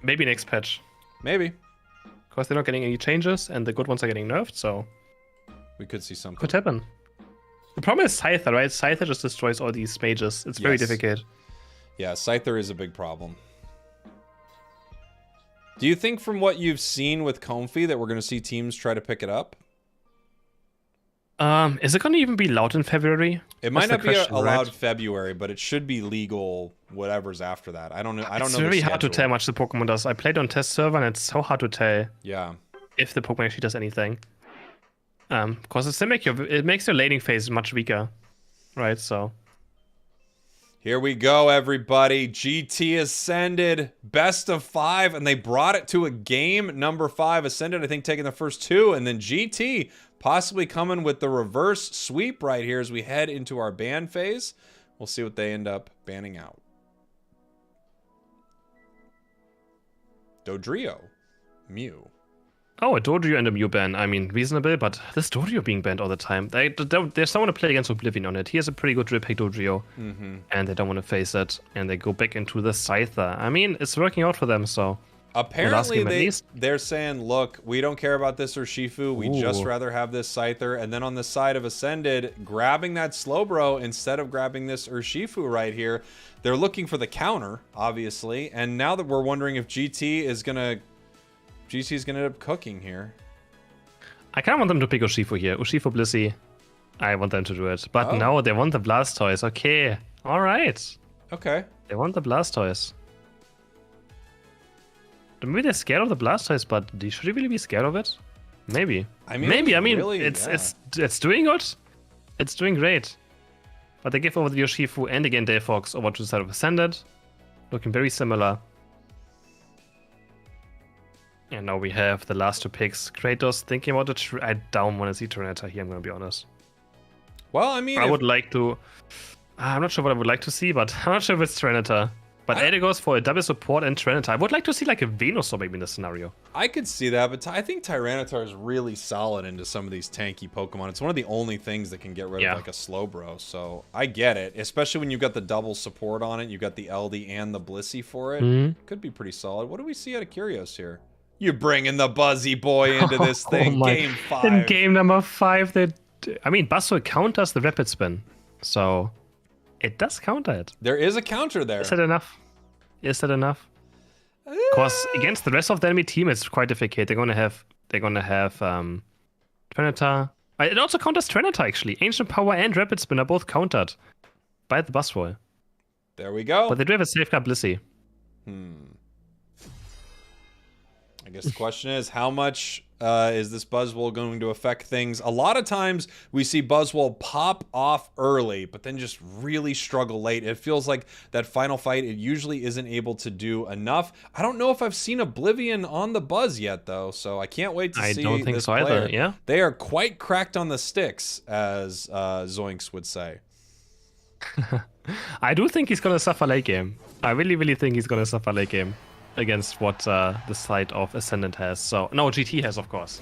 Maybe next patch. Maybe. Because they're not getting any changes, and the good ones are getting nerfed, so... we could see something. Could happen. The problem is Scyther, right? Scyther just destroys all these mages. It's very difficult. Yeah, Scyther is a big problem. Do you think from what you've seen with Comfey that we're going to see teams try to pick it up? Is it going to even be allowed in February? It might not be allowed February, but it should be legal whatever's after that. I don't know. I don't know. It's really hard to tell how much the Pokemon does. I played on test server, and it's so hard to tell. Yeah. If the Pokemon actually does anything. Because it makes your laning phase much weaker, right? So. Here we go, everybody. GT Ascended, best of 5, and they brought it to a game. Number 5 Ascended, I think, taking the first 2, and then GT possibly coming with the reverse sweep right here as we head into our ban phase. We'll see what they end up banning out. Dodrio, Mew. Oh, a Dodrio and a Mew ban. I mean, reasonable, but this Dodrio being banned all the time. There's someone to play against Oblivion on it. He has a pretty good drip pick Dodrio, and they don't want to face it, and they go back into the Scyther. I mean, it's working out for them, so... Apparently, they're saying, look, we don't care about this Urshifu. We just rather have this Scyther. And then on the side of Ascended, grabbing that Slowbro instead of grabbing this Urshifu right here. They're looking for the counter, obviously. And now that we're wondering if GT is going to GC's gonna end up cooking here. I kind of want them to pick Urshifu here. Urshifu, Blissey. I want them to do it. But no, they want the Blastoise. Okay. All right. Okay. They want the Blastoise. Maybe they're scared of the Blastoise, but should you really be scared of it? Maybe. Maybe. I mean, really, it's doing good. It's doing great. But they give over the Urshifu and again Delphox over to the side of Ascended. Looking very similar. And now we have the last two picks. Kratos thinking about it. I don't want to see Tyranitar here, I'm going to be honest. Well, I mean... I would like to... I'm not sure what I would like to see, but I'm not sure if it's Tyranitar. But Ada goes for a double support and Tyranitar. I would like to see like a Venusaur maybe in this scenario. I could see that, but I think Tyranitar is really solid into some of these tanky Pokemon. It's one of the only things that can get rid of like a Slowbro. So I get it, especially when you've got the double support on it. You've got the LD and the Blissey for it. Could be pretty solid. What do we see out of Curios here? You're bringing the Buzzy Boy into this thing. Game 5. In game number 5, I mean, Buzzwole counters the Rapid Spin. So it does counter it. There is a counter there. Is that enough? Is that enough? Of course, against the rest of the enemy team, it's quite difficult. They're gonna have Tyranitar. It also counters Tyranitar actually. Ancient Power and Rapid Spin are both countered by the Buzzwole. There we go. But they do have a Safeguard Blissey. I guess the question is, how much is this Buzzwole going to affect things? A lot of times we see Buzzwole pop off early, but then just really struggle late. It feels like that final fight, it usually isn't able to do enough. I don't know if I've seen Oblivion on the Buzz yet, though, so I can't wait to see. I don't think this so player. either, yeah. They are quite cracked on the sticks, as Zoinks would say. I do think he's going to suffer late game. I really, really think he's going to suffer late game against what the side of Ascendant has. So, no, GT has, of course.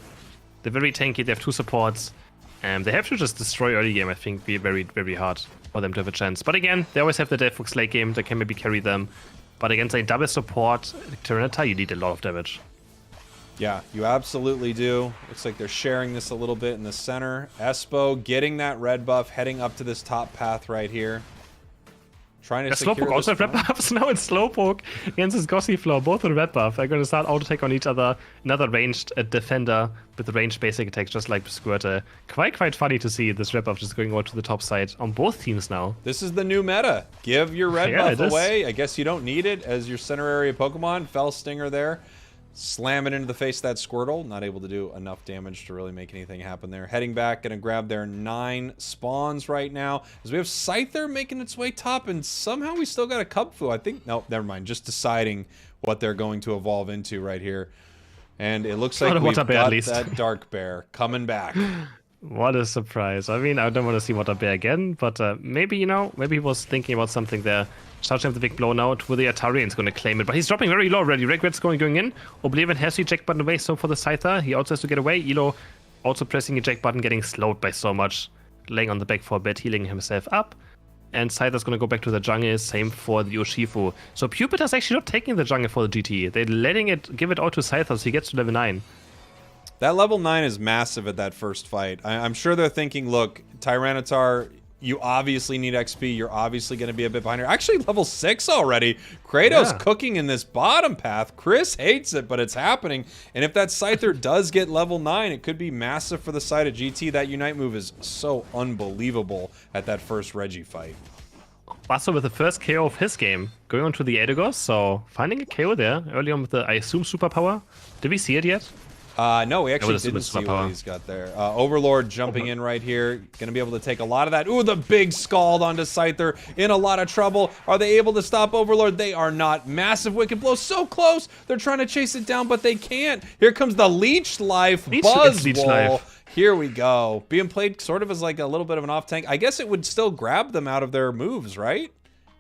They're very tanky, they have 2 supports, and they have to just destroy early game, I think, be very, very hard for them to have a chance. But again, they always have the Delphox late game that can maybe carry them. But against a double support Tyranitar, you need a lot of damage. Yeah, you absolutely do. Looks like they're sharing this a little bit in the center. Espo getting that red buff, heading up to this top path right here. Trying to Slowpoke also have red buffs. Now it's Slowpoke against his Gossifleur, both with red buff. They're going to start auto-attack on each other. Another ranged defender with ranged basic attacks just like Squirtle. Quite funny to see this red buff just going over to the top side on both teams now. This is the new meta. Give your red buff away. I guess you don't need it as your center area Pokemon. Fell Stinger there. Slam it into the face of that Squirtle. Not able to do enough damage to really make anything happen there. Heading back, gonna grab their 9 spawns right now. As we have Scyther making its way top, and somehow we still got a Cubfu. I think, nope, never mind. Just deciding what they're going to evolve into right here. And it looks like we've got that Dark Bear coming back. What a surprise. I mean, I don't want to see Water Bear again, but maybe, maybe he was thinking about something there. Starting with the big blow now to the Atarian's going to claim it, but he's dropping very low already. Regret's going in. Oblivion has the eject button away, so for the Scyther, he also has to get away. Elo also pressing eject button, getting slowed by so much. Laying on the back for a bit, healing himself up. And Scyther's going to go back to the jungle, same for the Urshifu. So Pupitar's actually not taking the jungle for the GT. They're letting it, give it all to Scyther so he gets to level 9. That level 9 is massive at that first fight. I'm sure they're thinking, look, Tyranitar, you obviously need XP. You're obviously going to be a bit behind here. Actually, level 6 already. Kratos cooking in this bottom path. Chris hates it, but it's happening. And if that Scyther does get level 9, it could be massive for the side of GT. That Unite move is so unbelievable at that first Reggie fight. Basso with the first KO of his game, going on to the Edegos. So finding a KO there early on with the, I assume, superpower. Did we see it yet? No, we actually didn't see what he's got there. Overlord jumping in right here. Going to be able to take a lot of that. Ooh, the big Scald onto Scyther. In a lot of trouble. Are they able to stop Overlord? They are not. Massive Wicked Blow. So close. They're trying to chase it down, but they can't. Here comes the Leech Life Buzzwole. Here we go. Being played sort of as like a little bit of an off tank. I guess it would still grab them out of their moves, right?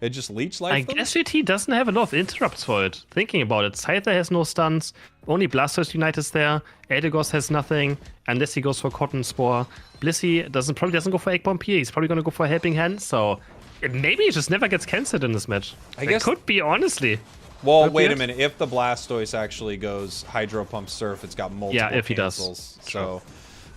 It just Leech Life them? I guess GT doesn't have a lot of interrupts for it. Thinking about it, Scyther has no stuns. Only Blastoise Unite is there. Eldegoss has nothing, unless he goes for Cotton Spore. Blissey probably doesn't go for Egg Bomb here. He's probably going to go for a Helping Hand, so maybe it just never gets cancelled in this match. I guess it could be, honestly. Well, wait a minute. If the Blastoise actually goes Hydro Pump Surf, it's got multiple if cancels. He does. So,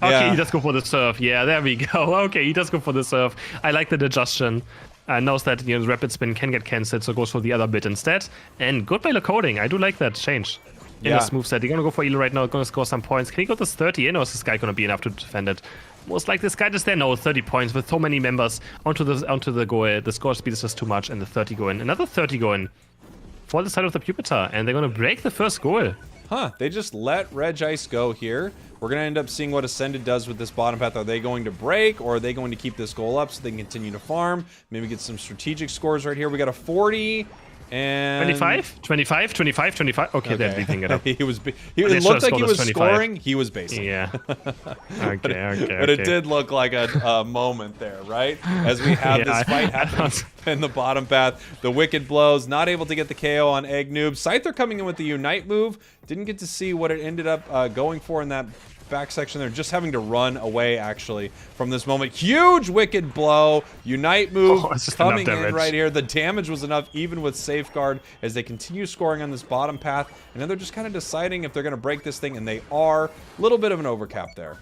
okay, he does go for the Surf. Yeah, there we go. Okay, he does go for the Surf. I like the digestion. Knows that Rapid Spin can get cancelled, so goes for the other bit instead. And good by coding. I do like that change. in this moveset. They're going to go for Elo right now, going to score some points. Can he go to 30 in, or is this guy going to be enough to defend it? Most like this guy just there, no, 30 points with so many members onto the goal. The score speed is just too much, and the 30 go in. Another 30 go in for the side of the Pupitar, and they're going to break the first goal. Huh, they just let Reg Ice go here. We're going to end up seeing what Ascended does with this bottom path. Are they going to break, or are they going to keep this goal up so they can continue to farm? Maybe get some strategic scores right here. We got a 40 and... 25? 25, 25, 25. Okay, they're beating it up. It looked like he was scoring. He was basing. Yeah. Okay. But it did look like a moment there, right? As we have this fight happening in the bottom path. The Wicked Blows, not able to get the KO on Egg Noob. Scyther coming in with the Unite move. Didn't get to see what it ended up going for in that back section there, just having to run away actually from this moment. Huge Wicked Blow, Unite move coming in right here. The damage was enough even with Safeguard as they continue scoring on this bottom path, and then they're just kind of deciding if they're going to break this thing, and they are. A little bit of an overcap there.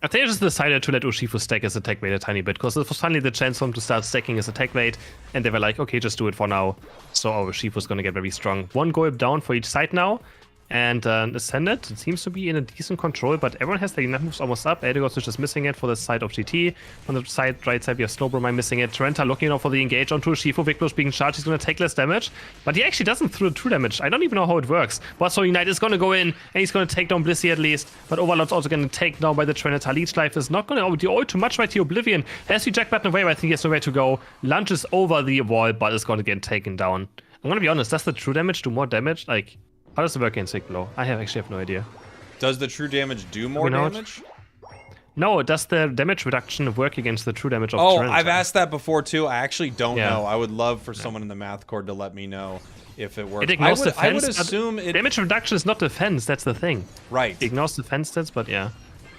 I think I just decided to let Urshifu stack his attack rate a tiny bit, because it was finally the chance for him to start stacking his attack rate, and they were like, okay, just do it for now. So our Urshifu's going to get very strong. One goal down for each side now. And Ascended seems to be in a decent control, but everyone has their Unite moves almost up. Eldegoss is just missing it for the side of GT. On the right side, we have Snowbromine missing it. Torrenta looking out for the engage onto Urshifu. Victor's being charged. He's going to take less damage, but he actually doesn't throw true damage. I don't even know how it works. But so Unite is going to go in, and he's going to take down Blissey at least. But Overlord's also going to take down by the Torrenta. Leech Life is not going to do all too much right here. Oblivion has to jack button away, but I think he has nowhere to go. Lunges over the wall, but is going to get taken down. I'm going to be honest, does the true damage do more damage? Like, how does it work in Sick Blow? I actually have no idea. Does the true damage do more damage? No, does the damage reduction work against the true damage of Torrenta? I've asked that before too. I actually don't know. I would love for someone in the math cord to let me know if it works. It ignores defense. I would assume it... Damage reduction is not defense, that's the thing. Right. It ignores defense stats, but yeah.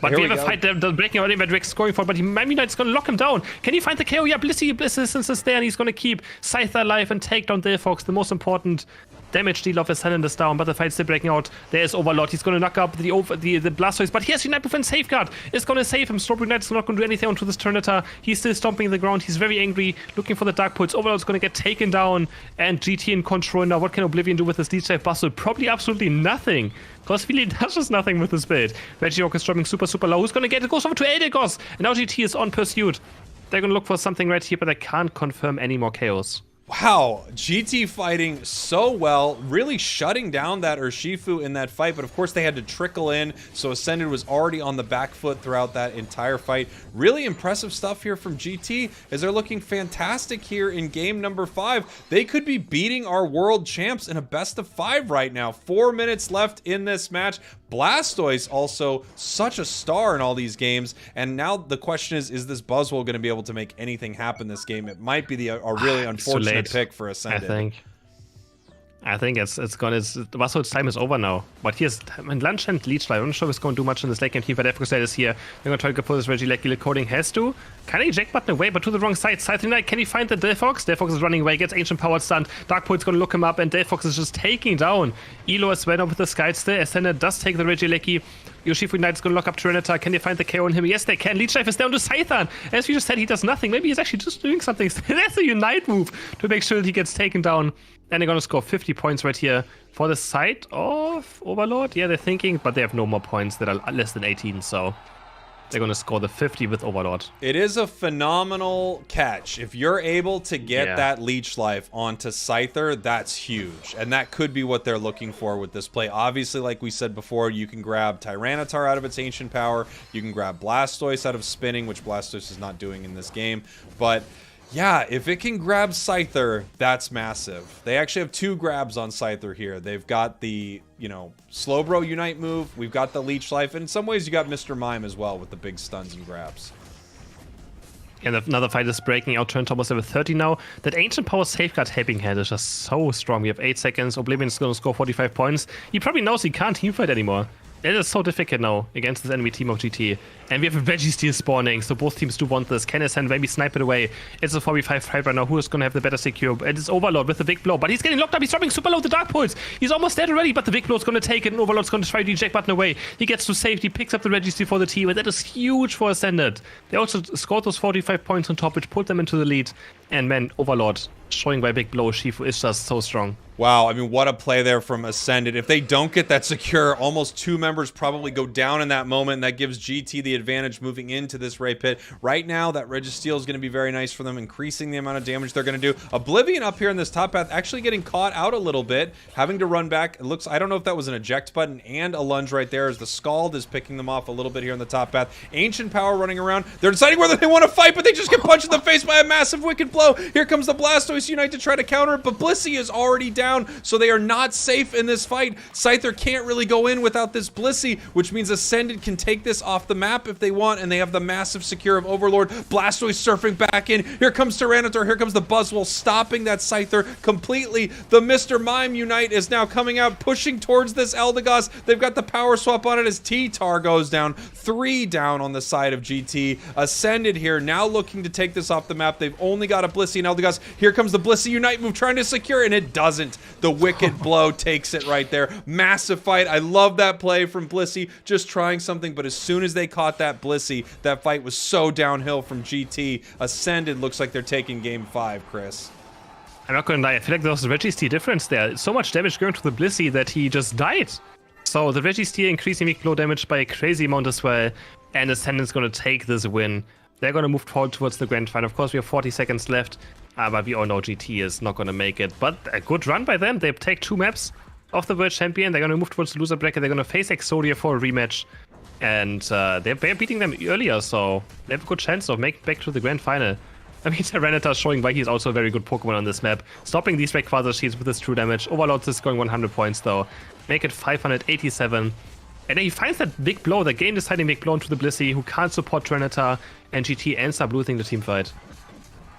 But we have a fight, the breaking out Drake scoring for it, but Knight's going to lock him down. Can he find the KO? Yeah, Blissey is there, and he's going to keep Scyther alive and take down Delphox, the most important damage deal of Ascendant is down, but the fight's still breaking out. There's Overlord. He's going to knock up the Blastoise, but he has Unite and Safeguard. It's going to save him. Strawberry Knight's not going to do anything onto this Tornata. He's still stomping the ground. He's very angry, looking for the Dark Pulse. Overlord's going to get taken down, and GT in control now. What can Oblivion do with this Leech Life Bustle? Probably absolutely nothing, because really does just nothing with this build. Regirock is dropping super low. Who's going to get it? Goes over to Eldegoss, and now GT is on pursuit. They're going to look for something right here, but they can't confirm any more KOs. Wow, GT fighting so well, really shutting down that Urshifu in that fight, but of course they had to trickle in, so Ascended was already on the back foot throughout that entire fight. Really impressive stuff here from GT, as they're looking fantastic here in game number 5. They could be beating our world champs in a best of 5 right now. 4 minutes left in this match. Blastoise also such a star in all these games, and now the question is this Buzzwole going to be able to make anything happen this game? It might be a really unfortunate pick for Ascended. I think it's gone. Buzzwole's time is over now. But here's Lunch and Leech Life. I'm not sure if it's going to do much in this late game team, but Efrostate is here. They're going to try to pull this Regieleki coding has to. Can he jack button away, but to the wrong side? Scyther Knight, can he find the Delphox? Delphox is running away, gets Ancient Power stunned. Dark Pulse going to look him up, and Delphox is just taking down Elo as well with the Sky still. Ascended does take the Regieleki. Urshifu Knight is going to lock up Torrenta. Can they find the KO on him? Yes, they can. Leech Life is down to Scyther. As we just said, he does nothing. Maybe he's actually just doing something. That's a Unite move to make sure that he gets taken down. And they're going to score 50 points right here for the side of Overlord. Yeah, they're thinking, but they have no more points that are less than 18, so they're going to score the 50 with Overlord. It is a phenomenal catch. If you're able to get that Leech Life onto Scyther, that's huge. And that could be what they're looking for with this play. Obviously, like we said before, you can grab Tyranitar out of its Ancient Power. You can grab Blastoise out of Spinning, which Blastoise is not doing in this game. But yeah, if it can grab Scyther, that's massive. They actually have 2 grabs on Scyther here. They've got the, Slowbro Unite move. We've got the Leech Life. And in some ways, you got Mr. Mime as well with the big stuns and grabs. And another fight is breaking out. Turn almost level 30 now. That Ancient Power Safeguard Helping Hand is just so strong. We have 8 seconds. Oblivion is going to score 45 points. He probably knows he can't teamfight anymore. It is so difficult now against this enemy team of GT. And we have a Registeel spawning, so both teams do want this. Can Ascend maybe snipe it away? It's a 4v5 fight right now. Who is going to have the better secure? It is Overlord with the big blow, but he's getting locked up. He's dropping super low the Dark Pulse. He's almost dead already, but the big blow is going to take it, and Overlord's going to try to eject button away. He gets to safety, picks up the Registeel for the team, and that is huge for Ascended. They also scored those 45 points on top, which put them into the lead. And man, Overlord showing by big blow, Shifu is just so strong. Wow, I mean, what a play there from Ascended. If they don't get that secure, almost 2 members probably go down in that moment, and that gives GT the advantage moving into this Ray Pit. Right now, that Registeel is going to be very nice for them, increasing the amount of damage they're going to do. Oblivion up here in this top path, actually getting caught out a little bit, having to run back. It looks, I don't know if that was an eject button and a lunge right there, as the Scald is picking them off a little bit here in the top path. Ancient Power running around. They're deciding whether they want to fight, but they just get punched in the face by a massive Wicked Blow. Here comes the Blastoise Unite to try to counter it, but Blissey is already down. So they are not safe in this fight. Scyther can't really go in without this Blissey, which means Ascended can take this off the map if they want, and they have the massive secure of Overlord. Blastoise surfing back in. Here comes Tyranitar. Here comes the Buzzwole, stopping that Scyther completely. The Mr. Mime Unite is now coming out, pushing towards this Eldegoss. They've got the power swap on it as T-Tar goes down. 3 down on the side of GT. Ascended here, now looking to take this off the map. They've only got a Blissey and Eldegoss. Here comes the Blissey Unite move, trying to secure, and it doesn't. The Wicked Blow takes it right there. Massive fight. I love that play from Blissey, just trying something, but as soon as they caught that Blissey, that fight was so downhill from GT. Ascended looks like they're taking game 5, Chris. I'm not gonna lie, I feel like there was a Registeel difference there. So much damage going to the Blissey that he just died. So the Registeel increasing weak blow damage by a crazy amount as well, and Ascendant's gonna take this win. They're gonna move forward towards the grand final. Of course, we have 40 seconds left. But we all know GT is not going to make it. But a good run by them. They take 2 maps of the World Champion. They're going to move towards the loser bracket. They're going to face Exodia for a rematch. And they're beating them earlier, so they have a good chance of making back to the grand final. I mean, Tyranitar showing why he's also a very good Pokemon on this map. Stopping these Rayquaza Shields with his true damage. Overlord is scoring 100 points, though. Make it 587. And then he finds that big blow, the game-deciding big blow into the Blissey, who can't support Tyranitar. And GT ends up losing the team fight.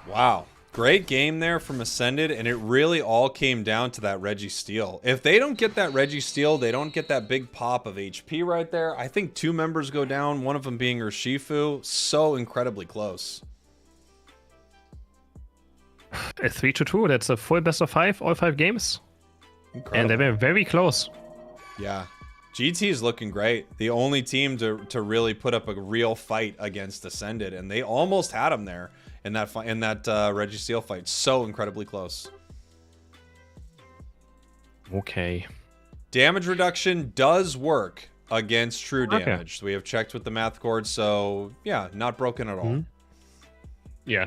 Wow. Great game there from Ascended, and it really all came down to that Registeel. If they don't get that Registeel, they don't get that big pop of HP right there. I think 2 members go down, one of them being Urshifu. So incredibly close. A 3-2, that's a full best of 5, all 5 games. Incredible. And they were very close. Yeah. GT is looking great. The only team to really put up a real fight against Ascended, and they almost had him there. In that Registeel fight. So incredibly close. Okay. Damage reduction does work against true damage. Okay. We have checked with the math cord, so yeah, not broken at all. Yeah.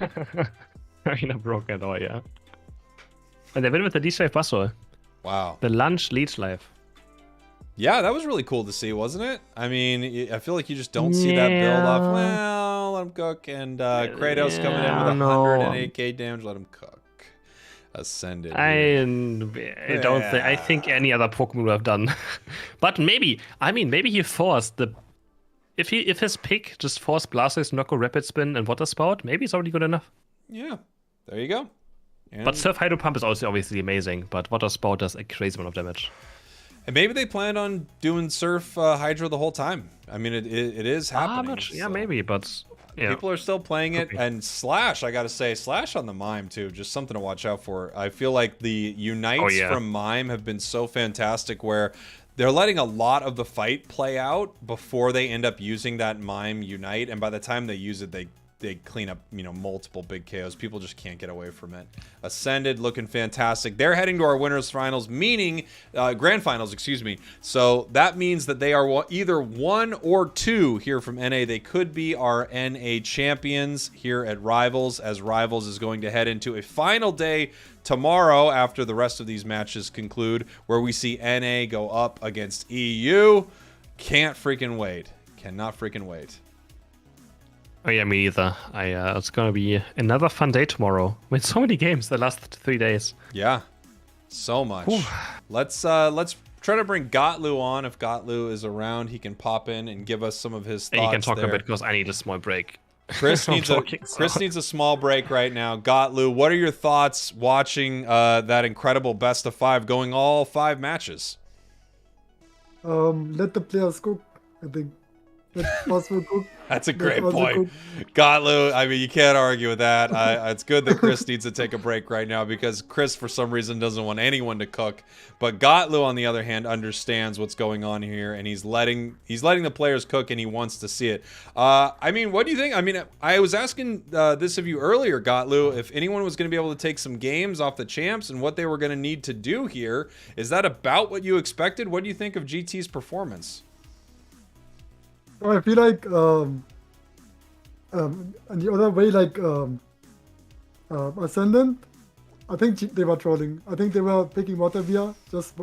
Not broken at all, yeah. And they win with the D-Life Buzzwole. Wow. The lunch leech life. Yeah, that was really cool to see, wasn't it? I mean, I feel like you just don't see that build off. Well, let him cook. And Kratos coming in with 108k damage. Let him cook. Ascended. I don't think. I think any other Pokemon would have done. But maybe. I mean, maybe he forced the. If his pick just forced Blastoise, Nocco, Rapid Spin, and Water Spout, maybe it's already good enough. Yeah. There you go. And but Surf Hydro Pump is also obviously amazing. But Water Spout does a crazy amount of damage. And maybe they planned on doing Surf Hydro the whole time. I mean, it is happening. Yeah, so. Maybe, but yeah. People are still playing it. And Slash, I gotta say, Slash on the Mime too, just something to watch out for. I feel like the Unites from Mime have been so fantastic where they're letting a lot of the fight play out before they end up using that Mime Unite. And by the time they use it, they clean up, multiple big KOs. People just can't get away from it. Ascended looking fantastic. They're heading to our winners finals, meaning grand finals, excuse me. So that means that they are either 1 or 2 here from NA. They could be our NA champions here at Rivals, as Rivals is going to head into a final day tomorrow after the rest of these matches conclude, where we see NA go up against EU. Can't freaking wait. Cannot freaking wait. Oh yeah, me either. It's gonna be another fun day tomorrow. With so many games the last 3 days. Yeah, so much. Whew. Let's try to bring Gotlu on. If Gotlu is around, he can pop in and give us some of his thoughts. He can talk a bit because I need a small break. Chris needs a small break right now. Gotlu, what are your thoughts watching that incredible best of 5 going all 5 matches? Let the players cook, I think. that also cook. That's a that great also point. cook. Gotlu, I mean, you can't argue with that. It's good that Chris needs to take a break right now because Chris, for some reason, doesn't want anyone to cook. But Gotlu, on the other hand, understands what's going on here, and he's letting the players cook, and he wants to see it. I mean, what do you think? I mean, I was asking this of you earlier, Gotlu, if anyone was going to be able to take some games off the champs and what they were going to need to do here. Is that about what you expected? What do you think of GT's performance? So I feel like and the other way, like Ascendant, I think they were trolling. I think they were picking Waterbeer just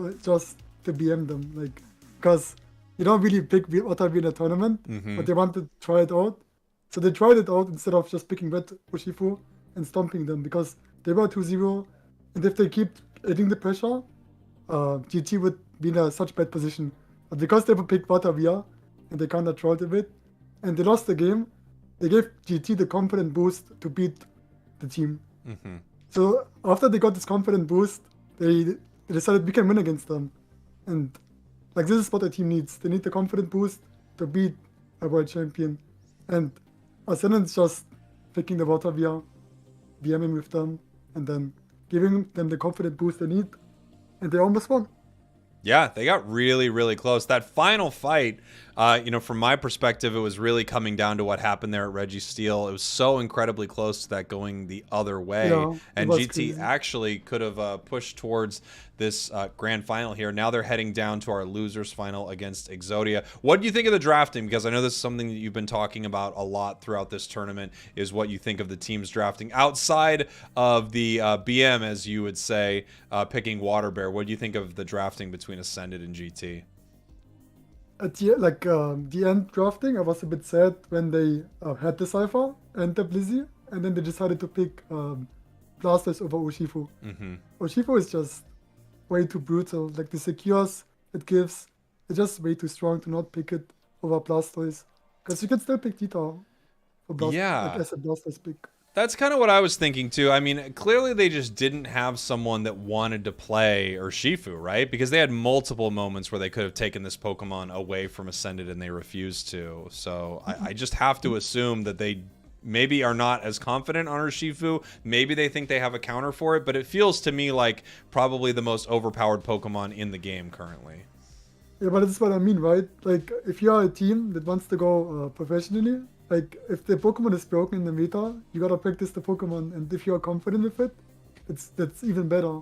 to BM them, like, because you don't really pick Waterbeer in a tournament, but they wanted to try it out. So they tried it out instead of just picking Red Urshifu and stomping them, because they were 2-0, and if they keep hitting the pressure, GT would be in such bad position. But because they would pick Waterbeer, and they kind of trolled a bit, and they lost the game, they gave GT the confident boost to beat the team. So after they got this confident boost, they decided we can win against them. And like, this is what a team needs. They need the confident boost to beat a world champion. And Ascendant's just picking the Waterbeer, BMing with them, and then giving them the confident boost they need. And they almost won. Yeah, they got really, really close. That final fight, from my perspective, it was really coming down to what happened there at Reggie Steele. It was so incredibly close to that going the other way. Yeah, and was GT crazy. actually could have pushed towards this grand final here. Now they're heading down to our losers final against Exodia. What do you think of the drafting? Because I know this is something that you've been talking about a lot throughout this tournament, is what you think of the team's drafting. Outside of the BM, as you would say, picking Water Bear, what do you think of the drafting between Ascended and GT? At the end drafting, I was a bit sad when they had the Cypher and the Blizzy, and then they decided to pick Blastoise over Urshifu. Urshifu is just way too brutal. Like, the secures it gives, it's just way too strong to not pick it over Blastoise. Because you can still pick Tita for Blastoise, Yeah. like, as a Blastoise pick. That's kind of what I was thinking too. I mean, clearly they just didn't have someone that wanted to play Urshifu, right? Because they had multiple moments where they could have taken this Pokemon away from Ascended and they refused to. So I just have to assume that they maybe are not as confident on Urshifu. Maybe they think they have a counter for it, but it feels to me like probably the most overpowered Pokemon in the game currently. Yeah, but that's what I mean, right? Like, if you are a team that wants to go professionally, like, if the Pokemon is broken in the meta, you gotta practice the Pokemon, and if you are confident with it, that's even better.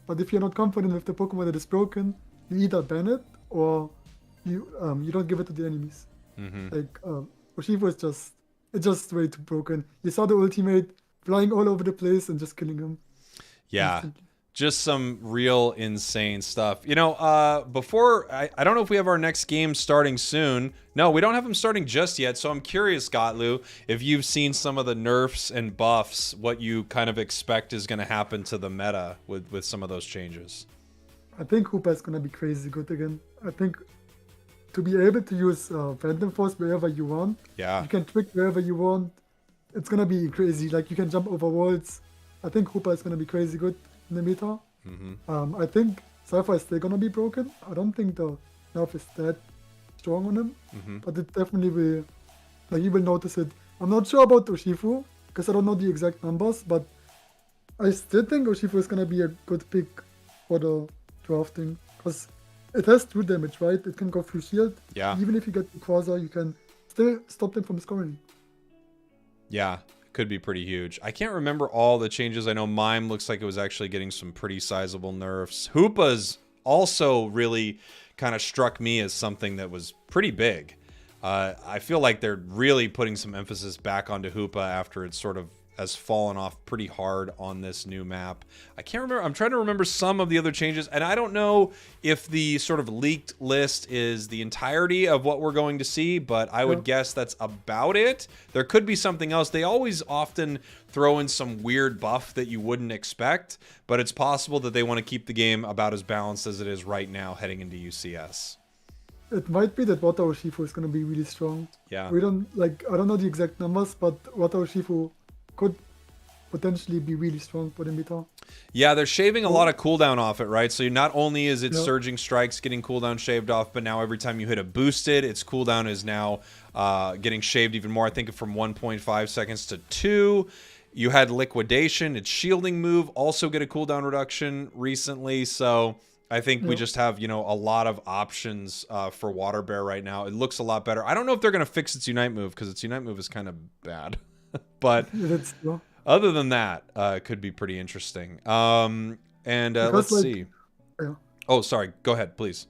But if you're not confident with the Pokemon that is broken, you either ban it or you don't give it to the enemies. Like, Urshifu is just way too broken. You saw the ultimate flying all over the place and just killing him. Yeah. Instantly. Just some real insane stuff. Before, I don't know if we have our next game starting soon. No, we don't have them starting just yet. So I'm curious, Gotlu, if you've seen some of the nerfs and buffs, what you kind of expect is going to happen to the meta with some of those changes. I think Hoopa is gonna be crazy good again. I think to be able to use Phantom Force wherever you want, Yeah. you can trick wherever you want. It's gonna be crazy. Like, you can jump over walls. I think Hoopa is gonna be crazy good in the meta. I think Cypher is still gonna be broken. I don't think the nerf is that strong on him, but it definitely will. Like, you will notice it. I'm not sure about Urshifu because I don't know the exact numbers, but I still think Urshifu is gonna be a good pick for the drafting because it has 2 damage, right? It can go through shield. Yeah. Even if you get the Quasar, you can still stop them from scoring. Yeah. Could be pretty huge. I can't remember all the changes. I know Mime looks like it was actually getting some pretty sizable nerfs. Hoopa's also really kind of struck me as something that was pretty big. I feel like they're really putting some emphasis back onto Hoopa after it sort of has fallen off pretty hard on this new map. I can't remember. I'm trying to remember some of the other changes, and I don't know if the sort of leaked list is the entirety of what we're going to see, but I would guess that's about it. There could be something else. They always often throw in some weird buff that you wouldn't expect, but it's possible that they want to keep the game about as balanced as it is right now heading into UCS. It might be that Water Urshifu is gonna be really strong. Yeah. I don't know the exact numbers, but Water Urshifu could potentially be really strong for the meta. Yeah, they're shaving a lot of cooldown off it, right? So not only is it Yeah. surging strikes getting cooldown shaved off, but now every time you hit a boosted, its cooldown is now getting shaved even more. I think from 1.5 seconds to 2. You had liquidation, its shielding move also get a cooldown reduction recently. So I think we just have, a lot of options for Water Bear right now. It looks a lot better. I don't know if they're going to fix its Unite move because its Unite move is kind of bad. But Yeah, that's true. other than that, it could be pretty interesting. Because, Let's like, see. Yeah. Oh, sorry. Go ahead, please.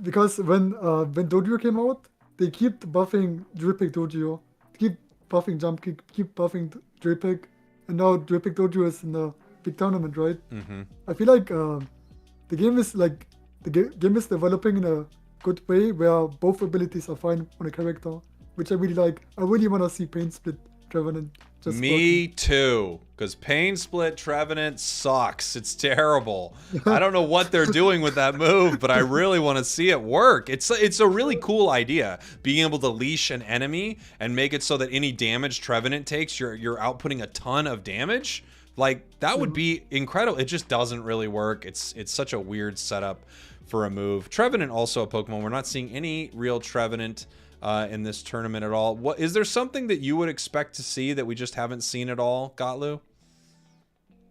Because when Dojo came out, they keep buffing Drill Pick Dojo, keep buffing Jump Kick, keep buffing Drill Pick, and now Drill Pick Dojo is in the big tournament, right? Mm-hmm. I feel like the game is like game is developing in a good way where both abilities are fine on a character, which I really like. I really want to see Pain Split Trevenant just Me too, because Pain Split Trevenant sucks. It's terrible. I don't know what they're doing with that move, but I really want to see it work. It's a really cool idea, being able to leash an enemy and make it so that any damage Trevenant takes, you're outputting a ton of damage. Like, that would be incredible. It just doesn't really work. It's such a weird setup for a move. Trevenant also a Pokemon. We're not seeing any real Trevenant in this tournament at all. What is there something that you would expect to see that we just haven't seen at all, Gotlu?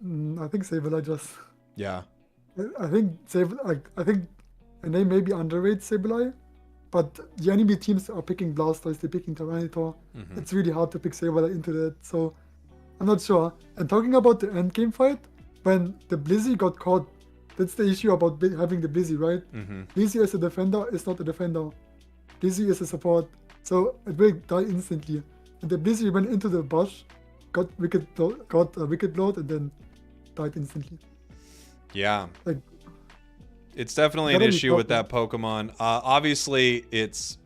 I think Sableye just. Yeah. I think I think and they maybe underrate Sableye, but the enemy teams are picking Blastoise, they're picking Tyranitar. It's really hard to pick Sableye into that, so I'm not sure. And talking about the endgame fight, when the Blizzy got caught, that's the issue about having the Blizzy, right? Blizzy as a defender is not a defender. Blizzy is a support, so it will die instantly. And the Blizzy went into the bush, got wicked blowed, and then died instantly. Yeah. Like, it's definitely an gotta be issue with that careful. Pokemon. Obviously, it's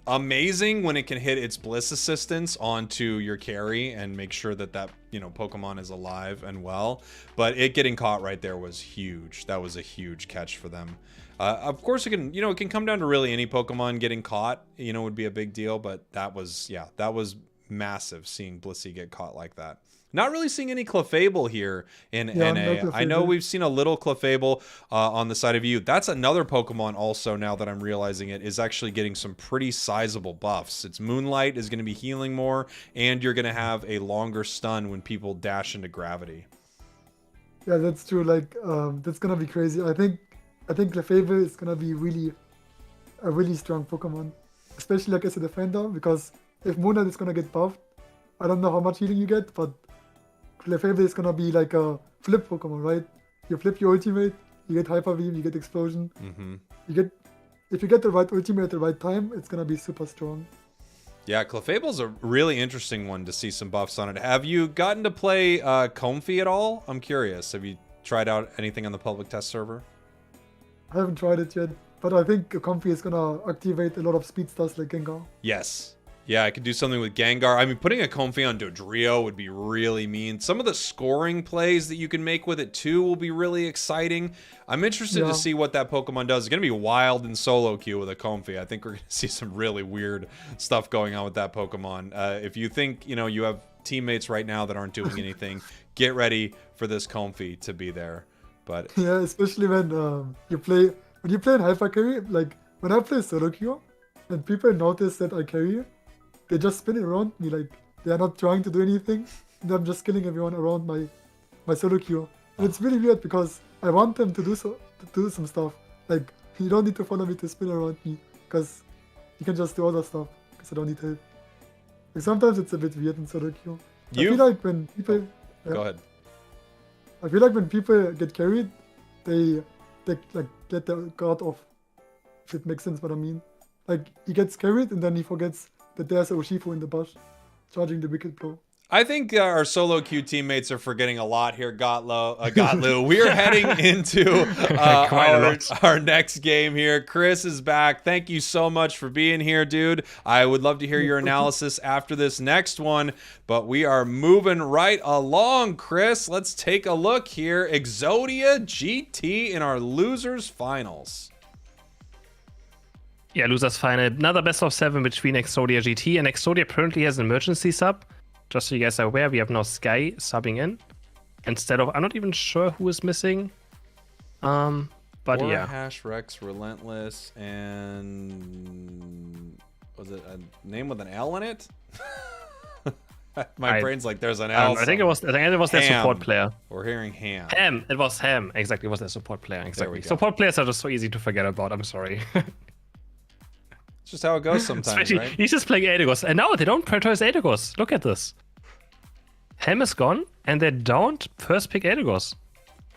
amazing when it can hit its Bliss Assistance onto your carry and make sure that Pokemon is alive and well. But it getting caught right there was huge. That was a huge catch for them. Of course, it can come down to really any Pokemon getting caught, would be a big deal. But that was massive seeing Blissey get caught like that. Not really seeing any Clefable here in NA. no I know Clefable. we've seen a little Clefable on the side of you. That's another Pokemon also, now that I'm realizing it, is actually getting some pretty sizable buffs. Its Moonlight is going to be healing more, and you're going to have a longer stun when people dash into gravity. Yeah, that's true. Like, that's gonna be crazy. I think Clefable is gonna be a really strong Pokemon, especially like as a defender, because if Moonlight is gonna get buffed, I don't know how much healing you get, but Clefable is gonna be like a flip Pokemon, right? You flip your ultimate, you get Hyper Beam, you get Explosion. If you get the right ultimate at the right time, it's gonna be super strong. Yeah, Clefable's a really interesting one to see some buffs on it. Have you gotten to play Comfey at all? I'm curious. Have you tried out anything on the public test server? I haven't tried it yet, but I think Comfy is gonna activate a lot of speed stars like Gengar. Yes. Yeah, I could do something with Gengar. I mean, putting a Comfey on Dodrio would be really mean. Some of the scoring plays that you can make with it, too, will be really exciting. I'm interested to see what that Pokemon does. It's going to be wild in solo queue with a Comfey. I think we're going to see some really weird stuff going on with that Pokemon. If you think, you have teammates right now that aren't doing anything, get ready for this Comfey to be there. But Yeah, especially when you play in Hyper Carry. Like, when I play solo queue, and people notice that I carry, they just spin it around me, like they are not trying to do anything, and I'm just killing everyone around my solo queue. And it's really weird because I want them to do some stuff. Like, you don't need to follow me to spin around me, because you can just do other stuff, because I don't need help. Like, sometimes it's a bit weird in solo queue. I feel like when people go ahead. I feel like when people get carried, they like get their guard off. If it makes sense what I mean. Like, he gets carried and then he forgets that there's a Urshifu in the bush, charging the wicked blow. I think our solo queue teammates are forgetting a lot here, Gotlu. We are heading into our next game here. Chris is back. Thank you so much for being here, dude. I would love to hear your analysis after this next one, but we are moving right along, Chris. Let's take a look here. Exodia GT in our losers finals. Yeah, losers final. Another best of 7 between Exodia GT, and Exodia apparently has an emergency sub. just so you guys are aware, we have now Sky subbing in instead of, I'm not even sure who is missing. But Or yeah. Hash, Rex, Relentless, and was it a name with an L in it? My brain's like, there's an L. I think it was their support player. We're hearing Ham. Ham. It was Ham. Exactly. It was their support player. Exactly. go. Support players are just so easy to forget about. I'm sorry. It's just how it goes sometimes, right? He's just playing Aegis. And now they don't prioritize Aegis. Look at this. Ham is gone, and they don't first pick Aegis.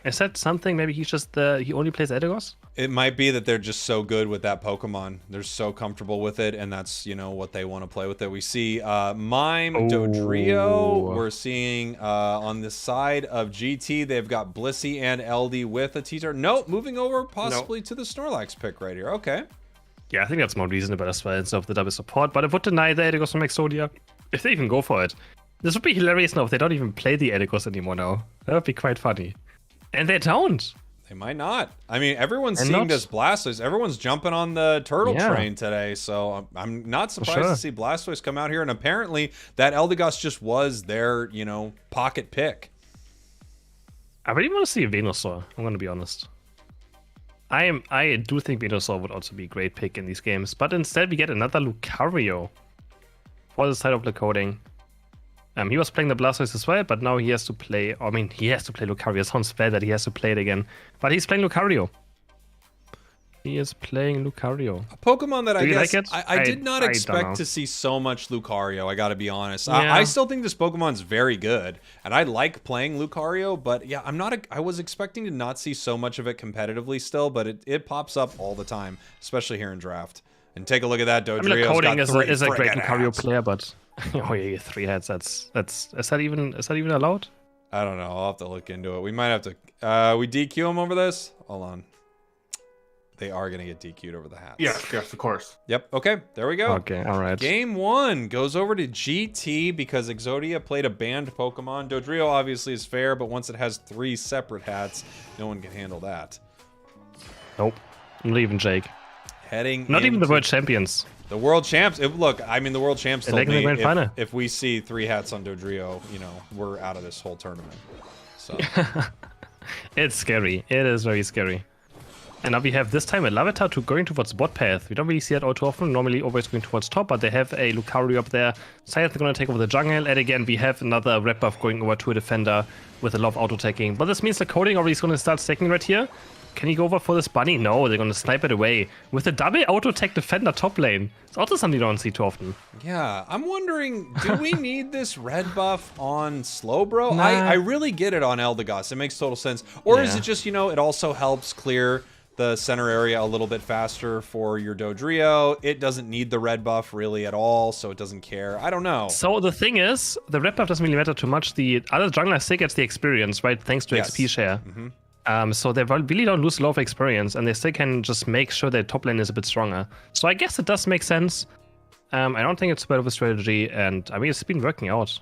Is that something? Maybe he's just he only plays Aegis? It might be that they're just so good with that Pokemon. They're so comfortable with it, and that's, you know, what they want to play with it. We see Mime, Dodrio. We're seeing on the side of GT, they've got Blissey and LD with a T-Tar. Nope, moving over possibly to the Snorlax pick right here. Okay. Yeah, I think that's more reasonable as well instead of the double support, but I would deny the Aegis from Exodia if they even go for it. This would be hilarious now if they don't even play the Aegis anymore now. That would be quite funny. And they don't. They might not. I mean, everyone's seeing this Blastoise. Everyone's jumping on the turtle train today, so I'm not surprised to see Blastoise come out here. And apparently, that Eldegoss just was their, you know, pocket pick. I really want to see a Venusaur. I'm going to be honest. I do think Venusaur would also be a great pick in these games, but instead we get another Lucario for the side of the coding. He was playing the Blastoise as well, but now he has to play. I mean, he has to play Lucario. It sounds bad that he has to play it again, but he's playing Lucario. He is playing Lucario. A Pokemon that I guess like I did not expect to see so much Lucario. I got to be honest. Yeah. I still think this Pokemon's very good, and I like playing Lucario. But yeah, I was expecting to not see so much of it competitively still, but it pops up all the time, especially here in draft. And take a look at that. Dodrio's I mean, coding got is a great Lucario hats. player, but oh yeah, 3 heads. Is that even allowed? I don't know. I'll have to look into it. We might have to. We DQ him over this. Hold on. They are gonna get DQ'd over the hats. Yes, of course. Yep. Okay. There we go. Okay. All right. Game 1 goes over to GT because Exodia played a banned Pokemon. Dodrio obviously is fair, but once it has 3 separate hats, no one can handle that. Nope. Not even Jake. Not even the world champions. The world champs. Look, I mean, the world champs told making the grand me final. if we see 3 hats on Dodrio, you know, we're out of this whole tournament. So It's scary. It is very scary. And now we have this time a Larvitar going towards bot path. We don't really see that all too often. Normally always going towards top, but they have a Lucario up there. Scythe going to take over the jungle. And again, we have another red buff going over to a defender with a lot of auto-attacking. But this means the coding already is going to start stacking right here. Can he go over for this bunny? No, they're going to snipe it away. With a double auto-attack defender top lane. It's also something you don't see too often. yeah, I'm wondering, do we need this red buff on Slowbro? Nah. I really get it on Eldegoss. It makes total sense. Or is Yeah. it just, you know, it also helps clear the center area a little bit faster for your Dodrio? It doesn't need the red buff really at all, so it doesn't care. I don't know. So the thing is, the red buff doesn't really matter too much. The other jungler still gets the experience, right? Thanks to Yes. XP share. So they really don't lose a lot of experience, and they still can just make sure their top lane is a bit stronger. So I guess it does make sense. I don't think it's bad of a strategy, and I mean, it's been working out.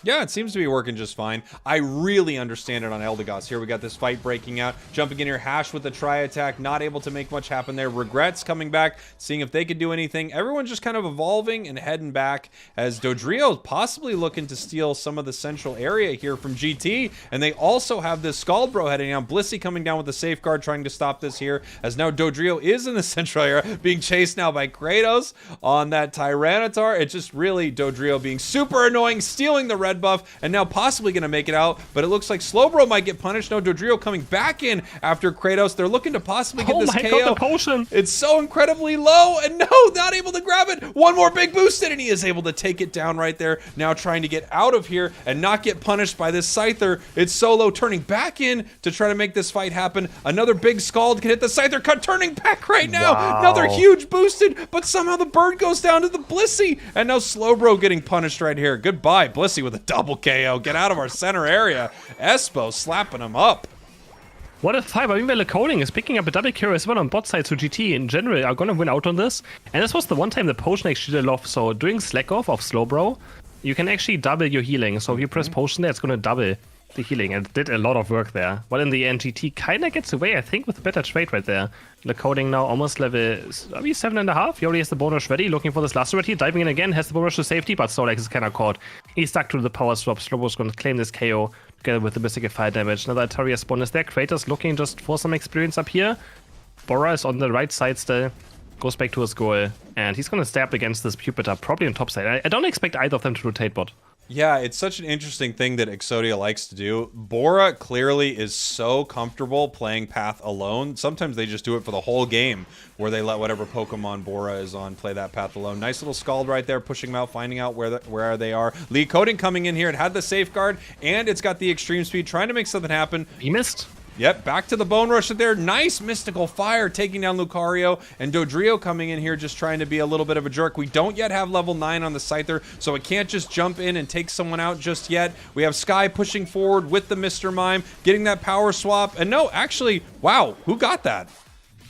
Yeah, it seems to be working just fine. I really understand it on Eldegoss. Here we got this fight breaking out. Jumping in here, Hash with the tri-attack. Not able to make much happen there. Regrets coming back, seeing if they could do anything. Everyone's just kind of evolving and heading back as Dodrio possibly looking to steal some of the central area here from GT. And they also have this Scaldbro heading down. Blissey coming down with the safeguard, trying to stop this here. As now Dodrio is in the central area, being chased now by Kratos on that Tyranitar. It's just really Dodrio being super annoying, stealing the red buff, and now possibly going to make it out, but it looks like Slowbro might get punished. No, Dodrio coming back in after Kratos. They're looking to possibly get this KO. God, the potion! It's so incredibly low, and no, not able to grab it. One more big boost in, and he is able to take it down right there. Now trying to get out of here and not get punished by this Scyther. It's Solo turning back in to try to make this fight happen. Another big Scald can hit the Scyther, cut turning back right now. Wow. Another huge boosted, but somehow the bird goes down to the Blissey, and now Slowbro getting punished right here. Goodbye, Blissey with a double KO. Get out of our center area. Espo slapping him up. What a fight. I mean, the coding is picking up a double carry as well on bot side, so GT in general are going to win out on this. And this was the one time the potion actually did off. So doing slack off of Slowbro, you can actually double your healing. So if you press potion there, it's going to double. the healing and did a lot of work there. But in the end, GT kind of gets away, I think, with a better trade right there. The coding now almost level 7.5. He already has the bonus ready, looking for this last right here. Diving in again, has the bonus to safety, but Solex is kind of caught. He's stuck to the power swap. Slowbro's going to claim this KO together with the Mystical Fire damage. Another Ataria spawn is there. Kratos looking just for some experience up here. Bora is on the right side still. Goes back to his goal, and he's going to stab against this Pupitar, probably on top side. I don't expect either of them to rotate bot. Yeah, it's such an interesting thing that Exodia likes to do. Bora clearly is so comfortable playing path alone. Sometimes they just do it for the whole game, where they let whatever Pokemon Bora is on play that path alone. Nice little Scald right there, pushing them out, finding out where they are. Lee Coding coming in here. It had the safeguard, and it's got the extreme speed, trying to make something happen. He missed. Yep, back to the Bone Rush there. Nice Mystical Fire taking down Lucario, and Dodrio coming in here just trying to be a little bit of a jerk. We don't yet have level 9 on the Scyther, so it can't just jump in and take someone out just yet. We have Sky pushing forward with the Mr. Mime, getting that power swap. And no, actually, wow, who got that?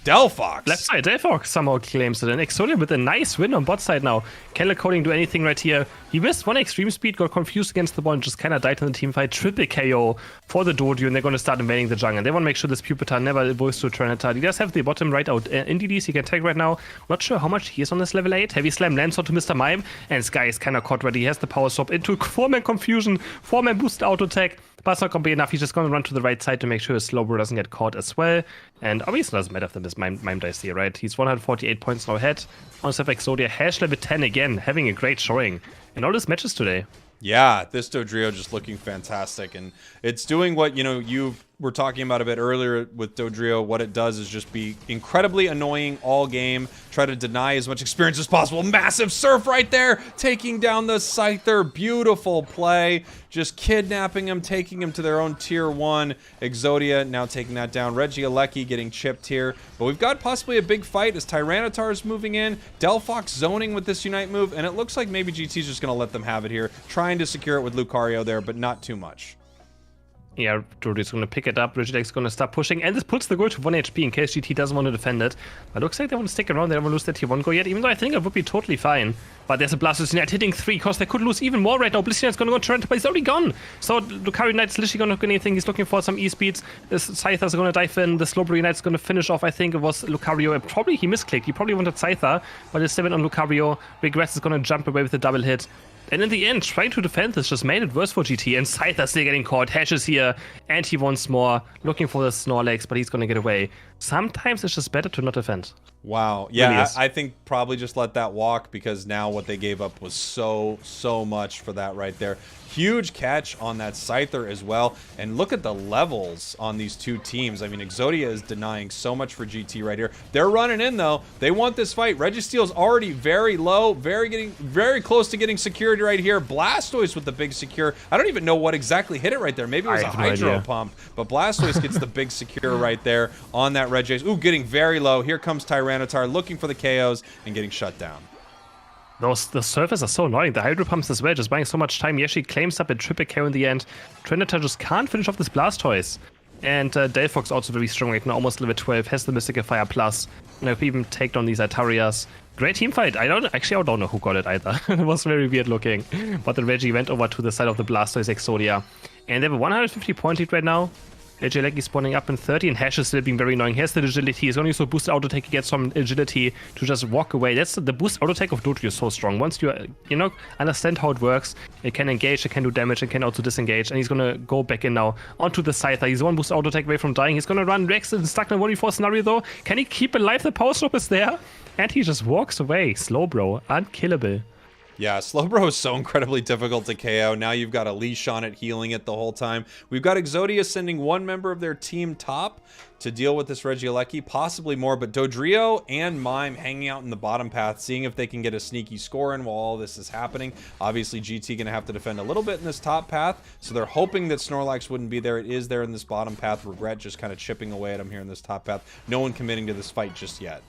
Delphox. Left side, Delphox somehow claims it. And Exodia with a nice win on bot side now. Can Coding do anything right here? He missed one extreme speed, got confused against the ball, and just kind of died in the team fight. Triple KO for the Dodio, and they're going to start invading the jungle. They want to make sure this Pupitar never evolves to a Tyranitar. He does have the bottom right out in DDs. He can take right now. Not sure how much he is on this level 8. Heavy Slam lands onto Mr. Mime, and Sky is kind of caught ready. He has the power swap into 4-man confusion, 4-man boosted auto attack. But it's not going to be enough. He's just going to run to the right side to make sure his Slowbro doesn't get caught as well. And obviously it doesn't matter if this Mime dies here, right? He's 148 points now ahead. On Seth Exodia, hash level 10 again, having a great showing in all his matches today. Yeah, this Dodrio just looking fantastic, and it's doing what, you know, you were talking about a bit earlier with Dodrio. What it does is just be incredibly annoying all game, try to deny as much experience as possible. Massive Surf right there, taking down the Scyther. Beautiful play, just kidnapping him, taking him to their own tier 1. Exodia now taking that down. Regieleki getting chipped here, but we've got possibly a big fight as Tyranitar is moving in. Delphox zoning with this Unite move, and it looks like maybe GT's just going to let them have it here, trying to secure it with Lucario there, but not too much. Yeah, Jordy's going to pick it up. Regielek's going to start pushing, and this puts the goal to 1 HP in case GT doesn't want to defend it. But looks like they want to stick around. They don't want to lose their tier 1 goal yet, even though I think it would be totally fine. But there's a Blastoise Unite hitting 3, because they could lose even more right now. Blissey Unite's going to go Torrent, but he's already gone. So Lucario Unite's literally going to do anything. He's looking for some E-speeds. This Scyther's going to dive in. The Slowbro Unite's going to finish off. I think it was Lucario. Probably he misclicked. He probably wanted Scyther, but it's 7 on Lucario. Regress is going to jump away with a double hit. And in the end, trying to defend this just made it worse for GT, and Scyther still getting caught. Hash is here, and he wants more, looking for the Snorlax, but he's going to get away. Sometimes it's just better to not defend. Wow. Yeah, Really I think probably just let that walk, because now what they gave up was so much for that right there. Huge catch on that Scyther as well. And look at the levels on these two teams. I mean, Exodia is denying so much for GT right here. They're running in, though. They want this fight. Registeel's already very low, very close to getting secured right here. Blastoise with the big secure. I don't even know what exactly hit it right there. Maybe it was a Hydro Pump, but Blastoise gets the big secure right there on that Regice. Ooh, getting very low. Here comes Tyranitar looking for the KOs and getting shut down. The surface are so annoying. The Hydro Pumps as well, just buying so much time. He actually claims up a triple KO in the end. Tyranitar just can't finish off this Blastoise. And Delphox also very strong right now, almost level 12, has the Mystical Fire Plus. And I've even take down these Atarias. Great team fight. I don't know who got it either. It was very weird looking. But the Reggie went over to the side of the Blastoise Exodia. And they have a 150 point lead right now. Regieleki spawning up in 30, and Hash is still being very annoying. Here's the agility. He's going to use a boost auto take. He gets some agility to just walk away. That's the boost auto take of Dodrio is so strong. Once you understand how it works, it can engage, it can do damage, it can also disengage. And he's going to go back in now onto the Scyther. He's one boost auto take away from dying. He's going to run Rex in stuck in a 1v4 scenario though. Can he keep alive? The power stop is there. And he just walks away. Slowbro, unkillable. Yeah, Slowbro is so incredibly difficult to KO. Now you've got a leash on it, healing it the whole time. We've got Exodia sending one member of their team top to deal with this Regieleki, possibly more, but Dodrio and Mime hanging out in the bottom path, seeing if they can get a sneaky score in while all this is happening. Obviously, GT going to have to defend a little bit in this top path, so they're hoping that Snorlax wouldn't be there. It is there in this bottom path. Regret just kind of chipping away at him here in this top path. No one committing to this fight just yet.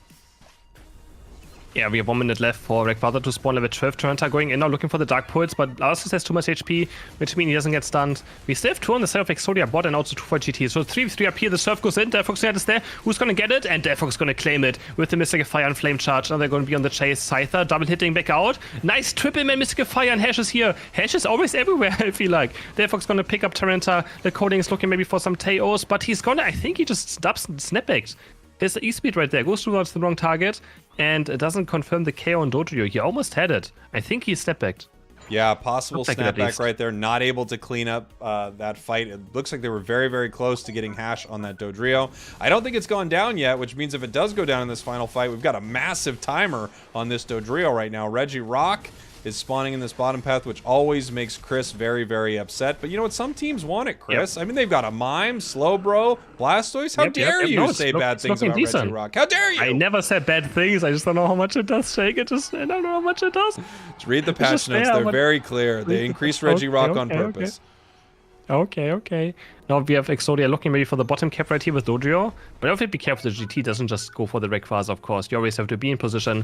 Yeah, we have 1 minute left for Rayquaza to spawn level 12. Torrenta going in now looking for the Dark Pulse, but Arceus has too much HP, which means he doesn't get stunned. We still have 2 on the side of Exodia bot and also 2 for GT. So 3v3 up here, the Surf goes in, Delphox is there. Who's gonna get it? And Delphox gonna claim it with the Mystical Fire and Flame Charge. Now they're gonna be on the chase. Scyther double hitting back out. Nice triple man Mystical Fire and Hash is here. Hash is always everywhere, I feel like. Delphox gonna pick up Torrenta. The coding is looking maybe for some Teos, but he's gonna, I think he just stops snapback. His E-speed right there goes towards the wrong target, and it doesn't confirm the KO on Dodrio. He almost had it. I think he snapbacked. Yeah, possible Looks like it at snapback least. right there. Not able to clean up that fight. It looks like they were very, very close to getting Hash on that Dodrio. I don't think it's gone down yet, which means if it does go down in this final fight, we've got a massive timer on this Dodrio right now. Regirock is spawning in this bottom path, which always makes Chris very, very upset. But you know what? Some teams want it, Chris. Yep. I mean, they've got a Mime, Slowbro, Blastoise. How dare you No, say bad things looking about decent. Regirock? How dare you? I never said bad things. I just don't know how much it does, Shake. I don't know how much it does. Just read the It's patch just notes. there, They're but- very clear. They increased Regirock on purpose. Okay. Now we have Exodia looking maybe for the bottom cap right here with Dodrio. But I have to be careful the GT doesn't just go for the Rayquaza, of course. You always have to be in position.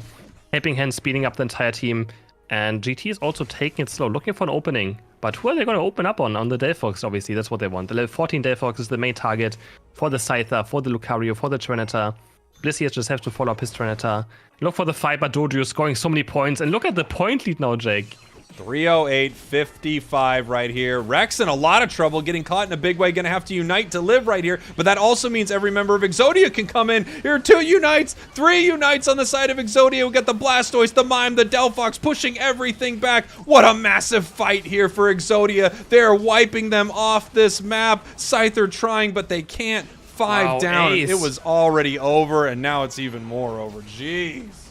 Helping Hand speeding up the entire team. And GT is also taking it slow, looking for an opening. But who are they going to open up on? On the Delphox, obviously. That's what they want. The level 14 Delphox is the main target for the Scyther, for the Lucario, for the Torrenta. Blissey just have to follow up his Torrenta. Look for the fight, but Dodrio scoring so many points. And look at the point lead now, Jake. 308.55 right here. Rex in a lot of trouble, getting caught in a big way. Gonna have to unite to live right here. But that also means every member of Exodia can come in. Here are 2 unites, 3 unites on the side of Exodia. We got the Blastoise, the Mime, the Delphox pushing everything back. What a massive fight here for Exodia. They're wiping them off this map. Scyther trying, but they can't. 5 Wow, down. ace. It was already over, and now it's even more over. Jeez.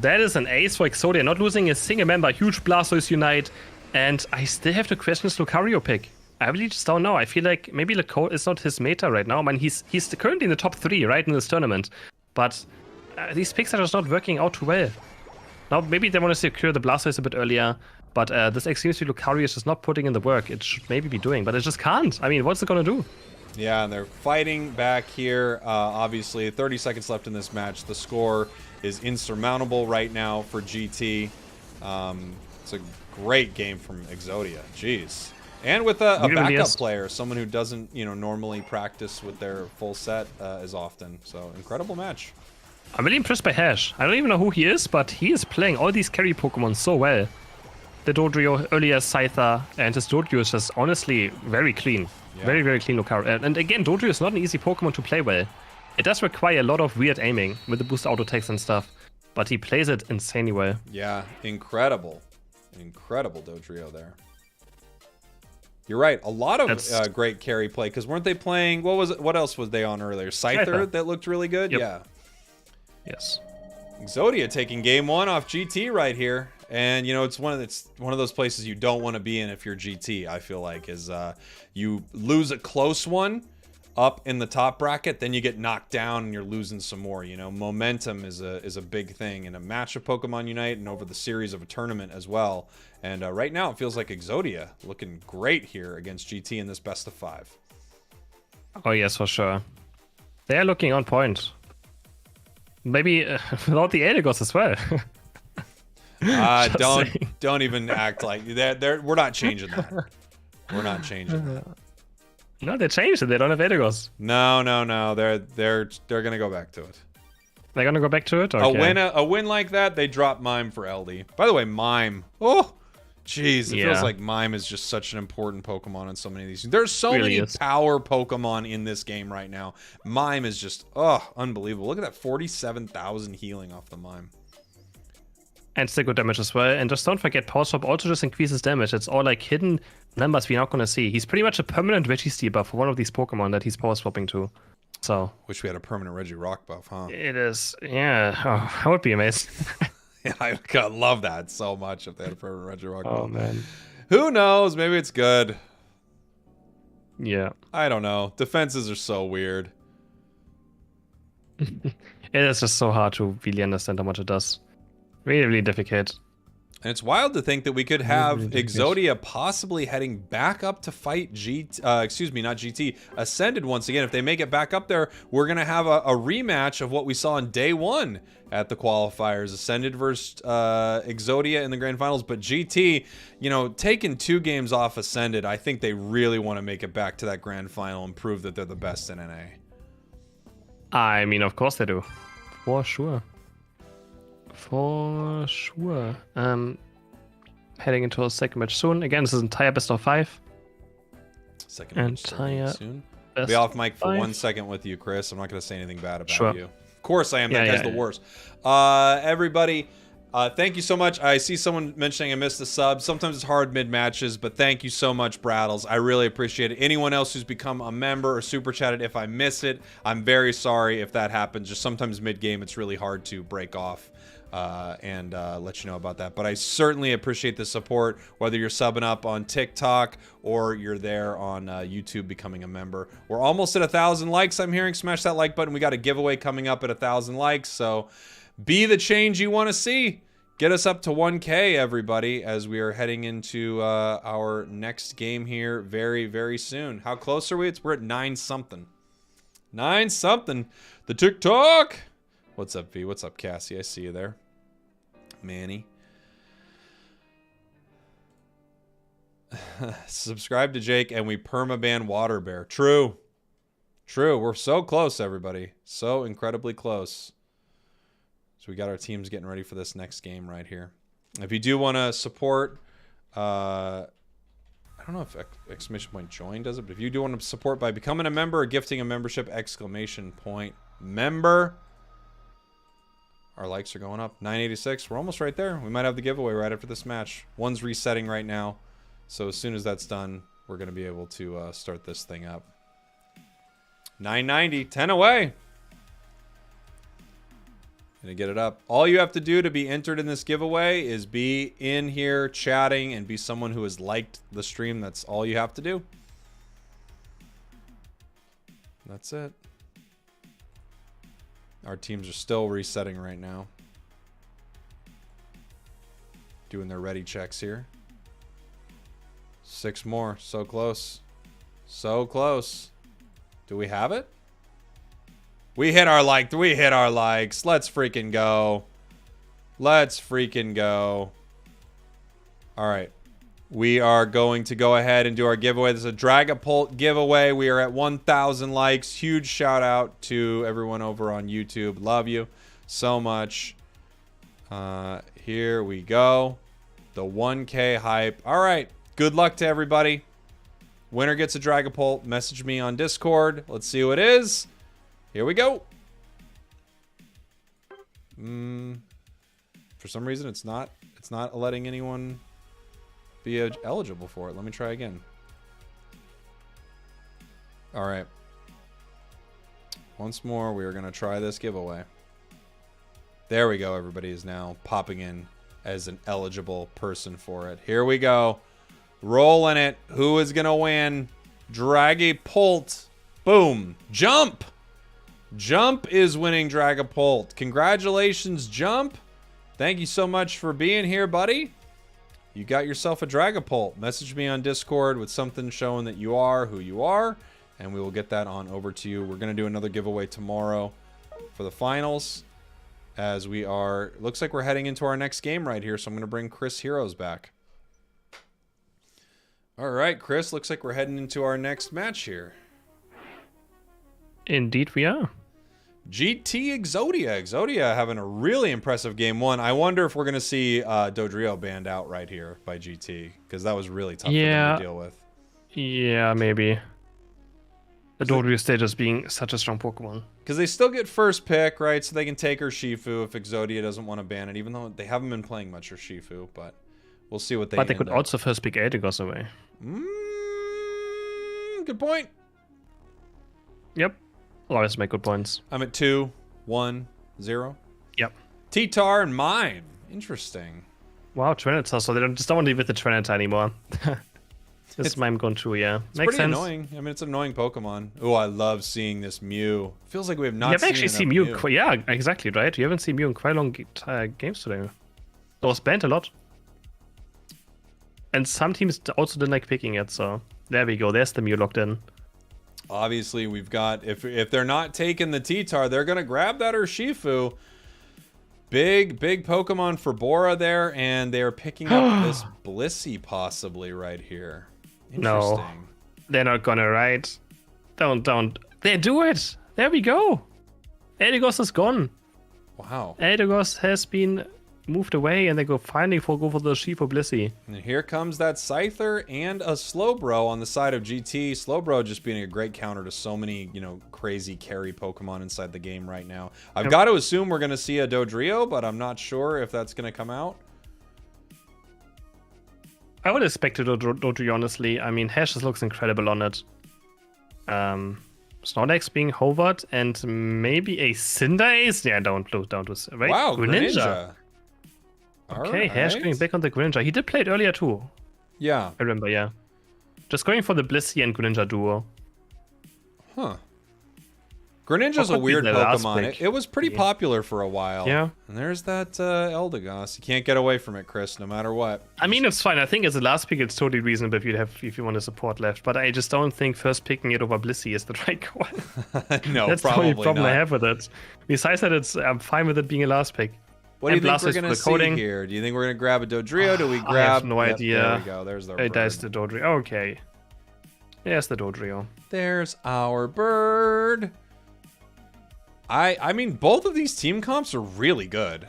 That is an ace for Exodia, not losing a single member. Huge Blastoise unite. And I still have to question his Lucario pick. I really just don't know. I feel like maybe Lacote is not his meta right now. I mean, he's currently in the top 3, right, in this tournament. But these picks are just not working out too well. Now, maybe they want to secure the Blastoise a bit earlier. But this Extreme Speed Lucario is just not putting in the work. It should maybe be doing, but it just can't. I mean, what's it going to do? Yeah, and they're fighting back here. Obviously, 30 seconds left in this match. The score is insurmountable right now for GT. It's a great game from Exodia. Jeez. And with a It really backup is. player, someone who doesn't, normally practice with their full set as often. So, incredible match. I'm really impressed by Hash. I don't even know who he is, but he is playing all these carry Pokemon so well. The Dodrio, earlier Scyther, and his Dodrio is just honestly very clean. Yeah. Very, very clean Lucario. And again, Dodrio is not an easy Pokemon to play well. It does require a lot of weird aiming with the boost auto attacks and stuff, but he plays it insanely well. Yeah, incredible. Incredible Dodrio there. You're right. A lot of great carry play, because weren't they playing, what else was they on earlier? Scyther that looked really good? Yep. Yeah. Yes. Exodia taking game 1 off GT right here. And it's one of those places you don't want to be in if you're GT. I feel like is you lose a close one up in the top bracket, then you get knocked down and you're losing some more. Momentum is a big thing in a match of Pokemon Unite and over the series of a tournament as well. And right now it feels like Exodia looking great here against GT in this best of 5. Oh yes, for sure. They are looking on point. Maybe without the Elagos as well. Don't even act like that. We're not changing that. We're not changing that. No, they changed it. They don't have Elagos. No. They're gonna go back to it. They're gonna go back to it. Okay. A win like that, they drop Mime for LD. By the way, Mime. Oh, jeez, it feels like Mime is just such an important Pokemon in so many of these. There's so many power Pokemon in this game right now. Mime is just unbelievable. Look at that 47,000 healing off the Mime. And still good damage as well. And just don't forget, Power Swap also just increases damage. It's all like hidden numbers we're not going to see. He's pretty much a permanent Reggie buff for one of these Pokemon that he's Power Swapping to. So. Wish we had a permanent Regirock buff, huh? It is. Yeah. Oh, that would be amazing. Yeah, I would love that so much if they had a permanent Regirock buff. Oh, man. Who knows? Maybe it's good. Yeah. I don't know. Defenses are so weird. It is just so hard to really understand how much it does. Really, really difficult. And it's wild to think that we could have Exodia possibly heading back up to fight Ascended once again. If they make it back up there, we're going to have a rematch of what we saw in day one at the qualifiers. Ascended versus Exodia in the grand finals. But GT, you know, taking 2 games off Ascended, I think they really want to make it back to that grand final and prove that they're the best in NA. I mean, of course they do. For sure. For sure. Heading into a second match soon. Again, this is entire best of 5. Second match entire soon. Be off mic for 1 second with you, Chris. I'm not going to say anything bad about you. Of course I am. That guy's the worst. Everybody, thank you so much. I see someone mentioning I missed the sub. Sometimes it's hard mid-matches, but thank you so much, Brattles. I really appreciate it. Anyone else who's become a member or super chatted, if I miss it, I'm very sorry if that happens. Just sometimes mid-game, it's really hard to break off and let you know about that. But I certainly appreciate the support, whether you're subbing up on TikTok or you're there on YouTube becoming a member. We're almost at 1,000 likes, I'm hearing. Smash that like button. We got a giveaway coming up at 1,000 likes, so be the change you want to see. Get us up to 1K, everybody, as we are heading into our next game here very, very soon. How close are we? We're at 9-something. 9-something. The TikTok. What's up, V? What's up, Cassie? I see you there. Manny. Subscribe to Jake and we permaban Water Bear. True. True. We're so close, everybody. So incredibly close. So we got our teams getting ready for this next game right here. If you do want to support, I don't know if exclamation point join does it, but if you do want to support by becoming a member or gifting a membership, exclamation point member. Our likes are going up. 986. We're almost right there. We might have the giveaway right after this match. One's resetting right now. So as soon as that's done, we're going to be able to start this thing up. 990. 10 away. Gonna get it up. All you have to do to be entered in this giveaway is be in here chatting and be someone who has liked the stream. That's all you have to do. That's it. Our teams are still resetting right now. Doing their ready checks here. 6 more. So close. So close. Do we have it? We hit our like. We hit our likes. Let's freaking go. Let's freaking go. All right. We are going to go ahead and do our giveaway. This is a Dragapult giveaway. We are at 1,000 likes. Huge shout out to everyone over on YouTube. Love you so much. Here we go. The 1K hype. All right. Good luck to everybody. Winner gets a Dragapult. Message me on Discord. Let's see who it is. Here we go. For some reason, it's not letting anyone be eligible for it. Let me try again. All right. Once more, we are going to try this giveaway. There we go. Everybody is now popping in as an eligible person for it. Here we go. Rolling it. Who is going to win? Dragapult. Boom. Jump. Jump is winning Dragapult. Congratulations, Jump. Thank you so much for being here, buddy. You got yourself a Dragapult. Message me on Discord with something showing that you are who you are, and we will get that on over to you. We're going to do another giveaway tomorrow for the finals, as we are, looks like we're heading into our next game right here, so I'm going to bring Chris Heroes back. All right, Chris, looks like we're heading into our next match here. Indeed we are. GT Exodia. Exodia having a really impressive game one. I wonder if we're going to see Dodrio banned out right here by GT, because that was really tough for them to deal with. Yeah, maybe. The Dodrio stage as being such a strong Pokemon. Because they still get first pick, right? So they can take Urshifu if Exodia doesn't want to ban it, even though they haven't been playing much Urshifu, but we'll see what they But they could also first pick Eldegoss away. Good point. Yep. Always make good points. I'm at 2, 1, 0. Yep. T-Tar and Mime. Interesting. Wow, Trinita. So they just don't want to be with the Trinita anymore. This Mime going through, yeah. It's Makes pretty sense. annoying. I mean, it's an annoying Pokemon. Oh, I love seeing this Mew. Feels like we have not seen actually seen Mew. Yeah, exactly, right? You haven't seen Mew in quite long games today. It was banned a lot. And some teams also didn't like picking it, so there we go. There's the Mew locked in. Obviously, we've got, if they're not taking the T-Tar, they're going to grab that Urshifu. Big Pokemon for Bora there, and they're picking up this Blissey possibly right here. Interesting. No, they're not gonna, right? Don't. They do it. There we go. Eldegoss is gone. Wow. Eldegoss has been moved away, and they finally go for the Urshifu Blissey. And here comes that Scyther and a Slowbro on the side of GT. Slowbro just being a great counter to so many, crazy carry Pokemon inside the game right now. I've got to assume we're going to see a Dodrio, but I'm not sure if that's going to come out. I would expect a Dodrio, honestly. I mean, Hash looks incredible on it. Snorlax being hovered, and maybe a Cinderace? Yeah, don't do right? Wow, Greninja. Okay, Hash going back on the Greninja. He did play it earlier too. Yeah. I remember, yeah. Just going for the Blissey and Greninja duo. Huh. Greninja's a weird Pokemon. It was pretty popular for a while. Yeah. And there's that Eldegoss. You can't get away from it, Chris, no matter what. I mean, it's fine. I think as a last pick, it's totally reasonable if you want to support left. But I just don't think first picking it over Blissey is the right call. No, that's probably the only problem not. I have with it. Besides that, I'm fine with it being a last pick. What do you think we're going to see here? Do you think we're going to grab a Dodrio? Do we grab... I have no idea. There we go. There's the bird. There's the Dodrio. Okay. There's the Dodrio. There's our bird. I mean, both of these team comps are really good.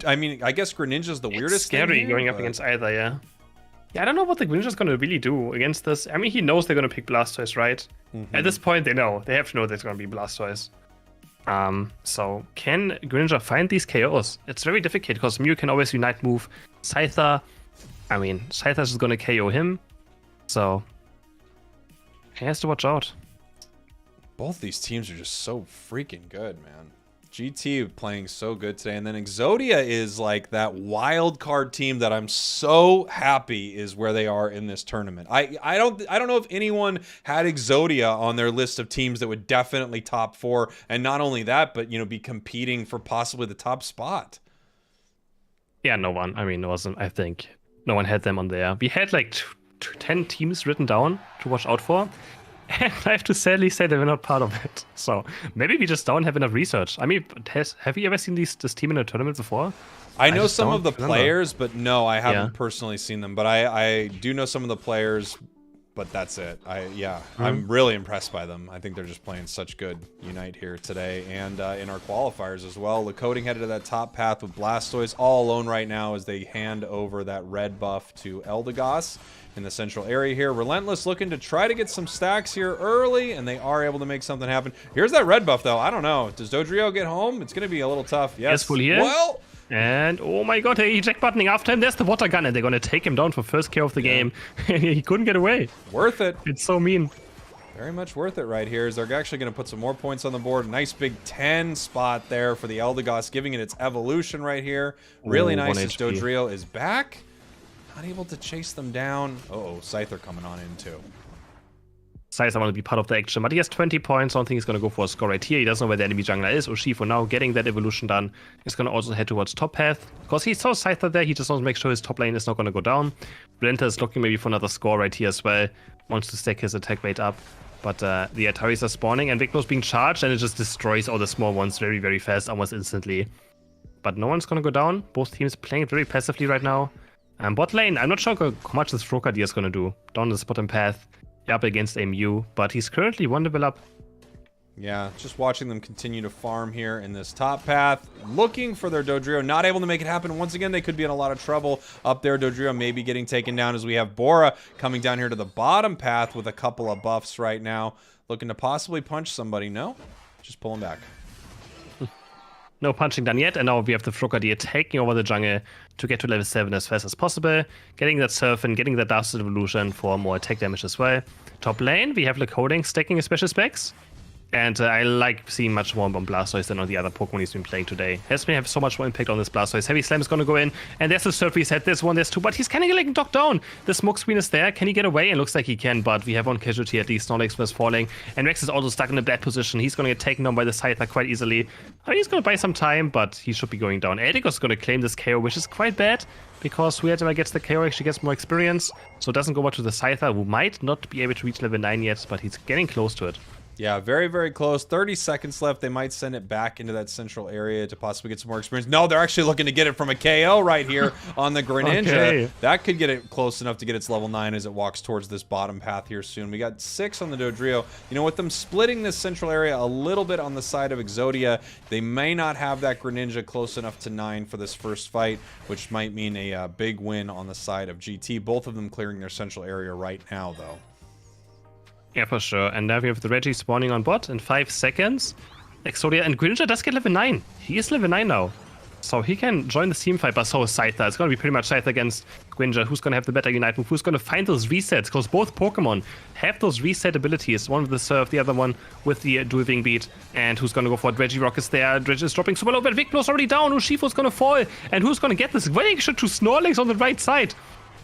I mean, I guess Greninja's the weirdest. It's scary thing going up against either, yeah. Yeah, I don't know what the Greninja's going to really do against this. I mean, he knows they're going to pick Blastoise, right? At this point, they know. They have to know there's going to be Blastoise. So can Greninja find these KOs? It's very difficult because Mew can always unite move Scyther. I mean, Scyther's is going to KO him. So he has to watch out. Both these teams are just so freaking good, man. GT playing so good today, and then Exodia is like that wild card team that I'm so happy is where they are in this tournament. I don't know if anyone had Exodia on their list of teams that would definitely top 4, and not only that, but be competing for possibly the top spot. Yeah, no one. I mean, it wasn't. I think no one had them on there. We had like 10 teams written down to watch out for. And I have to sadly say they were not part of it. So maybe we just don't have enough research. I mean, have you ever seen this team in a tournament before? I know some of the players, but no, I haven't personally seen them. But I do know some of the players, but that's it. I'm really impressed by them. I think they're just playing such good Unite here today, and in our qualifiers as well. Lacoding headed to that top path with Blastoise all alone right now as they hand over that red buff to Eldegoss in the central area here. Relentless looking to try to get some stacks here early, and they are able to make something happen. Here's that red buff, though. I don't know. Does Dodrio get home? It's going to be a little tough. Yes. Full here. Well... And, oh my god, hey, eject buttoning after him. There's the water gun, and they're going to take him down for first kill of the game. He couldn't get away. Worth it. It's so mean. Very much worth it right here, as they're actually going to put some more points on the board. Nice big 10 spot there for the Eldegoss, giving it its evolution right here. Really nice as Dodrio is back. Not able to chase them down. Uh-oh, Scyther coming on in too. Scyther want to be part of the action, but he has 20 points. I don't think he's going to go for a score right here. He doesn't know where the enemy jungler is. Urshifu now getting that evolution done. He's going to also head towards top path. Because he saw Scyther there, he just wants to make sure his top lane is not going to go down. Brenta is looking maybe for another score right here as well. Wants to stack his attack rate up. But the Ataris are spawning, and Vigno's being charged, and it just destroys all the small ones very, very fast, almost instantly. But no one's going to go down. Both teams playing very passively right now. Bot lane, I'm not sure how much this Frogadier is going to do. Down the bottom path, up against a Mew, but he's currently one level up. Yeah, just watching them continue to farm here in this top path, looking for their Dodrio, not able to make it happen. Once again, they could be in a lot of trouble up there. Dodrio maybe getting taken down as we have Bora coming down here to the bottom path with a couple of buffs right now, looking to possibly punch somebody. No, just pull him back. No punching done yet, and now we have the Frogadier taking over the jungle to get to level 7 as fast as possible, getting that Surf and getting that Dusted Evolution for more attack damage as well. Top lane, we have Lacoding stacking his special specs. And I like seeing much more on Blastoise than on the other Pokemon he's been playing today. Has been have so much more impact on this Blastoise. Heavy Slam is going to go in, and there's the Surf Reset. There's one, there's two, but he's kind of getting knocked down. The smoke screen is there. Can he get away? It looks like he can, but we have one casualty at least. Snorlax was falling, and Rex is also stuck in a bad position. He's going to get taken down by the Scyther quite easily. I mean, he's going to buy some time, but he should be going down. Eldegoss is going to claim this KO, which is quite bad, because whoever gets the KO actually gets more experience, so it doesn't go much to the Scyther, who might not be able to reach level 9 yet, but he's getting close to it. Yeah, very, very close. 30 seconds left. They might send it back into that central area to possibly get some more experience. No, they're actually looking to get it from a KO right here on the Greninja. Okay. That could get it close enough to get its level 9 as it walks towards this bottom path here soon. We got 6 on the Dodrio. You know, with them splitting this central area a little bit on the side of Exodia, they may not have that Greninja close enough to 9 for this first fight, which might mean a big win on the side of GT. Both of them clearing their central area right now, though. Yeah, for sure. And now we have the Reggie spawning on bot in 5 seconds. Exodia and Greninja does get level 9. He is level 9 now. So he can join the team fight, but so is Scyther. It's going to be pretty much Scyther against Greninja. Who's going to have the better Unite move? Who's going to find those resets? Because both Pokemon have those reset abilities. One with the Surf, the other one with the Dual Wing Beat. And who's going to go for it? Reggie is there. Reggie is dropping super low, but Vicblow's already down. Ushifu's going to fall. And who's going to get this? Very should to Snorlax on the right side.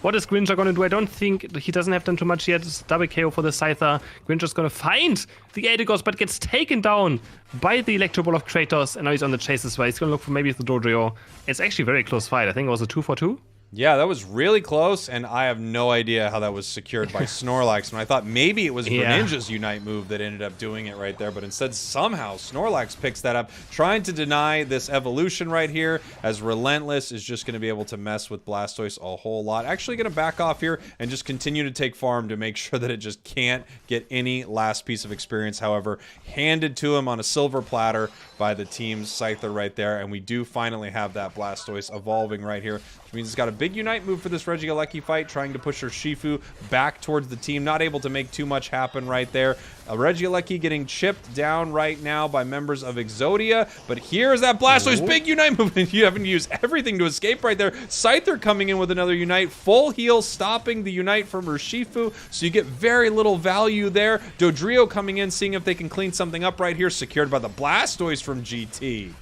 What is Greninja going to do? I don't think he doesn't have done too much yet. It's double KO for the Scyther. Greninja's going to find the Eldegoss, but gets taken down by the Electro Ball of Kratos. And now he's on the chase as well. He's going to look for maybe the Dodrio. It's actually a very close fight. I think it was a 2-for-2. Yeah, that was really close, and I have no idea how that was secured by Snorlax. And I thought maybe it was Greninja's Unite move that ended up doing it right there, but instead somehow Snorlax picks that up, trying to deny this evolution right here, as Relentless is just going to be able to mess with Blastoise a whole lot. Actually going to back off here and just continue to take farm to make sure that it just can't get any last piece of experience. However, handed to him on a silver platter by the team's Scyther right there, and we do finally have that Blastoise evolving right here, which means it's got a big Unite move for this Regieleki fight, trying to push her Shifu back towards the team. Not able to make too much happen right there. Regieleki getting chipped down right now by members of Exodia, but here's that Blastoise big Unite move, and you haven't used everything to escape right there. Scyther coming in with another Unite, full heal, stopping the Unite from her Shifu, so you get very little value there. Dodrio coming in, seeing if they can clean something up right here, secured by the Blastoise from GT.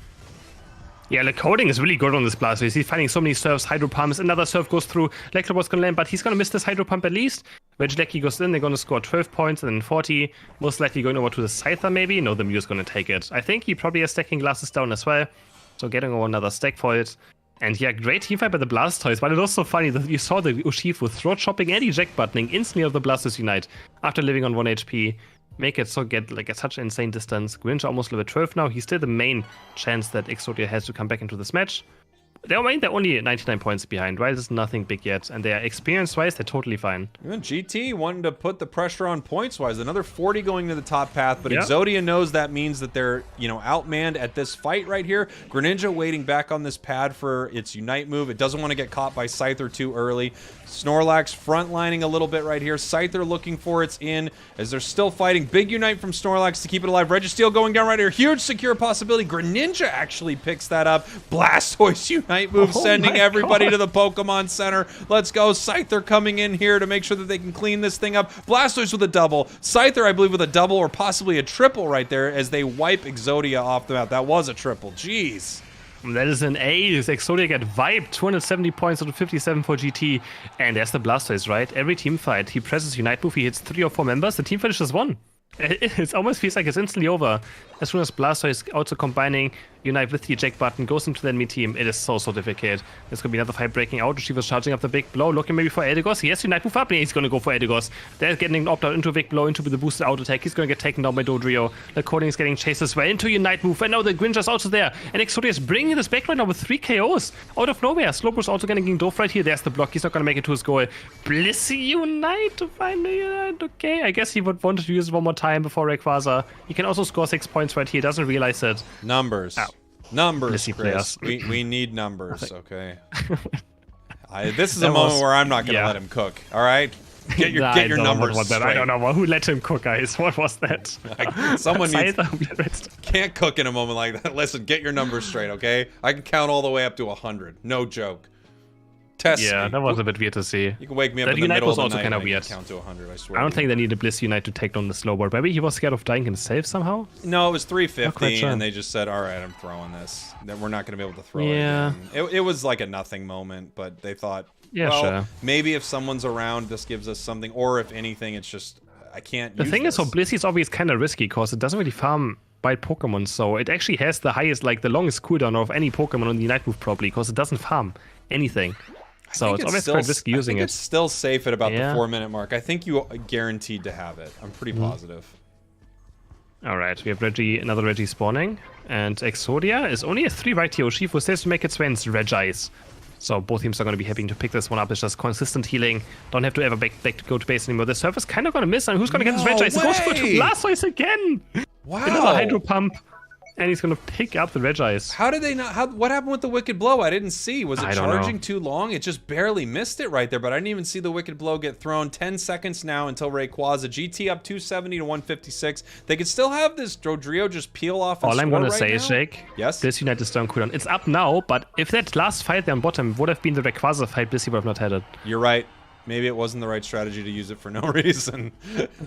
Yeah, the coding is really good on this Blastoise. He's finding so many Surfs, Hydro Pumps. Another Surf goes through. Electroball's going to land, but he's going to miss this Hydro Pump at least. Regieleki goes in. They're going to score 12 points and then 40. Most likely going over to the Scyther maybe. No, the Mew's going to take it. I think he probably has stacking glasses down as well. So getting over another stack for it. And yeah, great teamfight by the Blastoise. But it was so funny that you saw the Urshifu throat chopping and eject buttoning instantly of the Blastoise Unite after living on 1 HP. Make it so get like at such an insane distance. Greninja almost level 12 now. He's still the main chance that Exodia has to come back into this match. They're only 99 points behind, right? It's nothing big yet. And they're experience-wise, they're totally fine. Even GT wanted to put the pressure on points-wise. Another 40 going to the top path, but Exodia knows that means that they're, outmanned at this fight right here. Greninja waiting back on this pad for its Unite move. It doesn't want to get caught by Scyther too early. Snorlax frontlining a little bit right here. Scyther looking for its in as they're still fighting. Big Unite from Snorlax to keep it alive. Registeel going down right here. Huge secure possibility. Greninja actually picks that up. Blastoise Unite move, sending everybody to the Pokemon Center. Let's go. Scyther coming in here to make sure that they can clean this thing up. Blastoise with a double. Scyther, I believe, with a double or possibly a triple right there as they wipe Exodia off the map. That was a triple. Jeez. That is an ace. Exodia get vibed. 270 points out of 57 for GT. And there's the Blastoise, right? Every team fight, he presses Unite move, he hits 3 or 4 members, the team finishes 1. It almost feels like it's instantly over. As soon as Blastoise also combining Unite with the eject button, goes into the enemy team, it is so difficult. There's going to be another fight breaking out. She was charging up the big blow, looking maybe for Eldegoss. He has Unite move up, and he's going to go for Eldegoss. They're getting opt out into a big blow, into the boosted auto attack. He's going to get taken down by Dodrio. The coding is getting chased as well into Unite move, and now the Greninja's also there. And Exodia is bringing this back right now with 3 KOs out of nowhere. Slowpoke's also getting dove right here. There's the block. He's not going to make it to his goal. Blissey Unite to find the Unite. Okay, I guess he would want to use it one more time before Rayquaza. He can also score 6 points right here. Doesn't realize it. Numbers. Ow. Numbers, Chris. We need numbers, okay? This is a moment where I'm not going to let him cook, all right? Get your numbers straight. I don't know who let him cook, guys. What was that? Someone can't cook in a moment like that. Listen, get your numbers straight, okay? I can count all the way up to 100. No joke. Test Yeah, me. that was a bit weird to see. You can wake me up That in the Unite middle was of the also night kinda and I can weird. count to 100, I swear. I don't to think you. they needed Bliss Unite to take down the slow board. Maybe he was scared of dying himself somehow? No, it was Not quite 350, sure. and they just said, all right, I'm throwing this. Then we're not going to be able to throw Yeah. it again. It was like a nothing moment, but they thought, Yeah, well, sure. maybe if someone's around, this gives us something, or if anything, it's just, I can't The use thing this. is, for Blissey, it's always kind of risky because it doesn't really farm wild Pokemon, so it actually has the highest, like the longest cooldown of any Pokemon on the Unite move probably, because it doesn't farm anything. So think it's always quite risky using I think it. it's still safe at about Yeah. the 4-minute mark. I think you guaranteed to have it. I'm pretty positive. Alright, we have Reggie, another Reggie spawning, and Exodia is only a 3 right here. Urshifu says to make its way and Regice. So both teams are going to be happy to pick this one up. It's just consistent healing. Don't have to ever go to base anymore. The surf is kind of going to miss, and who's going to get this No Regice? It goes for way! Blastoise again! Wow. Another Hydro Pump, and he's going to pick up the Regice. How did they not? What happened with the Wicked Blow? I didn't see. Was it I don't know. charging too long? It just barely missed it right there, but I didn't even see the Wicked Blow get thrown. 10 seconds now until Rayquaza. GT up 270 to 156. They could still have this Dodrio just peel off and All I'm score gonna right say now. is, Jake, Yes? this Unite is down cooldown. It's up now, but if that last fight there on bottom would have been the Rayquaza fight, Blissey would have not had it. You're right. Maybe it wasn't the right strategy to use it for no reason.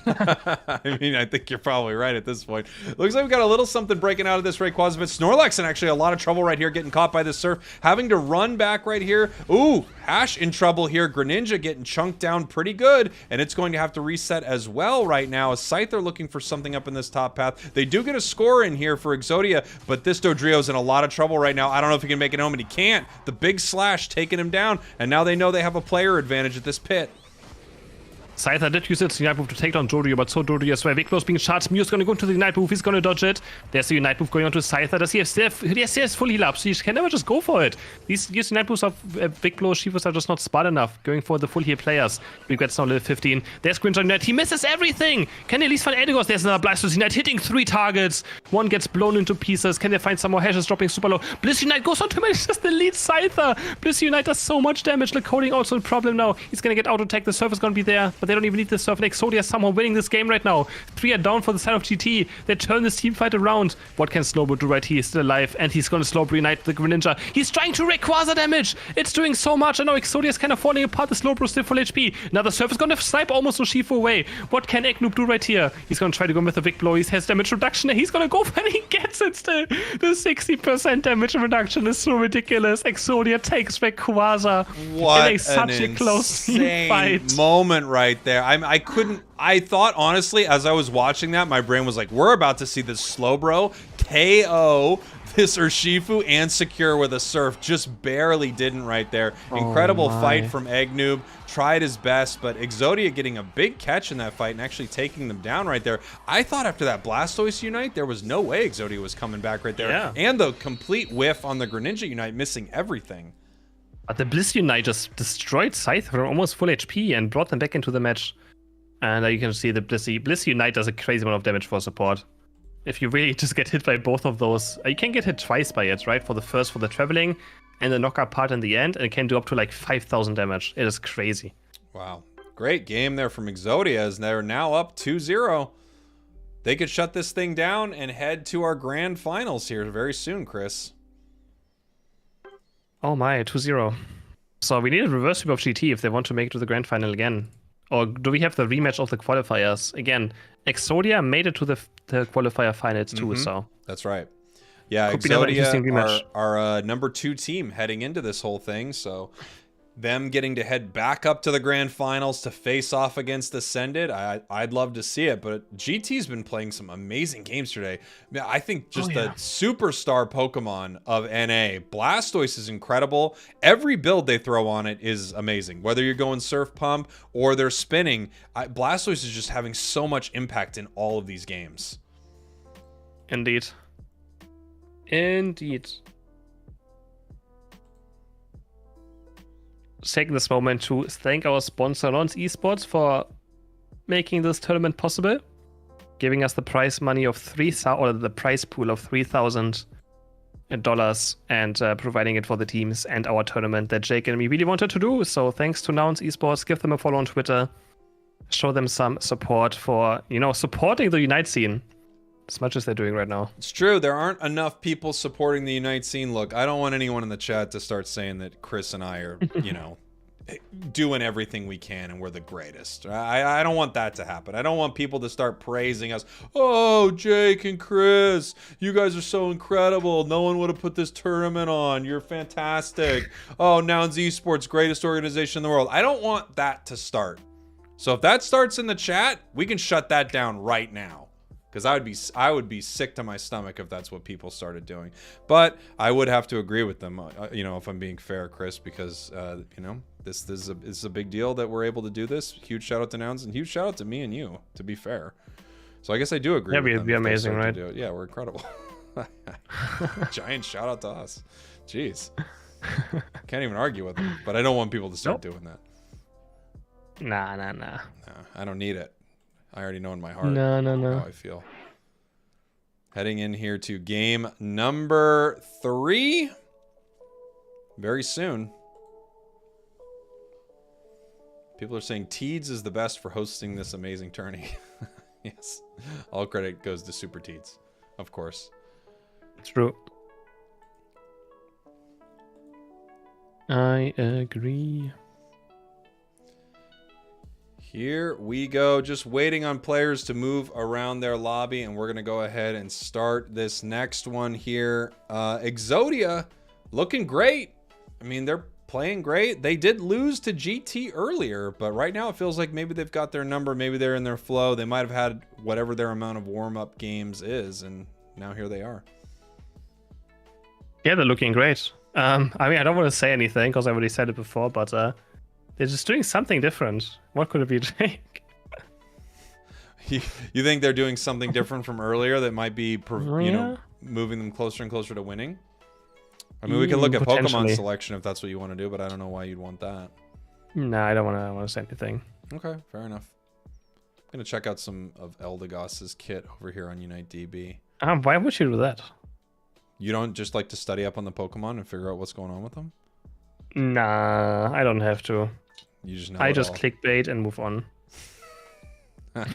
I mean, I think you're probably right at this point. Looks like we got a little something breaking out of this Rayquaza, but Snorlax in actually a lot of trouble right here, getting caught by the surf, having to run back right here. Ooh, Ash in trouble here. Greninja getting chunked down pretty good, and it's going to have to reset as well right now. As Scyther looking for something up in this top path. They do get a score in here for Exodia, but this Dodrio's in a lot of trouble right now. I don't know if he can make it home, and he can't. The big slash taking him down, and now they know they have a player advantage at this pit. Scyther did use its Unite move to take down Dodrio, but so Dodrio as well. Big Blow's being charged. Mew's gonna go into the Unite move. He's gonna dodge it. There's the Unite move going on to Scyther. Does he have still? Yes, he has full heal up, so he can never just go for it. These Unite moves of Big Blow, Shivas are just not smart enough. Going for the full heal players. Regrets now level 15. There's Greninja Unite. He misses everything. Can they at least find Eldegoss? There's another Blastoise Unite hitting 3 targets. One gets blown into pieces. Can they find some more hashes dropping super low? Bliss Unite goes on to manage just the lead Scyther. Bliss Unite does so much damage. Coding also a problem now. He's gonna get auto attack. The surf is gonna be there, but they don't even need the surf. Exodia is somehow winning this game right now. 3 are down for the side of GT. They turn this team fight around. What can Snowball do right here? He's still alive, and he's gonna slow Unite the Greninja. He's trying to Rayquaza damage. It's doing so much, and now Exodia is kind of falling apart. The Slowbro still full HP. Another surf is gonna snipe almost Urshifu away. What can Eknoob do right here? He's gonna try to go with the big blow. He has damage reduction. He's gonna go for it. He gets it still. The 60% damage reduction is so ridiculous. Exodia takes Rayquaza. What in such a close team insane fight. moment right there. I thought, honestly, as I was watching that, my brain was like, we're about to see this Slowbro KO this Urshifu and secure with a surf. Just barely didn't right there. Incredible fight from Eggnoob. Tried his best, but Exodia getting a big catch in that fight and actually taking them down right there. I thought after that Blastoise Unite, there was no way Exodia was coming back right there. Yeah. And the complete whiff on the Greninja Unite, missing everything. But the Bliss Unite just destroyed Scyther from almost full HP and brought them back into the match. And you can see the Bliss Unite does a crazy amount of damage for support. If you really just get hit by both of those, you can get hit twice by it, right? For the first, for the traveling, and the knockout part in the end, and it can do up to like 5,000 damage. It is crazy. Wow. Great game there from Exodia, as they're now up 2-0. They could shut this thing down and head to our grand finals here very soon, Chris. Oh my, 2-0. So we need a reverse sweep of GT if they want to make it to the grand final again. Or do we have the rematch of the qualifiers? Again, Exodia made it to the qualifier finals too, so. That's right. Yeah, Could be another interesting Exodia rematch. are number 2 team heading into this whole thing, so them getting to head back up to the grand finals to face off against Ascended, I'd love to see it, but GT's been playing some amazing games today. I think just the superstar Pokemon of NA, Blastoise is incredible. Every build they throw on it is amazing. Whether you're going Surf Pump or they're spinning, Blastoise is just having so much impact in all of these games. Indeed. Indeed. Taking this moment to thank our sponsor, Nons Esports, for making this tournament possible, giving us the prize money of the prize pool of $3,000 and providing it for the teams and our tournament that Jake and me really wanted to do. So thanks to Nons Esports. Give them a follow on Twitter. Show them some support for, supporting the Unite scene as much as they're doing right now. It's true. There aren't enough people supporting the Unite scene. Look, I don't want anyone in the chat to start saying that Chris and I are, doing everything we can and we're the greatest. I don't want that to happen. I don't want people to start praising us. Oh, Jake and Chris, you guys are so incredible. No one would have put this tournament on. You're fantastic. Oh, Nouns Esports, greatest organization in the world. I don't want that to start. So if that starts in the chat, we can shut that down right now. Because I would be sick to my stomach if that's what people started doing. But I would have to agree with them, you know, if I'm being fair, Chris, because you know, this is a big deal that we're able to do this. Huge shout out to Nouns and huge shout out to me and you, to be fair. So I guess I do agree. Yeah, with we'd them be if they amazing, start right? to do it. Yeah, we're incredible. Giant shout out to us. Jeez, can't even argue with them. But I don't want people to start doing that. Nah. No, I don't need it. I already know in my heart No. how I feel. Heading in here to game number 3. Very soon. People are saying Teeds is the best for hosting this amazing tourney. Yes. All credit goes to Super Teeds, of course. True. I agree. Here we go, just waiting on players to move around their lobby, and we're going to go ahead and start this next one here. Exodia looking great. I mean, they're playing great. They did lose to GT earlier, but right now it feels like maybe they've got their number. Maybe they're in their flow. They might have had whatever their amount of warm-up games is, and now here they are. Yeah, they're looking great. I mean, I don't want to say anything because I already said it before, but they're just doing something different. What could it be, Jake? You think they're doing something different from earlier that might be, you know, moving them closer and closer to winning? I mean, we can look at Pokemon selection if that's what you want to do, but I don't know why you'd want that. No, I don't want to say anything. Okay, fair enough. I'm going to check out some of Eldegoss's kit over here on UniteDB. Why would you do that? You don't just like to study up on the Pokemon and figure out what's going on with them? Nah, I don't have to. You just know I it just all. clickbait and move on. Well,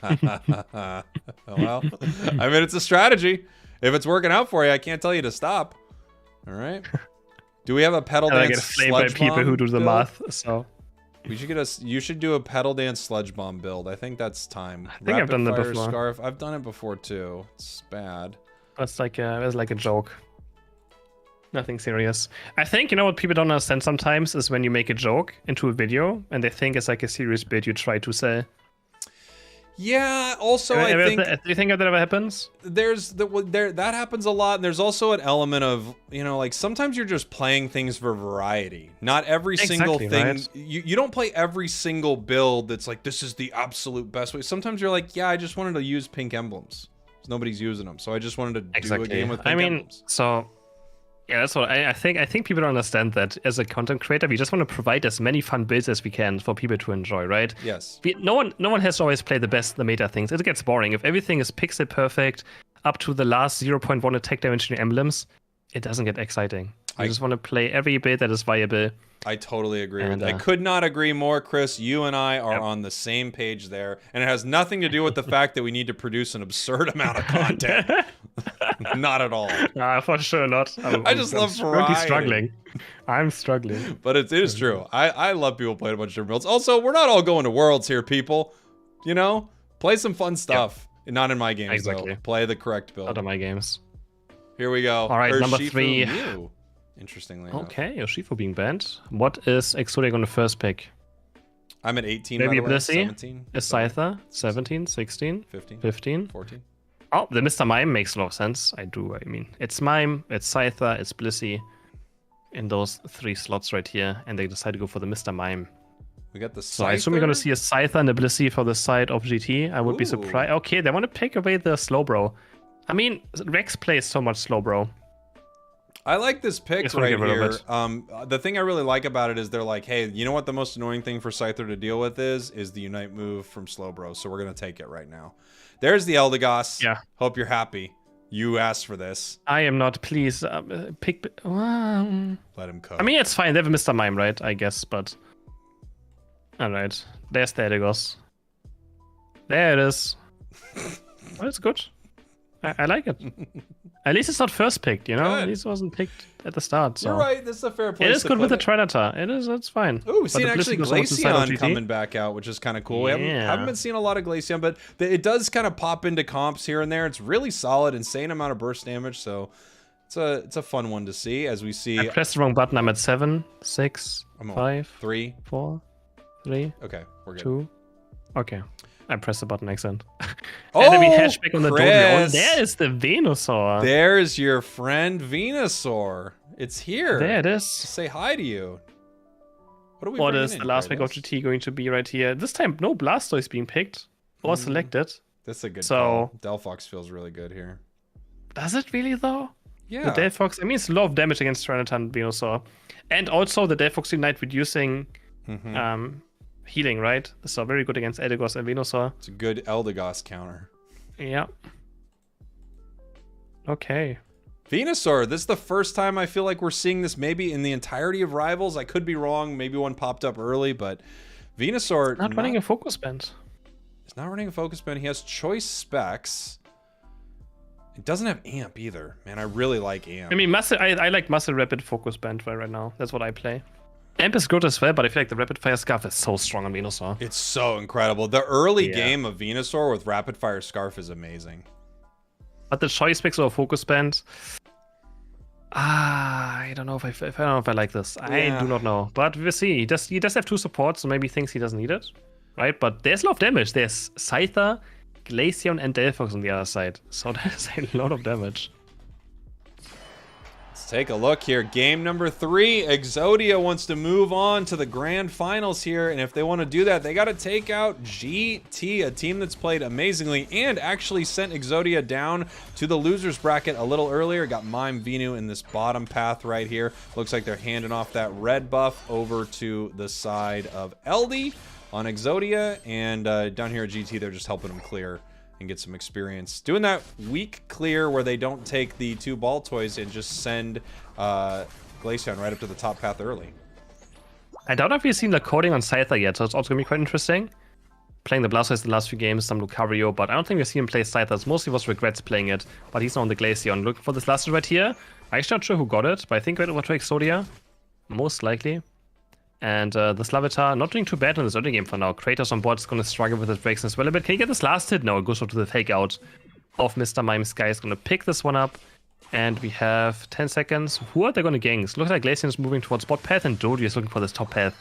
I mean, it's a strategy. If it's working out for you, I can't tell you to stop. All right. Do we have a pedal I dance get flamed by sludge people bomb who do the build? math, so We should get you should do a pedal dance sludge bomb build. I think that's time. I think I've done that before. Scarf. I've done it before too. It's bad. it's like a joke. Nothing serious. I think, you know what people don't understand sometimes is when you make a joke into a video and they think it's like a serious bit you try to say. Yeah. Also, Do I think you think that ever happens? that happens a lot, and there's also an element of, you know, like sometimes you're just playing things for variety. Not every single thing. Right? You don't play every single build that's like this is the absolute best way. Sometimes you're like, yeah, I just wanted to use pink emblems. Nobody's using them, so I just wanted to do a game with pink emblems. So. Yeah, that's what I think. I think people don't understand that as a content creator, we just want to provide as many fun builds as we can for people to enjoy, right? Yes. No one has to always play the meta things. It gets boring if everything is pixel perfect up to the last 0.1 attack damage in your emblems. It doesn't get exciting. I just want to play every build that is viable. I totally agree with that. I could not agree more, Chris. You and I are on the same page there, and it has nothing to do with the fact that we need to produce an absurd amount of content. Not at all. For sure not. I just love variety. I'm struggling. But it is true. I love people playing a bunch of different builds. Also, we're not all going to Worlds here, people. You know, play some fun stuff. Yep. Not in my games, though. Play the correct build. Not in my games. Here we go. All right, number 3. Mew. Interestingly enough. Okay, Urshifu being banned. What is Exodia going to first pick? I'm at 18, Maybe by the way. Blissey, 17. a Scyther, 17, 16, 15. 14. Oh, the Mr. Mime makes a lot of sense. I mean, it's Mime, it's Scyther, it's Blissey in those 3 slots right here, and they decide to go for the Mr. Mime. We got the Scyther. So I assume we're going to see a Scyther and a Blissey for the side of GT. I would be surprised. Okay, they want to pick away the Slowbro. I mean, Rex plays so much Slowbro. I like this pick right here. The thing I really like about it is they're like, hey, you know what the most annoying thing for Scyther to deal with is the Unite move from Slowbro. So we're going to take it right now. There's the Eldegoss. Yeah. Hope you're happy. You asked for this. I am not. Please pick. Let him cook. I mean, it's fine. They have a Mr. Mime, right? I guess, but all right. There's the Eldegoss. There it is. Well, it's good. I like it. At least it's not first picked, you know? Good. At least it wasn't picked at the start. So. You're right. This is a fair place. It is to good put with the it. Predator. It's fine. Oh, we've But seen the actually Blissey goes on to side of Glaceon GT. coming back out, which is kind of cool. We Yeah. haven't been seeing a lot of Glaceon, but it does kind of pop into comps here and there. It's really solid, insane amount of burst damage, so it's a fun one to see as we see. I pressed the wrong button. I'm at 7, 6, I'm on 5, 3. 4, 3, Okay, we're good. 2. Okay. I pressed the button accent. Oh, and then we hatchback on the Dodrio. Chris. There is the Venusaur. There's your friend Venusaur. It's here. There it is. Say hi to you. What are we What bringing is in, the last pick of Kratos? GT going to be right here? This time, no Blastoise being picked or selected. That's a good So- call. Delphox feels really good here. Does it really, though? Yeah. The Delphox, I mean, it's a lot of damage against Tyranitar and Venusaur. And also the Delphox Unite reducing healing, right? So very good against Eldegoss and Venusaur. It's a good Eldegoss counter. Yeah. Okay. Venusaur, this is the first time I feel like we're seeing this maybe in the entirety of Rivals. I could be wrong. Maybe one popped up early, but Venusaur Not running a focus band. He's not running a focus band. He has choice specs. It doesn't have amp either. Man, I really like amp. I mean, I like Muscle Rapid Focus Band right now. That's what I play. Amp is good as well, but I feel like the Rapid Fire Scarf is so strong on Venusaur. It's so incredible. The early Yeah. game of Venusaur with Rapid Fire Scarf is amazing. But the choice picks or focus band, I don't know if I don't know if I like this. Yeah. I do not know, but we'll see. He does have 2 supports, so maybe he thinks he doesn't need it, right? But there's a lot of damage. There's Scyther, Glaceon, and Delphox on the other side, so there's a lot of damage. Let's take a look here. Game number 3. Exodia wants to move on to the grand finals here, and if they want to do that, they got to take out GT, a team that's played amazingly and actually sent Exodia down to the losers bracket a little earlier. Got Mime Venu in this bottom path right here. Looks like they're handing off that red buff over to the side of LD on Exodia, and down here at GT, they're just helping them clear and get some experience. Doing that weak clear where they don't take the 2 ball toys and just send Glaceon right up to the top path early. I doubt if we've seen the coding on Scyther yet, so it's also going to be quite interesting. Playing the Blastoise the last few games, some Lucario, but I don't think we've seen him play Scyther. It mostly was Regrets playing it, but he's not on the Glaceon. Looking for this last right here. I'm actually not sure who got it, but I think it went over to Exodia. Most likely. And the Slavitar not doing too bad in this early game for now. Kratos on board is going to struggle with his breaks as well a bit. Can he get this last hit? No, it goes up to the fake out of Mr. Mime Sky. Is going to pick this one up. And we have 10 seconds. Who are they going to gank? Looks like Glaceon is moving towards bot path and Dodrio is looking for this top path.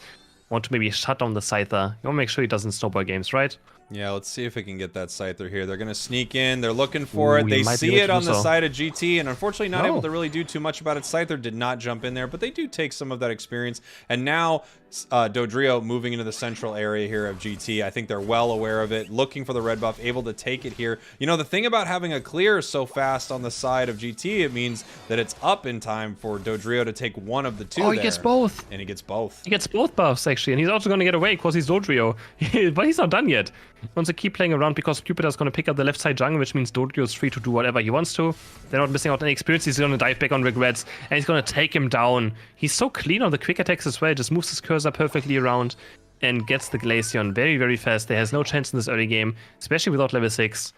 Want to maybe shut down the Scyther. You want to make sure he doesn't snowball games, right? Yeah, let's see if we can get that Scyther here. They're going to sneak in. They're looking for Ooh, it. you They might be see able it to on do the so. side of GT, and unfortunately not No. able to really do too much about it. Scyther did not jump in there, but they do take some of that experience. And now Dodrio moving into the central area here of GT. I think they're well aware of it, looking for the red buff, able to take it here. You know, the thing about having a clear so fast on the side of GT, it means that it's up in time for Dodrio to take one of the 2 Oh, there. he gets both. And he gets both. He gets both buffs, actually, and he's also going to get away because he's Dodrio. But he's not done yet. He wants to keep playing around because Jupiter's going to pick up the left side jungle, which means Dodrio is free to do whatever he wants to. They're not missing out on any experience. He's going to dive back on Regrets, and he's going to take him down. He's so clean on the quick attacks as well. Just moves his cursor perfectly around and gets the Glaceon very, very fast. There has no chance in this early game, especially without level 6.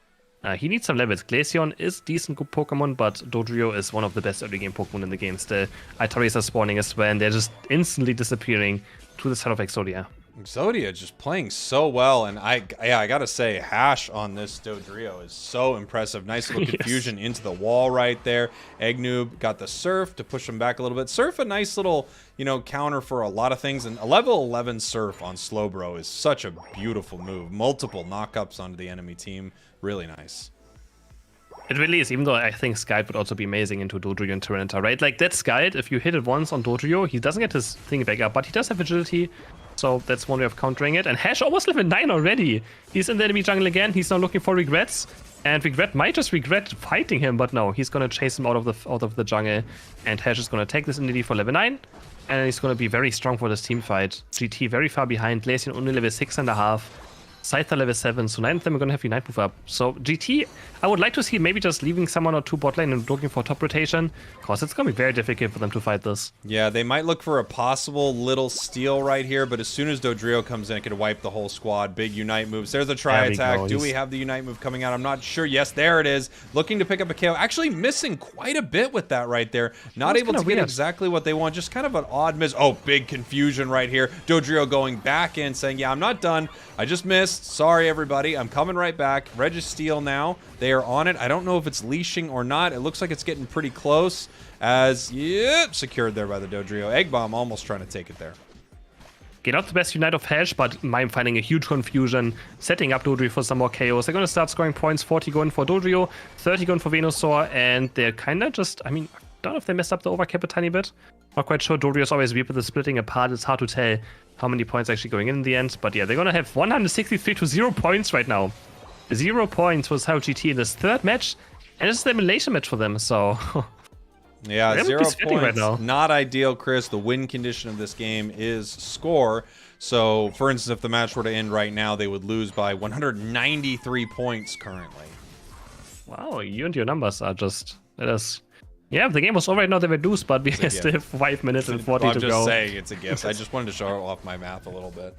He needs some levels. Glaceon is decent good Pokemon, but Dodrio is one of the best early game Pokemon in the game still. Amaterasu are spawning as well, and they're just instantly disappearing to the side of Exodia. Exodia just playing so well, and I gotta say, Hash on this Dodrio is so impressive. Nice little confusion into the wall right there. Eggnoob got the Surf to push him back a little bit. Surf, a nice little, you know, counter for a lot of things, and a level 11 Surf on Slowbro is such a beautiful move. Multiple knockups onto the enemy team, really nice. It really is, even though I think Skyd would also be amazing into Dodrio and Tyranitar, right? Like, that Skyd, if you hit it once on Dodrio, he doesn't get his thing back up, but he does have agility, so that's one way of countering it. And Hash almost level 9 already. He's in the enemy jungle again, he's now looking for Regrets, and Regret might just regret fighting him, but no, he's gonna chase him out of the jungle, and Hash is gonna take this immunity for level 9, and he's gonna be very strong for this team fight. GT very far behind, Glaceon only level 6.5. Scyther level 7, so 9 of them are going to have Unite move up. So GT, I would like to see maybe just leaving someone or two bot lane and looking for top rotation, because it's going to be very difficult for them to fight this. Yeah, they might look for a possible little steal right here, but as soon as Dodrio comes in, it could wipe the whole squad. Big Unite moves. There's a tri-attack. Do we have the Unite move coming out? I'm not sure. Yes, there it is. Looking to pick up a KO. Actually missing quite a bit with that right there. Not able to get exactly what they want. Just kind of an odd miss. Oh, big confusion right here. Dodrio going back in, saying, yeah, I'm not done. I just missed. Sorry, everybody. I'm coming right back. Registeel now. They are on it. I don't know if it's leashing or not. It looks like it's getting pretty close. As, yep, secured there by the Dodrio. Egg Bomb almost trying to take it there. Okay, not the best Unite of Hash, but Mime finding a huge confusion, setting up Dodrio for some more KOs. They're going to start scoring points, 40 going for Dodrio, 30 going for Venusaur, and they're kind of just, I mean, I don't know if they messed up the overcap a tiny bit. Not quite sure. Dodrio's always weird with the splitting apart. It's hard to tell how many points actually going in the end, but yeah, they're going to have 163 to 0 points right now. 0 points was how GT in this third match, and it's an elimination match for them, so... Yeah, 0 points. Right now. Not ideal, Chris. The win condition of this game is score. So, for instance, if the match were to end right now, they would lose by 193 points currently. Wow, you and your numbers are just... That is... Yeah, if the game was over right now, they would lose, but we still have 5 minutes and 40 to go. I'm just saying it's a gift. I just wanted to show off my math a little bit.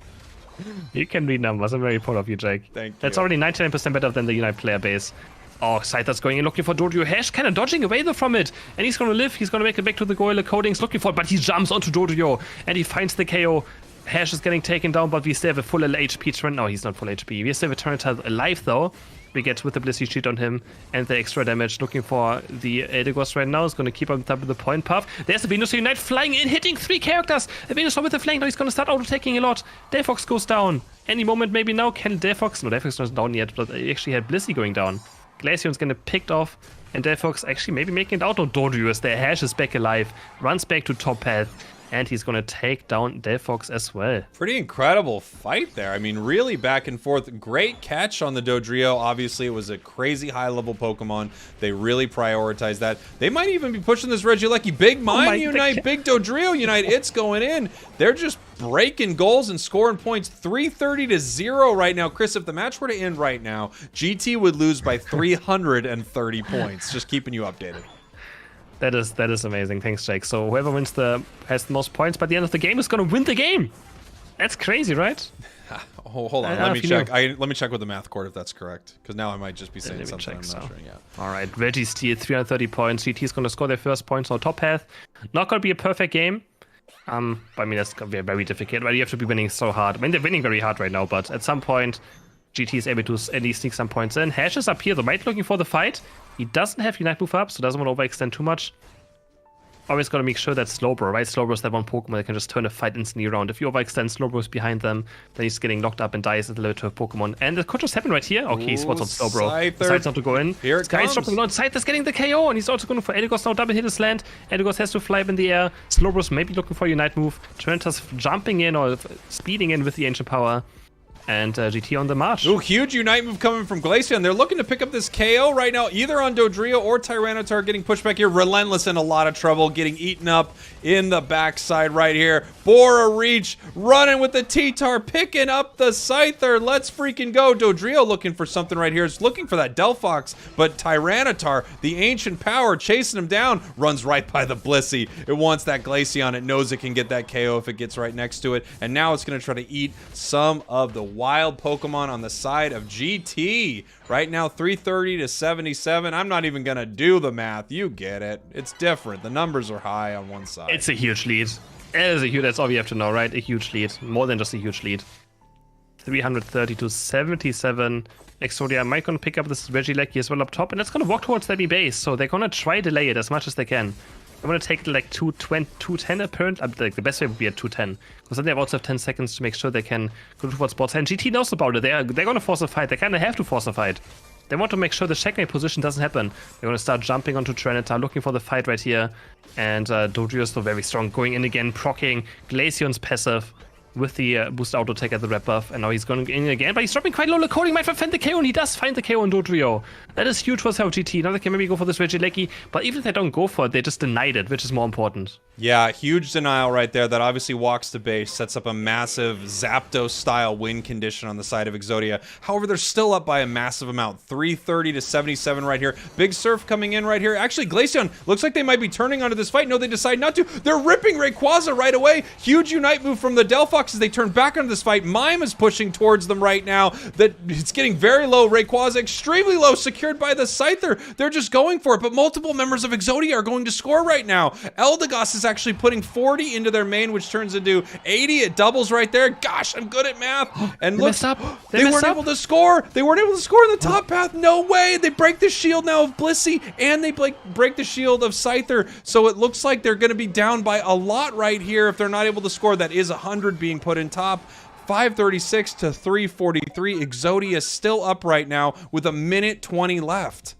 You can read numbers. I'm very proud of you, Jake. Thank you. That's already 99% better than the Unite player base. Oh, Scyther's going in looking for Dodrio. Hash kind of dodging away though from it. And he's going to live. He's going to make it back to the Goyle. Coding's looking for it, but he jumps onto Dodrio and he finds the KO. Hash is getting taken down, but we still have a full HP turn. No, he's not full HP. We still have a Tyranitar alive though. We get with the Blissey Sheet on him and the extra damage. Looking for the Eldegoss right now. Is going to keep on top of the point path. There's the Venusaur Unite flying in, hitting 3 characters. The Venusaur with the flank. Now he's going to start auto-taking a lot. Delphox goes down. Any moment maybe now. Can Delphox? No, Delphox not down yet, but he actually had Blissey going down. Glaceon's gonna picked off, and Delphox actually maybe making it out on Dodrio as their Hash is back alive, runs back to top path, and he's gonna take down Delphox as well. Pretty incredible fight there. I mean, really back and forth. Great catch on the Dodrio. Obviously, it was a crazy high-level Pokemon. They really prioritized that. They might even be pushing this Regieleki. Big Mime Unite, big Dodrio Unite. It's going in. They're just breaking goals and scoring points. 330 to 0 right now. Chris, if the match were to end right now, GT would lose by 330 points. Just keeping you updated. That is amazing. Thanks, Jake. So whoever wins has the most points by the end of the game is gonna win the game. That's crazy, right? Oh, hold on. Let me check. Let me check with the math court if that's correct, because now I might just be saying something. I'm not sure. Yeah. All right. Registeel 330 points. GT is gonna score their first points on top path. Not gonna be a perfect game. I mean that's gonna be very difficult. But you have to be winning so hard. I mean they're winning very hard right now, but at some point, GT is able to at least sneak some points in. Hash is up here, though, might looking for the fight. He doesn't have Unite move up, so doesn't want to overextend too much. Always got to make sure that Slowbro, right? Slowbro is that one Pokemon that can just turn a fight instantly around. If you overextend Slowbro is behind them, then he's getting knocked up and dies at the level 12 Pokemon. And it could just happen right here. Okay, he's what's on Slowbro. Decides not to go in. Here it comes. Dropping on Scyther's getting the KO, and he's also going for Eldegoss now. Double hit his land. Eldegoss has to fly up in the air. Slowbro's maybe looking for a Unite move. Tyranitar's jumping in or speeding in with the Ancient Power. And GT on the march. Ooh, huge Unite move coming from Glaceon. They're looking to pick up this KO right now, either on Dodrio or Tyranitar getting pushed back here. Relentless in a lot of trouble, getting eaten up in the backside right here. Bora Reach running with the T-Tar, picking up the Scyther. Let's freaking go. Dodrio looking for something right here. Is looking for that Delphox, but Tyranitar, the Ancient Power, chasing him down, runs right by the Blissey. It wants that Glaceon. It knows it can get that KO if it gets right next to it. And now it's going to try to eat some of the wild Pokemon on the side of GT. Right now, 330 to 77. I'm not even going to do the math. You get it. It's different. The numbers are high on one side. It's a huge lead. It is a huge, that's all we have to know, right? A huge lead. More than just a huge lead. 330 to 77. Exodia might gonna pick up this Regieleki as well up top, and it's gonna walk towards the base, so they're gonna try to delay it as much as they can. I'm gonna take like 210 apparently. Like the best way would be at 210, because then they also have 10 seconds to make sure they can go towards bots. And GT knows about it. They're gonna force a fight. They kind of have to force a fight. They want to make sure the checkmate position doesn't happen. They're gonna start jumping onto Tyranitar, looking for the fight right here. And Dodrio is still very strong, going in again, proccing Glaceon's passive. with the boost auto attack at the red buff, and now he's going in again, but he's dropping quite low. Coding might find the KO, and he does find the KO on Dodrio. That is huge for South GT. Now they can maybe go for this Regieleki, but even if they don't go for it, they just denied it, which is more important. Yeah, huge denial right there. That obviously walks to base, sets up a massive Zapdos-style win condition on the side of Exodia. However, they're still up by a massive amount. 330 to 77 right here. Big Surf coming in right here. Actually, Glaceon looks like they might be turning onto this fight. No, they decide not to. They're ripping Rayquaza right away. Huge Unite move from the Delphox as they turn back onto this fight. Mime is pushing towards them right now. That it's getting very low. Rayquaza extremely low, secured by the Scyther. They're just going for it, but multiple members of Exodia are going to score right now. Eldegoss is actually putting 40 into their main, which turns into 80. It doubles right there. Gosh, I'm good at math. And look, they weren't able to score. They weren't able to score in the top path. No way. They break the shield now of Blissey, and they break the shield of Scyther. So it looks like they're going to be down by a lot right here if they're not able to score. That is 100 being put in top. 536 to 343. Exodia still up right now with a minute 20 left.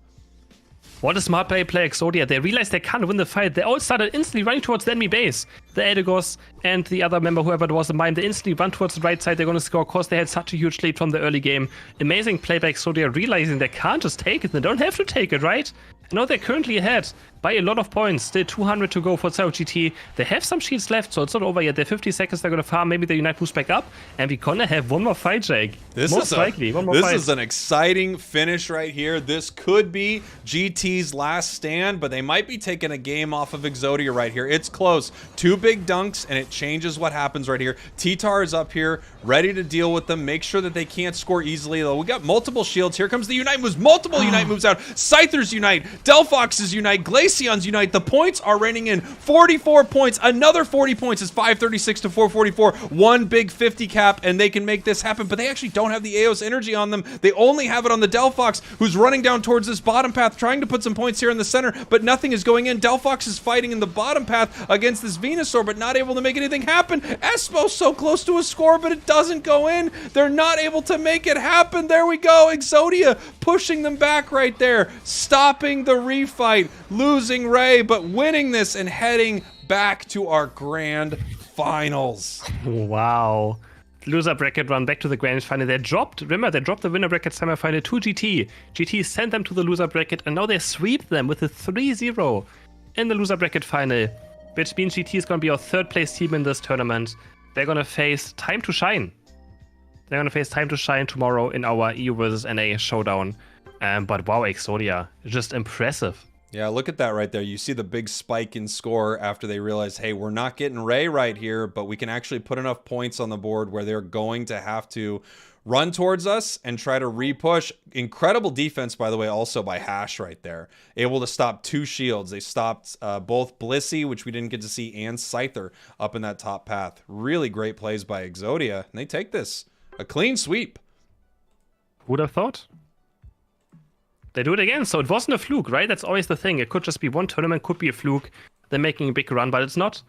What a smart play Exodia. They realized they can't win the fight. They all started instantly running towards the enemy base. The Eldegoss and the other member, whoever it was, the Mime, they instantly run towards the right side. They're going to score. Of course, they had such a huge lead from the early game. Amazing play by Exodia, realizing they can't just take it. They don't have to take it, right? Now they're currently ahead by a lot of points. Still 200 to go for South GT. They have some shields left, so it's not over yet. They're 50 seconds. They're going to farm. Maybe the Unite boost back up. And we're going to have one more fight, Jake. Most likely, one more fight. This is an exciting finish right here. This could be GT's last stand, but they might be taking a game off of Exodia right here. It's close. 2 big dunks, and it changes what happens right here. T-Tar is up here, ready to deal with them. Make sure that they can't score easily, though. We got multiple shields. Here comes the Unite moves. Multiple Unite moves out. Scyther's Unite. Delphox's Unite. Glaceon's Unite. The points are raining in. 44 points. Another 40 points is 536 to 444. One big 50 cap, and they can make this happen, but they actually don't have the Eos energy on them. They only have it on the Delphox, who's running down towards this bottom path, trying to put some points here in the center, but nothing is going in. Delphox is fighting in the bottom path against this Venusaur, but not able to make anything happen. Espo's so close to a score, but it doesn't go in. They're not able to make it happen. There we go. Exodia pushing them back right there, stopping the refight, losing Ray, but winning this and heading back to our grand finals. Wow. Loser bracket run back to the grand final. They dropped the winner bracket semifinal to GT. GT sent them to the loser bracket, and now they sweep them with a 3-0 in the loser bracket final, which means GT is going to be our third place team in this tournament. They're going to face Time to Shine. They're going to face Time to Shine tomorrow in our EU versus NA showdown. But wow, Exodia, just impressive. Yeah, look at that right there. You see the big spike in score after they realize, hey, we're not getting Ray right here, but we can actually put enough points on the board where they're going to have to run towards us and try to re-push. Incredible defense, by the way, also by Hash right there. Able to stop 2 shields. They stopped both Blissey, which we didn't get to see, and Scyther up in that top path. Really great plays by Exodia, and they take this. A clean sweep. Who'd have thought? They do it again, so it wasn't a fluke, right? That's always the thing. It could just be one tournament, could be a fluke. They're making a big run, but it's not.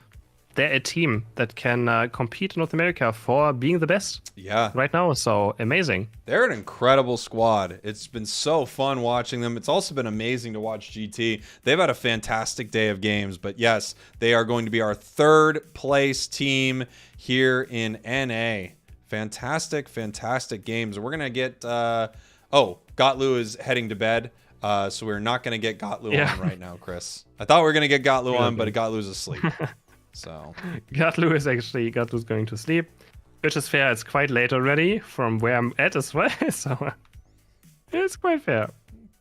They're a team that can compete in North America for being the best right now, so amazing. They're an incredible squad. It's been so fun watching them. It's also been amazing to watch GT. They've had a fantastic day of games, but yes, they are going to be our third place team here in NA. Fantastic, fantastic games. We're going to get... Gotlu is heading to bed, so we're not going to get Gotlu on right now, Chris. I thought we were going to get Gotlu on, but Gotlu's asleep. So Gotlu's going to sleep, which is fair. It's quite late already from where I'm at as well, so it's quite fair.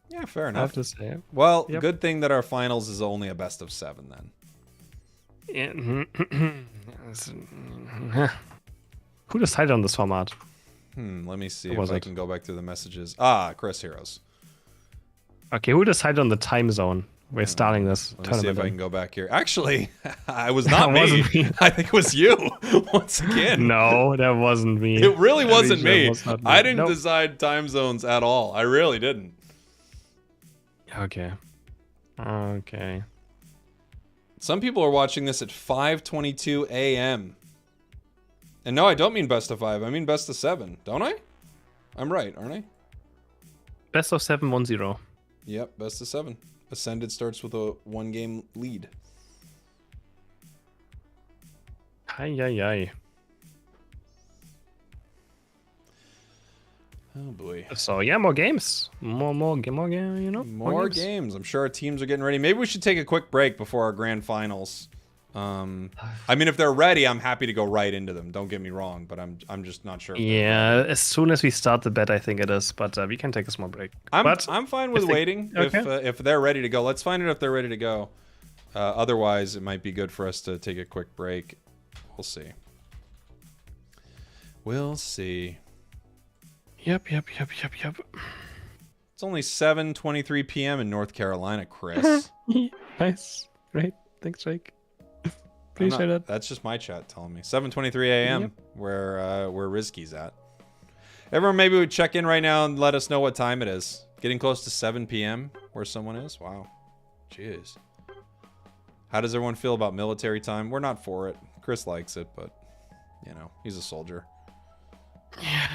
Yeah, fair enough. I have to say. Well, good thing that our finals is only a best of 7 then. Yeah. Who decided on this format? Let me see if I can go back through the messages. Chris Heroes. Okay, who decided on the time zone we're starting this Let me tournament? see if I can go back here. Actually, I was not me. I think it was you once again. No, that wasn't me. It really wasn't me. Was me. I didn't decide time zones at all. I really didn't. Okay. Some people are watching this at 5:22 a.m. And no, I don't mean best of 5. I mean best of 7, don't I? I'm right, aren't I? Best of 7, 1-0. Yep, best of 7. Ascended starts with a 1-game lead. Ay. Oh boy. So yeah, more games. More game, you know? More games. I'm sure our teams are getting ready. Maybe we should take a quick break before our grand finals. I mean, if they're ready, I'm happy to go right into them. Don't get me wrong, but I'm just not sure. If Yeah, as soon as we start the bet, I think it is. But we can take a small break. I'm fine with waiting okay. if they're ready to go. Let's find out if they're ready to go. Otherwise, it might be good for us to take a quick break. We'll see. We'll see. Yep. It's only 7:23 p.m. in North Carolina, Chris. Nice. Great. Thanks, Jake. Appreciate it. That's just my chat telling me. 7:23 a.m. Yep. where Rizky's at. Everyone, maybe we check in right now and let us know what time it is. Getting close to 7 p.m. where someone is. Wow. Jeez. How does everyone feel about military time? We're not for it. Chris likes it, but you know, he's a soldier.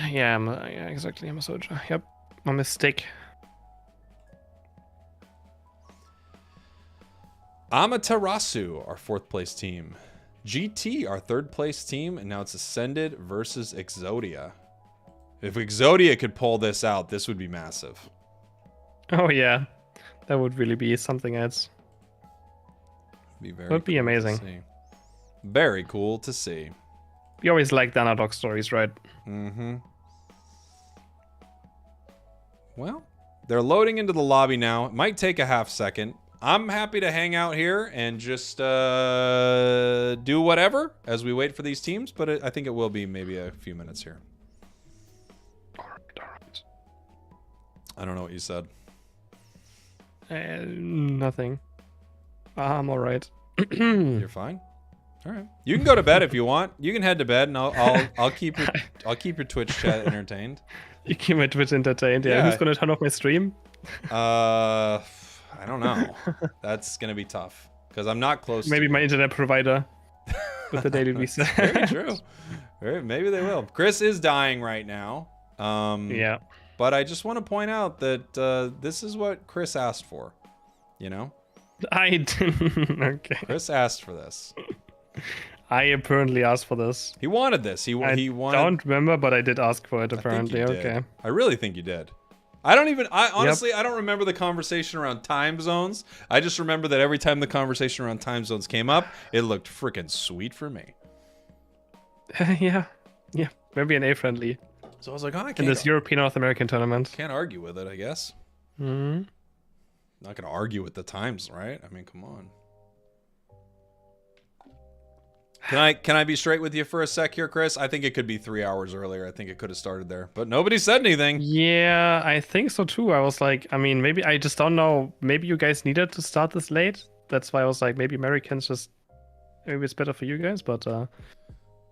Yeah, exactly. I'm a soldier. Yep. My mistake. Amaterasu, our 4th place team. GT, our 3rd place team, and now it's Ascended versus Exodia. If Exodia could pull this out, this would be massive. Oh yeah, that would really be something else. Would be amazing. Very cool to see. You always like the underdog stories, right? Mm-hmm. Well, they're loading into the lobby now. It might take a half second. I'm happy to hang out here and just do whatever as we wait for these teams, but I think it will be maybe a few minutes here. All right. I don't know what you said. Nothing. I'm all right. You're fine. All right. You can go to bed if you want. You can head to bed, and I'll keep your Twitch chat entertained. You keep my Twitch entertained. Yeah. Who's gonna turn off my stream? I don't know. That's gonna be tough because I'm not close. Maybe my internet provider with the daily reset. Very true. Maybe they will. Chris is dying right now. Yeah. But I just want to point out that this is what Chris asked for. You know. I didn't. Okay. Chris asked for this. I apparently asked for this. He wanted this. He wanted. I don't remember, but I did ask for it. Apparently. I think you Okay. did. I really think you did. I honestly, I don't remember the conversation around time zones. I just remember that every time the conversation around time zones came up, it looked freaking sweet for me. Yeah. Maybe an A-friendly. So I was like, oh, I can't. In this European North American tournament. Can't argue with it, I guess. Hmm. Not gonna argue with the times, right? I mean, come on. Can I be straight with you for a sec here, Chris? I think it could be 3 hours earlier. I think it could have started there, but nobody said anything. Yeah, I think so too. I was like, I mean, maybe I just don't know. Maybe you guys needed to start this late. That's why I was like, maybe Americans just maybe it's better for you guys. But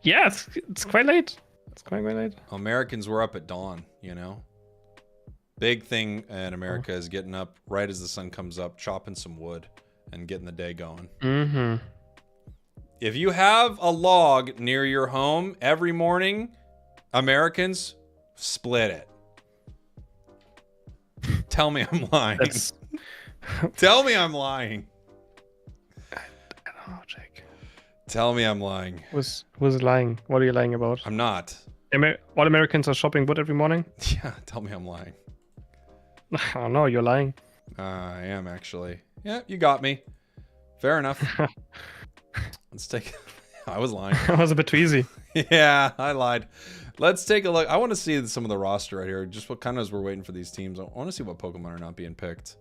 yeah, it's quite late. It's quite late. Americans were up at dawn, you know. Big thing in America is getting up right as the sun comes up, chopping some wood, and getting the day going. Mm-hmm. If you have a log near your home every morning, Americans, split it. Tell me I'm lying. Tell me I'm lying. I don't know, Jake. Tell me I'm lying. Who's lying? What are you lying about? I'm not. All Americans are shopping wood every morning? Yeah, tell me I'm lying. Oh no, you're lying. I am actually. Yeah, you got me. Fair enough. Let's take. I was lying. That was a bit too easy. Yeah, I lied. Let's take a look. I want to see some of the roster right here. Just what kind of as we're waiting for these teams. I want to see what Pokemon are not being picked.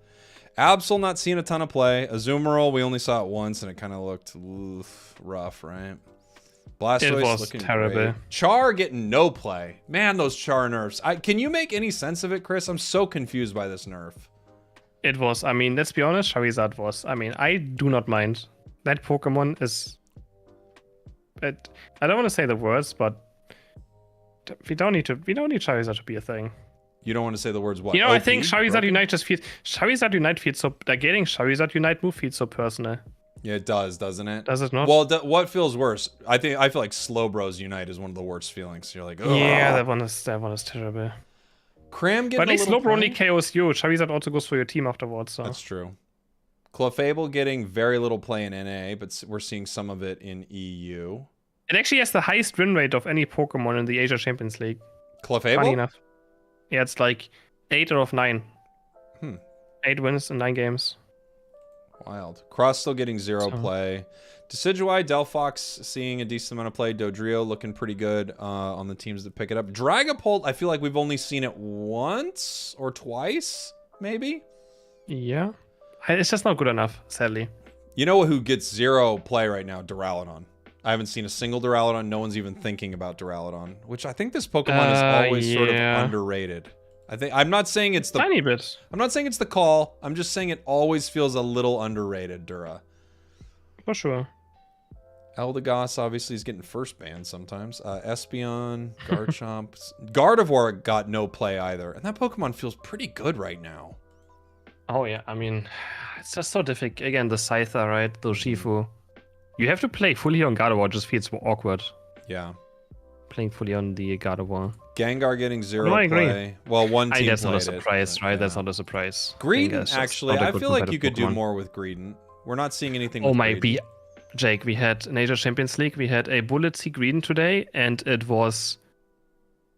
Absol not seeing a ton of play. Azumarill, we only saw it once and it kind of looked rough, right? Blastoise It was looking terrible. great. Char getting no play. Man, those Char nerfs. Can you make any sense of it, Chris? I'm so confused by this nerf. It was. I mean, let's be honest. Charizard was. I mean, I do not mind. That Pokemon is. I don't want to say the words, but we don't need Charizard to be a thing. You don't want to say the words what? You know, OP? I think Charizard Broken? Unite just feels. Charizard Unite feels so. Getting Charizard Unite move feels so personal. Yeah, it does, doesn't it? Does it not? Well, what feels worse? I feel like Slowbros Unite is one of the worst feelings. You're like, ugh. Yeah, that one is terrible. Cram getting But at least a little Slowbro only play? KOs you. Charizard also goes for your team afterwards. So That's true. Clefable getting very little play in NA, but we're seeing some of it in EU. it actually has the highest win rate of any Pokemon in the Asia Champions League. Clefable? Funny enough. Yeah, it's like 8 out of 9. Hmm. 8 wins in 9 games. Wild. Cross still getting 0 play. Decidueye, Delphox seeing a decent amount of play. Dodrio looking pretty good on the teams that pick it up. Dragapult, I feel like we've only seen it once or twice, maybe? Yeah. It's just not good enough, sadly. You know who gets 0 play right now? Duraludon. I haven't seen a single Duraludon. No one's even thinking about Duraludon, which I think this Pokemon is always sort of underrated. I'm not saying it's the tiny bit. I'm not saying it's the call. I'm just saying it always feels a little underrated, Dura. For sure. Eldegoss obviously is getting first ban sometimes. Espeon, Garchomp. Gardevoir got no play either. And that Pokemon feels pretty good right now. Oh yeah, I mean, it's just so difficult. Again, the Scyther, right? The Urshifu. You have to play fully on Gardevoir, just feels awkward. Yeah. Playing fully on the Gardevoir. Gengar getting 0 play. Well, one team that's not a played surprise, it, right? yeah. That's not a surprise. Greedent, actually, I feel like you could do more with Greedent. We're not seeing anything with Greedent. Jake, we had Nature Champions League. We had a Bullet Sea Greedent today, and it was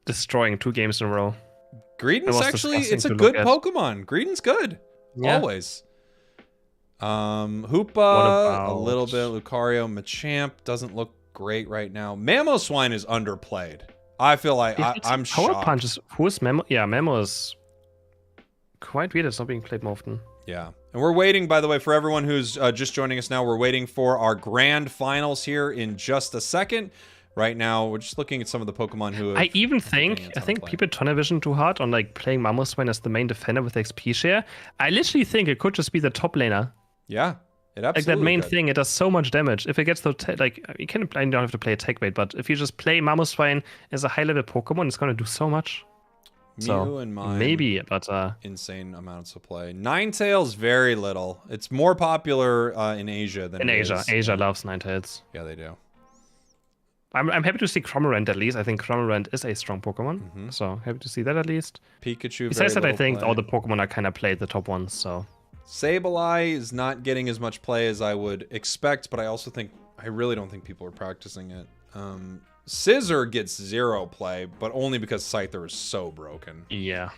destroying 2 games in a row. Greedent's actually, it's a good Pokemon. Greedent's good. Yeah. Always. Hoopa, a little bit. Lucario, Machamp doesn't look great right now. Mamoswine is underplayed. I feel like I'm shocked. Power Punch who's Memo? Yeah, Memo is quite weird. It's not being played more often. Yeah. And we're waiting, by the way, for everyone who's just joining us now, we're waiting for our grand finals here in just a second. Right now, we're just looking at some of the Pokemon who have... I think people tunnel vision too hard on like playing Mamoswine as the main defender with XP share. I literally think it could just be the top laner. Yeah, it absolutely like that main thing, it does so much damage. If it gets to you don't have to play attack weight, but if you just play Mamoswine as a high level Pokemon, it's gonna do so much. Mew and mine, maybe, but insane amounts of play. Ninetales, very little. It's more popular in Asia than in Asia. Asia loves Ninetales. Yeah, they do. I'm happy to see Cramorant at least. I think Cramorant is a strong Pokemon, so happy to see that at least. Pikachu. Besides that, I think all the Pokemon are kind of played the top ones. So Sableye is not getting as much play as I would expect, but I really don't think people are practicing it. Scissor gets 0 play, but only because Scyther is so broken. Yeah.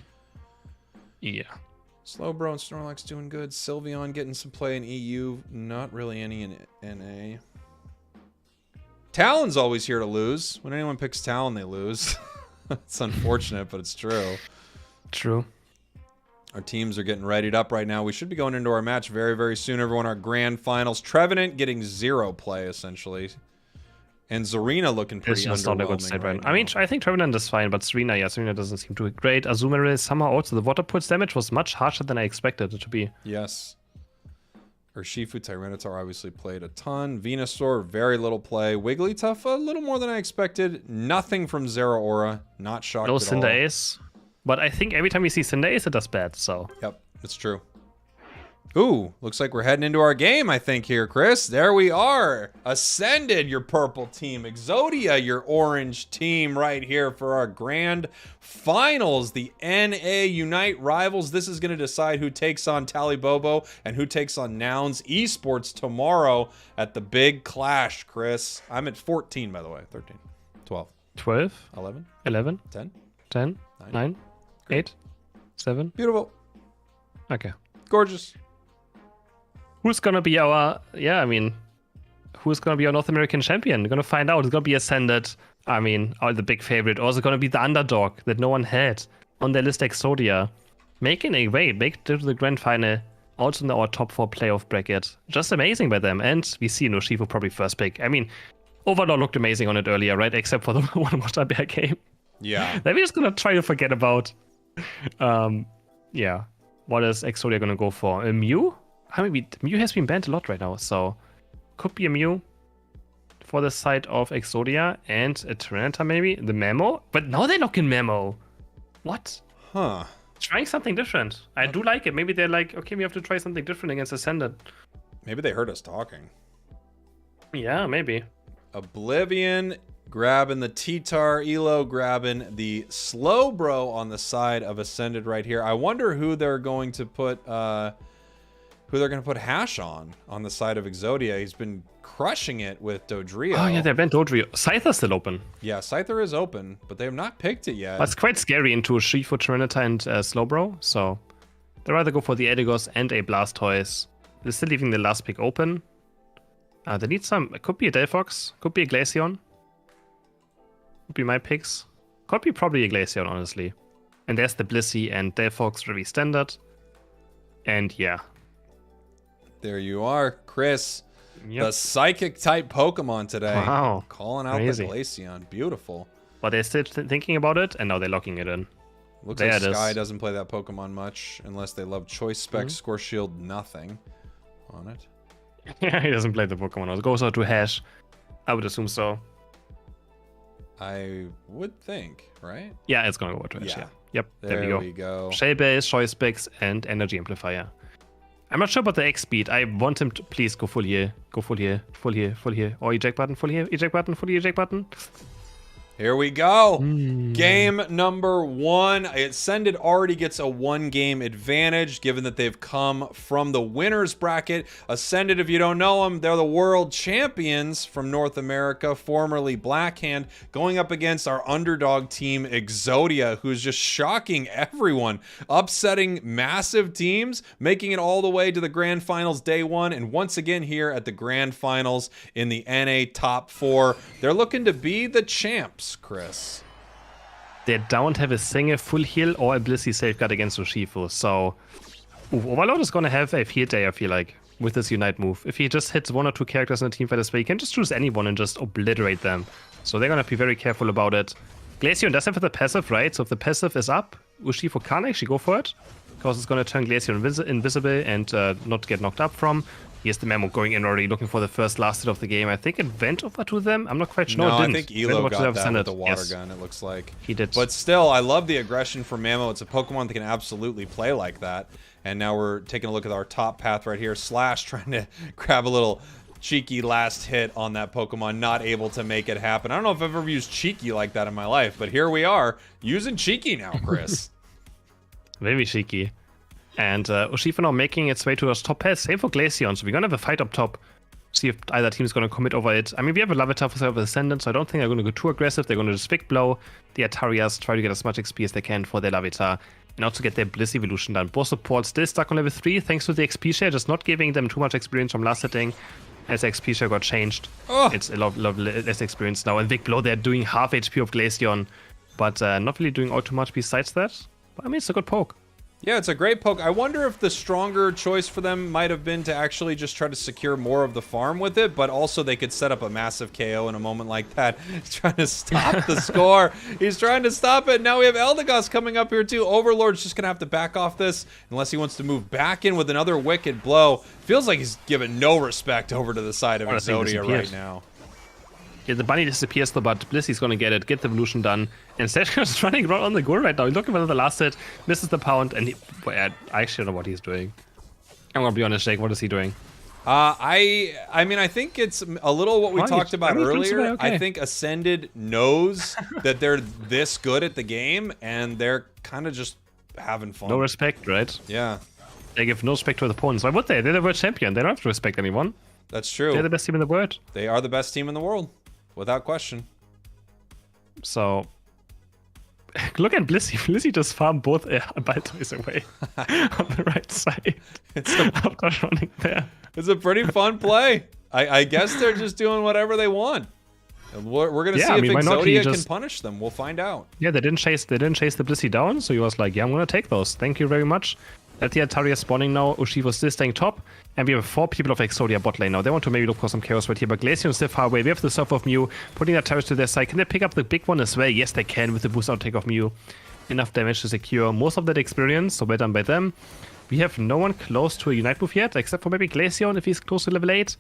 Slowbro and Snorlax doing good. Sylveon getting some play in EU, not really any in NA. Talon's always here to lose. When anyone picks Talon, they lose. It's unfortunate, but it's true. True. Our teams are getting readied up right now. We should be going into our match very, very soon, everyone. Our grand finals. Trevenant getting 0 play, essentially. And Zarina looking pretty underwhelming right now. I mean, I think Trevenant is fine, but Serena doesn't seem to be great. Azumarill, Summer also. The water pulse damage was much harsher than I expected it to be. Yes. Urshifu, Tyranitar obviously played a ton. Venusaur, very little play. Wigglytuff, a little more than I expected. Nothing from Zeraora. Not shocked at all. No Cinderace. But I think every time we see Cinderace, it does bad, so. Yep, it's true. Ooh, looks like we're heading into our game, I think, here, Chris. There we are. Ascended, your purple team. Exodia, your orange team, right here for our grand finals. The NA Unite Rivals. This is going to decide who takes on Talibobo and who takes on Nouns Esports tomorrow at the big clash, Chris. I'm at 14, by the way. 13, 12. 12. 11. 11. 10. 10. 9. 8. 7. Beautiful. Okay. Gorgeous. Who's gonna be our who's gonna be our North American champion? We're gonna find out. It's gonna be Ascended. The big favorite. Or is it gonna be the underdog that no one had on their list, Exodia? Making a way, make it to the grand final. Also in our top 4 playoff bracket. Just amazing by them. And we see Urshifu probably first pick. Overlord looked amazing on it earlier, right? Except for the one Water Bear game. Yeah. Maybe just gonna try to forget about what is Exodia gonna go for? A Mew? Mew has been banned a lot right now, so could be a Mew for the side of Exodia and a Tyranitar maybe. The Memo? But now they lock in Memo. What? Huh. Trying something different. I do like it. Maybe they're like, okay, we have to try something different against Ascended. Maybe they heard us talking. Yeah, maybe. Oblivion grabbing the T-Tar, Elo grabbing the Slowbro on the side of Ascended right here. I wonder who they're going to put who they're going to put Hash on the side of Exodia. He's been crushing it with Dodrio. Oh yeah, they banned Dodrio. Scyther's still open. Yeah, Scyther is open, but they have not picked it yet. That's quite scary into Shifu, Tyranitar, and Slowbro, so they'd rather go for the Edigos and a Blastoise. They're still leaving the last pick open. They need some... It could be a Delphox, could be a Glaceon. Would be my picks. Could be probably a Glaceon, honestly. And there's the Blissey and Delphox very standard. And yeah. There you are, Chris. Yep. The psychic type Pokemon today. Wow. Calling out Crazy. the Glaceon. Beautiful. But they're still thinking about it, and now they're locking it in. Looks there like it Sky is. doesn't play that Pokemon much unless they love Choice Spec, Score Shield, nothing on it. Yeah, he doesn't play the Pokemon. It goes out to Hash. I would assume so. I would think, right? Yeah, it's gonna go out to Hash, Yeah. yeah. Yep, There there we go. Shell Base, Choice Specs, and Energy Amplifier. I'm not sure about the X speed. I want him to please go full heal. Go full heal, full heal, full heal. Or eject button, full heal, eject button, full heal, eject button. Here we go. Game number 1. Ascended already gets a 1-game advantage given that they've come from the winner's bracket. Ascended, if you don't know them, they're the world champions from North America, formerly Blackhand, going up against our underdog team, Exodia, who's just shocking everyone, upsetting massive teams, making it all the way to the Grand Finals day 1, and once again here at the Grand Finals in the NA Top 4. They're looking to be the champs. Chris. They don't have a single full heal or a Blissey safeguard against Urshifu, so Overlord is gonna have a field day, I feel like, with this Unite move. If he just hits 1 or 2 characters in a team fight this way, he can just choose anyone and just obliterate them. So they're gonna be very careful about it. Glaceon does have the passive, right? So if the passive is up, Urshifu can't actually go for it, because it's gonna turn Glaceon invisible and not get knocked up from. Here's the Memo going in already, looking for the first last hit of the game. I think it went over to them. I'm not quite sure. No, it didn't. I think Elo got that with the water yes. gun, it looks like. He did. But still, I love the aggression from Mamo. It's a Pokemon that can absolutely play like that. And now we're taking a look at our top path right here. Slash trying to grab a little cheeky last hit on that Pokemon, not able to make it happen. I don't know if I've ever used cheeky like that in my life, but here we are, using cheeky now, Chris. Very cheeky. And Urshifu now making its way to our top path. Same for Glaceon, so we're gonna have a fight up top. See if either team is gonna commit over it. I mean, we have a Larvitar for the Ascendant, so I don't think they're gonna go too aggressive. They're gonna just Big Blow. The Atarias try to get as much XP as they can for their Larvitar. And also get their Bliss Evolution done. Both supports still stuck on level 3 thanks to the XP share, just not giving them too much experience from last hitting. As XP share got changed, it's a lot less experience now. And Big Blow, they're doing half HP of Glaceon, but not really doing all too much besides that. But I mean, it's a good poke. Yeah, it's a great poke. I wonder if the stronger choice for them might have been to actually just try to secure more of the farm with it, but also they could set up a massive KO in a moment like that. He's trying to stop the score. He's trying to stop it. Now we have Eldegoss coming up here too. Overlord's just going to have to back off this unless he wants to move back in with another wicked blow. Feels like he's giving no respect over to the side of Exodia right now. Yeah, the bunny disappears though, but Blissey's gonna get it, get the evolution done. And Seshka's running around on the goal right now. He's looking for the last hit, misses the pound, and I actually don't know what he's doing. I'm gonna be honest, Jake, what is he doing? I mean, I think it's a little what we talked about earlier. Okay. I think Ascended knows that they're this good at the game, and they're kind of just having fun. No respect, right? Yeah. They give no respect to the opponents. Why would they? They're the world champion. They don't have to respect anyone. That's true. They're the best team in the world. They are the best team in the world, without question. So, look at Blissey. Blissey just farmed both Baltoys away on the right side. After running there. It's a pretty fun play. I guess they're just doing whatever they want. And we're gonna see if Exodia can punish them. We'll find out. Yeah, they didn't chase the Blissey down, so he was like, yeah, I'm gonna take those. Thank you very much. At the Ataria spawning now, Urshifu's still staying top, and we have 4 people of Exodia bot lane now. They want to maybe look for some chaos right here, but Glaceon is still far away. We have the Surf of Mew, putting Ataris to their side. Can they pick up the big one as well? Yes, they can with the boost outtake of Mew. Enough damage to secure most of that experience, so well done by them. We have no one close to a Unite move yet, except for maybe Glaceon if he's close to level 8.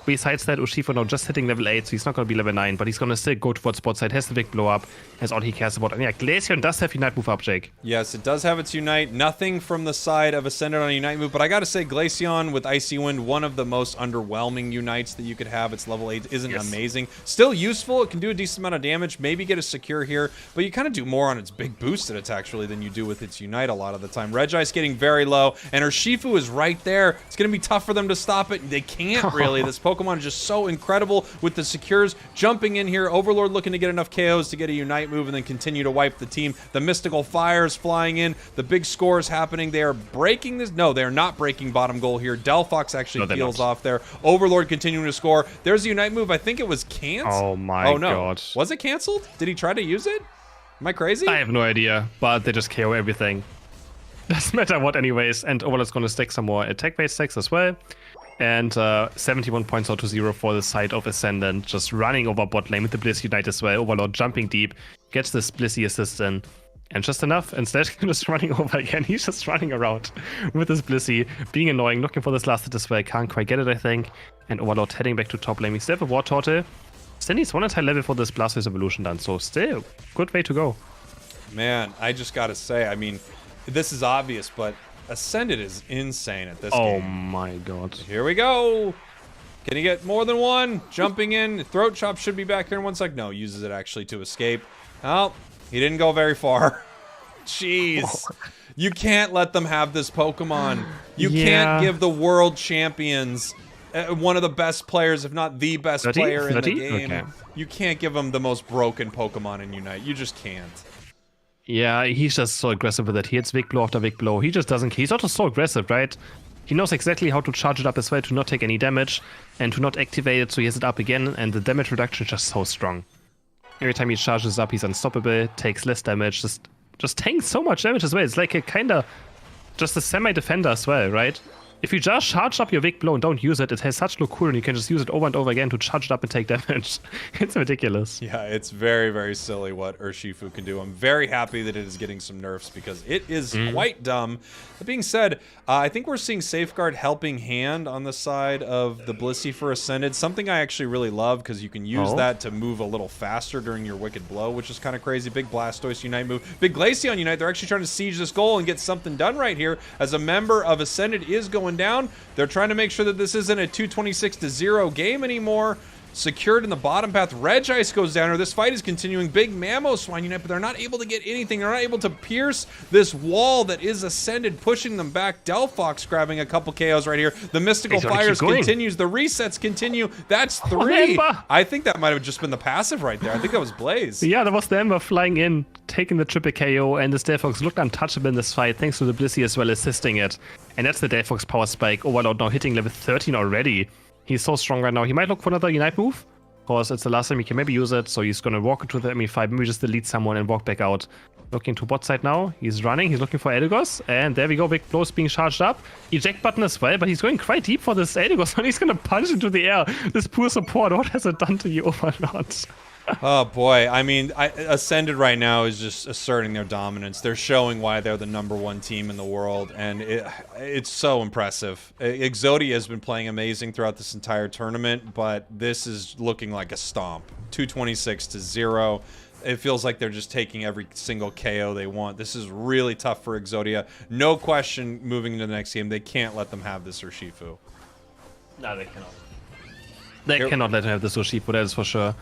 Besides that, Urshifu now just hitting level 8, so he's not going to be level 9, but he's going to still go towards bot side, has the big blow up, that's all he cares about. And yeah, Glaceon does have Unite move up, Jake. Yes, it does have its Unite. Nothing from the side of Ascended on a Unite move, but I gotta say, Glaceon with Icy Wind, one of the most underwhelming Unites that you could have. Its level 8 isn't amazing. Still useful, it can do a decent amount of damage, maybe get a secure here, but you kind of do more on its big boosted attacks actually than you do with its Unite a lot of the time. Regice getting very low, and Urshifu is right there. It's gonna be tough for them to stop it. They can't really. This Pokemon is just so incredible with the secures. Jumping in here, Overlord looking to get enough KOs to get a Unite move and then continue to wipe the team. The Mystical Fires flying in. The big scores happening. They are breaking this. No, they're not breaking bottom goal here. Delphox actually peels off there. Overlord continuing to score. There's a Unite move. I think it was canceled. Oh my god. Was it canceled? Did he try to use it? Am I crazy? I have no idea, but they just KO everything. Doesn't matter what anyways. And Overlord's going to stack some more attack-based stacks as well. And 71 points out to 0 for the side of Ascendant, just running over bot lane with the Bliss Unite as well. Overlord jumping deep, gets this Blissey assist in, and just enough. And Slash just running over again. He's just running around with this Blissey, being annoying, looking for this last hit as well. Can't quite get it, I think. And Overlord heading back to top lane. We still have a War Turtle. Still needs one entire level for this Blastoise evolution done, so still, good way to go. Man, I just gotta say, I mean, this is obvious, but Ascended is insane at this game. Oh my god. Here we go. Can he get more than one? Jumping in. Throat Chop should be back here in 1 sec. No, uses it actually to escape. Oh, he didn't go very far. Jeez. You can't let them have this Pokemon. You can't give the world champions one of the best players, if not the best player in the game. Okay. You can't give them the most broken Pokemon in Unite. You just can't. Yeah, he's just so aggressive with it. He hits big blow after big blow. He just doesn't care. He's also so aggressive, right? He knows exactly how to charge it up as well to not take any damage and to not activate it, so he has it up again, and the damage reduction is just so strong. Every time he charges up, he's unstoppable, takes less damage, just tanks so much damage as well. It's like a kinda just a semi-defender as well, right? If you just charge up your big blow and don't use it, it has such low cooldown, you can just use it over and over again to charge it up and take damage. It's ridiculous. Yeah, it's very, very silly what Urshifu can do. I'm very happy that it is getting some nerfs because it is quite dumb. That being said, I think we're seeing Safeguard helping hand on the side of the Blissey for Ascended. Something I actually really love because you can use that to move a little faster during your Wicked Blow, which is kind of crazy. Big Blastoise Unite move. Big Glaceon Unite. They're actually trying to siege this goal and get something done right here as a member of Ascended is going down. They're trying to make sure that this isn't a 226-0 game anymore. Secured in the bottom path. Regice goes down, or this fight is continuing. Big Mamoswine Unite, but they're not able to get anything. They're not able to pierce this wall that is Ascended, pushing them back. Delphox grabbing a couple KOs right here. The Mystical Fires continues. The resets continue. That's 3. I think that might have just been the passive right there. I think that was Blaze. Yeah, that was the Ember flying in, taking the triple KO, and this Delphox looked untouchable in this fight, thanks to the Blissey as well assisting it. And that's the Delphox power spike. Overlord now hitting level 13 already. He's so strong right now. He might look for another Unite move, because it's the last time he can maybe use it, so he's going to walk into the ME5, maybe just delete someone and walk back out. Looking to bot side now. He's running. He's looking for Eldegoss, and there we go. Big blows being charged up. Eject button as well, but he's going quite deep for this Eldegoss, and he's going to punch into the air. This poor support. What has it done to you, Overlord? Oh boy, I mean, Ascended right now is just asserting their dominance. They're showing why they're the #1 team in the world, and it's so impressive. Exodia has been playing amazing throughout this entire tournament, but this is looking like a stomp. 226-0. It feels like they're just taking every single KO they want. This is really tough for Exodia. No question, moving into the next game, they can't let them have this Urshifu. No, they cannot. They cannot let them have this Urshifu, that is for sure.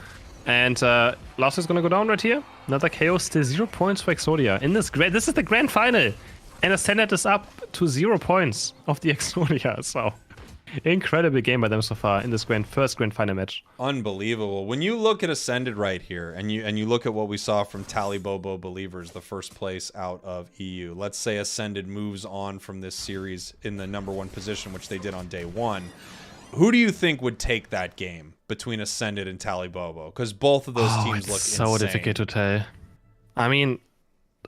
And Last is gonna go down right here. Another KO, still 0 points for Exodia. In this is the grand final. And Ascended is up to 0 points of the Exodia. So incredible game by them so far in this first grand final match. Unbelievable. When you look at Ascended right here, and you look at what we saw from Talibobo Believers, the first place out of EU. Let's say Ascended moves on from this series in the #1 position, which they did on day 1. Who do you think would take that game between Ascended and Talibobo? Because both of those teams look insane. So difficult to tell. I mean,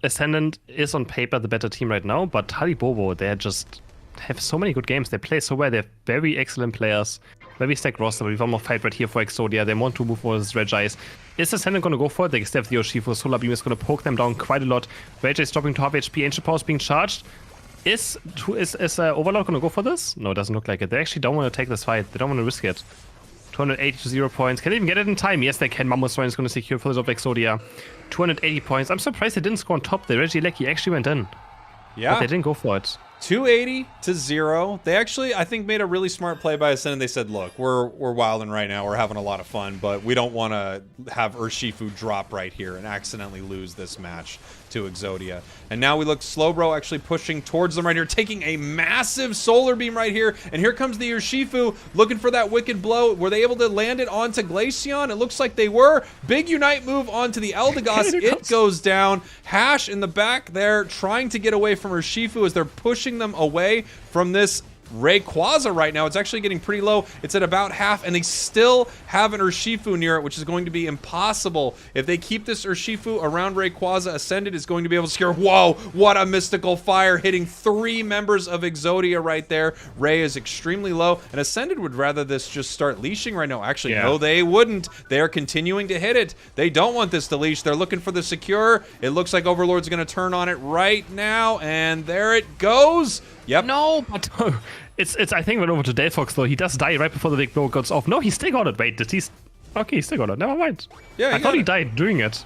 Ascendant is on paper the better team right now, but Talibobo, they just have so many good games. They play so well. They're very excellent players. Very stacked roster. We have one more fight right here for Exodia. They want to move for this Regice. Is Ascendant going to go for it? They step the Urshifu. Solar Beam is going to poke them down quite a lot. Regice dropping to half HP. Ancient Power is being charged. Is Overlord going to go for this? No, it doesn't look like it. They actually don't want to take this fight. They don't want to risk it. 280 to 0 points. Can they even get it in time? Yes, they can. Mammoth is going to secure for the top Exodia. 280 points. I'm surprised they didn't score on top there. Reggie Lecky actually went in. Yeah. But they didn't go for it. 280 to 0. They actually, I think, made a really smart play by Ascended. They said, look, we're wilding right now. We're having a lot of fun, but we don't want to have Urshifu drop right here and accidentally lose this match to Exodia. And now we look Slowbro actually pushing towards them right here, taking a massive solar beam right here. And here comes the Urshifu looking for that wicked blow. Were they able to land it onto Glaceon? It looks like they were. Big Unite move onto the Eldegoss. It goes down. Hash in the back there trying to get away from Urshifu as they're pushing them away from this Rayquaza right now. It's actually getting pretty low. It's at about half, and they still have an Urshifu near it, which is going to be impossible. If they keep this Urshifu around Rayquaza, Ascended is going to be able to secure. Whoa, what a mystical fire, hitting 3 members of Exodia right there. Ray is extremely low, and Ascended would rather this just start leashing right now. Actually, no, they wouldn't. They are continuing to hit it. They don't want this to leash. They're looking for the secure. It looks like Overlord's going to turn on it right now, and there it goes. Yep. No, but it's I think went over to Delphox though. He does die right before the big blow goes off. No, he still got it. Wait, did he? Okay, he still got it. Never mind. Yeah, I thought he died doing it.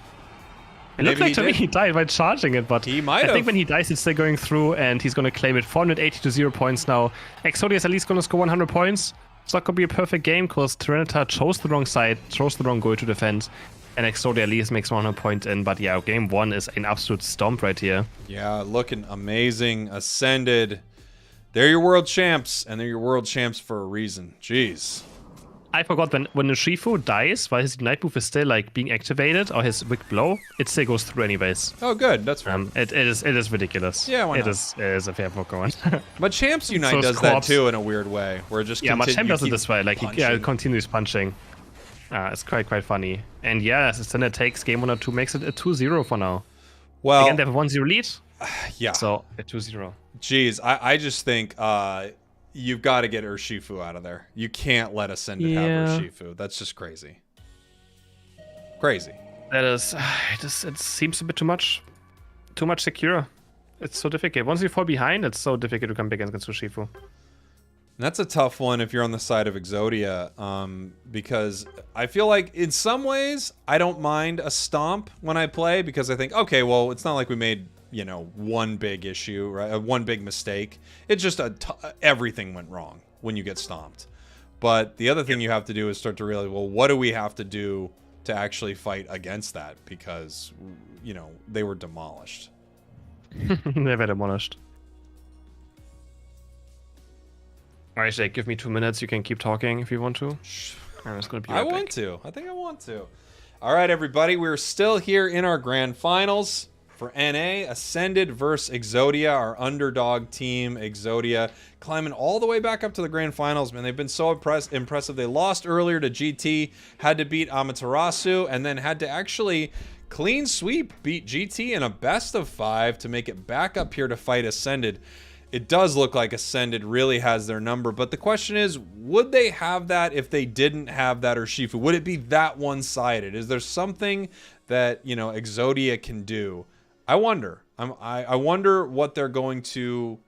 It looked like to me he died by charging it, but he might have. I think when he dies, it's still going through, and he's going to claim it. 480 to 0 points now. Exodia is at least going to score 100 points. It's not going to be a perfect game because Tyranitar chose the wrong side, chose the wrong goal to defend. And Exodia at least makes 100 points in, but yeah, game 1 is an absolute stomp right here. Yeah, looking amazing. Ascended. They're your world champs, and they're your world champs for a reason. Jeez. I forgot when Urshifu dies, while his Night Move is still like being activated, or his Wick Blow, it still goes through anyways. Oh, good. That's fine. It is ridiculous. Yeah, why not? It is a fair Pokemon. But Champs Unite So does that too in a weird way, where it just Machamp does it this way, like punching. he continues punching. It's quite funny. And yeah, Ascended takes game 1 or 2, makes it a 2-0 for now. Well, Again, they have a 1-0 lead. Yeah. So a 2-0. Jeez, I just think you've got to get Urshifu out of there. You can't let Ascended have Urshifu. That's just crazy. Crazy. That is, it seems a bit too much secure. It's so difficult. Once you fall behind, it's so difficult to come back against Urshifu. And that's a tough one if you're on the side of Exodia, because I feel like in some ways I don't mind a stomp when I play because I think, okay, well, it's not like we made, you know, one big issue, right? One big mistake. It's just everything went wrong when you get stomped. But the other thing you have to do is start to realize, well, what do we have to do to actually fight against that? Because, you know, they were demolished. They were demolished. Alright, Jake, give me 2 minutes. You can keep talking if you want to. I'm just gonna be right back. Want to. I think I want to. All right, everybody. We're still here in our grand finals for NA. Ascended versus Exodia, our underdog team. Exodia climbing all the way back up to the grand finals. Man, they've been so impressive. They lost earlier to GT, had to beat Amaterasu, and then had to actually clean sweep, beat GT in a best of 5 to make it back up here to fight Ascended. It does look like Ascended really has their number, but the question is, would they have that if they didn't have that Urshifu? Would it be that one-sided? Is there something that, you know, Exodia can do? I wonder. I wonder what they're going to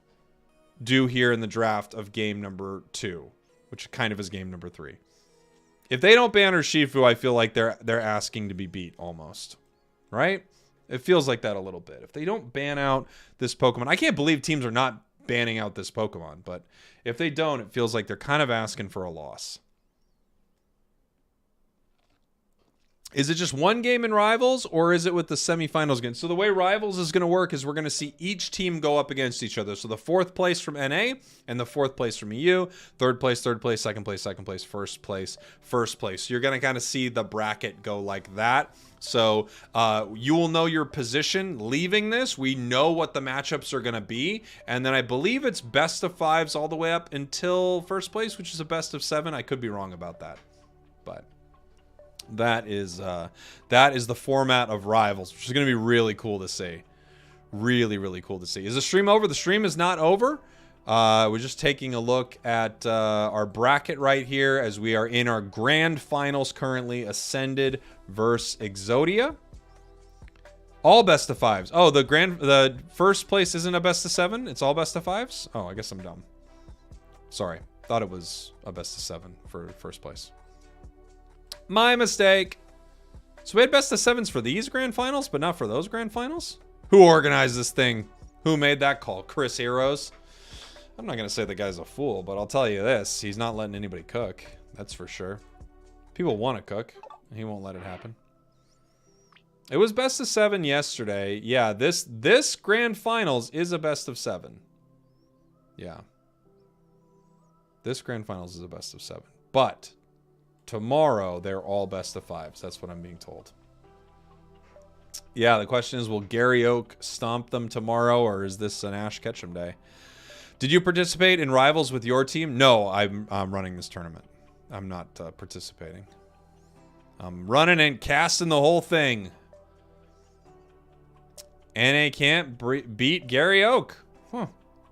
do here in the draft of game number 2, which kind of is game number 3. If they don't ban Urshifu, I feel like they're asking to be beat almost, right? It feels like that a little bit. If they don't ban out this Pokemon, I can't believe teams are not banning out this Pokemon, but if they don't, it feels like they're kind of asking for a loss. Is it just one game in Rivals, or is it with the semifinals again? So the way Rivals is going to work is we're going to see each team go up against each other. So the 4th place from NA and the 4th place from EU, 3rd place, 3rd place, 2nd place, 2nd place, 1st place, 1st place. So you're going to kind of see the bracket go like that. So you will know your position leaving this. We know what the matchups are going to be. And then I believe it's best of 5s all the way up until 1st place, which is a best of 7. I could be wrong about that. But that is the format of Rivals, which is going to be really cool to see. Really, really cool to see. Is the stream over? The stream is not over. We're just taking a look at our bracket right here as we are in our grand finals currently. Ascended versus Exodia. All best of 5s. Oh, the 1st place isn't a best of 7? It's all best of 5s? Oh, I guess I'm dumb. Sorry. Thought it was a best of 7 for 1st place. My mistake. So we had best of 7s for these grand finals, but not for those grand finals? Who organized this thing? Who made that call? Chris Heroes? I'm not going to say the guy's a fool, but I'll tell you this. He's not letting anybody cook. That's for sure. People want to cook. He won't let it happen. It was best of 7 yesterday. Yeah, this grand finals is a best of 7. Yeah. This grand finals is a best of 7. But tomorrow, they're all best of 5s. That's what I'm being told. Yeah, the question is, will Gary Oak stomp them tomorrow, or is this an Ash Ketchum day? Did you participate in Rivals with your team? No, I'm running this tournament. I'm not participating. I'm running and casting the whole thing. NA can't beat Gary Oak. Huh.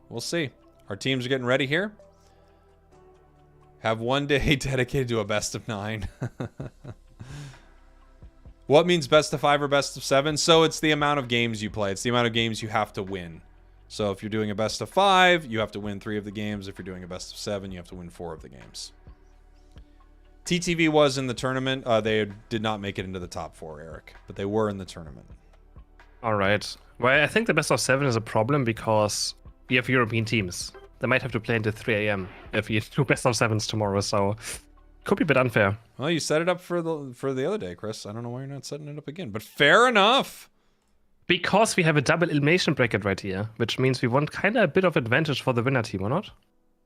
We'll see. Our teams are getting ready here. Have one day dedicated to a best of 9. What means best of 5 or best of 7? So it's the amount of games you play. It's the amount of games you have to win. So if you're doing a best of 5, you have to win 3 of the games. If you're doing a best of 7, you have to win 4 of the games. TTV was in the tournament. They did not make it into the top 4, Eric, but they were in the tournament. All right. Well, I think the best of 7 is a problem because we have European teams. They might have to play until 3 a.m. if you do best of 7s tomorrow, so could be a bit unfair. Well, you set it up for the other day, Chris. I don't know why you're not setting it up again, but fair enough. Because we have a double elimination bracket right here, which means we want kind of a bit of advantage for the winner team, or not?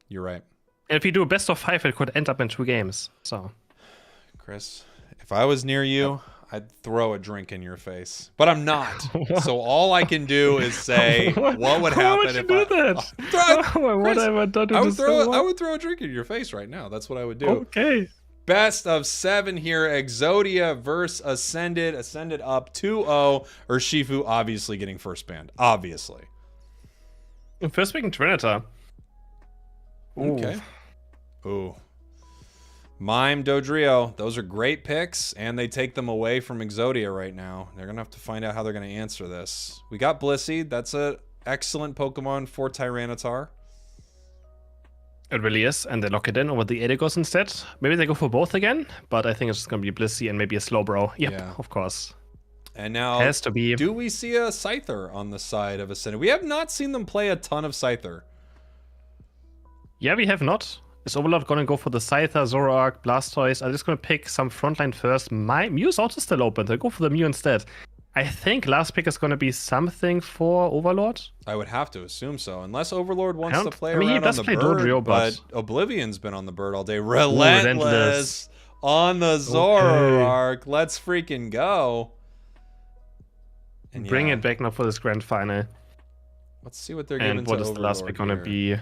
You're right. And if you do a best of 5, it could end up in 2 games. So, Chris, if I was near you, I'd throw a drink in your face, but I'm not. So all I can do is say, what would happen if I do that? What have I done to I would throw a drink in your face right now. That's what I would do. Okay. Best of 7 here. Exodia versus Ascended. Ascended up 2-0. Urshifu obviously getting first banned. Obviously. First picking Trinita. Okay. Ooh. Mime, Dodrio. Those are great picks, and they take them away from Exodia right now. They're going to have to find out how they're going to answer this. We got Blissey. That's an excellent Pokemon for Tyranitar. It really is, and they lock it in over the Edigos instead. Maybe they go for both again, but I think it's just going to be Blissey and maybe a Slowbro. Yep, yeah. Of course. And now, has to be. Do we see a Scyther on the side of Ascended? We have not seen them play a ton of Scyther. Yeah, we have not. Is Overlord going to go for the Scyther, Zoroark, Blastoise? I'm just going to pick some frontline first. My Mew's also still open. They'll go for the Mew instead. I think last pick is going to be something for Overlord. I would have to assume so, unless Overlord wants to play around he does on the play bird, Dodrio, but Oblivion's been on the bird all day. Relentless on the Zoroark. Okay. Let's freaking go. And bring it back now for this grand final. Let's see what they're giving to Overlord. And what is the last pick going to be?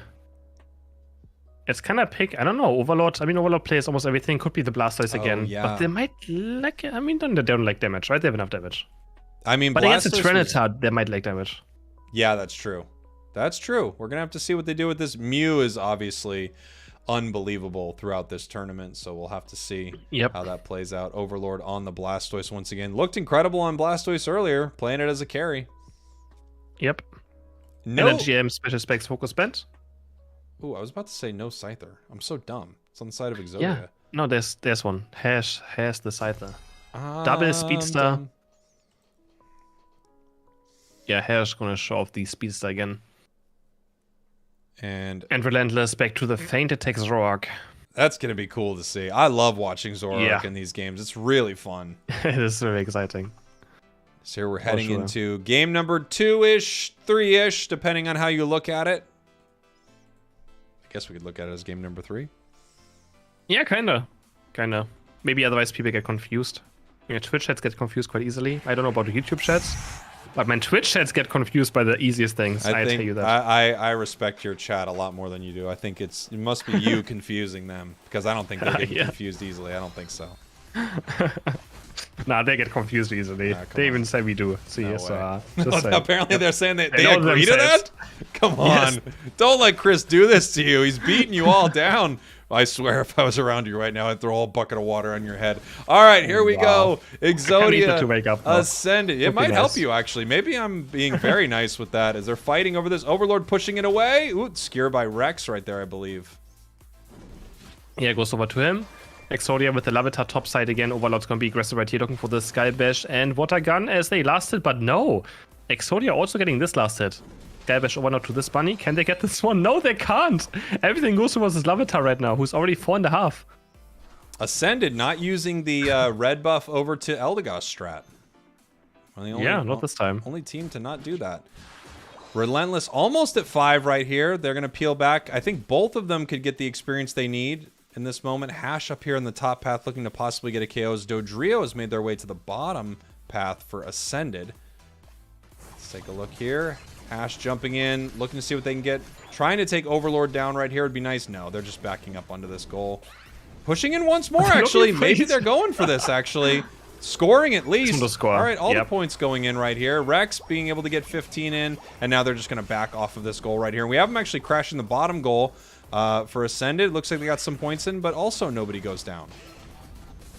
It's kind of pick. I don't know. Overlord. I mean, Overlord plays almost everything. Could be the Blastoise again. Yeah. But they might like. I mean, they don't like damage, right? They have enough damage. I mean, but against the Tyranitar, they might like damage. Yeah, that's true. That's true. We're gonna have to see what they do with this. Mew is obviously unbelievable throughout this tournament, so we'll have to see how that plays out. Overlord on the Blastoise once again. Looked incredible on Blastoise earlier, playing it as a carry. Yep. No. And a GM special specs focus bent. Ooh, I was about to say no Scyther. I'm so dumb. It's on the side of Exodia. Yeah. No, there's one. Has the Scyther. Double Speedster. Yeah, Hair's gonna show off the Speedster again. And Relentless back to the feint attack Zoroark. That's gonna be cool to see. I love watching Zoroark in these games. It's really fun. It is very exciting. So here we're heading into game number 2-ish, 3-ish, depending on how you look at it. I guess we could look at it as game number 3. Yeah, kinda. Maybe otherwise people get confused. Yeah, Twitch chats get confused quite easily. I don't know about the YouTube chats. But my Twitch chats get confused by the easiest things. I tell you that. I respect your chat a lot more than you do. I think it must be you confusing them, because I don't think they're getting confused easily. I don't think so. Nah, they get confused easily. They even say we do. See, no apparently they're saying they agree to that? Come on. Yes. Don't let Chris do this to you. He's beating you all down. I swear, if I was around you right now, I'd throw a whole bucket of water on your head. All right, here we go. Exodia to wake up, Ascended. It might help you, actually. Maybe I'm being very nice with that as they're fighting over this. Overlord pushing it away. Ooh, Scare by Rex right there, I believe. Yeah, goes over to him. Exodia with the Lavatar top side again. Overlord's gonna be aggressive right here, looking for the Sky Bash and Water Gun as they last hit, but no. Exodia also getting this last hit. Sky Bash Overlord to this bunny. Can they get this one? No, they can't. Everything goes towards this Lavatar right now, who's already 4.5. Ascended not using the red buff over to Eldegoss strat. Yeah, not this time. Only team to not do that. Relentless almost at 5 right here. They're going to peel back. I think both of them could get the experience they need in this moment. Hash up here in the top path looking to possibly get a KO as Dodrio has made their way to the bottom path for Ascended. Let's take a look here. Hash jumping in, looking to see what they can get. Trying to take Overlord down right here would be nice. No, they're just backing up onto this goal. Pushing in once more, actually. Maybe they're going for this, actually. Scoring at least. Score. All right, all the points going in right here. Rex being able to get 15 in, and now they're just going to back off of this goal right here. And we have them actually crashing the bottom goal for Ascended. Looks like they got some points in, but also nobody goes down.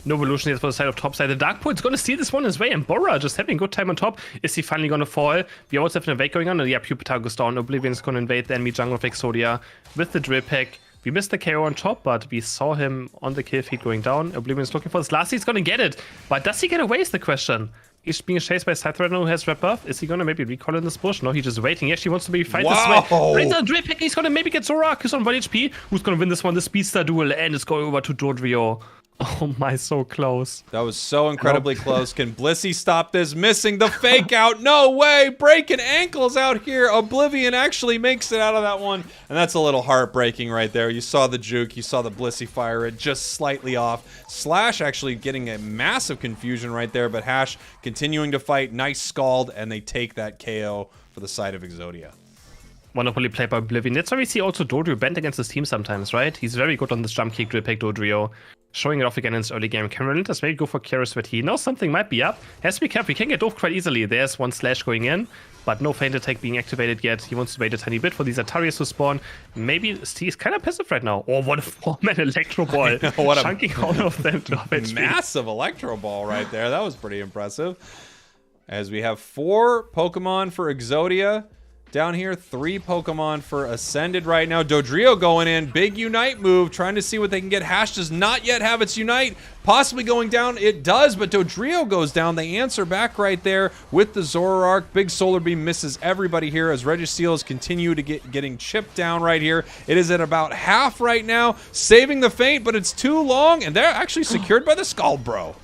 No evolution yet for the side of top side. The Dark Point's going to steal this one his way, and Bora just having a good time on top. Is he finally going to fall? We also have an invade going on, and yeah, Pupitar goes down. Oblivion's going to invade the enemy jungle of Exodia with the drill pack. We missed the KO on top, but we saw him on the kill feed going down. Oblivion's looking for this last. He's going to get it, but does he get away is the question. He's being chased by Scythe right now who has red buff. Is he going to maybe recall in this bush? No, he's just waiting. He actually wants to maybe fight this way. Brings a drill pick. He's going to maybe get Zorak, who's on 1 HP. Who's going to win this one? The Speedster duel, and it's going over to Dodrio. Oh my, so close. That was so incredibly close. Can Blissey stop this? Missing the fake out. No way. Breaking ankles out here. Oblivion actually makes it out of that one. And that's a little heartbreaking right there. You saw the juke. You saw the Blissey fire it just slightly off. Slash actually getting a massive confusion right there. But Hash continuing to fight. Nice scald. And they take that KO for the side of Exodia. Wonderfully played by Oblivion. That's why we see also Dodrio bent against his team sometimes, right? He's very good on this jump kick drill pick, Dodrio. Showing it off again in his early game. Can Relentless maybe go for Kyrus, but he knows something might be up. Has to be careful. He can get off quite easily. There's one slash going in, but no feint attack being activated yet. He wants to wait a tiny bit for these Atarias to spawn. Maybe he's kind of passive right now. Oh, what a 4-man Electro Ball. Chunking all of them to HP. Massive Electro Ball right there. That was pretty impressive. As we have 4 Pokemon for Exodia. Down here, 3 Pokemon for Ascended right now. Dodrio going in. Big Unite move. Trying to see what they can get. Hash does not yet have its Unite. Possibly going down. It does, but Dodrio goes down. They answer back right there with the Zoroark. Big Solar Beam misses everybody here as Regiseals continue to getting chipped down right here. It is at about half right now. Saving the feint, but it's too long, and they're actually secured by the Scald Bro.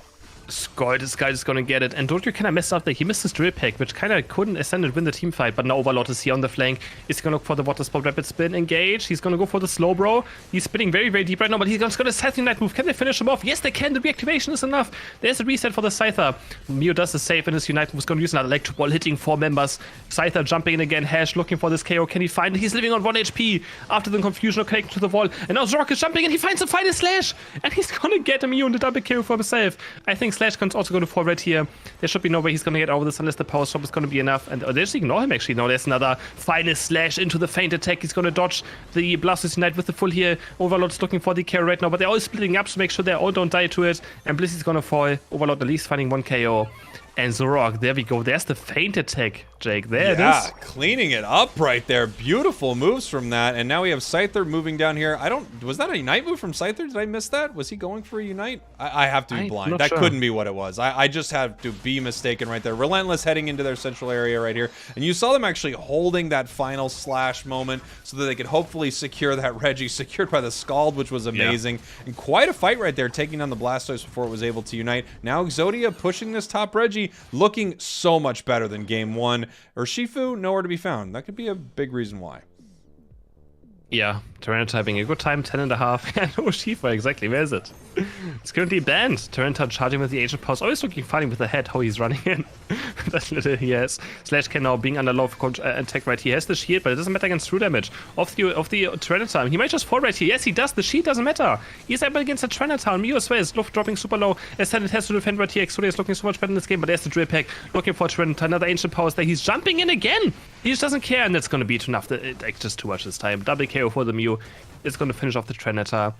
Scald, this guy is gonna get it. And Dodrio kind of messed up there. He missed his drill pick, which kind of couldn't Ascended win the team fight. But now Overlord is here on the flank. He's gonna look for the water spot, rapid spin, engage. He's gonna go for the slow bro. He's spinning very, very deep right now, but he's gonna Scythe Unite move. Can they finish him off? Yes, they can. The reactivation is enough. There's a reset for the Scyther. Mio does the save, and his Unite move is gonna use another Electro Ball, hitting 4 members. Scyther jumping in again. Hash looking for this KO. Can he find it? He's living on 1 HP after the confusion of connecting to the wall. And now Zorak is jumping in. He finds the final Slash, and he's gonna get a Mio on the double KO for himself. I think Slash can also go to forward here. There should be no way he's gonna get over this unless the power stop is gonna be enough. And they just ignore him actually. Now there's another final slash into the feint attack. He's gonna dodge the Blastoise Unite with the full here. Overlord's looking for the KO right now, but they're all splitting up to make sure they all don't die to it. And Blissey's gonna fall. Overlord at least finding 1 KO. And Zoroark, there we go. There's the feint attack, Jake. There it is. Yeah, cleaning it up right there. Beautiful moves from that. And now we have Scyther moving down here. Was that a Unite move from Scyther? Did I miss that? Was he going for a Unite? I have to be blind. That couldn't be what it was. I just have to be mistaken right there. Relentless heading into their central area right here. And you saw them actually holding that final slash moment so that they could hopefully secure that Reggie, secured by the Scald, which was amazing. Yeah. And quite a fight right there, taking down the Blastoise before it was able to Unite. Now Exodia pushing this top Reggie, looking so much better than game 1. Urshifu, nowhere to be found. That could be a big reason why. Yeah, Tyranitar having a good time, 10.5. And Urshifu, exactly, where is it? It's currently banned. Tyranitar charging with the Ancient Pulse. Always looking funny with the head, how he's running in. That little he has. Slash can now being under low attack right here. He has the shield, but it doesn't matter against true damage of the Tyranitar. He might just fall right here. Yes, he does. The shield doesn't matter. He's able against the Tyranitar. Mio as well is dropping super low. Ascended has to defend right here. Exodia is looking so much better in this game, but there's the drill pack. Looking for Tyranitar. Another Ancient Powers there. He's jumping in again. He just doesn't care, and that's going to be enough. It's just too much this time. Double KO for the Mew. It's going to finish off the Tyranitar.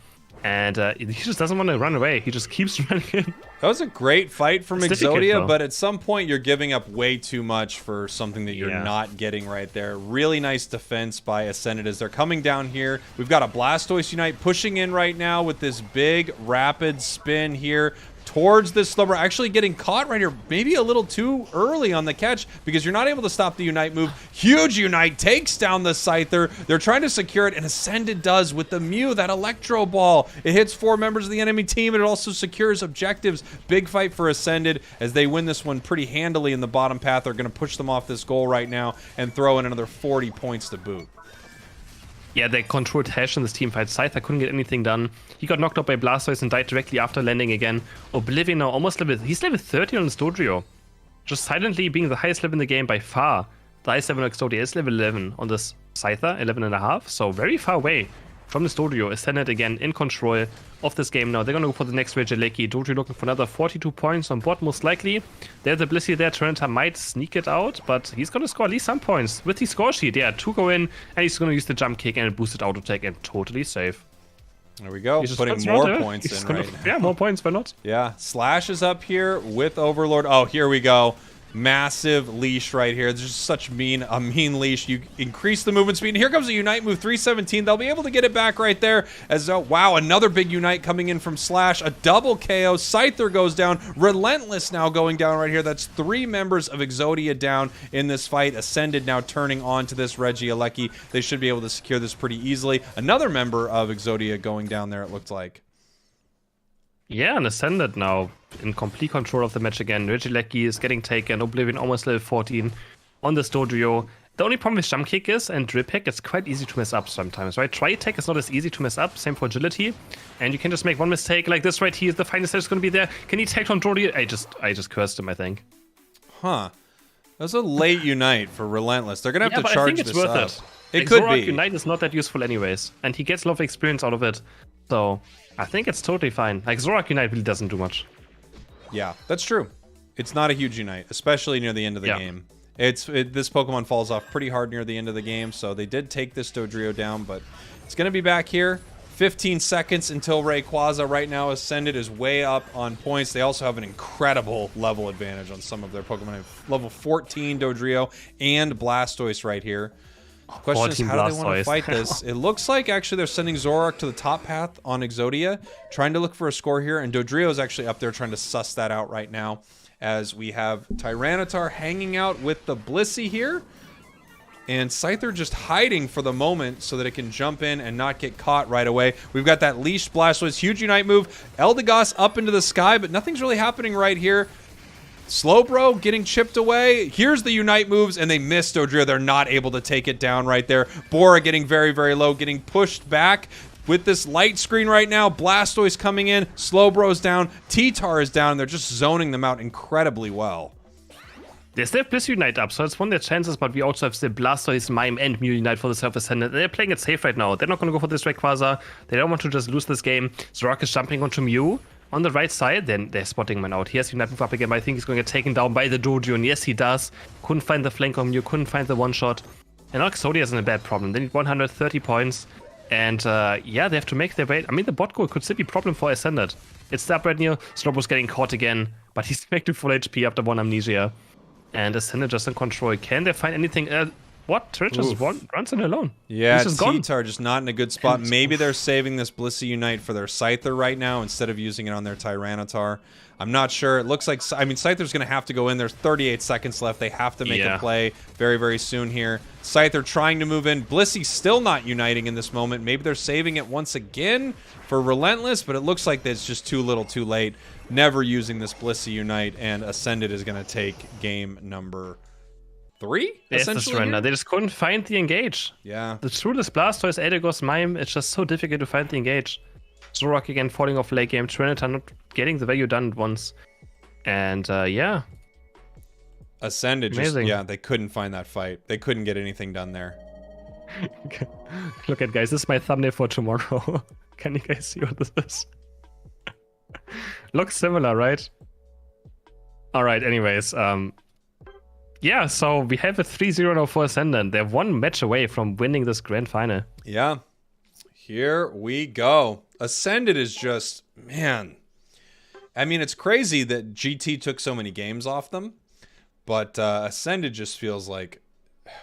And he just doesn't want to run away. He just keeps running in. That was a great fight from It's difficult, Exodia, though. but at some point you're giving up way too much for something that you're Yeah. not getting right there. Really nice defense by Ascended as they're coming down here. We've got a Blastoise Unite pushing in right now with this big rapid spin here towards this Slowbro, actually getting caught right here, maybe a little too early on the catch because you're not able to stop the Unite move. Huge Unite takes down the Scyther. They're trying to secure it, and Ascended does with the Mew, that Electro Ball. It hits 4 members of the enemy team, and it also secures objectives. Big fight for Ascended as they win this one pretty handily in the bottom path. They're going to push them off this goal right now and throw in another 40 points to boot. Yeah, they controlled Hash in this team fight. Scyther couldn't get anything done. He got knocked out by Blastoise and died directly after landing again. Oblivion now almost he's level 30 on his Dodrio. Just silently being the highest level in the game by far. The highest level on Exodia is level 11 on this Scyther, 11.5. So very far away from this Dodrio. Ascended again in control of this game now. They're going to go for the next Regieleki. Dodrio looking for another 42 points on board most likely. There's a Blissey there. Tyranitar might sneak it out, but he's going to score at least some points with the score sheet. Yeah, 2 go in, and he's going to use the jump kick and a boosted auto attack and totally safe. There we go, He's just putting runs more around, points he's in gonna, right now. Yeah, more points, why not? Yeah, Slash is up here with Overlord. Oh, here we go. Massive leash right here. There's just such a mean leash. You increase the movement speed. And here comes a Unite move, 317. They'll be able to get it back right there. As wow, another big Unite coming in from Slash. A double KO. Scyther goes down. Relentless now going down right here. That's 3 members of Exodia down in this fight. Ascended now turning on to this Regieleki. They should be able to secure this pretty easily. Another member of Exodia going down there, it looked like. Yeah, and Ascended now in complete control of the match again. Regieleki is getting taken. Oblivion almost level 14 on this Dodrio. The only problem with Jump Kick is, and Drip Hack, it's quite easy to mess up sometimes, right? Try Attack is not as easy to mess up. Same for Agility. And you can just make one mistake like this right here. The final stage is going to be there. Can he take on Dodrio? I just cursed him, I think. Huh. That was a late Unite for Relentless. They're going to have to but charge I think it's this worth up. it. It could Zorak be. Unite is not that useful anyways. And he gets a lot of experience out of it. So I think it's totally fine. Like, Zorak Unite really doesn't do much. Yeah, that's true. It's not a huge Unite, especially near the end of the game. This Pokemon falls off pretty hard near the end of the game, so they did take this Dodrio down, but it's going to be back here. 15 seconds until Rayquaza. Right now, Ascended is way up on points. They also have an incredible level advantage on some of their Pokemon. Level 14 Dodrio and Blastoise right here. The question is, how do they want to fight this? It looks like actually they're sending Zoroark to the top path on Exodia, trying to look for a score here, and Dodrio is actually up there trying to suss that out right now, as we have Tyranitar hanging out with the Blissey here, and Scyther just hiding for the moment so that it can jump in and not get caught right away. We've got that leashed Blastoise, huge Unite move, Eldegoss up into the sky, but nothing's really happening right here. Slowbro getting chipped away. Here's the Unite moves, and they miss Dodrio. They're not able to take it down right there. Bora getting very, very low, getting pushed back with this light screen right now. Blastoise coming in. Slowbro's down. T-Tar is down. They're just zoning them out incredibly well. They still have Bliss Unite up, so it's one of their chances, but we also have the Blastoise, Mime, and Mew Unite for the Self-Ascendant. They're playing it safe right now. They're not going to go for this Rayquaza. They don't want to just lose this game. Zorak is jumping onto Mew on the right side. Then they're spotting man out. He has Unite move up again, but I think he's going to get taken down by the Dodrio, and yes, he does. Couldn't find the flank on Mew, couldn't find the one-shot. And now Exodia is in a bad problem. They need 130 points. And yeah, they have to make their way. I mean, the bot goal could still be a problem for Ascended. It's up right near. Slowbro's getting caught again, but he's back to full HP after one Amnesia. And Ascended just in control. Can they find anything? What? Turret just runs in alone. Yeah, He's just gone. T-Tar just not in a good spot. Maybe they're saving this Blissey Unite for their Scyther right now instead of using it on their Tyranitar. I'm not sure. It looks like, I mean, Scyther's going to have to go in. There's 38 seconds left. They have to make a play very, very soon here. Scyther trying to move in. Blissey still not uniting in this moment. Maybe they're saving it once again for Relentless, but it looks like it's just too little too late. Never using this Blissey Unite, and Ascended is going to take game number 3, Yes, the surrender. They just couldn't find the engage. Yeah. The Trueless Blastoise, Eldegoss, Mime, it's just so difficult to find the engage. Zorak again falling off late game. Tyranitar not getting the value done at once. And yeah. Ascended just, Amazing. yeah, they couldn't find that fight. They couldn't get anything done there. Look at guys, this is my thumbnail for tomorrow. Can you guys see what this is? Looks similar, right? Alright, anyways, yeah, so we have a 3-0 now for Ascendant. They're one match away from winning this grand final. Yeah. Here we go. Ascended is just, man. I mean, it's crazy that GT took so many games off them, but Ascended just feels like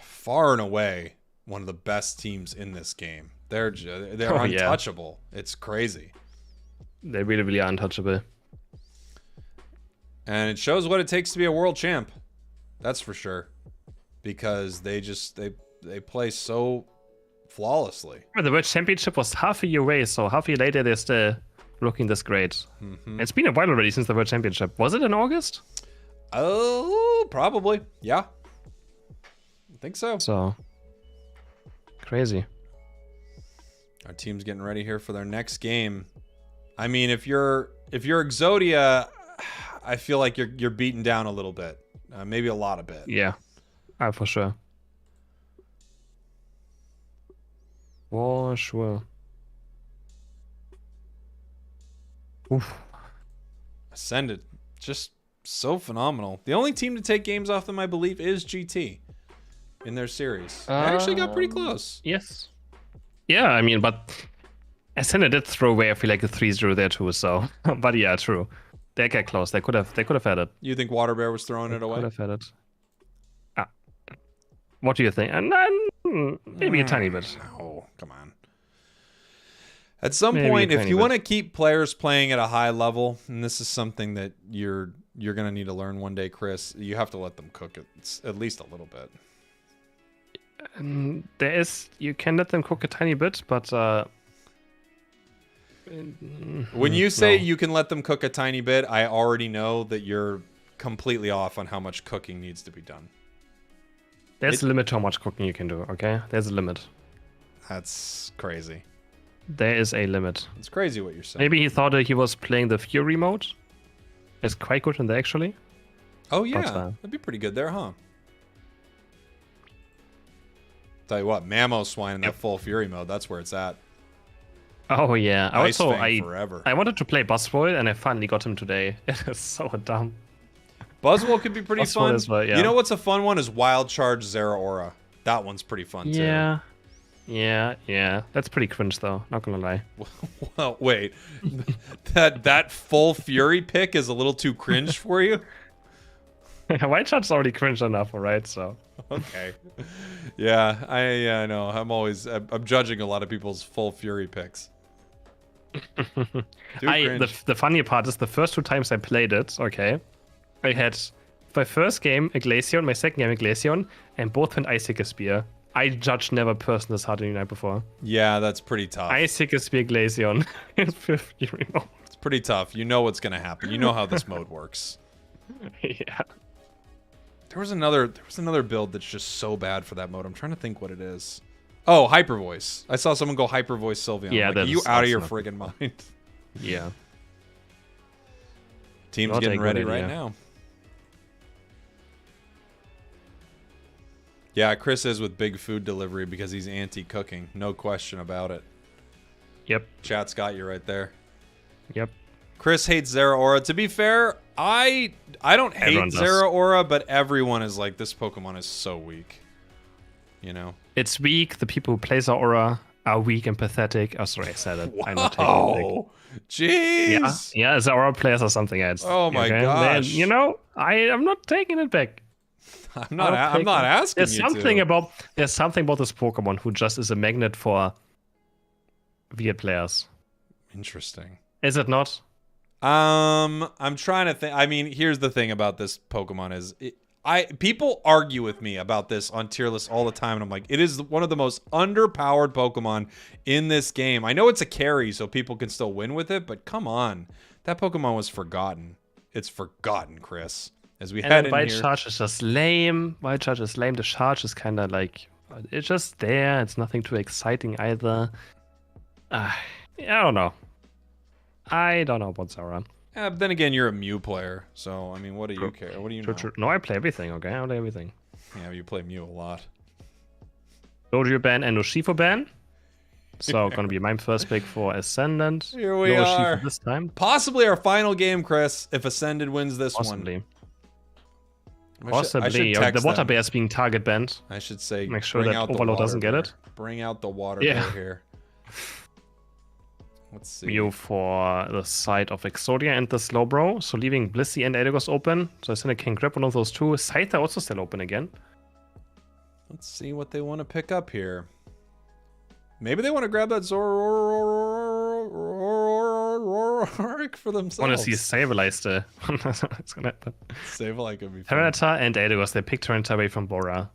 far and away one of the best teams in this game. They're untouchable. Yeah. It's crazy. They're really, really untouchable. And it shows what it takes to be a world champ. That's for sure. Because they play so flawlessly. The World Championship was half a year away, so half a year later they're still looking this great. Mm-hmm. It's been a while already since the World Championship. Was it in August? Oh, probably. Yeah. I think so. So crazy. Our team's getting ready here for their next game. I mean, if you're Exodia, I feel like you're beaten down a little bit. Maybe a lot of bit. Yeah. For sure. For sure. Oof. Ascended. Just so phenomenal. The only team to take games off them, I believe, is GT in their series. They actually got pretty close. Yes. Yeah, I mean, but Ascended did throw away, I feel like, a 3-0 there too, so. But yeah, true. They get close. They could have had it. You think Water Bear was throwing it away? Could have had it. What do you think? Maybe a tiny bit. Oh, come on. At some point, if you want to keep players playing at a high level, and this is something that you're going to need to learn one day, Chris, you have to let them cook it at least a little bit. You can let them cook a tiny bit, but when you say you can let them cook a tiny bit, I already know that you're completely off on how much cooking needs to be done. There's a limit to how much cooking you can do, okay? There's a limit. That's crazy. There is a limit. It's crazy what you're saying. Maybe he thought that he was playing the Fury mode. It's quite good in there, actually. Oh, yeah. That'd be pretty good there, huh? Tell you what, Mammo Swine in that full Fury mode, that's where it's at. Oh, yeah. Forever. I wanted to play Buzzroll, and I finally got him today. It is so dumb. Buzzwole could be pretty fun. Well, yeah. You know what's a fun one is Wild Charge Zera Aura. That one's pretty fun too. Yeah. That's pretty cringe though. Not gonna lie. Well, wait. that full Fury pick is a little too cringe for you. Wild Charge's already cringe enough, alright? So. Okay. Yeah, I know. I'm judging a lot of people's full Fury picks. The funny part is the first 2 times I played it. Okay. I had my first game a Glaceon, my second game a Glaceon, and both went Icicle Spear. I judged never person this hard in the night before. Yeah, that's pretty tough. Icicle Spear Glaceon. It's pretty tough. You know what's gonna happen. You know how this mode works. Yeah. There was another build that's just so bad for that mode. I'm trying to think what it is. Oh, Hyper Voice. I saw someone go Hyper Voice Sylveon. Yeah, like, are you out of your friggin' mind? Yeah. Team's getting ready right now. Yeah, Chris is with big food delivery because he's anti-cooking. No question about it. Yep. Chat's got you right there. Yep. Chris hates Zera Aura. To be fair, I don't hate Zera Aura, but everyone is like, this Pokemon is so weak. You know? It's weak. The people who play Zera Aura are weak and pathetic. Oh, sorry, I said it. Whoa. I'm not taking it. Jeez. Yeah, Zera Aura players are something else. Oh my gosh. Then, I'm not taking it back. I'm not asking there's you something to. There's something about this Pokemon who just is a magnet for weird players. Interesting. Is it not? I'm trying to think. I mean, here's the thing about this Pokemon is people argue with me about this on tier lists all the time, and I'm like, it is one of the most underpowered Pokemon in this game. I know it's a carry, so people can still win with it, but come on. That Pokemon was forgotten. It's forgotten, Chris. As we head in Wild here. Charge is just lame. Wild Charge is lame. The Charge is kind of like, it's just there. It's nothing too exciting either. I don't know. I don't know about Zera. Yeah, but then again, you're a Mew player, so I mean, what do you care? What do you know? No, I play everything. Okay, I play everything. Yeah, you play Mew a lot. Dojo ban and Urshifu ban. So gonna be my first pick for Ascendant. Here we are. This time. Possibly our final game, Chris, if Ascended wins this one. Possibly. The Water Bear is being target banned. I should say, make sure that Overlord doesn't get it. Bring out the Water Bear here. Let's see. Mew for the side of Exodia and the Slowbro. So leaving Blissey and Eldegoss open. So Ascended can grab one of those two. Scyther also still open again. Let's see what they want to pick up here. Maybe they want to grab that Zoroark for themselves. I want to see Sableye still. It's gonna happen. Sableye could be fun. Tyranitar and Eldegoss. They picked Tyranitar away from Bora.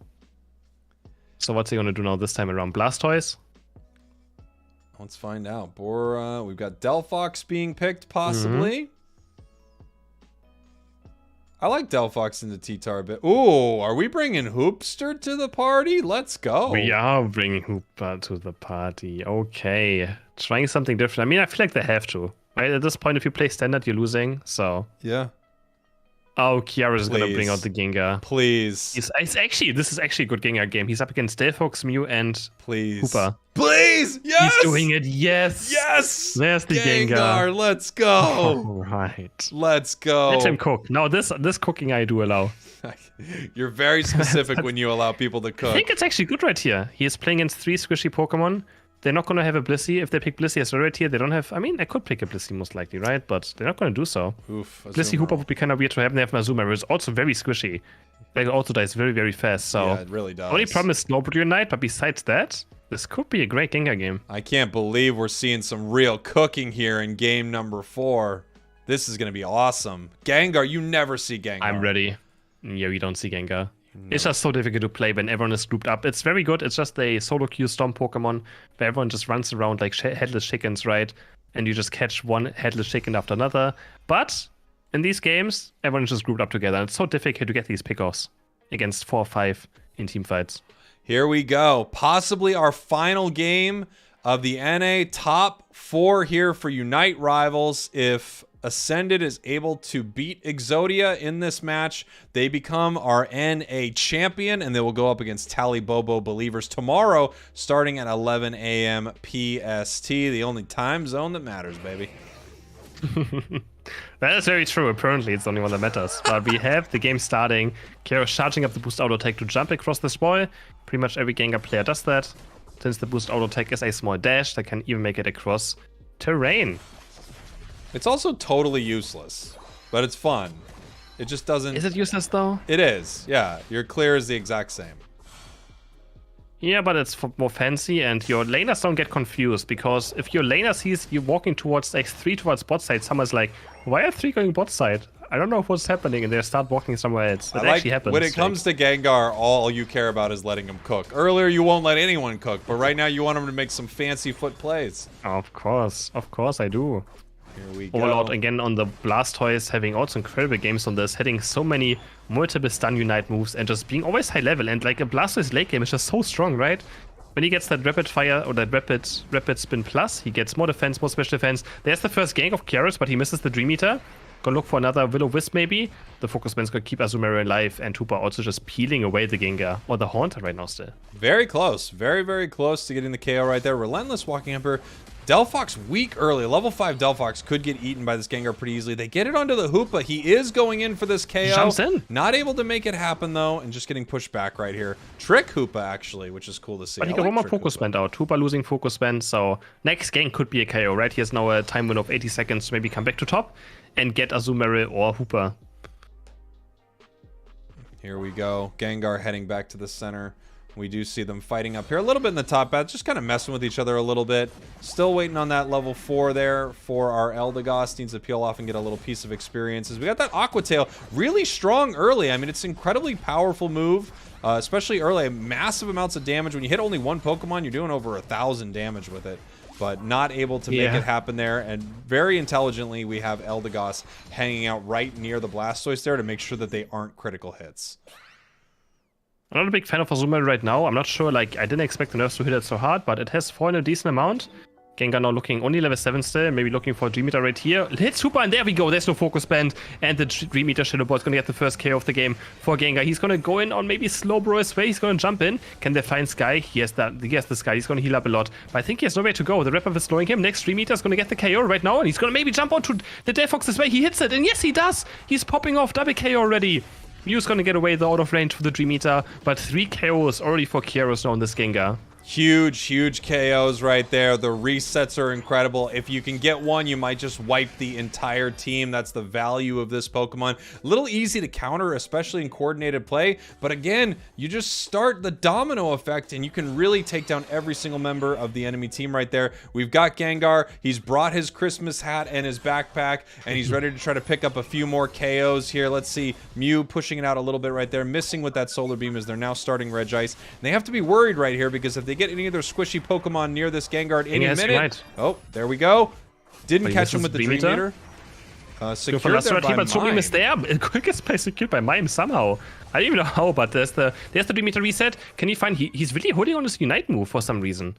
So what's he gonna do now this time around? Blastoise? Let's find out. Bora, we've got Delphox being picked, possibly. I like Delphox into T-Tar a bit. Ooh, are we bringing Hoopster to the party? Let's go. We are bringing Hoopa to the party. Okay. Trying something different. I mean, I feel like they have to. Right? At this point, if you play Standard, you're losing, so... Yeah. Oh, Kiara's gonna bring out the Gengar. Please. This is actually a good Gengar game. He's up against Delphox, Mew, and Please. Hoopa. Please! Yes! He's doing it, yes! Yes! There's the Gengar. Let's go! Alright. Let's go. Let him cook. No, this cooking I do allow. You're very specific when you allow people to cook. I think it's actually good right here. He is playing against 3 squishy Pokemon. They're not going to have a Blissey. If they pick Blissey as a rarity, they don't have... I mean, I could pick a Blissey most likely, right? But they're not going to do so. Oof, Blissey Hoopa would be kind of weird to have. They have Mazuma, it's also very squishy. Like, also dies very, very fast, so... Yeah, it really does. Only problem is Snowbird Unite, but besides that, this could be a great Gengar game. I can't believe we're seeing some real cooking here in game number 4. This is going to be awesome. Gengar, you never see Gengar. I'm ready. Yeah, you don't see Gengar. No. It's just so difficult to play when everyone is grouped up. It's very good. It's just a solo queue Storm Pokemon where everyone just runs around like headless chickens, right? And you just catch one headless chicken after another. But in these games, everyone is just grouped up together. And it's so difficult to get these pickoffs against 4 or 5 in team fights. Here we go. Possibly our final game of the NA top 4 here for Unite Rivals. If Ascended is able to beat Exodia in this match, they become our NA champion, and they will go up against Tally Bobo Believers tomorrow, starting at 11 a.m. PST, the only time zone that matters, baby. That is very true. Apparently, it's the only one that matters. But we have the game starting. Kero charging up the boost auto attack to jump across this wall. Pretty much every Gengar player does that. Since the boost auto attack is a small dash, that can even make it across terrain. It's also totally useless, but it's fun. It just doesn't... Is it useless, though? It is, yeah. Your clear is the exact same. Yeah, but it's more fancy, and your laners don't get confused, because if your laner sees you walking towards X3 towards bot side, someone's like, why are 3 going bot side? I don't know what's happening, and they start walking somewhere else. It actually happens. When it comes to Gengar, all you care about is letting him cook. Earlier, you won't let anyone cook, but right now you want him to make some fancy foot plays. Of course I do. Here we go. Overlord again on the Blastoise, having also incredible games on this, hitting so many multiple stun unite moves and just being always high level. And like a Blastoise late game is just so strong, right? When he gets that rapid fire or that rapid spin plus, he gets more defense, more special defense. There's the first gank of Kyrus, but he misses the Dream Eater. Gonna look for another Will-O-Wisp maybe. The Focus Man's gonna keep Azumarill alive, and Hoopa also just peeling away the Gengar. Or the Haunter right now still. Very close. Very, very close to getting the KO right there. Relentless Walking Emperor. Delphox weak early. Level 5 Delphox could get eaten by this Gengar pretty easily. They get it onto the Hoopa. He is going in for this KO. Jumps in. Not able to make it happen though, and just getting pushed back right here. Trick Hoopa actually, which is cool to see. But he got one more Focus Band out. Hoopa losing Focus Band, so next gank could be a KO, right? He has now a time window of 80 seconds to maybe come back to top and get Azumarill or Hoopa. Here we go. Gengar heading back to the center. We do see them fighting up here a little bit in the top path, just kind of messing with each other a little bit. Still waiting on that level 4 there for our Eldegoss. Needs to peel off and get a little piece of experiences. We got that Aqua Tail really strong early. I mean, it's an incredibly powerful move, especially early. Massive amounts of damage. When you hit only one Pokemon, you're doing over 1,000 damage with it. But not able to make it happen there. And very intelligently, we have Eldegoss hanging out right near the Blastoise there to make sure that they aren't critical hits. I'm not a big fan of Azumarill right now. I'm not sure, like, I didn't expect the nerfs to hit it so hard, but it has fallen a decent amount. Gengar now looking only level 7 still, maybe looking for a Dream Eater right here. Hits Hoopa, and there we go. There's no Focus Band, and the Dream Eater Shadow Ball is going to get the first KO of the game for Gengar. He's going to go in on maybe Slowbro as well. He's going to jump in. Can they find Sky? He has the Sky. He's going to heal up a lot, but I think he has nowhere to go. The Wrap-Up is slowing him. Next Dream Eater is going to get the KO right now, and he's going to maybe jump onto the Delphox as well. He hits it, and yes, he does. He's popping off double KO already. Mew's gonna get away the out of range for the Dream Eater, but 3 KOs already for Kyrus now on this Gengar. Huge KOs right there. The resets are incredible. If you can get one, you might just wipe the entire team. That's the value of this Pokemon. A little easy to counter, especially in coordinated play. But again, you just start the domino effect and you can really take down every single member of the enemy team right there. We've got Gengar. He's brought his Christmas hat and his backpack, and he's ready to try to pick up a few more KOs here. Let's see. Mew pushing it out a little bit right there. Missing with that Solar Beam as they're now starting Regice. And they have to be worried right here because if they get any of their squishy Pokemon near this Gengar at any minute. Oh, there we go. Didn't catch him with the Dream Meter. Secured there by Mime. Is there. Quickest play secured by Mime somehow. I don't even know how, but there's the Dream Meter reset. Can you find... He's really holding on his Unite move for some reason.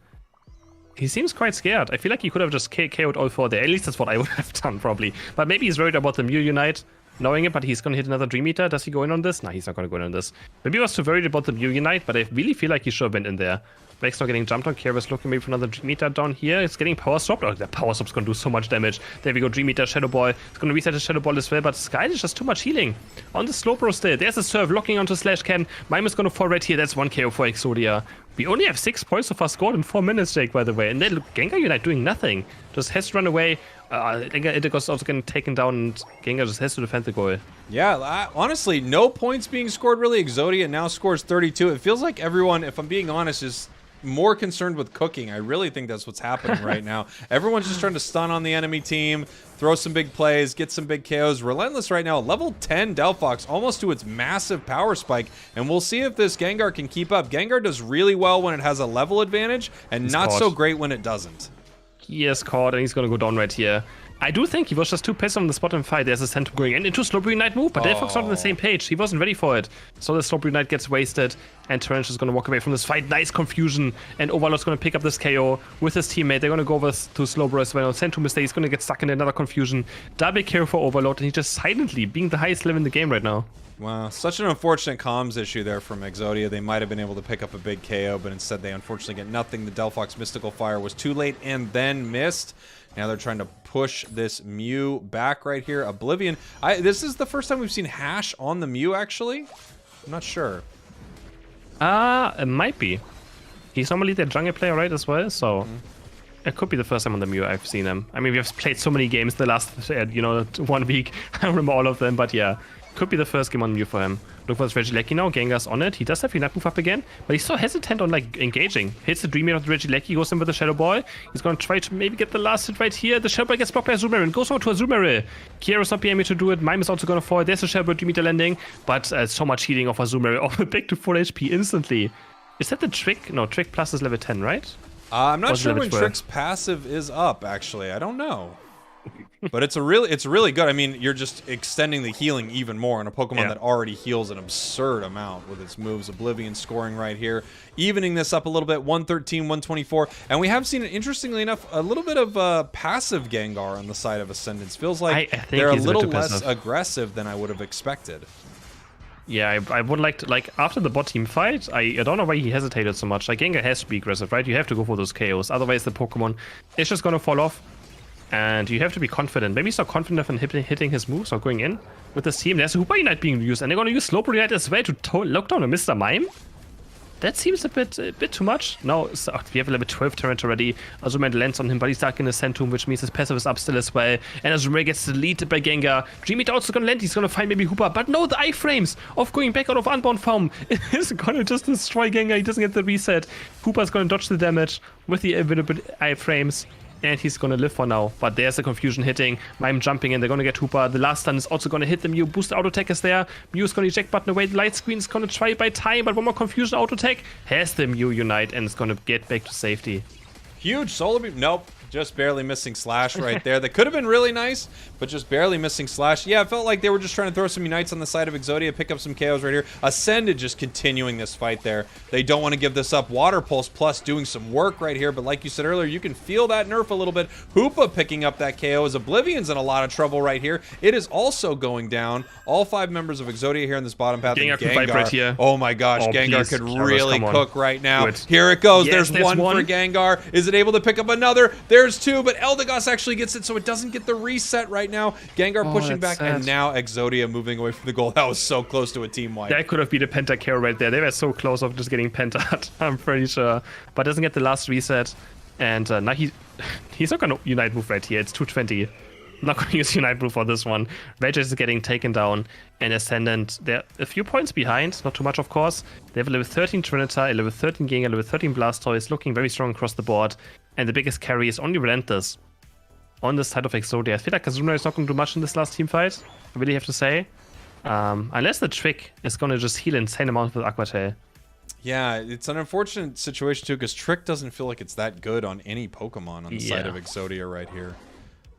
He seems quite scared. I feel like he could have just KO'd all four there. At least that's what I would have done, probably. But maybe he's worried about the Mew Unite. Knowing it, but he's going to hit another Dream Eater. Does he go in on this? No, he's not going to go in on this. Maybe he was too worried about the Mew Unite, but I really feel like he should have been in there. Blake's not getting jumped on. Kira's looking maybe for another Dream Eater down here. It's getting Power Swap. Oh, the Power Swap's going to do so much damage. There we go, Dream Eater, Shadow Ball. It's going to reset the Shadow Ball as well, but Sky is just too much healing. On the Slowbro still. There's a Surf locking onto Slash Can. Mime is going to fall right here. That's 1 KO for Exodia. We only have 6 points so far scored in 4 minutes, Jake, by the way. And then look, Gengar Unite doing nothing. Just has to run away. Idigo's also getting taken down, and Gengar just has to defend the goal. Yeah, honestly, no points being scored really. Exodia now scores 32. It feels like everyone, if I'm being honest, is more concerned with cooking. I really think that's what's happening right now. Everyone's just trying to stun on the enemy team, throw some big plays, get some big KOs. Relentless right now, level 10 Delphox, almost to its massive power spike, and we'll see if this Gengar can keep up. Gengar does really well when it has a level advantage, and he's not so great when it doesn't. He is caught, and he's going to go down right here. I do think he was just too pissed on the spot and fight. There's a Sentum going in into Slowbro Unite move, but Delphox not on the same page. He wasn't ready for it. So the Slowbro Unite gets wasted, and Torrential is going to walk away from this fight. Nice confusion, and Overlord's going to pick up this KO with his teammate. They're going to go over to Slowbro as well. Sentum is there. He's going to get stuck in another confusion. Double KO for Overlord, and he's just silently being the highest level in the game right now. Wow, such an unfortunate comms issue there from Exodia. They might have been able to pick up a big KO, but instead they unfortunately get nothing. The Delphox Mystical Fire was too late and then missed. Now they're trying to push this Mew back right here. Oblivion. This is the first time we've seen Hash on the Mew, actually. I'm not sure. It might be. He's normally the jungle player, right, as well, so... It could be the first time on the Mew I've seen him. I mean, we've played so many games the last, 1 week. I remember all of them, but yeah. Could be the first game on Mew for him. Look for this Regieleki now. Gengar's on it. He does have Unite move up again, but he's so hesitant on engaging. Hits the Dream Meter of the Regieleki, goes in with the Shadow Ball. He's going to try to maybe get the last hit right here. The Shadow Ball gets blocked by Azumarill. Goes over to Azumarill. Kira's not being able to do it. Mime is also going to fall. There's the Shadow Ball Dream Meter landing, but so much healing of Azumarill. Oh, back to full HP instantly. Is that the Trick? No, Trick Plus is level 10, right? I'm not sure when Trick's passive is up, actually. I don't know. But it's really good. I mean, you're just extending the healing even more on a Pokemon that already heals an absurd amount with its moves. Oblivion scoring right here, evening this up a little bit, 113, 124. And we have seen, interestingly enough, a little bit of passive Gengar on the side of Ascendance. Feels like they're a little less aggressive than I would have expected. Yeah, I would like to, after the bot team fight, I don't know why he hesitated so much. Gengar has to be aggressive, right? You have to go for those KOs. Otherwise, the Pokemon is just going to fall off. And you have to be confident. Maybe he's not confident in hitting his moves or going in with this team. There's a Hoopa Unite being used, and they're going to use Slowbro Unite as well to lock down a Mr. Mime. That seems a bit too much. No, so we have a level 12 turret already. Azumarill lands on him, but he's stuck in the Sentum, which means his passive is up still as well. And Azumarill gets deleted by Gengar. Dream Meter also going to land. He's going to find maybe Hoopa. But no, the iframes of going back out of Unbound form is going to just destroy Gengar. He doesn't get the reset. Hoopa's going to dodge the damage with the available iframes. And he's going to live for now. But there's the confusion hitting. Mime jumping in. They're going to get Hoopa. The last stun is also going to hit the Mew. Boost auto attack is there. Mew is going to eject button away. The light screen is going to try by time. But one more confusion auto attack has the Mew Unite. And it's going to get back to safety. Huge Solar Beam. Nope. Just barely missing Slash right there. That could have been really nice, but just barely missing Slash. Yeah, it felt like they were just trying to throw some Unites on the side of Exodia, pick up some KOs right here. Ascended just continuing this fight there. They don't want to give this up. Water Pulse Plus doing some work right here, but like you said earlier, you can feel that nerf a little bit. Hoopa picking up that KO as Oblivion's in a lot of trouble right here. It is also going down. All 5 members of Exodia here in this bottom path. Gengar, right here. Oh my gosh, Gengar could really cook right now. Here it goes. Yes, there's one for Gengar. Is it able to pick up another? There's 2, but Eldegoss actually gets it, so it doesn't get the reset right now. Gengar pushing back, sad. and now Exodia moving away from the goal. That was so close to a team wipe. That could have been a Penta right there. They were so close of just getting Penta'd, I'm pretty sure. But doesn't get the last reset. And now he's not going to Unite move right here. It's 220. I'm not going to use Unite move for this one. Regis is getting taken down. And Ascendant, they're a few points behind. Not too much, of course. They have a level 13 Trinita, a level 13 Gengar, a level 13 Blastoise, looking very strong across the board. And the biggest carry is only Relentless on the side of Exodia. I feel like Kazuna is not going to do much in this last team fight. I really have to say. Unless the Trick is going to just heal an insane amount with Aqua Tail. Yeah, it's an unfortunate situation too, because Trick doesn't feel like it's that good on any Pokemon on the side of Exodia right here.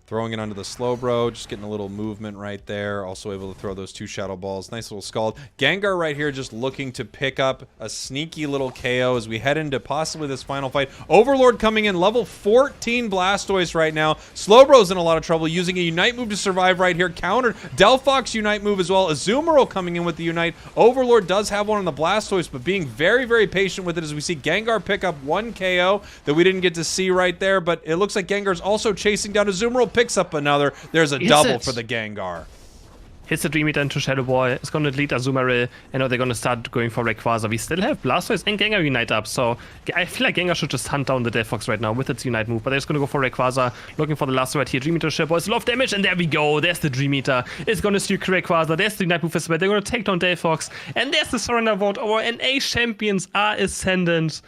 Throwing it onto the Slowbro, just getting a little movement right there. Also able to throw those 2 Shadow Balls. Nice little Scald. Gengar right here just looking to pick up a sneaky little KO as we head into possibly this final fight. Overlord coming in, level 14 Blastoise right now. Slowbro's in a lot of trouble, using a Unite move to survive right here. Countered. Delphox Unite move as well. Azumarill coming in with the Unite. Overlord does have one on the Blastoise, but being very, very patient with it as we see Gengar pick up 1 KO that we didn't get to see right there, but it looks like Gengar's also chasing down Azumarill. Picks up another. There's a double for the Gengar. Hits the Dream Eater into Shadow Ball. It's going to lead Azumarill. And now they're going to start going for Rayquaza. We still have Blastoise and Gengar Unite up. So I feel like Gengar should just hunt down the Delphox right now with its Unite move. But they're just going to go for Rayquaza. Looking for the last right here. Dream Eater Shadow Ball. It's a lot of damage. And there we go. There's the Dream Eater. It's going to steal Rayquaza. There's the Unite move as well. They're going to take down Delphox. And there's the surrender vote. Our NA champions are Ascendant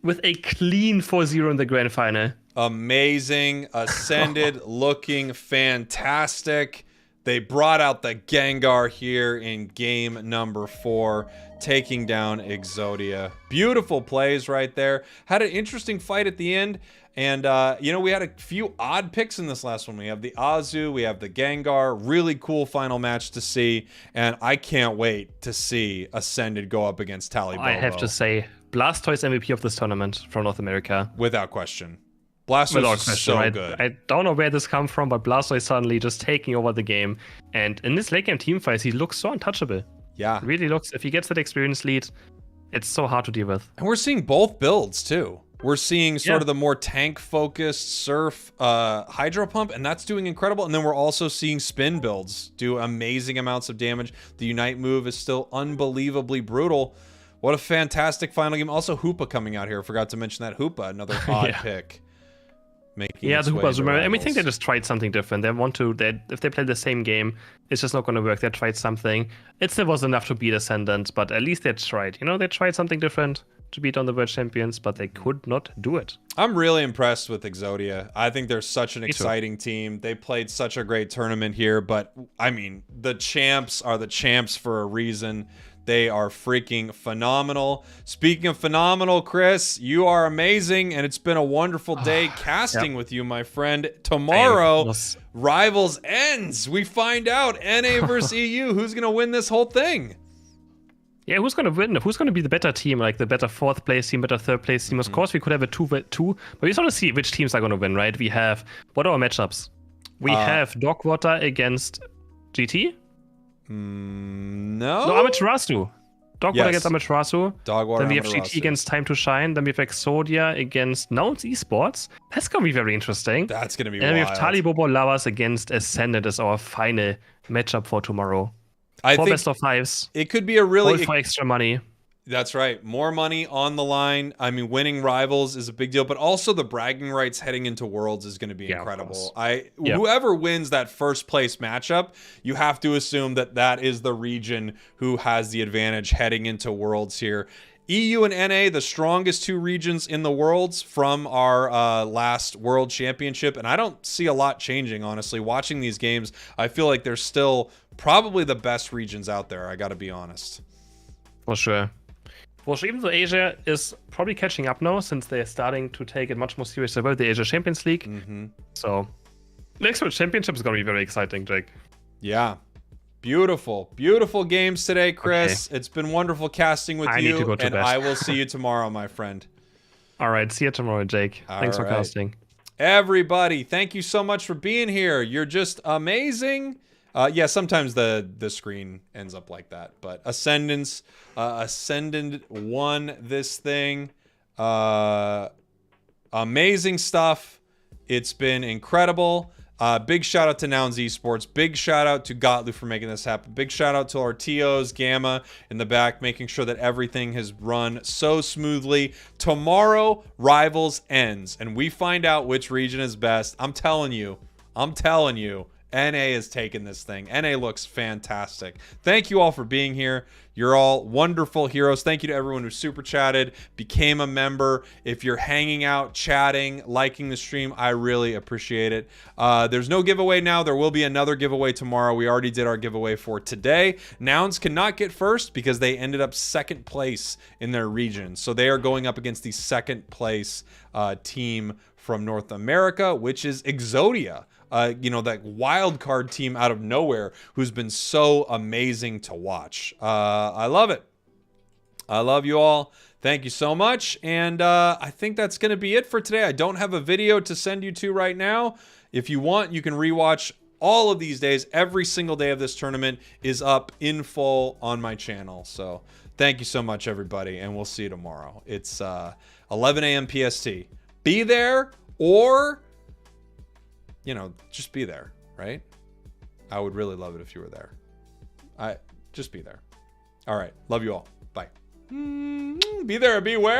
with a clean 4-0 in the grand final. Amazing. Ascended looking fantastic. They brought out the Gengar here in game number 4, taking down Exodia. Beautiful plays right there. Had an interesting fight at the end. And, you know, we had a few odd picks in this last one. We have the Azu, we have the Gengar. Really cool final match to see. And I can't wait to see Ascended go up against Talibobo. I have to say, Blastoise MVP of this tournament from North America. Without question. Blastoise is so good. I don't know where this comes from, but Blastoise suddenly just taking over the game. And in this late game team fights, he looks so untouchable. Yeah. Really looks, if he gets that experience lead, it's so hard to deal with. And we're seeing both builds too. We're seeing sort of the more tank-focused Surf Hydro Pump, and that's doing incredible. And then we're also seeing Spin builds do amazing amounts of damage. The Unite move is still unbelievably brutal. What a fantastic final game. Also, Hoopa coming out here. Forgot to mention that Hoopa, another odd pick. The Hoopa Zoomer. And we think they just tried something different. They want to, if they play the same game, it's just not going to work. They tried something. It still was enough to beat Ascendant, but at least they tried. You know, they tried something different to beat on the World Champions, but they could not do it. I'm really impressed with Exodia. I think they're such an exciting team. They played such a great tournament here, but I mean, the champs are the champs for a reason. They are freaking phenomenal. Speaking of phenomenal, Chris, you are amazing, and it's been a wonderful day casting with you, my friend. Tomorrow, Rivals ends. We find out NA versus EU. Who's going to win this whole thing? Yeah, who's going to win? Who's going to be the better team? Like the better 4th place team, better 3rd place team? Of course, we could have a 2-2, but we just want to see which teams are going to win, right? We have, what are our matchups? We have Dogwater against GT? No, Amaterasu. Dogwater against Amaterasu. Dogwater, then we have GT against Time to Shine. Then we have Exodia against Nouns Esports. That's going to be very interesting. That's going to be and wild. And we have Talibobo Lavas against Ascendant as our final matchup for tomorrow. I think best of 5s. It could be a really... for extra money. That's right. More money on the line. I mean, winning Rivals is a big deal, but also the bragging rights heading into Worlds is going to be incredible. Whoever wins that first place matchup, you have to assume that that is the region who has the advantage heading into Worlds here. EU and NA, the strongest 2 regions in the Worlds from our last World Championship, and I don't see a lot changing, honestly. Watching these games, I feel like they're still probably the best regions out there, I got to be honest. For sure. Even though Asia is probably catching up now, since they're starting to take it much more seriously about the Asia Champions League. So, next World Championship is going to be very exciting, Jake. Yeah. Beautiful. Beautiful games today, Chris. It's been wonderful casting with you, need to go to and bed. I will see you tomorrow, my friend. All right. See you tomorrow, Jake. Thanks for casting. Everybody, thank you so much for being here. You're just amazing. Yeah, sometimes the screen ends up like that, but Ascendant won this thing. Amazing stuff. It's been incredible. Big shout out to Nouns Esports. Big shout out to Gottlieb for making this happen. Big shout out to our TOs, Gamma in the back, making sure that everything has run so smoothly. Tomorrow, Rivals ends, and we find out which region is best. I'm telling you, NA is taking this thing. NA looks fantastic. Thank you all for being here. You're all wonderful heroes. Thank you to everyone who super chatted, became a member. If you're hanging out, chatting, liking the stream, I really appreciate it. There's no giveaway now. There will be another giveaway tomorrow. We already did our giveaway for today. Nouns cannot get first because they ended up second place in their region. So they are going up against the second place team from North America, which is Exodia. That wild card team out of nowhere who's been so amazing to watch. I love it. I love you all. Thank you so much. And I think that's going to be it for today. I don't have a video to send you to right now. If you want, you can rewatch all of these days. Every single day of this tournament is up in full on my channel. So thank you so much, everybody. And we'll see you tomorrow. It's 11 a.m. PST. Be there or... just be there, right? I would really love it if you were there. Just be there. All right. Love you all. Bye. Be there, beware.